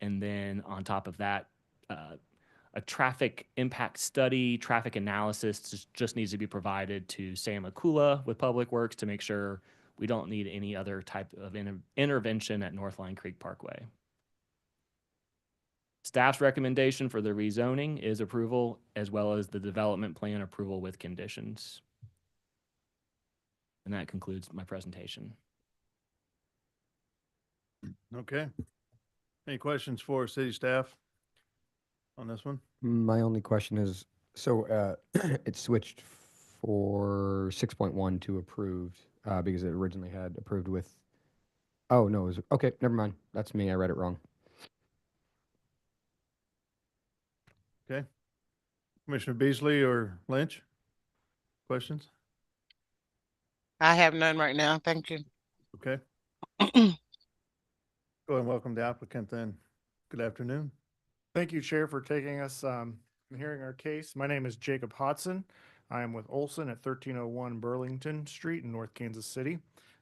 And then on top of that, a traffic impact study, traffic analysis just needs to be provided to Sam Akula with Public Works to make sure we don't need any other type of intervention at North Line Creek Parkway. Staff's recommendation for the rezoning is approval, as well as the development plan approval with conditions. And that concludes my presentation. Okay. Any questions for city staff on this one? My only question is, so it switched for 6.1 to approved because it originally had approved with, oh, no, it was, okay, never mind. That's me. I read it wrong. Okay. Commissioner Beasley or Lynch? Questions? I have none right now. Thank you. Okay. Go ahead and welcome the applicant then. Good afternoon. Thank you, Chair, for taking us and hearing our case. My name is Jacob Hodson. I am with Olson at 1301 Burlington Street in North Kansas City.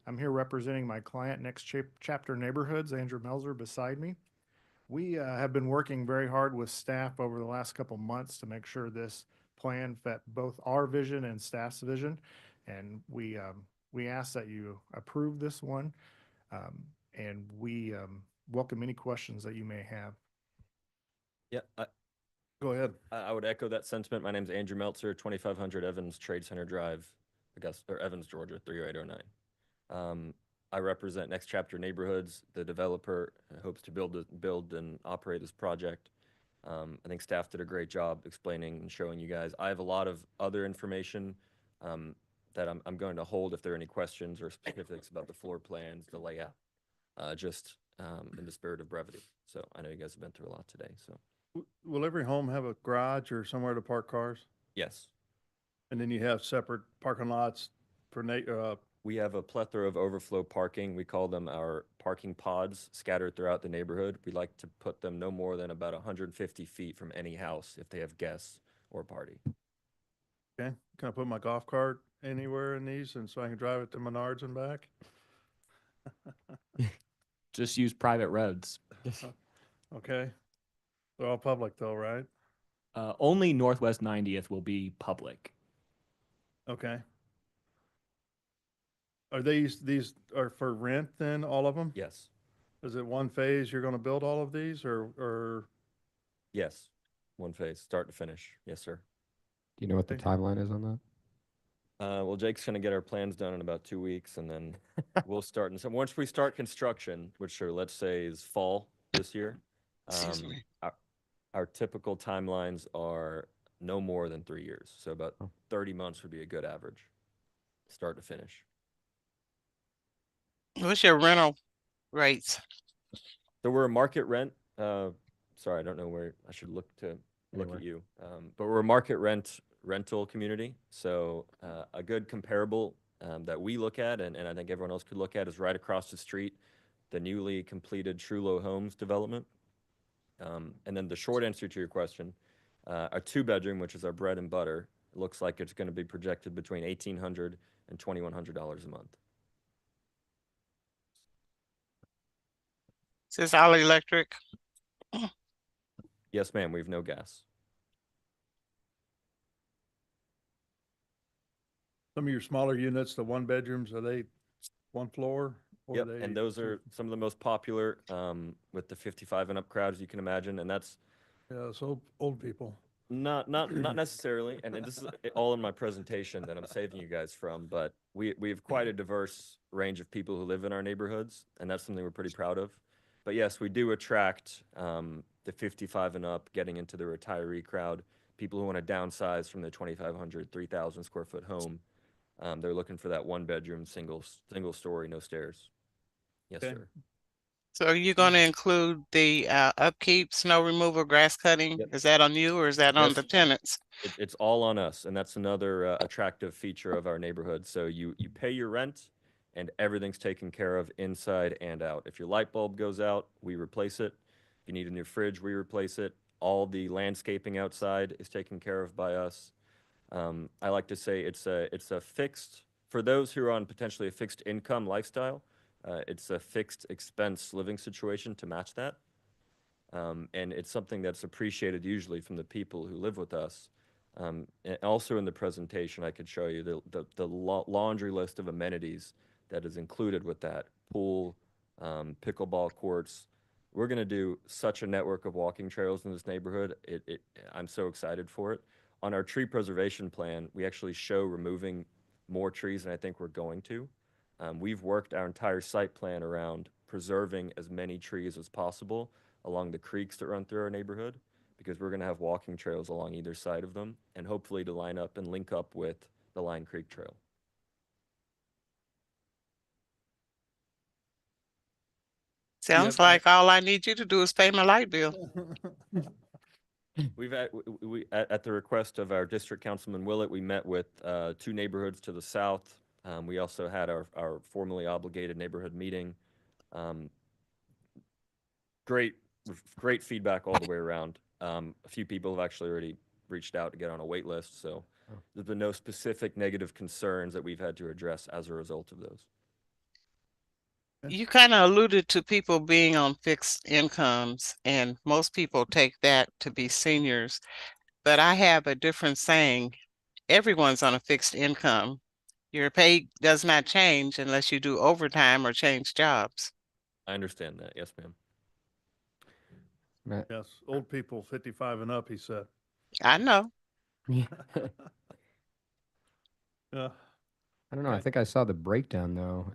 I'm here representing my client, Next Chapter Neighborhoods, Andrew Melzer, beside me. We have been working very hard with staff over the last couple months to make sure this plan fit both our vision and staff's vision. And we ask that you approve this one. And we welcome any questions that you may have. Yeah, go ahead. I would echo that sentiment. My name is Andrew Meltzer, 2500 Evans Trade Center Drive, Evans, Georgia, 30809. I represent Next Chapter Neighborhoods. The developer hopes to build and operate this project. I think staff did a great job explaining and showing you guys. I have a lot of other information that I'm going to hold if there are any questions or specifics about the floor plans, the layout, just in the spirit of brevity. So I know you guys have been through a lot today, so. Will every home have a garage or somewhere to park cars? Yes. And then you have separate parking lots for we have a plethora of overflow parking. We call them our parking pods scattered throughout the neighborhood. We like to put them no more than about 150 feet from any house if they have guests or party. Okay. Can I put my golf cart anywhere in these and so I can drive it to Menards and back? Just use private roads. Okay. They're all public though, right? Only Northwest 90th will be public. Okay. Are these are for rent then, all of them? Yes. Is it one phase you're going to build all of these or? Yes. One phase, start to finish. Yes, sir. Do you know what the timeline is on that? Well, Jake's going to get our plans done in about 2 weeks, and then we'll start. And so once we start construction, which let's say is fall this year, Excuse me. Our typical timelines are no more than 3 years. So about 30 months would be a good average, start to finish. What's your rental rates? So we're a market rent. Sorry, I don't know where I should look to look Anywhere. at you. But we're a market rental community. So a good comparable that we look at, and I think everyone else could look at, is right across the street, the newly completed Trulo Homes development. And then the short answer to your question, a 2-bedroom, which is our bread and butter, looks like it's going to be projected between $1,800 and $2,100 a month. Is this all electric? Yes, ma'am. We have no gas. Some of your smaller units, the 1-bedrooms, are they 1 floor? Or Yep, are they and those are some of the most popular with the 55 and up crowd, as you can imagine, and that's Yeah, so old people. not necessarily, and this is all in my presentation that I'm saving you guys from, but we have quite a diverse range of people who live in our neighborhoods, and that's something we're pretty proud of. But yes, we do attract the 55 and up, getting into the retiree crowd, people who want to downsize from their 2,500, 3,000 square foot home. They're looking for that 1-bedroom, single story, no stairs. Yes, Okay. sir. So are you going to include the upkeep, snow removal, grass cutting? Yep. Is that on you or is that on Yes. the tenants? It's all on us, and that's another attractive feature of our neighborhood. So you pay your rent, and everything's taken care of inside and out. If your light bulb goes out, we replace it. If you need a new fridge, we replace it. All the landscaping outside is taken care of by us. I like to say it's a fixed, for those who are on potentially a fixed income lifestyle, it's a fixed expense living situation to match that. And it's something that's appreciated usually from the people who live with us. And also in the presentation, I could show you the laundry list of amenities that is included with that. Pool, pickleball courts. We're going to do such a network of walking trails in this neighborhood. I'm so excited for it. On our tree preservation plan, we actually show removing more trees than I think we're going to. We've worked our entire site plan around preserving as many trees as possible along the creeks that run through our neighborhood, because we're going to have walking trails along either side of them, and hopefully to line up and link up with the Line Creek Trail. Sounds like all I need you to do is pay my light bill. We've at the request of our district councilman Willett, we met with 2 neighborhoods to the south. We also had our formally obligated neighborhood meeting. Great feedback all the way around. A few people have actually already reached out to get on a wait list, so there's been no specific negative concerns that we've had to address as a result of those. You kind of alluded to people being on fixed incomes, and most people take that to be seniors. But I have a different saying. Everyone's on a fixed income. Your pay does not change unless you do overtime or change jobs. I understand that. Yes, ma'am. Yes, old people 55 and up, he said. I know. Yeah. I don't know. I think I saw the breakdown though.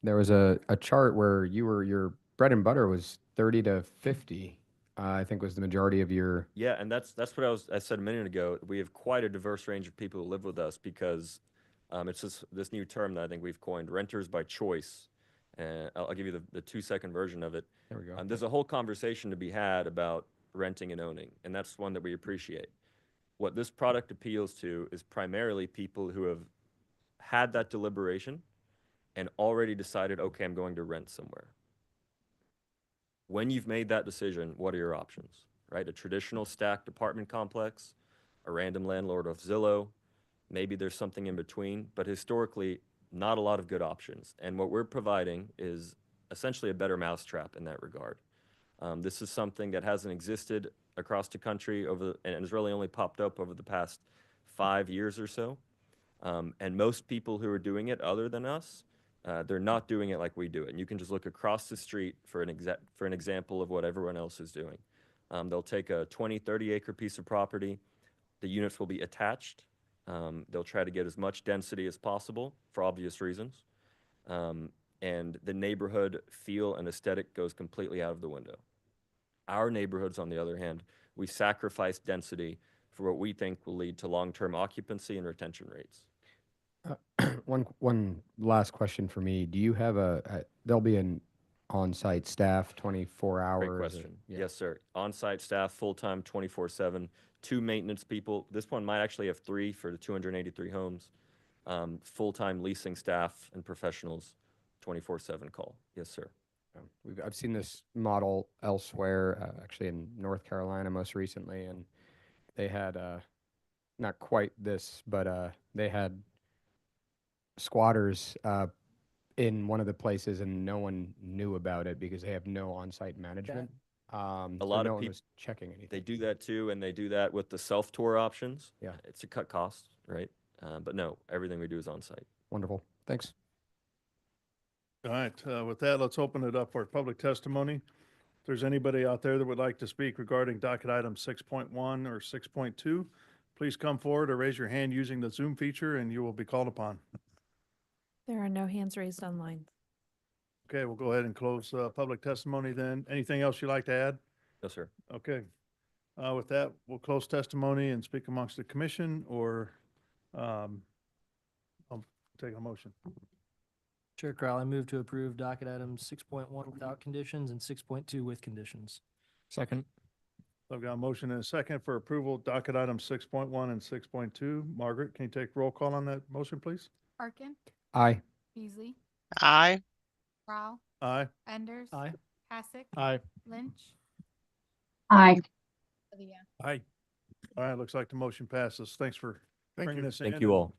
There was a chart where your bread and butter was 30 to 50. I think was the majority of your. Yeah, and that's what I said a minute ago. We have quite a diverse range of people who live with us because it's this new term that I think we've coined, renters by choice. And I'll give you the 2-second version of it. There we go. There's a whole conversation to be had about renting and owning, and that's one that we appreciate. What this product appeals to is primarily people who have had that deliberation and already decided, okay, I'm going to rent somewhere. When you've made that decision, what are your options, right? A traditional stacked apartment complex, a random landlord off Zillow, maybe there's something in between, but historically, not a lot of good options. And what we're providing is essentially a better mousetrap in that regard. This is something that hasn't existed across the country and has really only popped up over the past 5 years or so. And most people who are doing it other than us, they're not doing it like we do it. And you can just look across the street for an example of what everyone else is doing. They'll take a 20, 30 acre piece of property. The units will be attached. They'll try to get as much density as possible for obvious reasons. And the neighborhood feel and aesthetic goes completely out of the window. Our neighborhoods, on the other hand, we sacrifice density for what we think will lead to long-term occupancy and retention rates. One last question for me. Do you have there'll be an on-site staff 24 hours? Great question. Yes, sir. On-site staff, full-time, 24/7, 2 maintenance people. This one might actually have 3 for the 283 homes. Full-time leasing staff and professionals, 24/7 call. Yes, sir. I've seen this model elsewhere, actually in North Carolina most recently, and they had not quite this, but they had squatters in one of the places, and no one knew about it because they have no on-site management. A So lot no of one people was checking anything. They do that too, and they do that with the self-tour options. Yeah. It's to cut costs, right? But no, everything we do is on-site. Wonderful. Thanks. All right, with that, let's open it up for public testimony. If there's anybody out there that would like to speak regarding docket item 6.1 or 6.2, please come forward or raise your hand using the Zoom feature and you will be called upon. There are no hands raised online. Okay, we'll go ahead and close public testimony then. Anything else you'd like to add? No, sir. Okay. With that, we'll close testimony and speak amongst the commission, or I'll take a motion. Chair Crowell, I move to approve docket items 6.1 without conditions and 6.2 with conditions. Second. I've got a motion and a second for approval, docket items 6.1 and 6.2. Margaret, can you take roll call on that motion, please? Arkin, Aye. Beasley, Aye. Rao, Aye. Enders. Aye. Hasek. Aye. Lynch. Aye. Padilla. Aye. All right, looks like the motion passes. Thanks for bringing this in. Thank you all.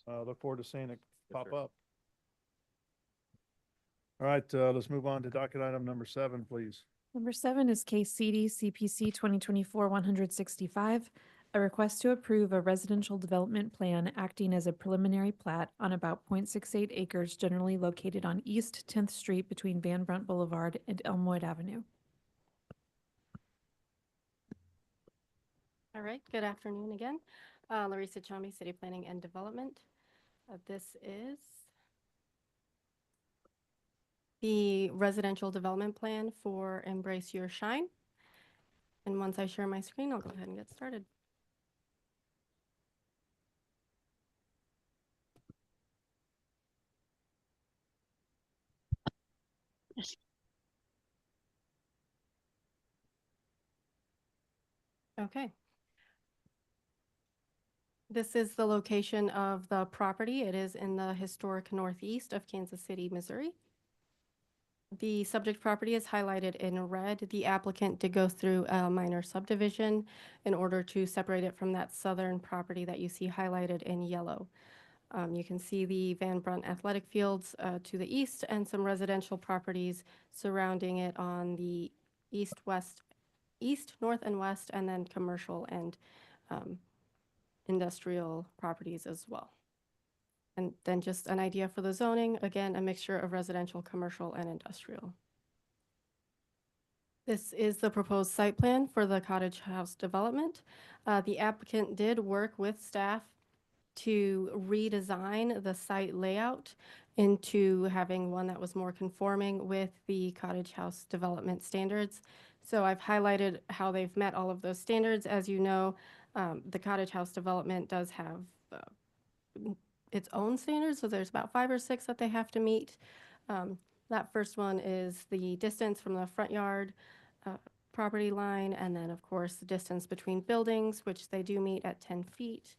Look forward to seeing it pop sir. up. All right, let's move on to docket item number 7, please. Number 7 is case CD CPC 2024-165, a request to approve a residential development plan acting as a preliminary plat on about 0.68 acres generally located on East 10th Street between Van Brunt Boulevard and Elmwood Avenue. All right, good afternoon again. Larissa Chambi, City Planning and Development. This is the residential development plan for Embrace Your Shine. And once I share my screen, I'll go ahead and get started. Okay. This is the location of the property. It is in the historic northeast of Kansas City, Missouri. The subject property is highlighted in red. The applicant did go through a minor subdivision in order to separate it from that southern property that you see highlighted in yellow. You can see the Van Brunt athletic fields to the east and some residential properties surrounding it on the east, north, and west, and then commercial and industrial properties as well. And then just an idea for the zoning, again, a mixture of residential, commercial, and industrial. This is the proposed site plan for the cottage house development. The applicant did work with staff to redesign the site layout into having one that was more conforming with the cottage house development standards. So I've highlighted how they've met all of those standards. As you know, the cottage house development does have its own standards, so there's about 5 or 6 that they have to meet. That first one is the distance from the front yard property line, and then of course the distance between buildings, which they do meet at 10 feet.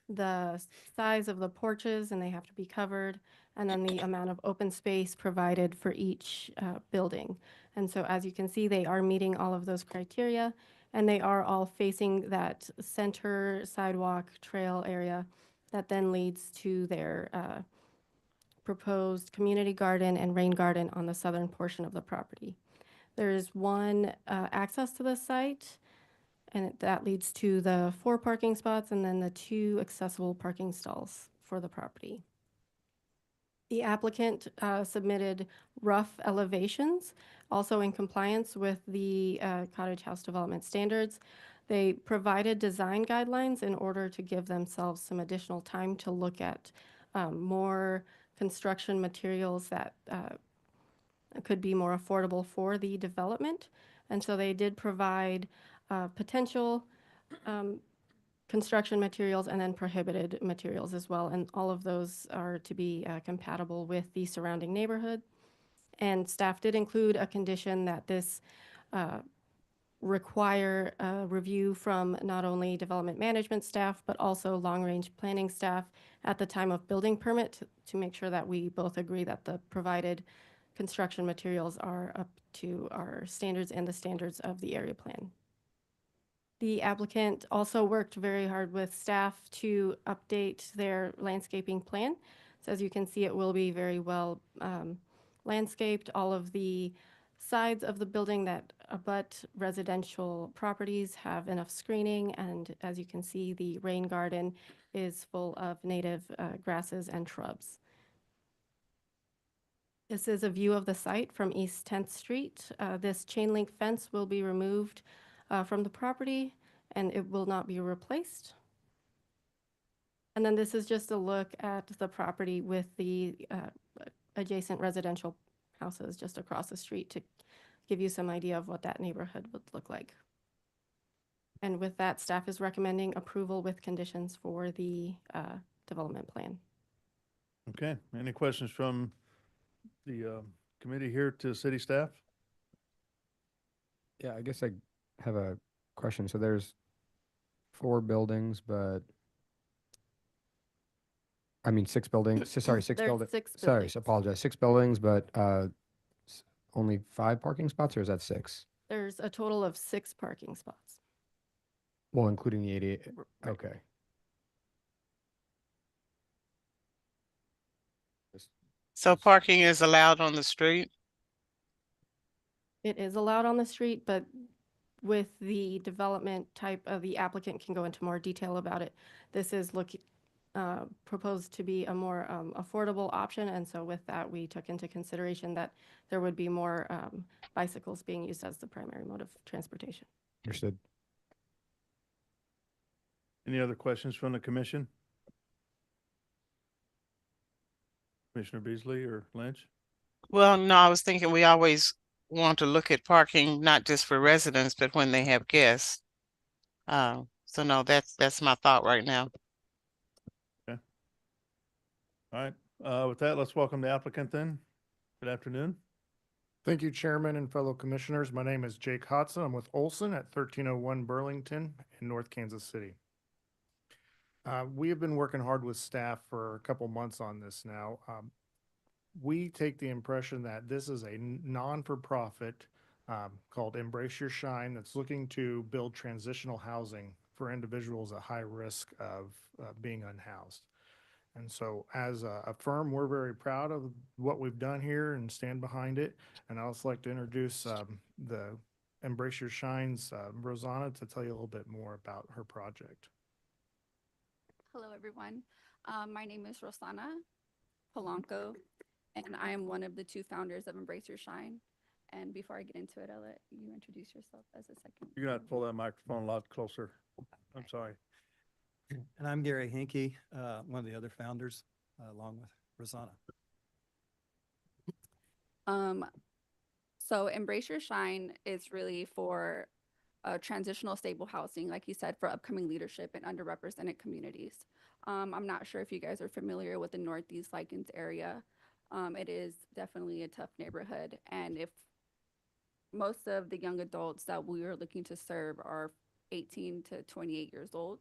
The size of the porches, and they have to be covered, and then the amount of open space provided for each building. And so as you can see, they are meeting all of those criteria, and they are all facing that center sidewalk trail area that then leads to their proposed community garden and rain garden on the southern portion of the property. There is one access to the site, and that leads to the 4 parking spots and then the 2 accessible parking stalls for the property. The applicant submitted rough elevations, also in compliance with the cottage house development standards. They provided design guidelines in order to give themselves some additional time to look at more construction materials that could be more affordable for the development. And so they did provide potential construction materials and then prohibited materials as well. And all of those are to be compatible with the surrounding neighborhood. And staff did include a condition that this require a review from not only development management staff, but also long-range planning staff at the time of building permit to make sure that we both agree that the provided construction materials are up to our standards and the standards of the area plan. The applicant also worked very hard with staff to update their landscaping plan. So as you can see, it will be very well landscaped. All of the sides of the building that abut residential properties have enough screening, and as you can see, the rain garden is full of native grasses and shrubs. This is a view of the site from East 10th Street. This chain link fence will be removed from the property, and it will not be replaced. And then this is just a look at the property with the adjacent residential houses just across the street to give you some idea of what that neighborhood would look like. And with that, staff is recommending approval with conditions for the development plan. Okay, any questions from the committee here to city staff? Yeah, I guess I have a question. So there's 4 buildings, but I mean 6 buildings. Sorry, 6 There's buildings. 6 Sorry, buildings. so apologize. 6 buildings, but only 5 parking spots, or is that 6? There's a total of 6 parking spots. Well, including the 88. Right. Okay. So parking is allowed on the street? It is allowed on the street, but with the development type of the applicant can go into more detail about it. This is proposed to be a more affordable option, and so with that, we took into consideration that there would be more bicycles being used as the primary mode of transportation. Understood. Any other questions from the commission? Commissioner Beasley or Lynch? Well, no, I was thinking we always want to look at parking, not just for residents, but when they have guests. So no, that's my thought right now. Okay. All right, with that, let's welcome the applicant then. Good afternoon. Thank you, Chairman and fellow commissioners. My name is Jake Hodson. I'm with Olson at 1301 Burlington in North Kansas City. We have been working hard with staff for a couple months on this now. We take the impression that this is a non-for-profit called Embrace Your Shine that's looking to build transitional housing for individuals at high risk of being unhoused. And so as a firm, we're very proud of what we've done here and stand behind it. And I'd also like to introduce the Embrace Your Shines, Rosanna, to tell you a little bit more about her project. Hello, everyone. My name is Rosanna Polanco, and I am one of the 2 founders of Embrace Your Shine. And before I get into it, I'll let you introduce yourself as a second. You're gonna have to pull that microphone a lot closer. I'm sorry. And I'm Gary Hinkey, one of the other founders, along with Rosanna. So Embrace Your Shine is really for transitional stable housing, like you said, for upcoming leadership in underrepresented communities. I'm not sure if you guys are familiar with the Northeast Lycans area. It is definitely a tough neighborhood. And if most of the young adults that we are looking to serve are 18 to 28 years old,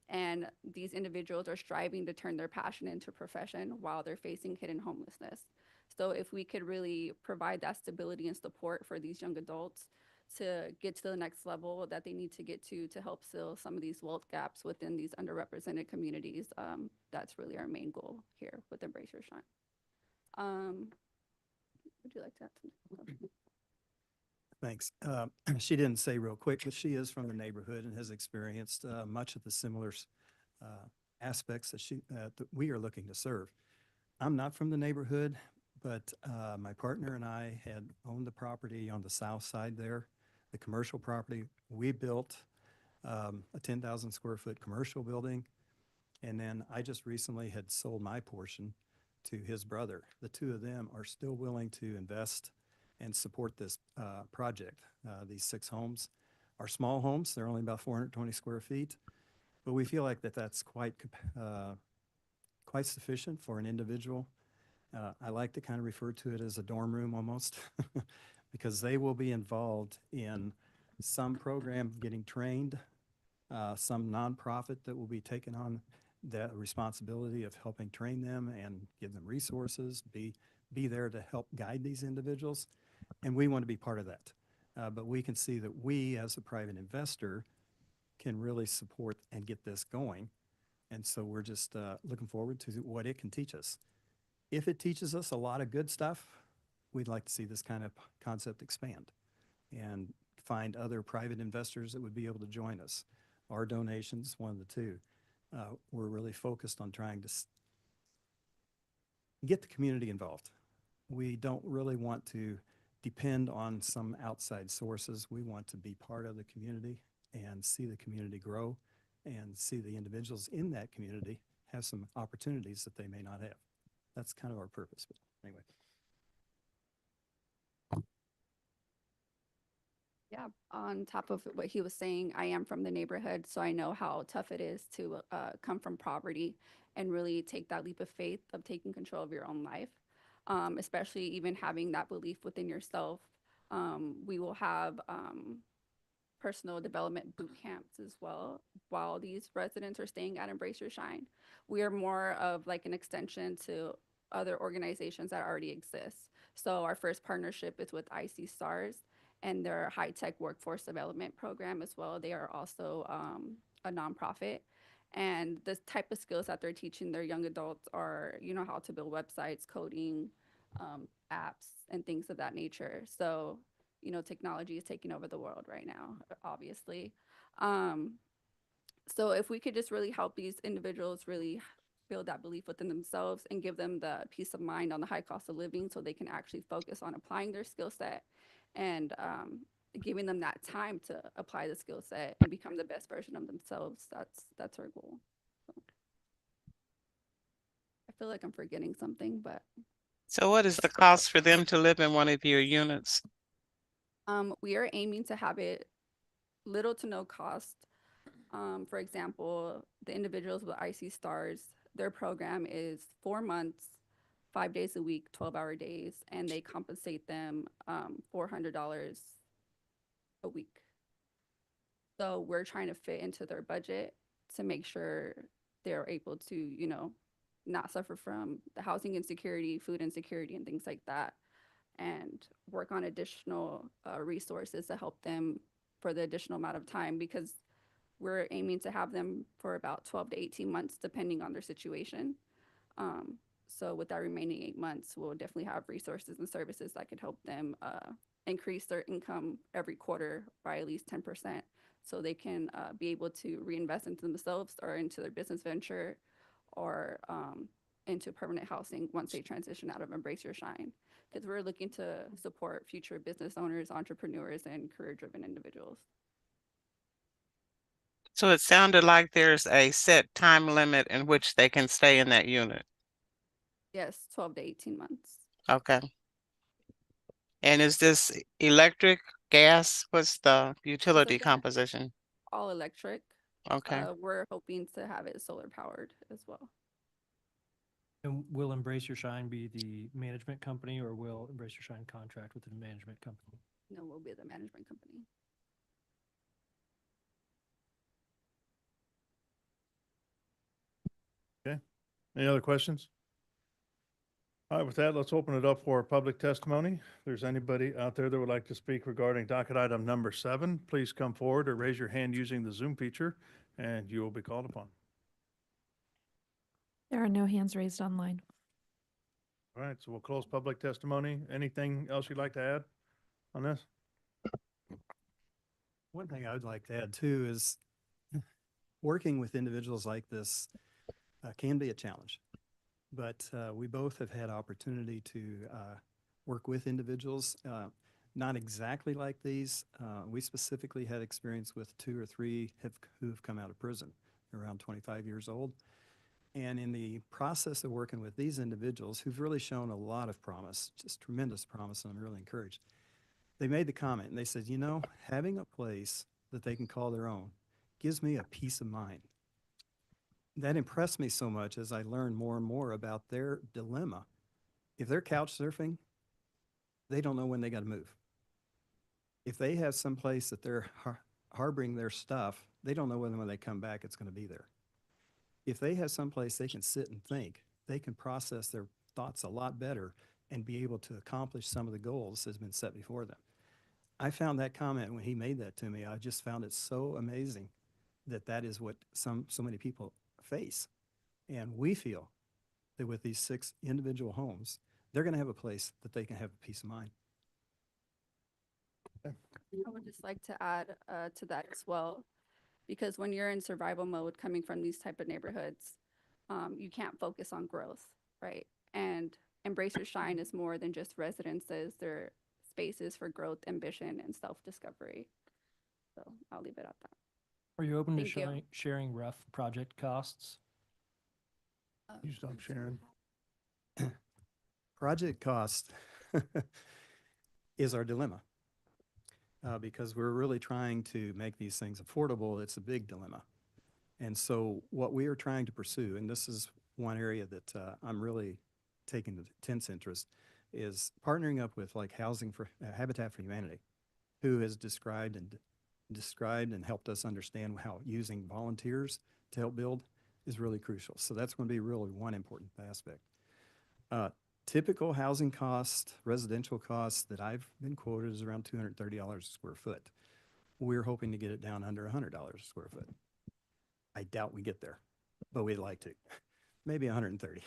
and these individuals are striving to turn their passion into a profession while they're facing hidden homelessness. So if we could really provide that stability and support for these young adults to get to the next level that they need to get to help fill some of these wealth gaps within these underrepresented communities, that's really our main goal here with Embrace Your Shine. Would you like to add something? Thanks. She didn't say real quick, but she is from the neighborhood and has experienced much of the similar aspects that we are looking to serve. I'm not from the neighborhood, but my partner and I had owned the property on the south side there, the commercial property. We built a 10,000 square foot commercial building, and then I just recently had sold my portion to his brother. The 2 of them are still willing to invest and support this project. These 6 homes are small homes. They're only about 420 square feet, but we feel like that's quite sufficient for an individual. I like to kind of refer to it as a dorm room almost because they will be involved in some program getting trained, some nonprofit that will be taking on the responsibility of helping train them and give them resources, be there to help guide these individuals. And we want to be part of that. But we can see that we, as a private investor, can really support and get this going. And so we're just looking forward to what it can teach us. If it teaches us a lot of good stuff, we'd like to see this kind of concept expand and find other private investors that would be able to join us. Our donations, one of the two. We're really focused on trying to get the community involved. We don't really want to depend on some outside sources. We want to be part of the community and see the community grow and see the individuals in that community have some opportunities that they may not have. That's kind of our purpose, but anyway. Yeah, on top of what he was saying, I am from the neighborhood, so I know how tough it is to come from poverty and really take that leap of faith of taking control of your own life, especially even having that belief within yourself. We will have personal development boot camps as well while these residents are staying at Embrace Your Shine. We are more of like an extension to other organizations that already exist. So our first partnership is with IC STARS and their high-tech workforce development program as well. They are also a nonprofit. And the type of skills that they're teaching their young adults are, you know, how to build websites, coding, apps, and things of that nature. So, you know, technology is taking over the world right now, obviously. So if we could just really help these individuals really build that belief within themselves and give them the peace of mind on the high cost of living so they can actually focus on applying their skill set and giving them that time to apply the skill set and become the best version of themselves, that's our goal. So, I feel like I'm forgetting something, but So what is the cost for them to live in one of your units? we are aiming to have it little to no cost. For example, the individuals with IC STARS, their program is 4 months, 5 days a week, 12-hour days, and they compensate them $400 a week. So we're trying to fit into their budget to make sure they're able to, you know, not suffer from the housing insecurity, food insecurity, and things like that, and work on additional resources to help them for the additional amount of time, because we're aiming to have them for about 12 to 18 months, depending on their situation. So with that remaining 8 months, we'll definitely have resources and services that could help them increase their income every quarter by at least 10%, so they can be able to reinvest into themselves or into their business venture or into permanent housing once they transition out of Embrace Your Shine. Because we're looking to support future business owners, entrepreneurs, and career-driven individuals. So it sounded like there's a set time limit in which they can stay in that unit. Yes, 12 to 18 months. Okay. And is this electric, gas? What's the utility composition? All electric. Okay. We're hoping to have it solar powered as well. And will Embrace Your Shine be the management company, or will Embrace Your Shine contract with the management company? No, we'll be the management company. Okay. Any other questions? All right, with that, let's open it up for public testimony. If there's anybody out there that would like to speak regarding docket item number 7, please come forward or raise your hand using the Zoom feature, and you will be called upon. There are no hands raised online. All right, so we'll close public testimony. Anything else you'd like to add on this? One thing I would like to add too is working with individuals like this can be a challenge, but we both have had opportunity to work with individuals, not exactly like these. We specifically had experience with 2 or 3 who have come out of prison, around 25 years old. And in the process of working with these individuals who've really shown a lot of promise, just tremendous promise, and I'm really encouraged, they made the comment and they said, you know, having a place that they can call their own gives me a peace of mind. That impressed me so much as I learned more and more about their dilemma. If they're couch surfing, they don't know when they got to move. If they have some place that they're harboring their stuff, they don't know when they come back it's going to be there. If they have some place they can sit and think, they can process their thoughts a lot better and be able to accomplish some of the goals that's been set before them. I found that comment when he made that to me, I just found it so amazing that that is what so many people face. And we feel that with these 6 individual homes, they're going to have a place that they can have a peace of mind. I would just like to add to that as well, because when you're in survival mode coming from these type of neighborhoods, you can't focus on growth, right? And Embrace Your Shine is more than just residences. They're spaces for growth, ambition, and self-discovery. So I'll leave it at that. Are you open to Thank you. sharing rough project costs? You stop sharing. Project cost is our dilemma. Because we're really trying to make these things affordable, it's a big dilemma. And so what we are trying to pursue, and this is one area that I'm really taking intense interest, is partnering up with like Housing for Habitat for Humanity, who has described and helped us understand how using volunteers to help build is really crucial. So that's going to be really one important aspect. Typical housing cost, residential costs that I've been quoted is around $230 a square foot. We're hoping to get it down under $100 a square foot. I doubt we get there, but we'd like to. Maybe 130.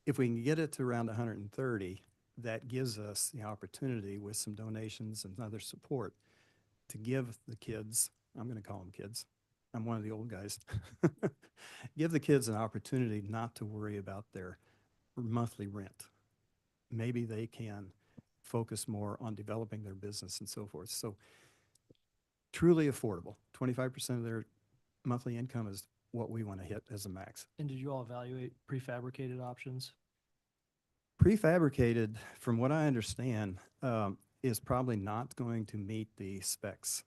If we can get it to around 130, that gives us the opportunity with some donations and other support to give the kids, I'm going to call them kids, I'm one of the old guys, give the kids an opportunity not to worry about their monthly rent. Maybe they can focus more on developing their business and so forth. So truly affordable. 25% of their monthly income is what we want to hit as a max. And did you all evaluate prefabricated options? Prefabricated, from what I understand, is probably not going to meet the specs.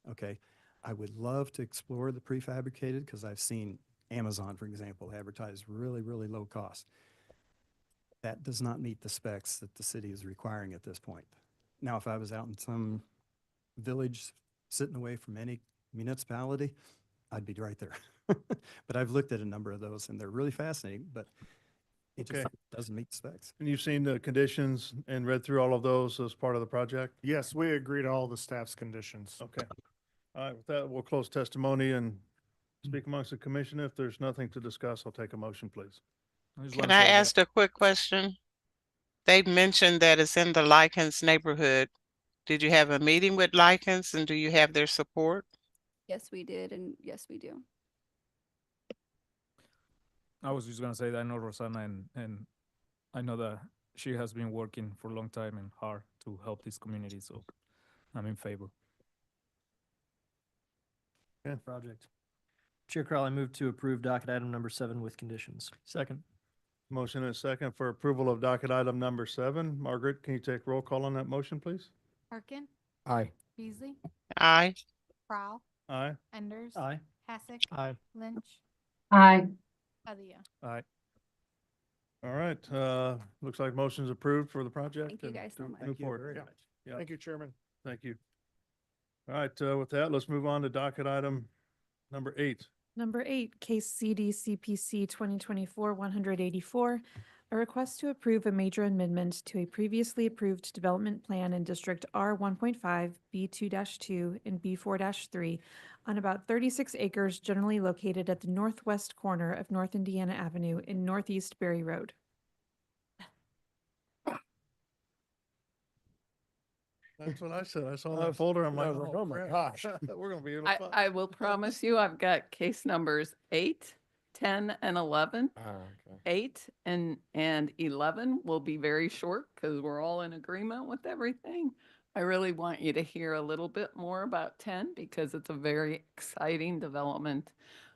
Okay. I would love to explore the prefabricated because I've seen Amazon, for example, advertise really, really low cost. That does not meet the specs that the city is requiring at this point. Now, if I was out in some village sitting away from any municipality, I'd be right there. But I've looked at a number of those and they're really fascinating, but it just doesn't meet the specs. And you've seen the conditions and read through all of those as part of the project? Yes, we agree to all the staff's conditions. Okay. All right, with that, we'll close testimony and speak amongst the commission. If there's nothing to discuss, I'll take a motion, please. Can I ask a quick question? They mentioned that it's in the Likens neighborhood. Did you have a meeting with Likens and do you have their support? Yes, we did, and yes, we do. I was just gonna say that I know Rosanna and I know that she has been working for a long time and hard to help this community, so I'm in favor. Yeah. Project. Chair Crowley, move to approve docket item number 7 with conditions. Second. Motion and a second for approval of docket item number 7. Margaret, can you take roll call on that motion, please? Harkin, Aye. Beasley, Aye. Prowl, Aye. Enders. Aye. Hasek. Aye. Lynch, Aye. Padilla. Aye. All right, looks like motion's approved for the project. Thank you and guys so to much. move Thank you forward. very Yeah. much. Yeah. Thank you, Chairman. Thank you. All right, with that, let's move on to docket item number 8. Number 8, case CD CPC 2024-184, a request to approve a major amendment to a previously approved development plan in District R 1.5, B2-2, and B4-3 on about 36 acres generally located at the northwest corner of North Indiana Avenue in Northeast Berry Road. That's what I said. I saw that folder. I'm like, oh my gosh, we're gonna be able to. I will promise you, I've got case numbers 8, 10, and 11. 8 and 11 will be very short because we're all in agreement with everything. I really want you to hear a little bit more about 10 because it's a very exciting development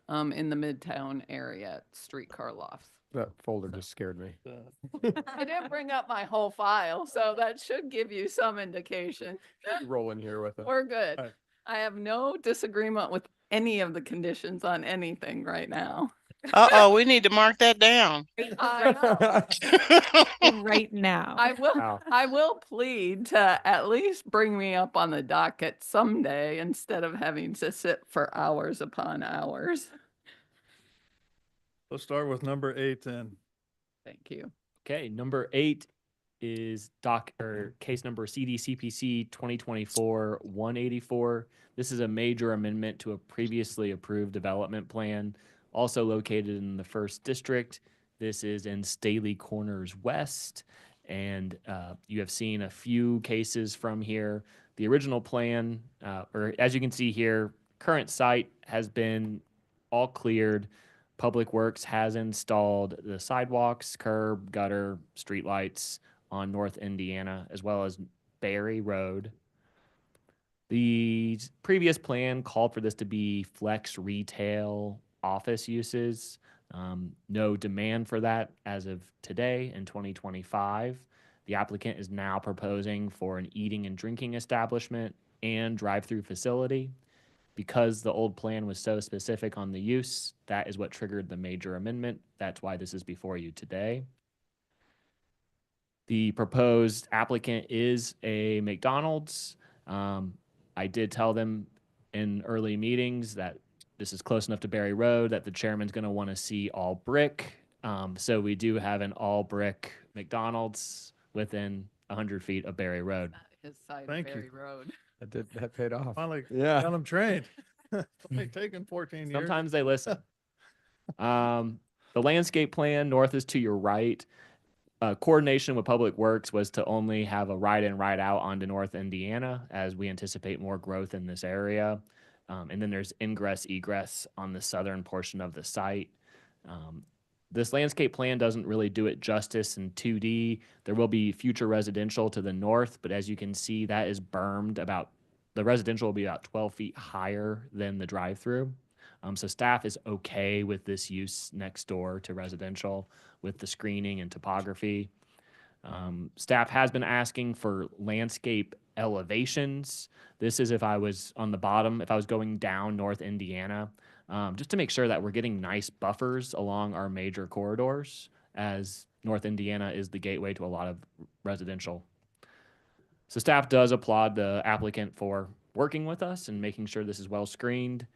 in the Midtown area at Streetcar Lofts. That folder just scared me. I didn't bring up my whole file, so that should give you some indication. Roll in here with it. We're good. All right. I have no disagreement with any of the conditions on anything right now. Uh-oh, we need to mark that down. I know. Right now. I will plead to at least bring me up on the docket someday instead of having to sit for hours upon hours. Let's start with number 8 then. Thank you. Okay, number 8 is case number CDCPC 2024-184. This is a major amendment to a previously approved development plan, also located in the 1st District. This is in Staley Corners West, and you have seen a few cases from here. The original plan, or as you can see here, current site has been all cleared. Public Works has installed the sidewalks, curb, gutter, streetlights on North Indiana, as well as Berry Road. The previous plan called for this to be flex retail office uses. No demand for that as of today in 2025. The applicant is now proposing for an eating and drinking establishment and drive-through facility. Because the old plan was so specific on the use, that is what triggered the major amendment. That's why this is before you today. The proposed applicant is a McDonald's. I did tell them in early meetings that this is close enough to Berry Road that the chairman's going to want to see all brick. So we do have an all brick McDonald's within 100 feet of Berry Road. His side Thank of you. Berry Road. That paid off. Finally Yeah. got them trained. It's only taken 14 years. Sometimes they listen. The landscape plan north is to your right. Coordination with Public Works was to only have a right in, right out onto North Indiana as we anticipate more growth in this area. And then there's ingress, egress on the southern portion of the site. This landscape plan doesn't really do it justice in 2D. There will be future residential to the north, but as you can see, that is bermed the residential will be about 12 feet higher than the drive-through. So staff is okay with this use next door to residential with the screening and topography. Staff has been asking for landscape elevations. This is if I was on the bottom, if I was going down North Indiana, just to make sure that we're getting nice buffers along our major corridors, as North Indiana is the gateway to a lot of residential. So staff does applaud the applicant for working with us and making sure this is well screened.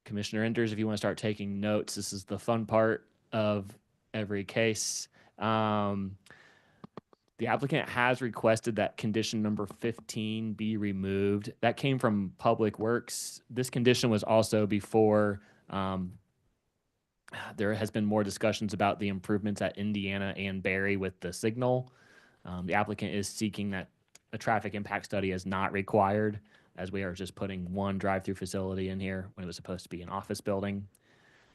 Commissioner Enders, if you want to start taking notes, this is the fun part of every case. The applicant has requested that condition number 15 be removed. That came from Public Works. This condition was also before there has been more discussions about the improvements at Indiana and Berry with the signal. The applicant is seeking that a traffic impact study is not required, as we are just putting one drive-through facility in here when it was supposed to be an office building.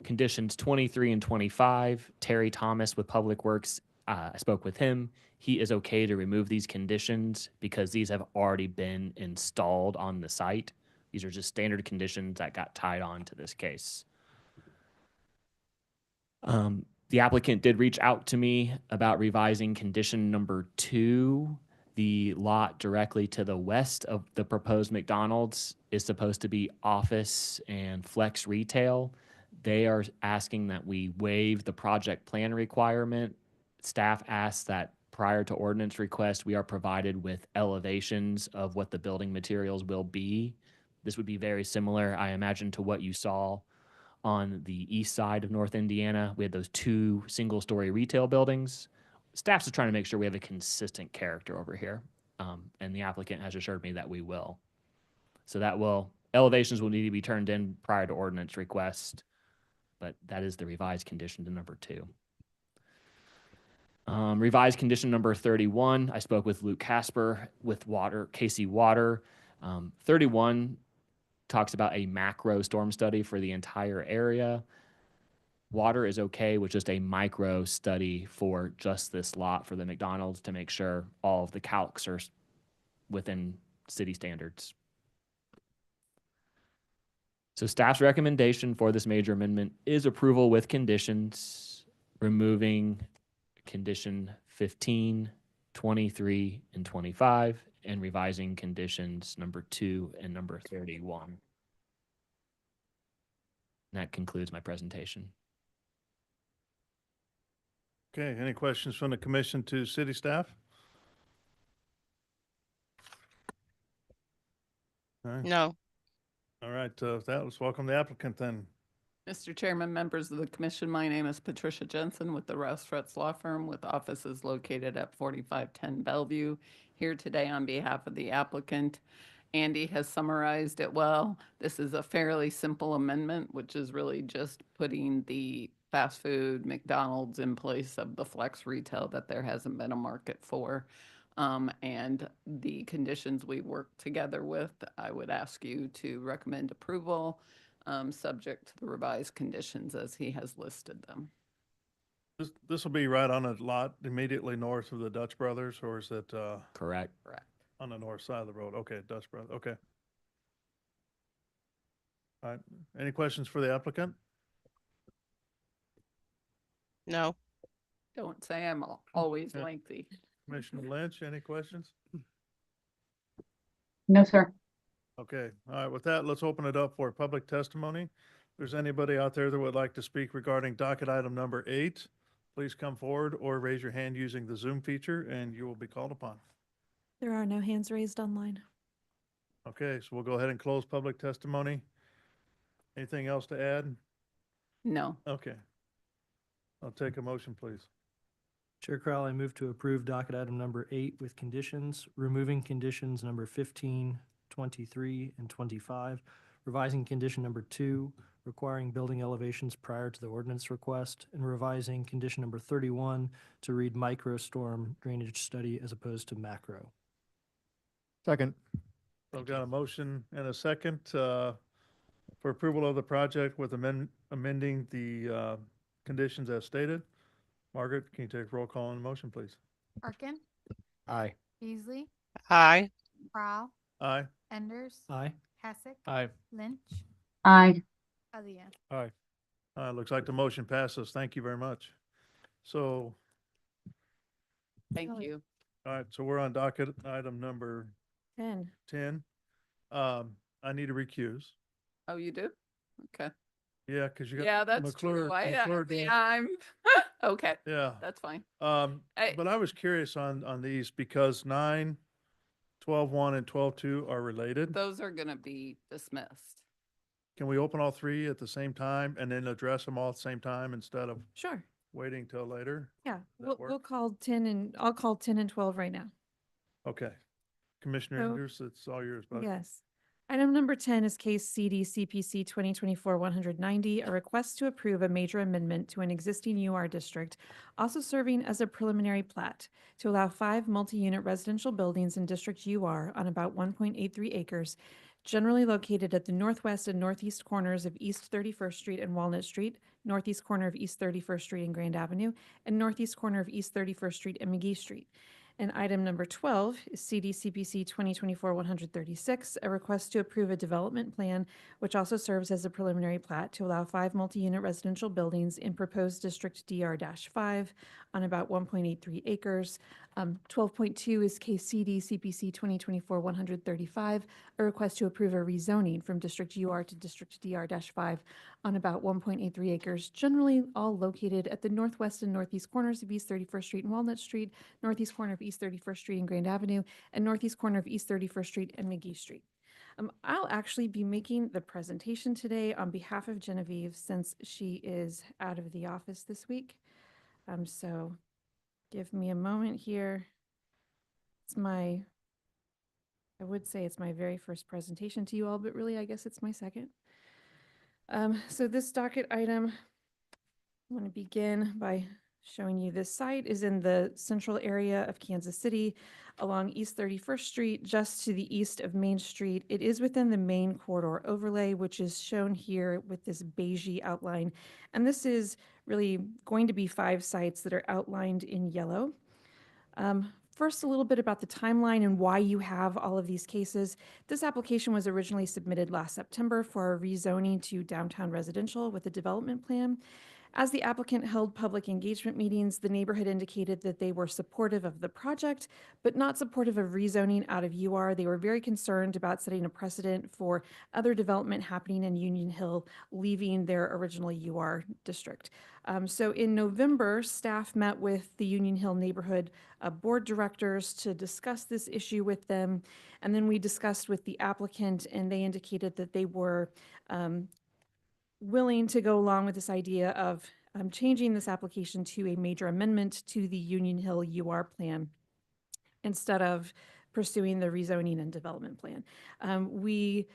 Conditions 23 and 25, Terry Thomas with Public Works, I spoke with him. He is okay to remove these conditions because these have already been installed on the site. These are just standard conditions that got tied on to this case. The applicant did reach out to me about revising condition number 2. The lot directly to the west of the proposed McDonald's is supposed to be office and flex retail. They are asking that we waive the project plan requirement. Staff asks that prior to ordinance request, we are provided with elevations of what the building materials will be. This would be very similar, I imagine, to what you saw on the east side of North Indiana. We had those 2 single-story retail buildings. Staff's just trying to make sure we have a consistent character over here, and the applicant has assured me that we will. So elevations will need to be turned in prior to ordinance request, but that is the revised condition to number 2. Revised condition number 31, I spoke with Luke Casper with KC Water. 31 talks about a macro storm study for the entire area. Water is okay with just a micro study for just this lot for the McDonald's to make sure all of the calcs are within city standards. So staff's recommendation for this major amendment is approval with conditions, removing condition 15, 23, and 25, and revising conditions number 2 and number 31. And that concludes my presentation. Okay, any questions from the commission to city staff? All right. No. All right, with that, let's welcome the applicant then. Mr. Chairman, members of the commission, my name is Patricia Jensen with the Rouse Fretz Law Firm with offices located at 4510 Bellevue. Here today on behalf of the applicant. Andy has summarized it well. This is a fairly simple amendment, which is really just putting the fast food McDonald's in place of the flex retail that there hasn't been a market for. And the conditions we worked together with, I would ask you to recommend approval, subject to the revised conditions as he has listed them. This will be right on a lot immediately north of the Dutch Brothers, or is it Correct. Correct. on the north side of the road? Okay, Dutch Brothers, okay. All right, any questions for the applicant? No. Don't say I'm always Yeah. lengthy. Commissioner Lynch, any questions? No, sir. Okay, all right, with that, let's open it up for public testimony. If there's anybody out there that would like to speak regarding docket item number 8, please come forward or raise your hand using the Zoom feature and you will be called upon. There are no hands raised online. Okay, so we'll go ahead and close public testimony. Anything else to add? No. Okay. I'll take a motion, please. Chair Crowell, I move to approve docket item number 8 with conditions, removing conditions number 15, 23, and 25, revising condition number 2, requiring building elevations prior to the ordinance request, and revising condition number 31 to read micro storm drainage study as opposed to macro. Second. I've got a motion and a second for approval of the project with amending the conditions as stated. Margaret, can you take roll call on the motion, please? Arkin, Aye. Beasley, Aye. Prowl, Aye. Enders, Aye. Hassick, Aye. Lynch, Aye. Alia. Aye. Looks like the motion passes. Thank you very much. So, Thank you. all right, so we're on docket item number 10. 10. I need to recuse. Oh, you do? Okay. Yeah, because you got. Yeah, that's McClure- true. McClure did. I'm, okay, Yeah. that's fine. But I was curious on these because 9, 12.1 and 12.2 are related. Those are gonna be dismissed. Can we open all three at the same time and then address them all at the same time instead of Sure. waiting till later? Yeah, That we'll work? call 10 and I'll call 10 and 12 right now. Okay. Commissioner So- Enders, it's all yours, bud. Yes. Item number 10 is case CD CPC 2024-190, a request to approve a major amendment to an existing UR district, also serving as a preliminary plat, to allow 5 multi-unit residential buildings in District UR on about 1.83 acres, generally located at the northwest and northeast corners of East 31st Street and Walnut Street, northeast corner of East 31st Street and Grand Avenue, and northeast corner of East 31st Street and McGee Street. And item number 12 is CDCPC 2024-136, a request to approve a development plan, which also serves as a preliminary plat to allow 5 multi-unit residential buildings in proposed District DR-5 on about 1.83 acres. 12.2 is case CDCPC 2024-135, a request to approve a rezoning from District UR to District DR-5 on about 1.83 acres, generally all located at the northwest and northeast corners of East 31st Street and Walnut Street, northeast corner of East 31st Street and Grand Avenue, and northeast corner of East 31st Street and McGee Street. I'll actually be making the presentation today on behalf of Genevieve since she is out of the office this week. So give me a moment here. I would say it's my very first presentation to you all, but really I guess it's my second. So this docket item, I want to begin by showing you this site is in the central area of Kansas City along East 31st Street, just to the east of Main Street. It is within the main corridor overlay, which is shown here with this beigey outline. And this is really going to be 5 sites that are outlined in yellow. First, a little bit about the timeline and why you have all of these cases. This application was originally submitted last September for a rezoning to downtown residential with a development plan. As the applicant held public engagement meetings, the neighborhood indicated that they were supportive of the project, but not supportive of rezoning out of UR. They were very concerned about setting a precedent for other development happening in Union Hill, leaving their original UR district. So in November, staff met with the Union Hill neighborhood board directors to discuss this issue with them. And then we discussed with the applicant, and they indicated that they were willing to go along with this idea of changing this application to a major amendment to the Union Hill UR plan instead of pursuing the rezoning and development plan. We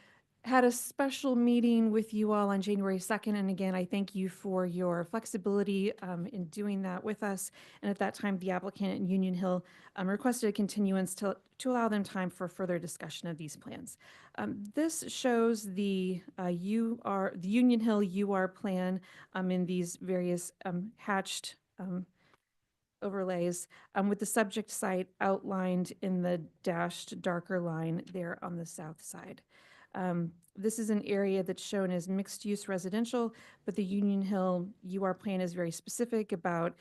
had a special meeting with you all on January 2nd, and again, I thank you for your flexibility in doing that with us. And at that time, the applicant in Union Hill requested a continuance to allow them time for further discussion of these plans. This shows the Union Hill UR plan in these various hatched overlays with the subject site outlined in the dashed darker line there on the south side. This is an area that's shown as mixed-use residential, but the Union Hill UR plan is very specific about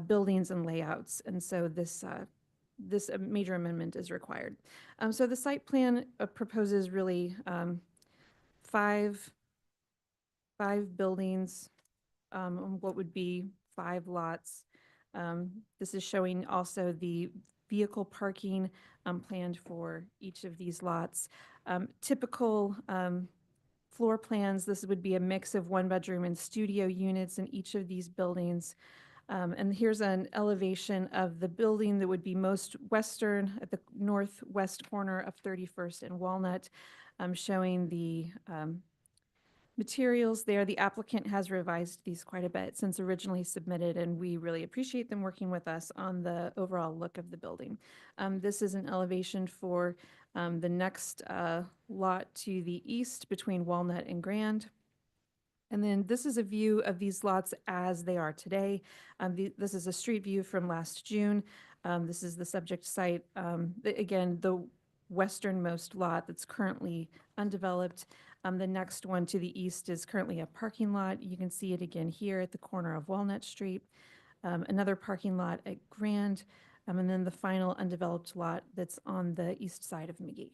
buildings and layouts, and so this major amendment is required. So the site plan proposes really five buildings, on what would be 5 lots. This is showing also the vehicle parking planned for each of these lots. Typical floor plans, this would be a mix of 1-bedroom and studio units in each of these buildings. And here's an elevation of the building that would be most western at the northwest corner of 31st and Walnut, showing the materials there. The applicant has revised these quite a bit since originally submitted, and we really appreciate them working with us on the overall look of the building. This is an elevation for the next lot to the east between Walnut and Grand. And then this is a view of these lots as they are today. This is a street view from last June. This is the subject site. Again, the westernmost lot that's currently undeveloped. The next one to the east is currently a parking lot. You can see it again here at the corner of Walnut Street. Another parking lot at Grand, and then the final undeveloped lot that's on the east side of McGee.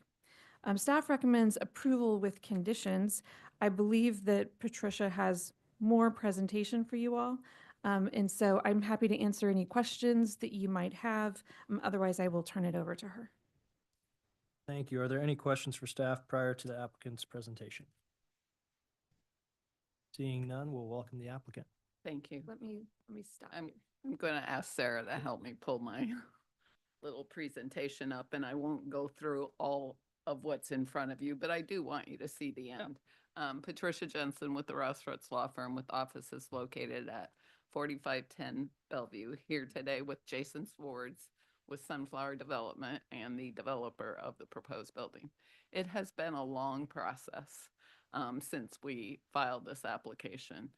Staff recommends approval with conditions. I believe that Patricia has more presentation for you all. And so I'm happy to answer any questions that you might have. Otherwise, I will turn it over to her. Thank you. Are there any questions for staff prior to the applicant's presentation? Seeing none, we'll welcome the applicant. Thank you. Let me stop. I'm going to ask Sarah to help me pull my little presentation up, and I won't go through all of what's in front of you, but I do want you to see the end. Patricia Jensen with the Rothschilds Law Firm with offices located at 4510 Bellevue, here today with Jason Swords with Sunflower Development and the developer of the proposed building. It has been a long process since we filed this application.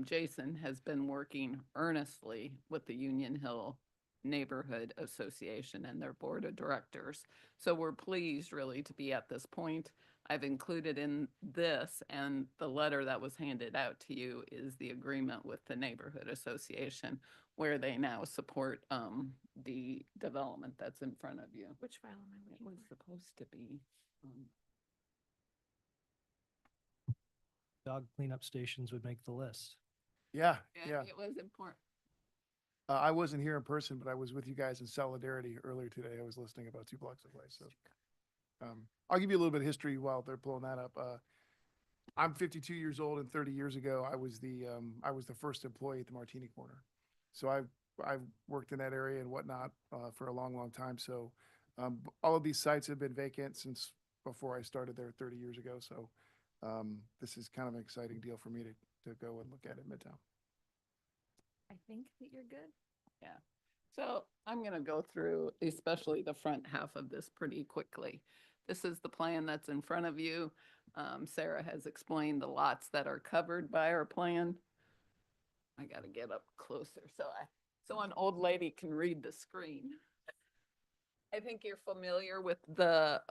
Jason has been working earnestly with the Union Hill Neighborhood Association and their board of directors. So we're pleased really to be at this point. I've included in this, and the letter that was handed out to you is the agreement with the Neighborhood Association, where they now support the development that's in front of you. Which file am I It looking was supposed to be. Dog cleanup stations would make the list. Yeah. It was important. I wasn't here in person, but I was with you guys in Solidarity earlier today. I was listening about 2 blocks away. So I'll give you a little bit of history while they're pulling that up. I'm 52 years old, and 30 years ago, I was the first employee at the Martini Corner. So I've worked in that area and whatnot for a long, long time. So all of these sites have been vacant since before I started there 30 years ago. So this is kind of an exciting deal for me to go and look at it in Midtown. I think that you're good. Yeah. So I'm going to go through especially the front half of this pretty quickly. This is the plan that's in front of you. Sarah has explained the lots that are covered by our plan. I got to get up closer so an old lady can read the screen. I think you're familiar with the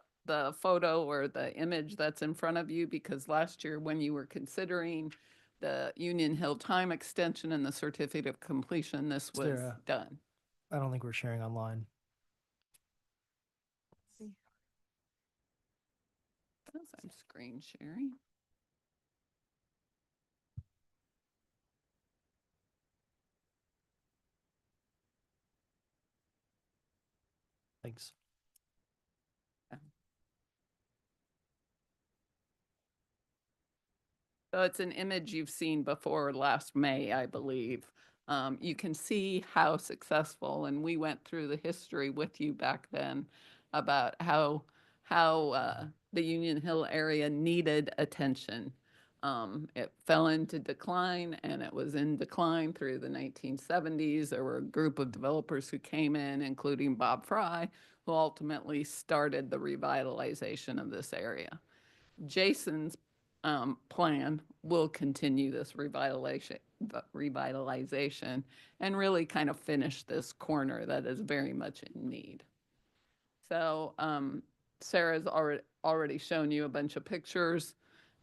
photo or the image that's in front of you because last year when you were considering the Union Hill time extension and the certificate of completion, this was Sarah. done. I don't think we're sharing online. I'm screen sharing. Thanks. So it's an image you've seen before last May, I believe. You can see how successful, and we went through the history with you back then about how the Union Hill area needed attention. It fell into decline, and it was in decline through the 1970s. There were a group of developers who came in, including Bob Fry, who ultimately started the revitalization of this area. Jason's plan will continue this revitalization and really kind of finish this corner that is very much in need. So Sarah's already shown you a bunch of pictures.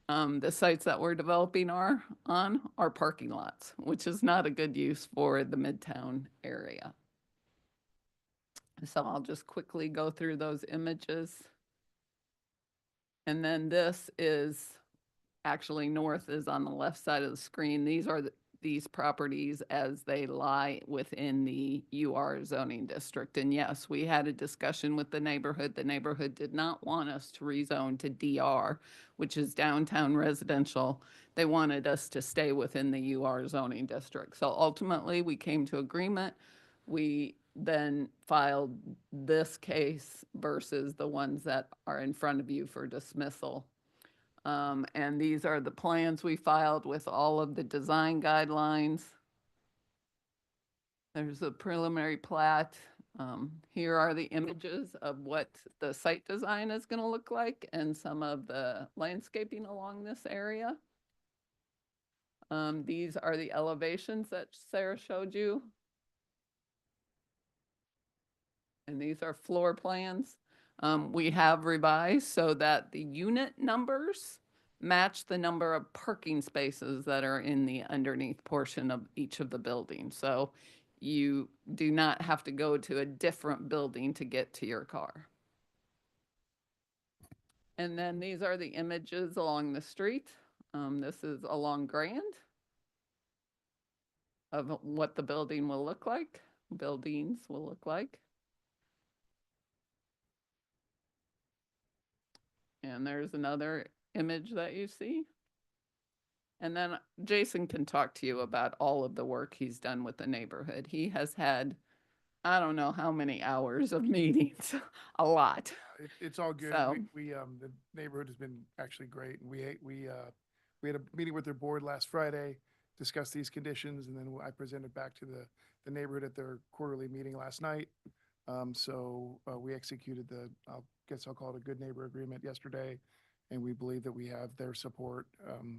The sites that we're developing are parking lots, which is not a good use for the Midtown area. So I'll just quickly go through those images. And then this is actually north is on the left side of the screen. These are these properties as they lie within the UR zoning district. And yes, we had a discussion with the neighborhood. The neighborhood did not want us to rezone to DR, which is downtown residential. They wanted us to stay within the UR zoning district. So ultimately, we came to agreement. We then filed this case versus the ones that are in front of you for dismissal. And these are the plans we filed with all of the design guidelines. There's a preliminary plat. Here are the images of what the site design is going to look like and some of the landscaping along this area. These are the elevations that Sarah showed you. And these are floor plans. We have revised so that the unit numbers match the number of parking spaces that are in the underneath portion of each of the buildings. So you do not have to go to a different building to get to your car. And then these are the images along the street. This is along Grand of what the building will look like, buildings will look like. And there's another image that you see. And then Jason can talk to you about all of the work he's done with the neighborhood. He has had, I don't know how many hours of meetings, a lot. It's all good. So- We the neighborhood has been actually great. We had a meeting with their board last Friday, discussed these conditions, and then I presented back to the neighborhood at their quarterly meeting last night. So we executed I'll call it a good neighbor agreement yesterday, and we believe that we have their support.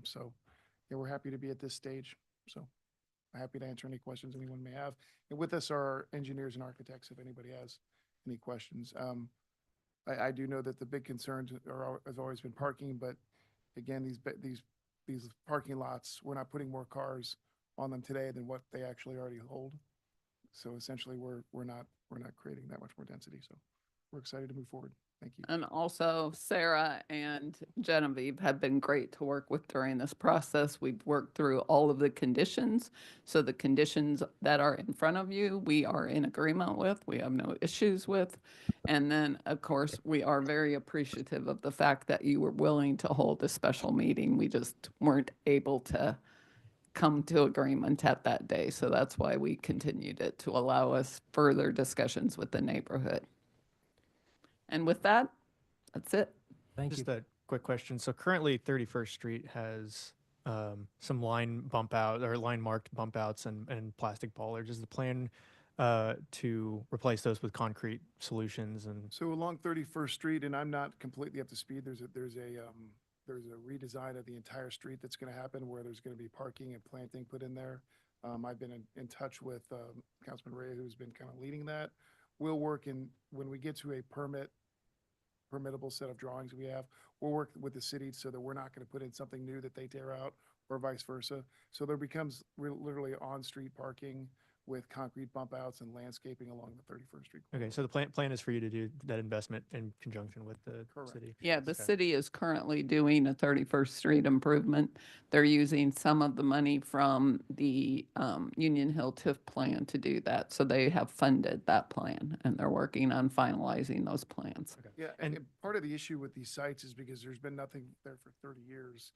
So yeah, we're happy to be at this stage. So I'm happy to answer any questions anyone may have. And with us are engineers and architects if anybody has any questions. I do know that the big concerns has always been parking, but again, these parking lots, we're not putting more cars on them today than what they actually already hold. So essentially, we're not creating that much more density. So we're excited to move forward. Thank you. And also Sarah and Genevieve have been great to work with during this process. We've worked through all of the conditions. So the conditions that are in front of you, we are in agreement with, we have no issues with. And then, of course, we are very appreciative of the fact that you were willing to hold a special meeting. We just weren't able to come to agreement at that day. So that's why we continued it to allow us further discussions with the neighborhood. And with that, that's it. Just a quick question. So currently 31st Street has some line bump out or line marked bump outs and plastic bollards. Is the plan to replace those with concrete solutions? And So along 31st Street, and I'm not completely up to speed, there's a redesign of the entire street that's going to happen where there's going to be parking and planting put in there. I've been in touch with Councilman Ray, who's been kind of leading that. we'll work in, when we get to a permittable set of drawings we have, we'll work with the city so that we're not going to put in something new that they tear out or vice versa. So there becomes literally on-street parking with concrete bump outs and landscaping along the 31st Street. Okay, so the plan is for you to do that investment in conjunction with the Correct. city. Yeah, the Okay. city is currently doing a 31st Street improvement. They're using some of the money from the Union Hill TIF plan to do that. So they have funded that plan and they're working on finalizing those plans. Yeah, and part of the issue with these sites is because there's been nothing there for 30 years.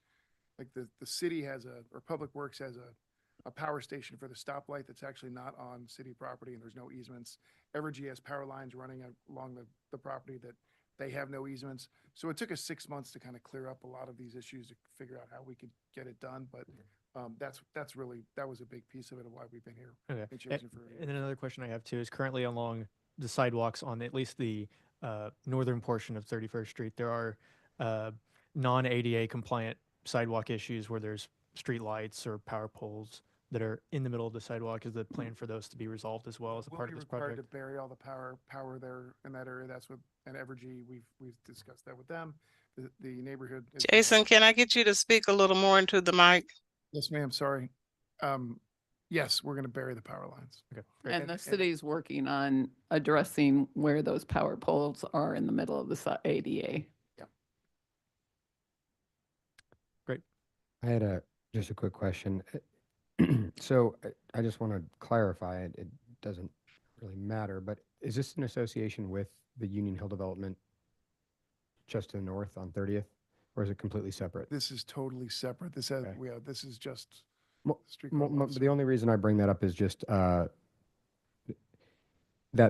Like the city has or Public Works has a power station for the stoplight that's actually not on city property and there's no easements. Evergy has power lines running along the property that they have no easements. So it took us 6 months to kind of clear up a lot of these issues to figure out how we could get it done. But that's really, that was a big piece of it of why we've been here. Okay. and chasing for And then another question I have too is currently along the sidewalks on at least the northern portion of 31st Street, there are non-ADA compliant sidewalk issues where there's street lights or power poles that are in the middle of the sidewalk. Is the plan for those to be resolved as well as a We'll part be of this required project? to bury all the power there in that area. That's what, and Evergy, we've discussed that with them. The neighborhood. Jason, can I get you to speak a little more into the mic? Yes, ma'am, sorry. Yes, we're gonna bury the power lines. Okay. And the city's working on addressing where those power poles are in the middle of the ADA. I had just a quick question. So I just want to clarify, it doesn't really matter, but is this an association with the Union Hill development just to the north on 30th, or is it completely separate? This is totally separate. This has, Okay. this is just Mo- street. The only reason I bring that up is just that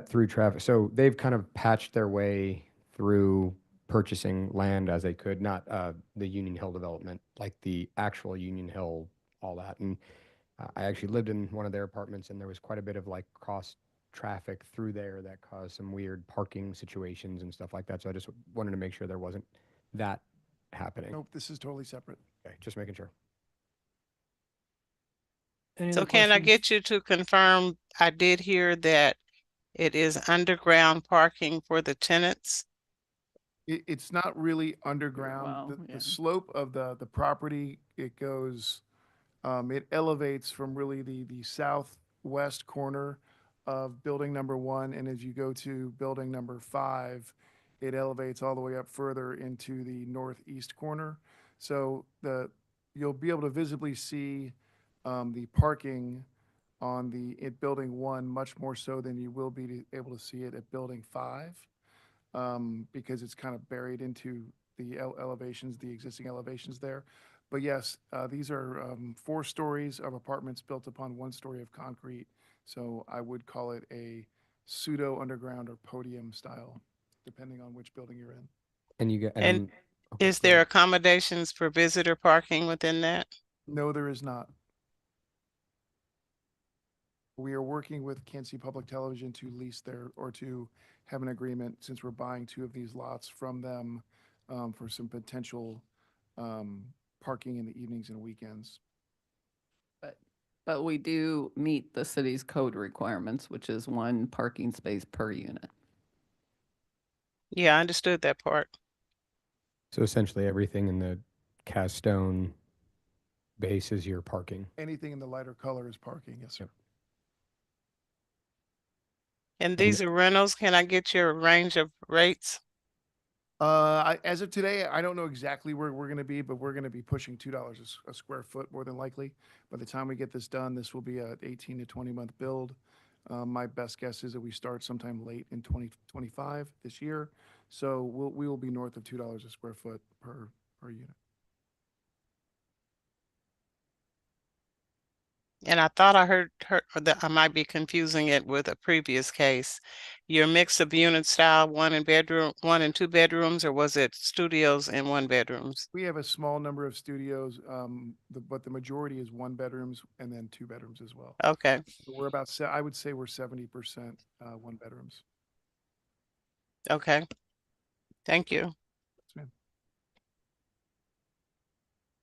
through traffic. So they've kind of patched their way through purchasing land as they could, not the Union Hill development, like the actual Union Hill, all that. And I actually lived in one of their apartments, and there was quite a bit of like cross traffic through there that caused some weird parking situations and stuff like that. So I just wanted to make sure there wasn't that happening. Nope, this is totally separate. Okay, just making sure. So can I get you to confirm, I did hear that it is underground parking for the tenants? It's not really underground. Well, The slope of the property, it goes, it elevates from really the southwest corner of building number 1. And as you go to building number 5, it elevates all the way up further into the northeast corner. So you'll be able to visibly see the parking on building 1 much more so than you will be able to see it at building 5. Because it's kind of buried into the elevations, the existing elevations there. But yes, these are 4 stories of apartments built upon 1 story of concrete. So I would call it a pseudo underground or podium style, depending on which building you're in. And you get And is there accommodations for visitor parking within that? No, there is not. We are working with Kansas City Public Television to lease or to have an agreement, since we're buying 2 of these lots from them, for some potential parking in the evenings and weekends. But we do meet the city's code requirements, which is 1 parking space per unit. Yeah, I understood that part. So essentially everything in the cast stone base is your parking. Anything in the lighter color is parking, yes, sir. And these are rentals. Can I get your range of rates? As of today, I don't know exactly where we're going to be, but we're going to be pushing $2 a square foot more than likely. By the time we get this done, this will be an 18 to 20 month build. My best guess is that we start sometime late in 2025 this year. So we will be north of $2 a square foot per unit. And I thought I heard that I might be confusing it with a previous case. Your mix of unit style, 1 and 2 bedrooms, or was it studios and 1 bedrooms? We have a small number of studios, but the majority is 1 bedrooms and then 2 bedrooms as well. Okay. So we're about, I would say we're 70% 1 bedrooms. Okay. Thank you. Yes, ma'am.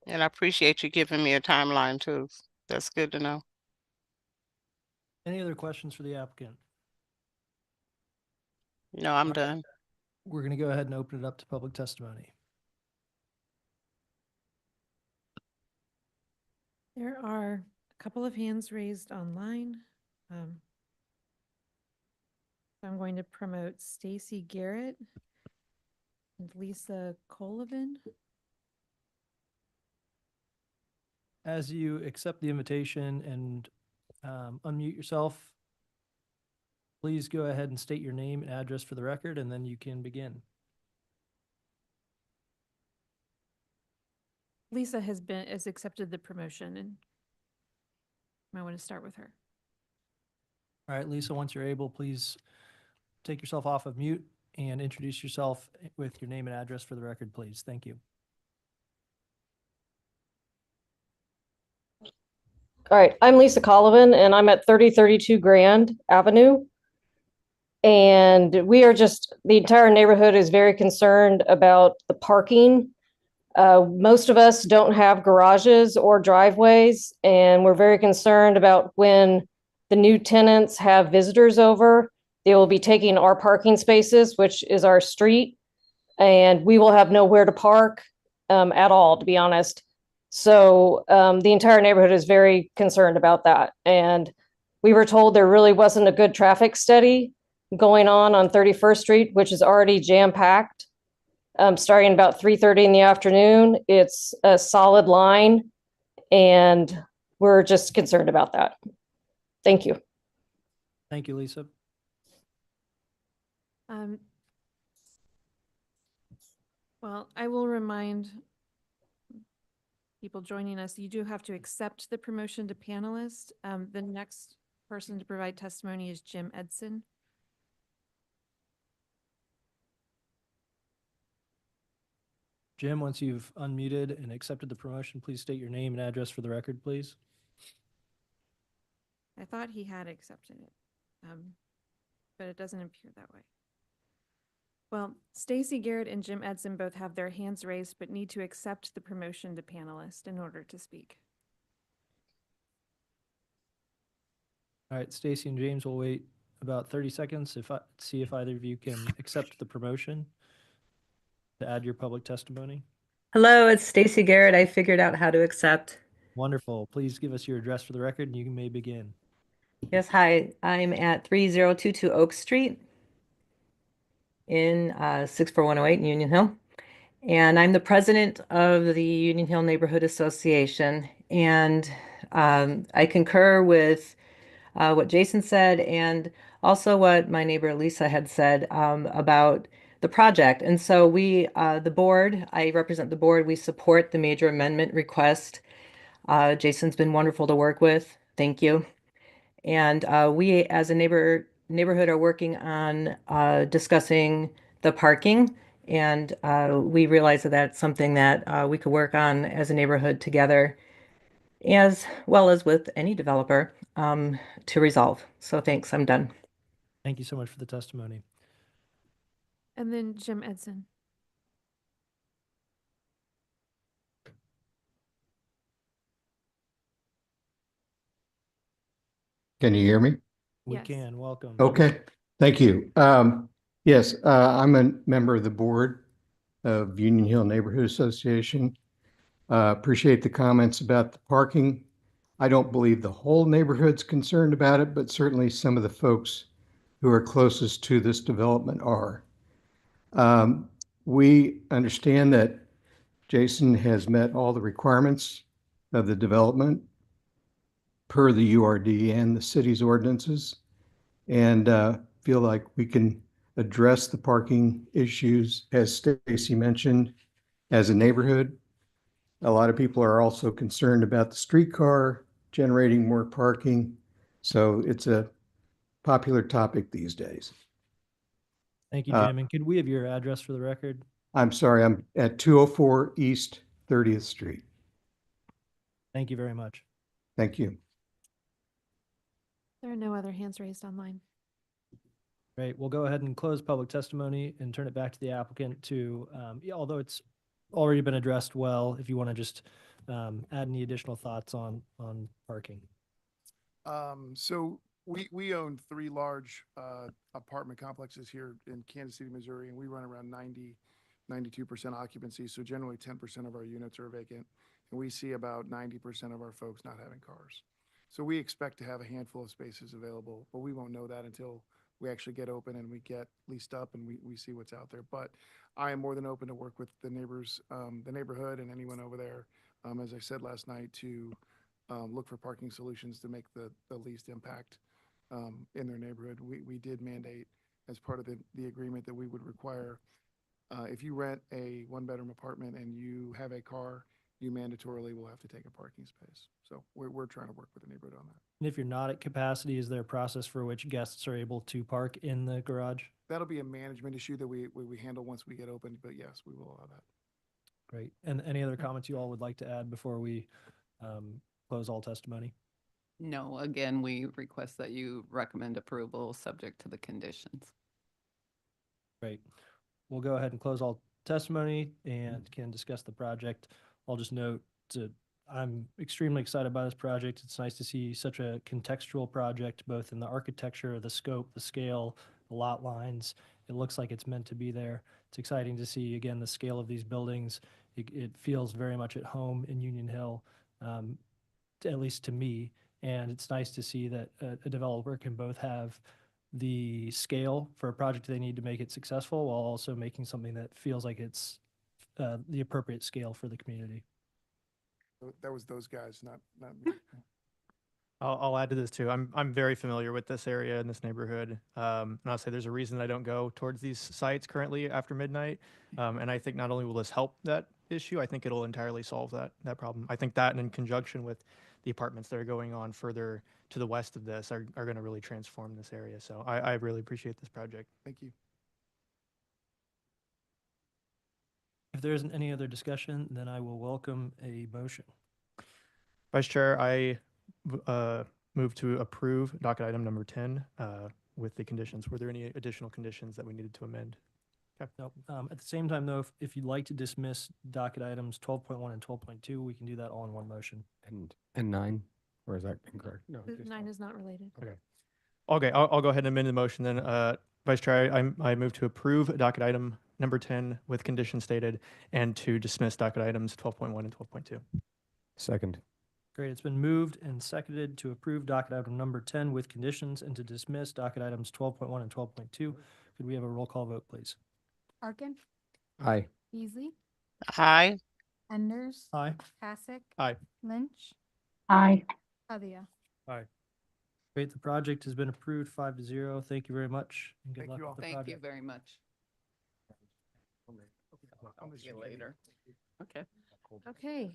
And I appreciate you giving me a timeline too. That's good to know. Any other questions for the applicant? No, I'm done. We're going to go ahead and open it up to public testimony. There are a couple of hands raised online. So I'm going to promote Stacy Garrett and Lisa Colvin. As you accept the invitation and unmute yourself, please go ahead and state your name and address for the record, and then you can begin. Lisa has accepted the promotion, and I want to start with her. All right, Lisa, once you're able, please take yourself off of mute and introduce yourself with your name and address for the record, please. Thank you. All right, I'm Lisa Colvin, and I'm at 3032 Grand Avenue. And we are the entire neighborhood is very concerned about the parking. Most of us don't have garages or driveways, and we're very concerned about when the new tenants have visitors over, they will be taking our parking spaces, which is our street, and we will have nowhere to park at all, to be honest. So the entire neighborhood is very concerned about that. And we were told there really wasn't a good traffic study going on 31st Street, which is already jam-packed. Starting about 3:30 in the afternoon, it's a solid line, and we're just concerned about that. Thank you. Thank you, Lisa. Well, I will remind people joining us, you do have to accept the promotion to panelist. The next person to provide testimony is Jim Edson. Jim, once you've unmuted and accepted the promotion, please state your name and address for the record, please. I thought he had accepted it, but it doesn't appear that way. Well, Stacy Garrett and Jim Edson both have their hands raised, but need to accept the promotion to panelist in order to speak. All right, Stacy and James will wait about 30 seconds see if either of you can accept the promotion to add your public testimony. Hello, it's Stacy Garrett. I figured out how to accept. Wonderful. Please give us your address for the record and you may begin. Yes, hi. I'm at 3022 Oak Street in 64108 in Union Hill. And I'm the president of the Union Hill Neighborhood Association. And I concur with what Jason said and also what my neighbor Lisa had said about the project. And so we, the board, I represent the board, we support the major amendment request. Jason's been wonderful to work with. Thank you. And we as a neighborhood are working on discussing the parking. And we realize that that's something that we could work on as a neighborhood together, as well as with any developer to resolve. So thanks, I'm done. Thank you so much for the testimony. And then Jim Edson. Can you hear me? We Yes. can. Welcome. Okay, thank you. Yes, I'm a member of the board of Union Hill Neighborhood Association. Appreciate the comments about the parking. I don't believe the whole neighborhood's concerned about it, but certainly some of the folks who are closest to this development are. We understand that Jason has met all the requirements of the development per the URD and the city's ordinances, and feel like we can address the parking issues, as Stacy mentioned, as a neighborhood. A lot of people are also concerned about the streetcar generating more parking. So it's a popular topic these days. Thank you, Jim. And could we have your address for the record? I'm sorry, I'm at 204 East 30th Street. Thank you very much. Thank you. There are no other hands raised online. Great. We'll go ahead and close public testimony and turn it back to the applicant to, although it's already been addressed well, if you want to just add any additional thoughts on parking. So We own 3 large apartment complexes here in Kansas City, Missouri, and we run around 92% occupancy. So generally 10% of our units are vacant, and we see about 90% of our folks not having cars. So we expect to have a handful of spaces available, but we won't know that until we actually get open and we get leased up and we see what's out there. But I am more than open to work with the neighbors, the neighborhood and anyone over there, as I said last night, to look for parking solutions to make the least impact in their neighborhood. We did mandate as part of the agreement that we would require, if you rent a 1-bedroom apartment and you have a car, you mandatorily will have to take a parking space. So we're trying to work with the neighborhood on that. And if you're not at capacity, is there a process for which guests are able to park in the garage? That'll be a management issue that we handle once we get open, but yes, we will allow that. Great. And any other comments you all would like to add before we close all testimony? No, again, we request that you recommend approval subject to the conditions. Great. We'll go ahead and close all testimony and can discuss the project. I'll just note that I'm extremely excited by this project. It's nice to see such a contextual project, both in the architecture, the scope, the scale, the lot lines. It looks like it's meant to be there. It's exciting to see, again, the scale of these buildings. It feels very much at home in Union Hill, at least to me. And it's nice to see that a developer can both have the scale for a project they need to make it successful while also making something that feels like it's the appropriate scale for the community. That was those guys, not me. I'll add to this too. I'm very familiar with this area and this neighborhood. And I'll say there's a reason I don't go towards these sites currently after midnight. And I think not only will this help that issue, I think it'll entirely solve that problem. I think that, and in conjunction with the apartments that are going on further to the west of this, are going to really transform this area. So I really appreciate this project. Thank you. If there isn't any other discussion, then I will welcome a motion. Vice Chair, I move to approve docket item number 10 with the conditions. Were there any additional conditions that we needed to amend? Okay. Nope. At the same time, though, if you'd like to dismiss docket items 12.1 and 12.2, we can do that all in one motion. And 9, or is that incorrect? No. 9 is not related. Okay, I'll go ahead and amend the motion then. Vice Chair, I move to approve docket item number 10 with conditions stated and to dismiss docket items 12.1 and 12.2. Second. Great. It's been moved and seconded to approve docket item number 10 with conditions and to dismiss docket items 12.1 and 12.2. Could we have a roll call vote, please? Arkin, Aye. Beasley, Aye. Enders. Aye. Pasek. Aye. Lynch, Aye. Pavia. Aye. Great. The project has been approved 5-0. Thank you very much. And good Thank luck you all. with the Thank you project. very much. I'll see you later. Okay. Okay.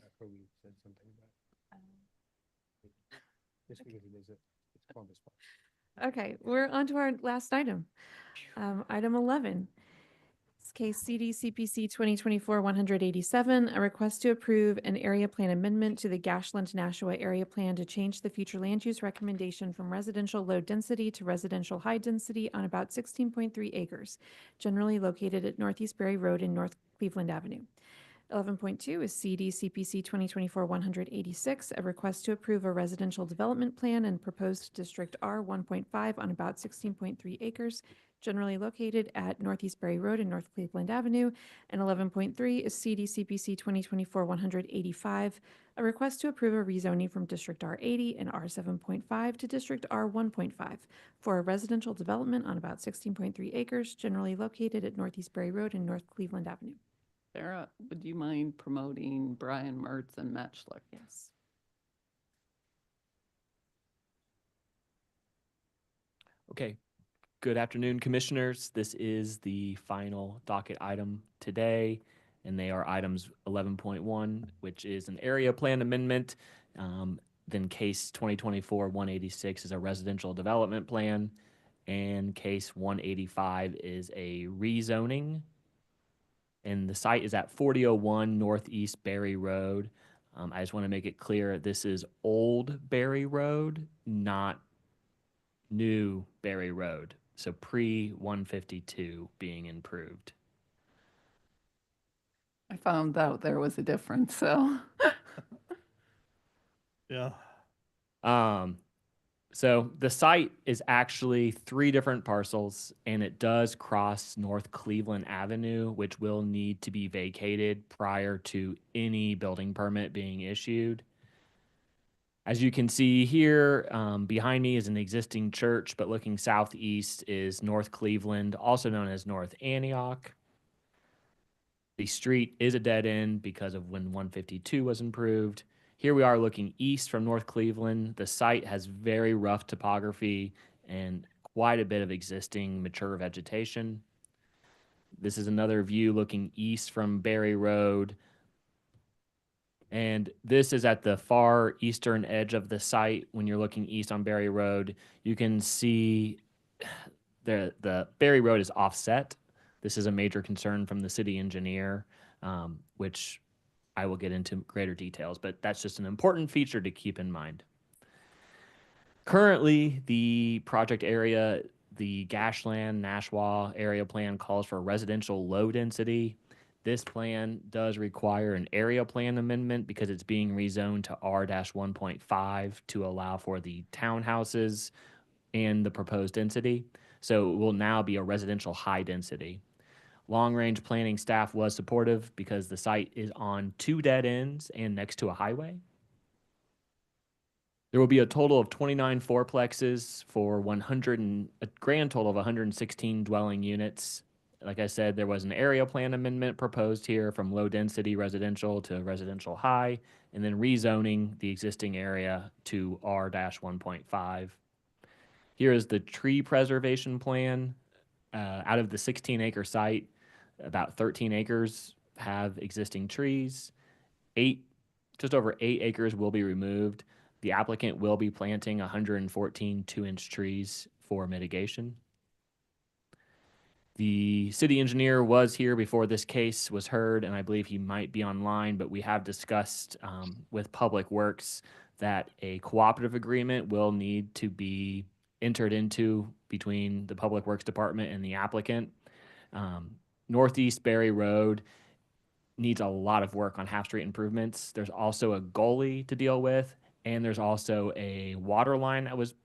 Okay, we're on to our last item. Item 11. It's case CD CPC 2024-187, a request to approve an area plan amendment to the Gashland-Nashua area plan to change the future land use recommendation from residential low density to residential high density on about 16.3 acres, generally located at Northeast Berry Road and North Cleveland Avenue. 11.2 is CD CPC 2024-186, a request to approve a residential development plan and proposed District R 1.5 on about 16.3 acres, generally located at Northeast Berry Road and North Cleveland Avenue. And 11.3 is CD CPC 2024-185, a request to approve a rezoning from District R 80 and R 7.5 to District R 1.5 for a residential development on about 16.3 acres, generally located at Northeast Berry Road and North Cleveland Avenue. Sarah, would you mind promoting Brian Mertz and Matt Schlick? Yes. Okay. Good afternoon, commissioners. This is the final docket item today, and they are items 11.1, which is an area plan amendment. Then case 2024-186 is a residential development plan, and case 185 is a rezoning. And the site is at 4001 Northeast Berry Road. I just want to make it clear, this is Old Berry Road, not New Berry Road. So pre-152 being improved. I found out there was a difference, so. Yeah. So the site is actually 3 different parcels, and it does cross North Cleveland Avenue, which will need to be vacated prior to any building permit being issued. As you can see here, behind me is an existing church, but looking southeast is North Cleveland, also known as North Antioch. The street is a dead end because of when 152 was improved. Here we are looking east from North Cleveland. The site has very rough topography and quite a bit of existing mature vegetation. This is another view looking east from Berry Road. And this is at the far eastern edge of the site. When you're looking east on Berry Road, you can see the Berry Road is offset. This is a major concern from the city engineer, which I will get into greater details, but that's just an important feature to keep in mind. Currently, the project area, the Gashland Nashua area plan calls for residential low density. This plan does require an area plan amendment because it's being rezoned to R-1.5 to allow for the townhouses and the proposed density. So it will now be a residential high density. Long-range planning staff was supportive because the site is on 2 dead ends and next to a highway. There will be a total of 29 fourplexes for a grand total of 116 dwelling units. Like I said, there was an area plan amendment proposed here from low density residential to residential high, and then rezoning the existing area to R-1.5. Here is the tree preservation plan. Out of the 16-acre site, about 13 acres have existing trees. Just over 8 acres will be removed. The applicant will be planting 114 2-inch trees for mitigation. The city engineer was here before this case was heard, and I believe he might be online, but we have discussed with Public Works that a cooperative agreement will need to be entered into between the Public Works Department and the applicant. Northeast Berry Road needs a lot of work on half street improvements. There's also a gully to deal with, and there's also a water line that was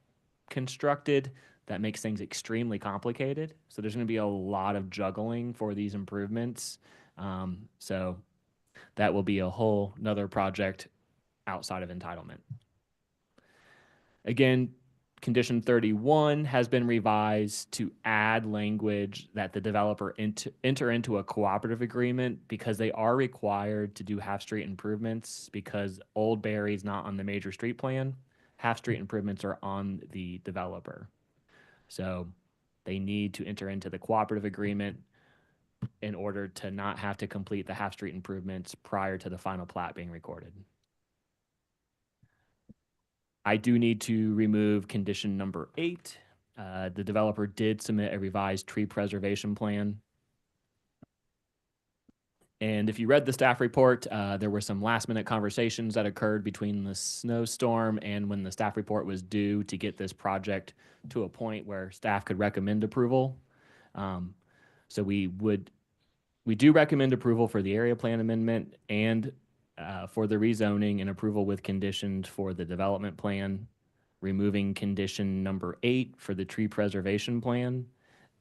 constructed that makes things extremely complicated. So there's going to be a lot of juggling for these improvements. So that will be a whole nother project outside of entitlement. Again, Condition 31 has been revised to add language that the developer enter into a cooperative agreement because they are required to do half-street improvements because Old Berry is not on the major street plan. Half-street improvements are on the developer. So they need to enter into the cooperative agreement in order to not have to complete the half-street improvements prior to the final plat being recorded. I do need to remove condition number 8. The developer did submit a revised tree preservation plan. And if you read the staff report, there were some last minute conversations that occurred between the snowstorm and when the staff report was due to get this project to a point where staff could recommend approval. So we do recommend approval for the area plan amendment and for the rezoning and approval with conditions for the development plan, removing condition number 8 for the tree preservation plan,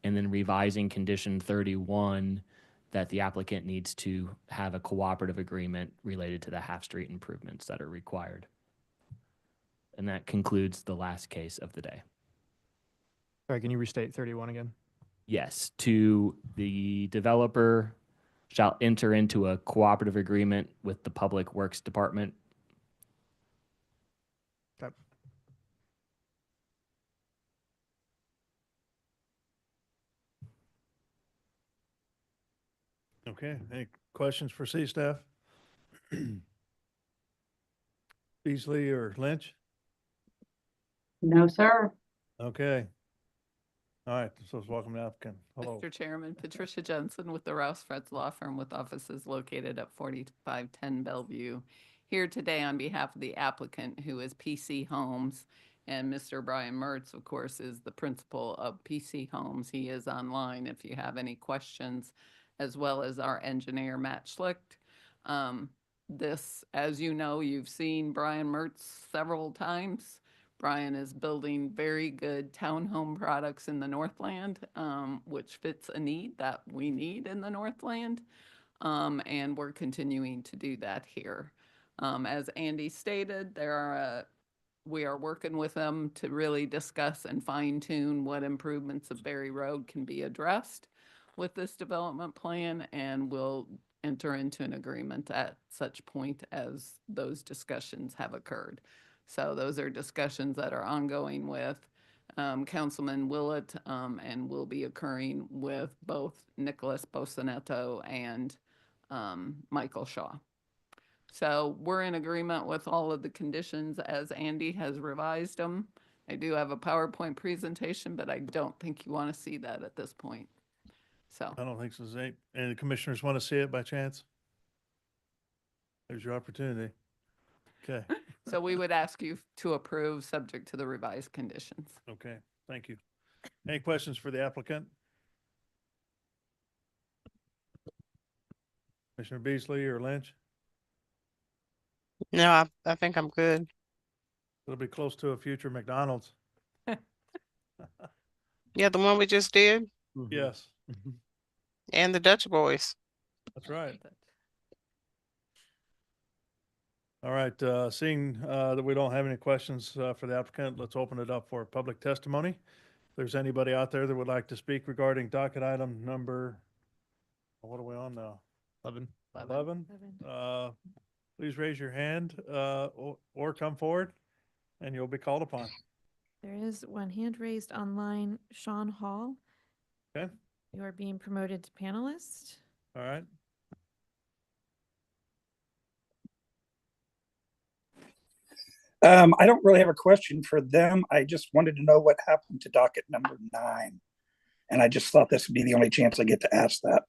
and then revising condition 31 that the applicant needs to have a cooperative agreement related to the half-street improvements that are required. And that concludes the last case of the day. Sorry, can you restate 31 again? Yes, to the developer shall enter into a cooperative agreement with the Public Works Department. Okay. Okay, any questions for city staff? Beasley or Lynch? No, sir. Okay. All right, so let's welcome the applicant. Hello. Mr. Chairman, Patricia Jensen with the Rouse Fretz Law Firm with offices located at 4510 Bellevue. Here today on behalf of the applicant, who is PC Homes, and Mr. Brian Mertz, of course, is the principal of PC Homes. He is online if you have any questions, as well as our engineer, Matt Schlicht. This, as you know, you've seen Brian Mertz several times Brian is building very good townhome products in the Northland, which fits a need that we need in the Northland. And we're continuing to do that here. As Andy stated, we are working with them to really discuss and fine tune what improvements of Berry Road can be addressed with this development plan, and we'll enter into an agreement at such point as those discussions have occurred. So those are discussions that are ongoing with Councilman Willett, and will be occurring with both Nicholas Bosanetto and Michael Shaw. So we're in agreement with all of the conditions as Andy has revised them. I do have a PowerPoint presentation, but I don't think you want to see that at this point. So I don't think so, Zane. And the commissioners want to see it by chance? There's your opportunity. Okay, so we would ask you to approve subject to the revised conditions. okay, thank you. Any questions for the applicant? Commissioner Beasley or Lynch? No, I think I'm good. It'll be close to a future McDonald's. Yeah, the one we just did, Yes, and the Dutch Boys. that's right. All right, seeing that we don't have any questions for the applicant, let's open it up for public testimony. If there's anybody out there that would like to speak regarding docket item number, what are we on now? 11. 11? Please raise your hand or come forward and you'll be called upon. There is one hand raised online, Sean Hall. Okay, You are being promoted to panelist. all right. I don't really have a question for them. I just wanted to know what happened to docket number 9. And I just thought this would be the only chance I get to ask that.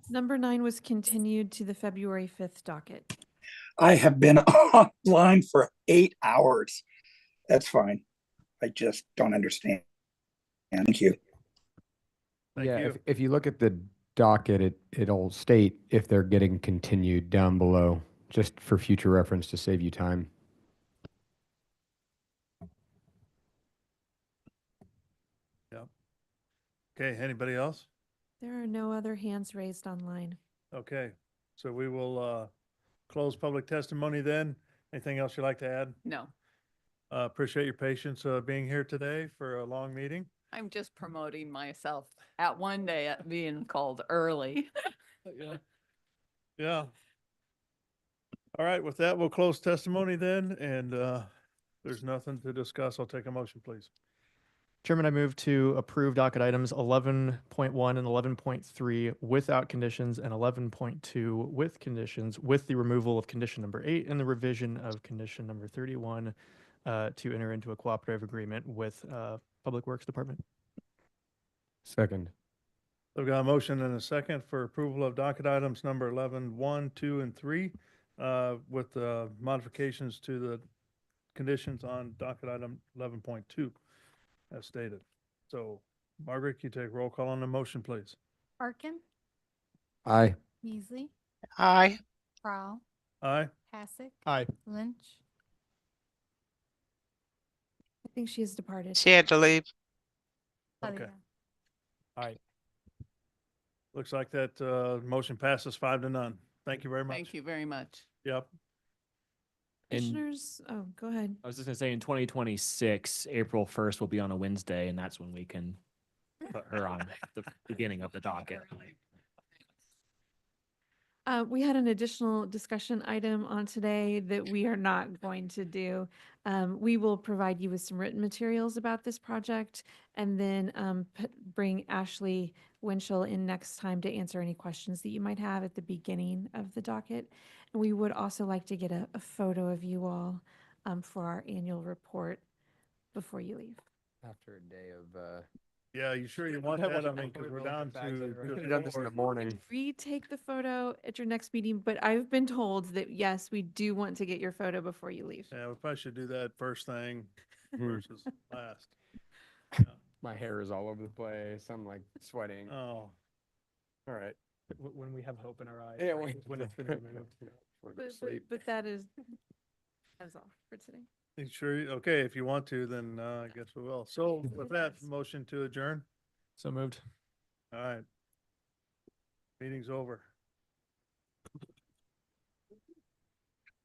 Number 9 was continued to the February 5th docket. I have been online for 8 hours. That's fine. I just don't understand. Thank you. Yeah, if you look at the docket, it'll state if they're getting continued down below, just for future reference to save you time. Yep. Okay, anybody else? There are no other hands raised online. Okay, so we will close public testimony then. Anything else you'd like to add? No, Appreciate your patience being here today for a long meeting. I'm just promoting myself at one day at being called early. Yeah. Yeah. All right, with that, we'll close testimony then, and there's nothing to discuss. I'll take a motion, please. Chairman, I move to approve docket items 11.1 and 11.3 without conditions and 11.2 with conditions, with the removal of condition number 8 and the revision of condition number 31 to enter into a cooperative agreement with Public Works Department. Second. I've got a motion and a second for approval of docket items number 11, 1, 2, and 3 with modifications to the conditions on docket item 11.2 as stated. So, Margaret, can you take roll call on the motion, please? Arkin, Aye. Beasley, Aye. Prowl, Aye. Hassick, Aye. Lynch. I think she has departed. She had to leave. Okay. Aye. Aye. Looks like that motion passes 5-0. Thank you very much. Thank you very much. Yep. Commissioners, oh, go ahead. I was just gonna say in 2026, April 1st will be on a Wednesday, and that's when we can put her on the beginning of the docket. We had an additional discussion item on today that we are not going to do. We will provide you with some written materials about this project and then bring Ashley Winchell in next time to answer any questions that you might have at the beginning of the docket. And we would also like to get a photo of you all for our annual report before you leave. After a day of Yeah, you sure you want that? I mean, because we're down to. could have done this in the morning. Retake the photo at your next meeting, but I've been told that yes, we do want to get your photo before you leave. Yeah, we probably should do that first thing versus last. My hair is all over the place. I'm like sweating. Oh, All right. When we have hope in our eyes. Yeah, when it's been removed. But that is That's all for today. You sure? Okay, if you want to, then I guess we will. So with that, motion to adjourn. So moved. All right. Meeting's over.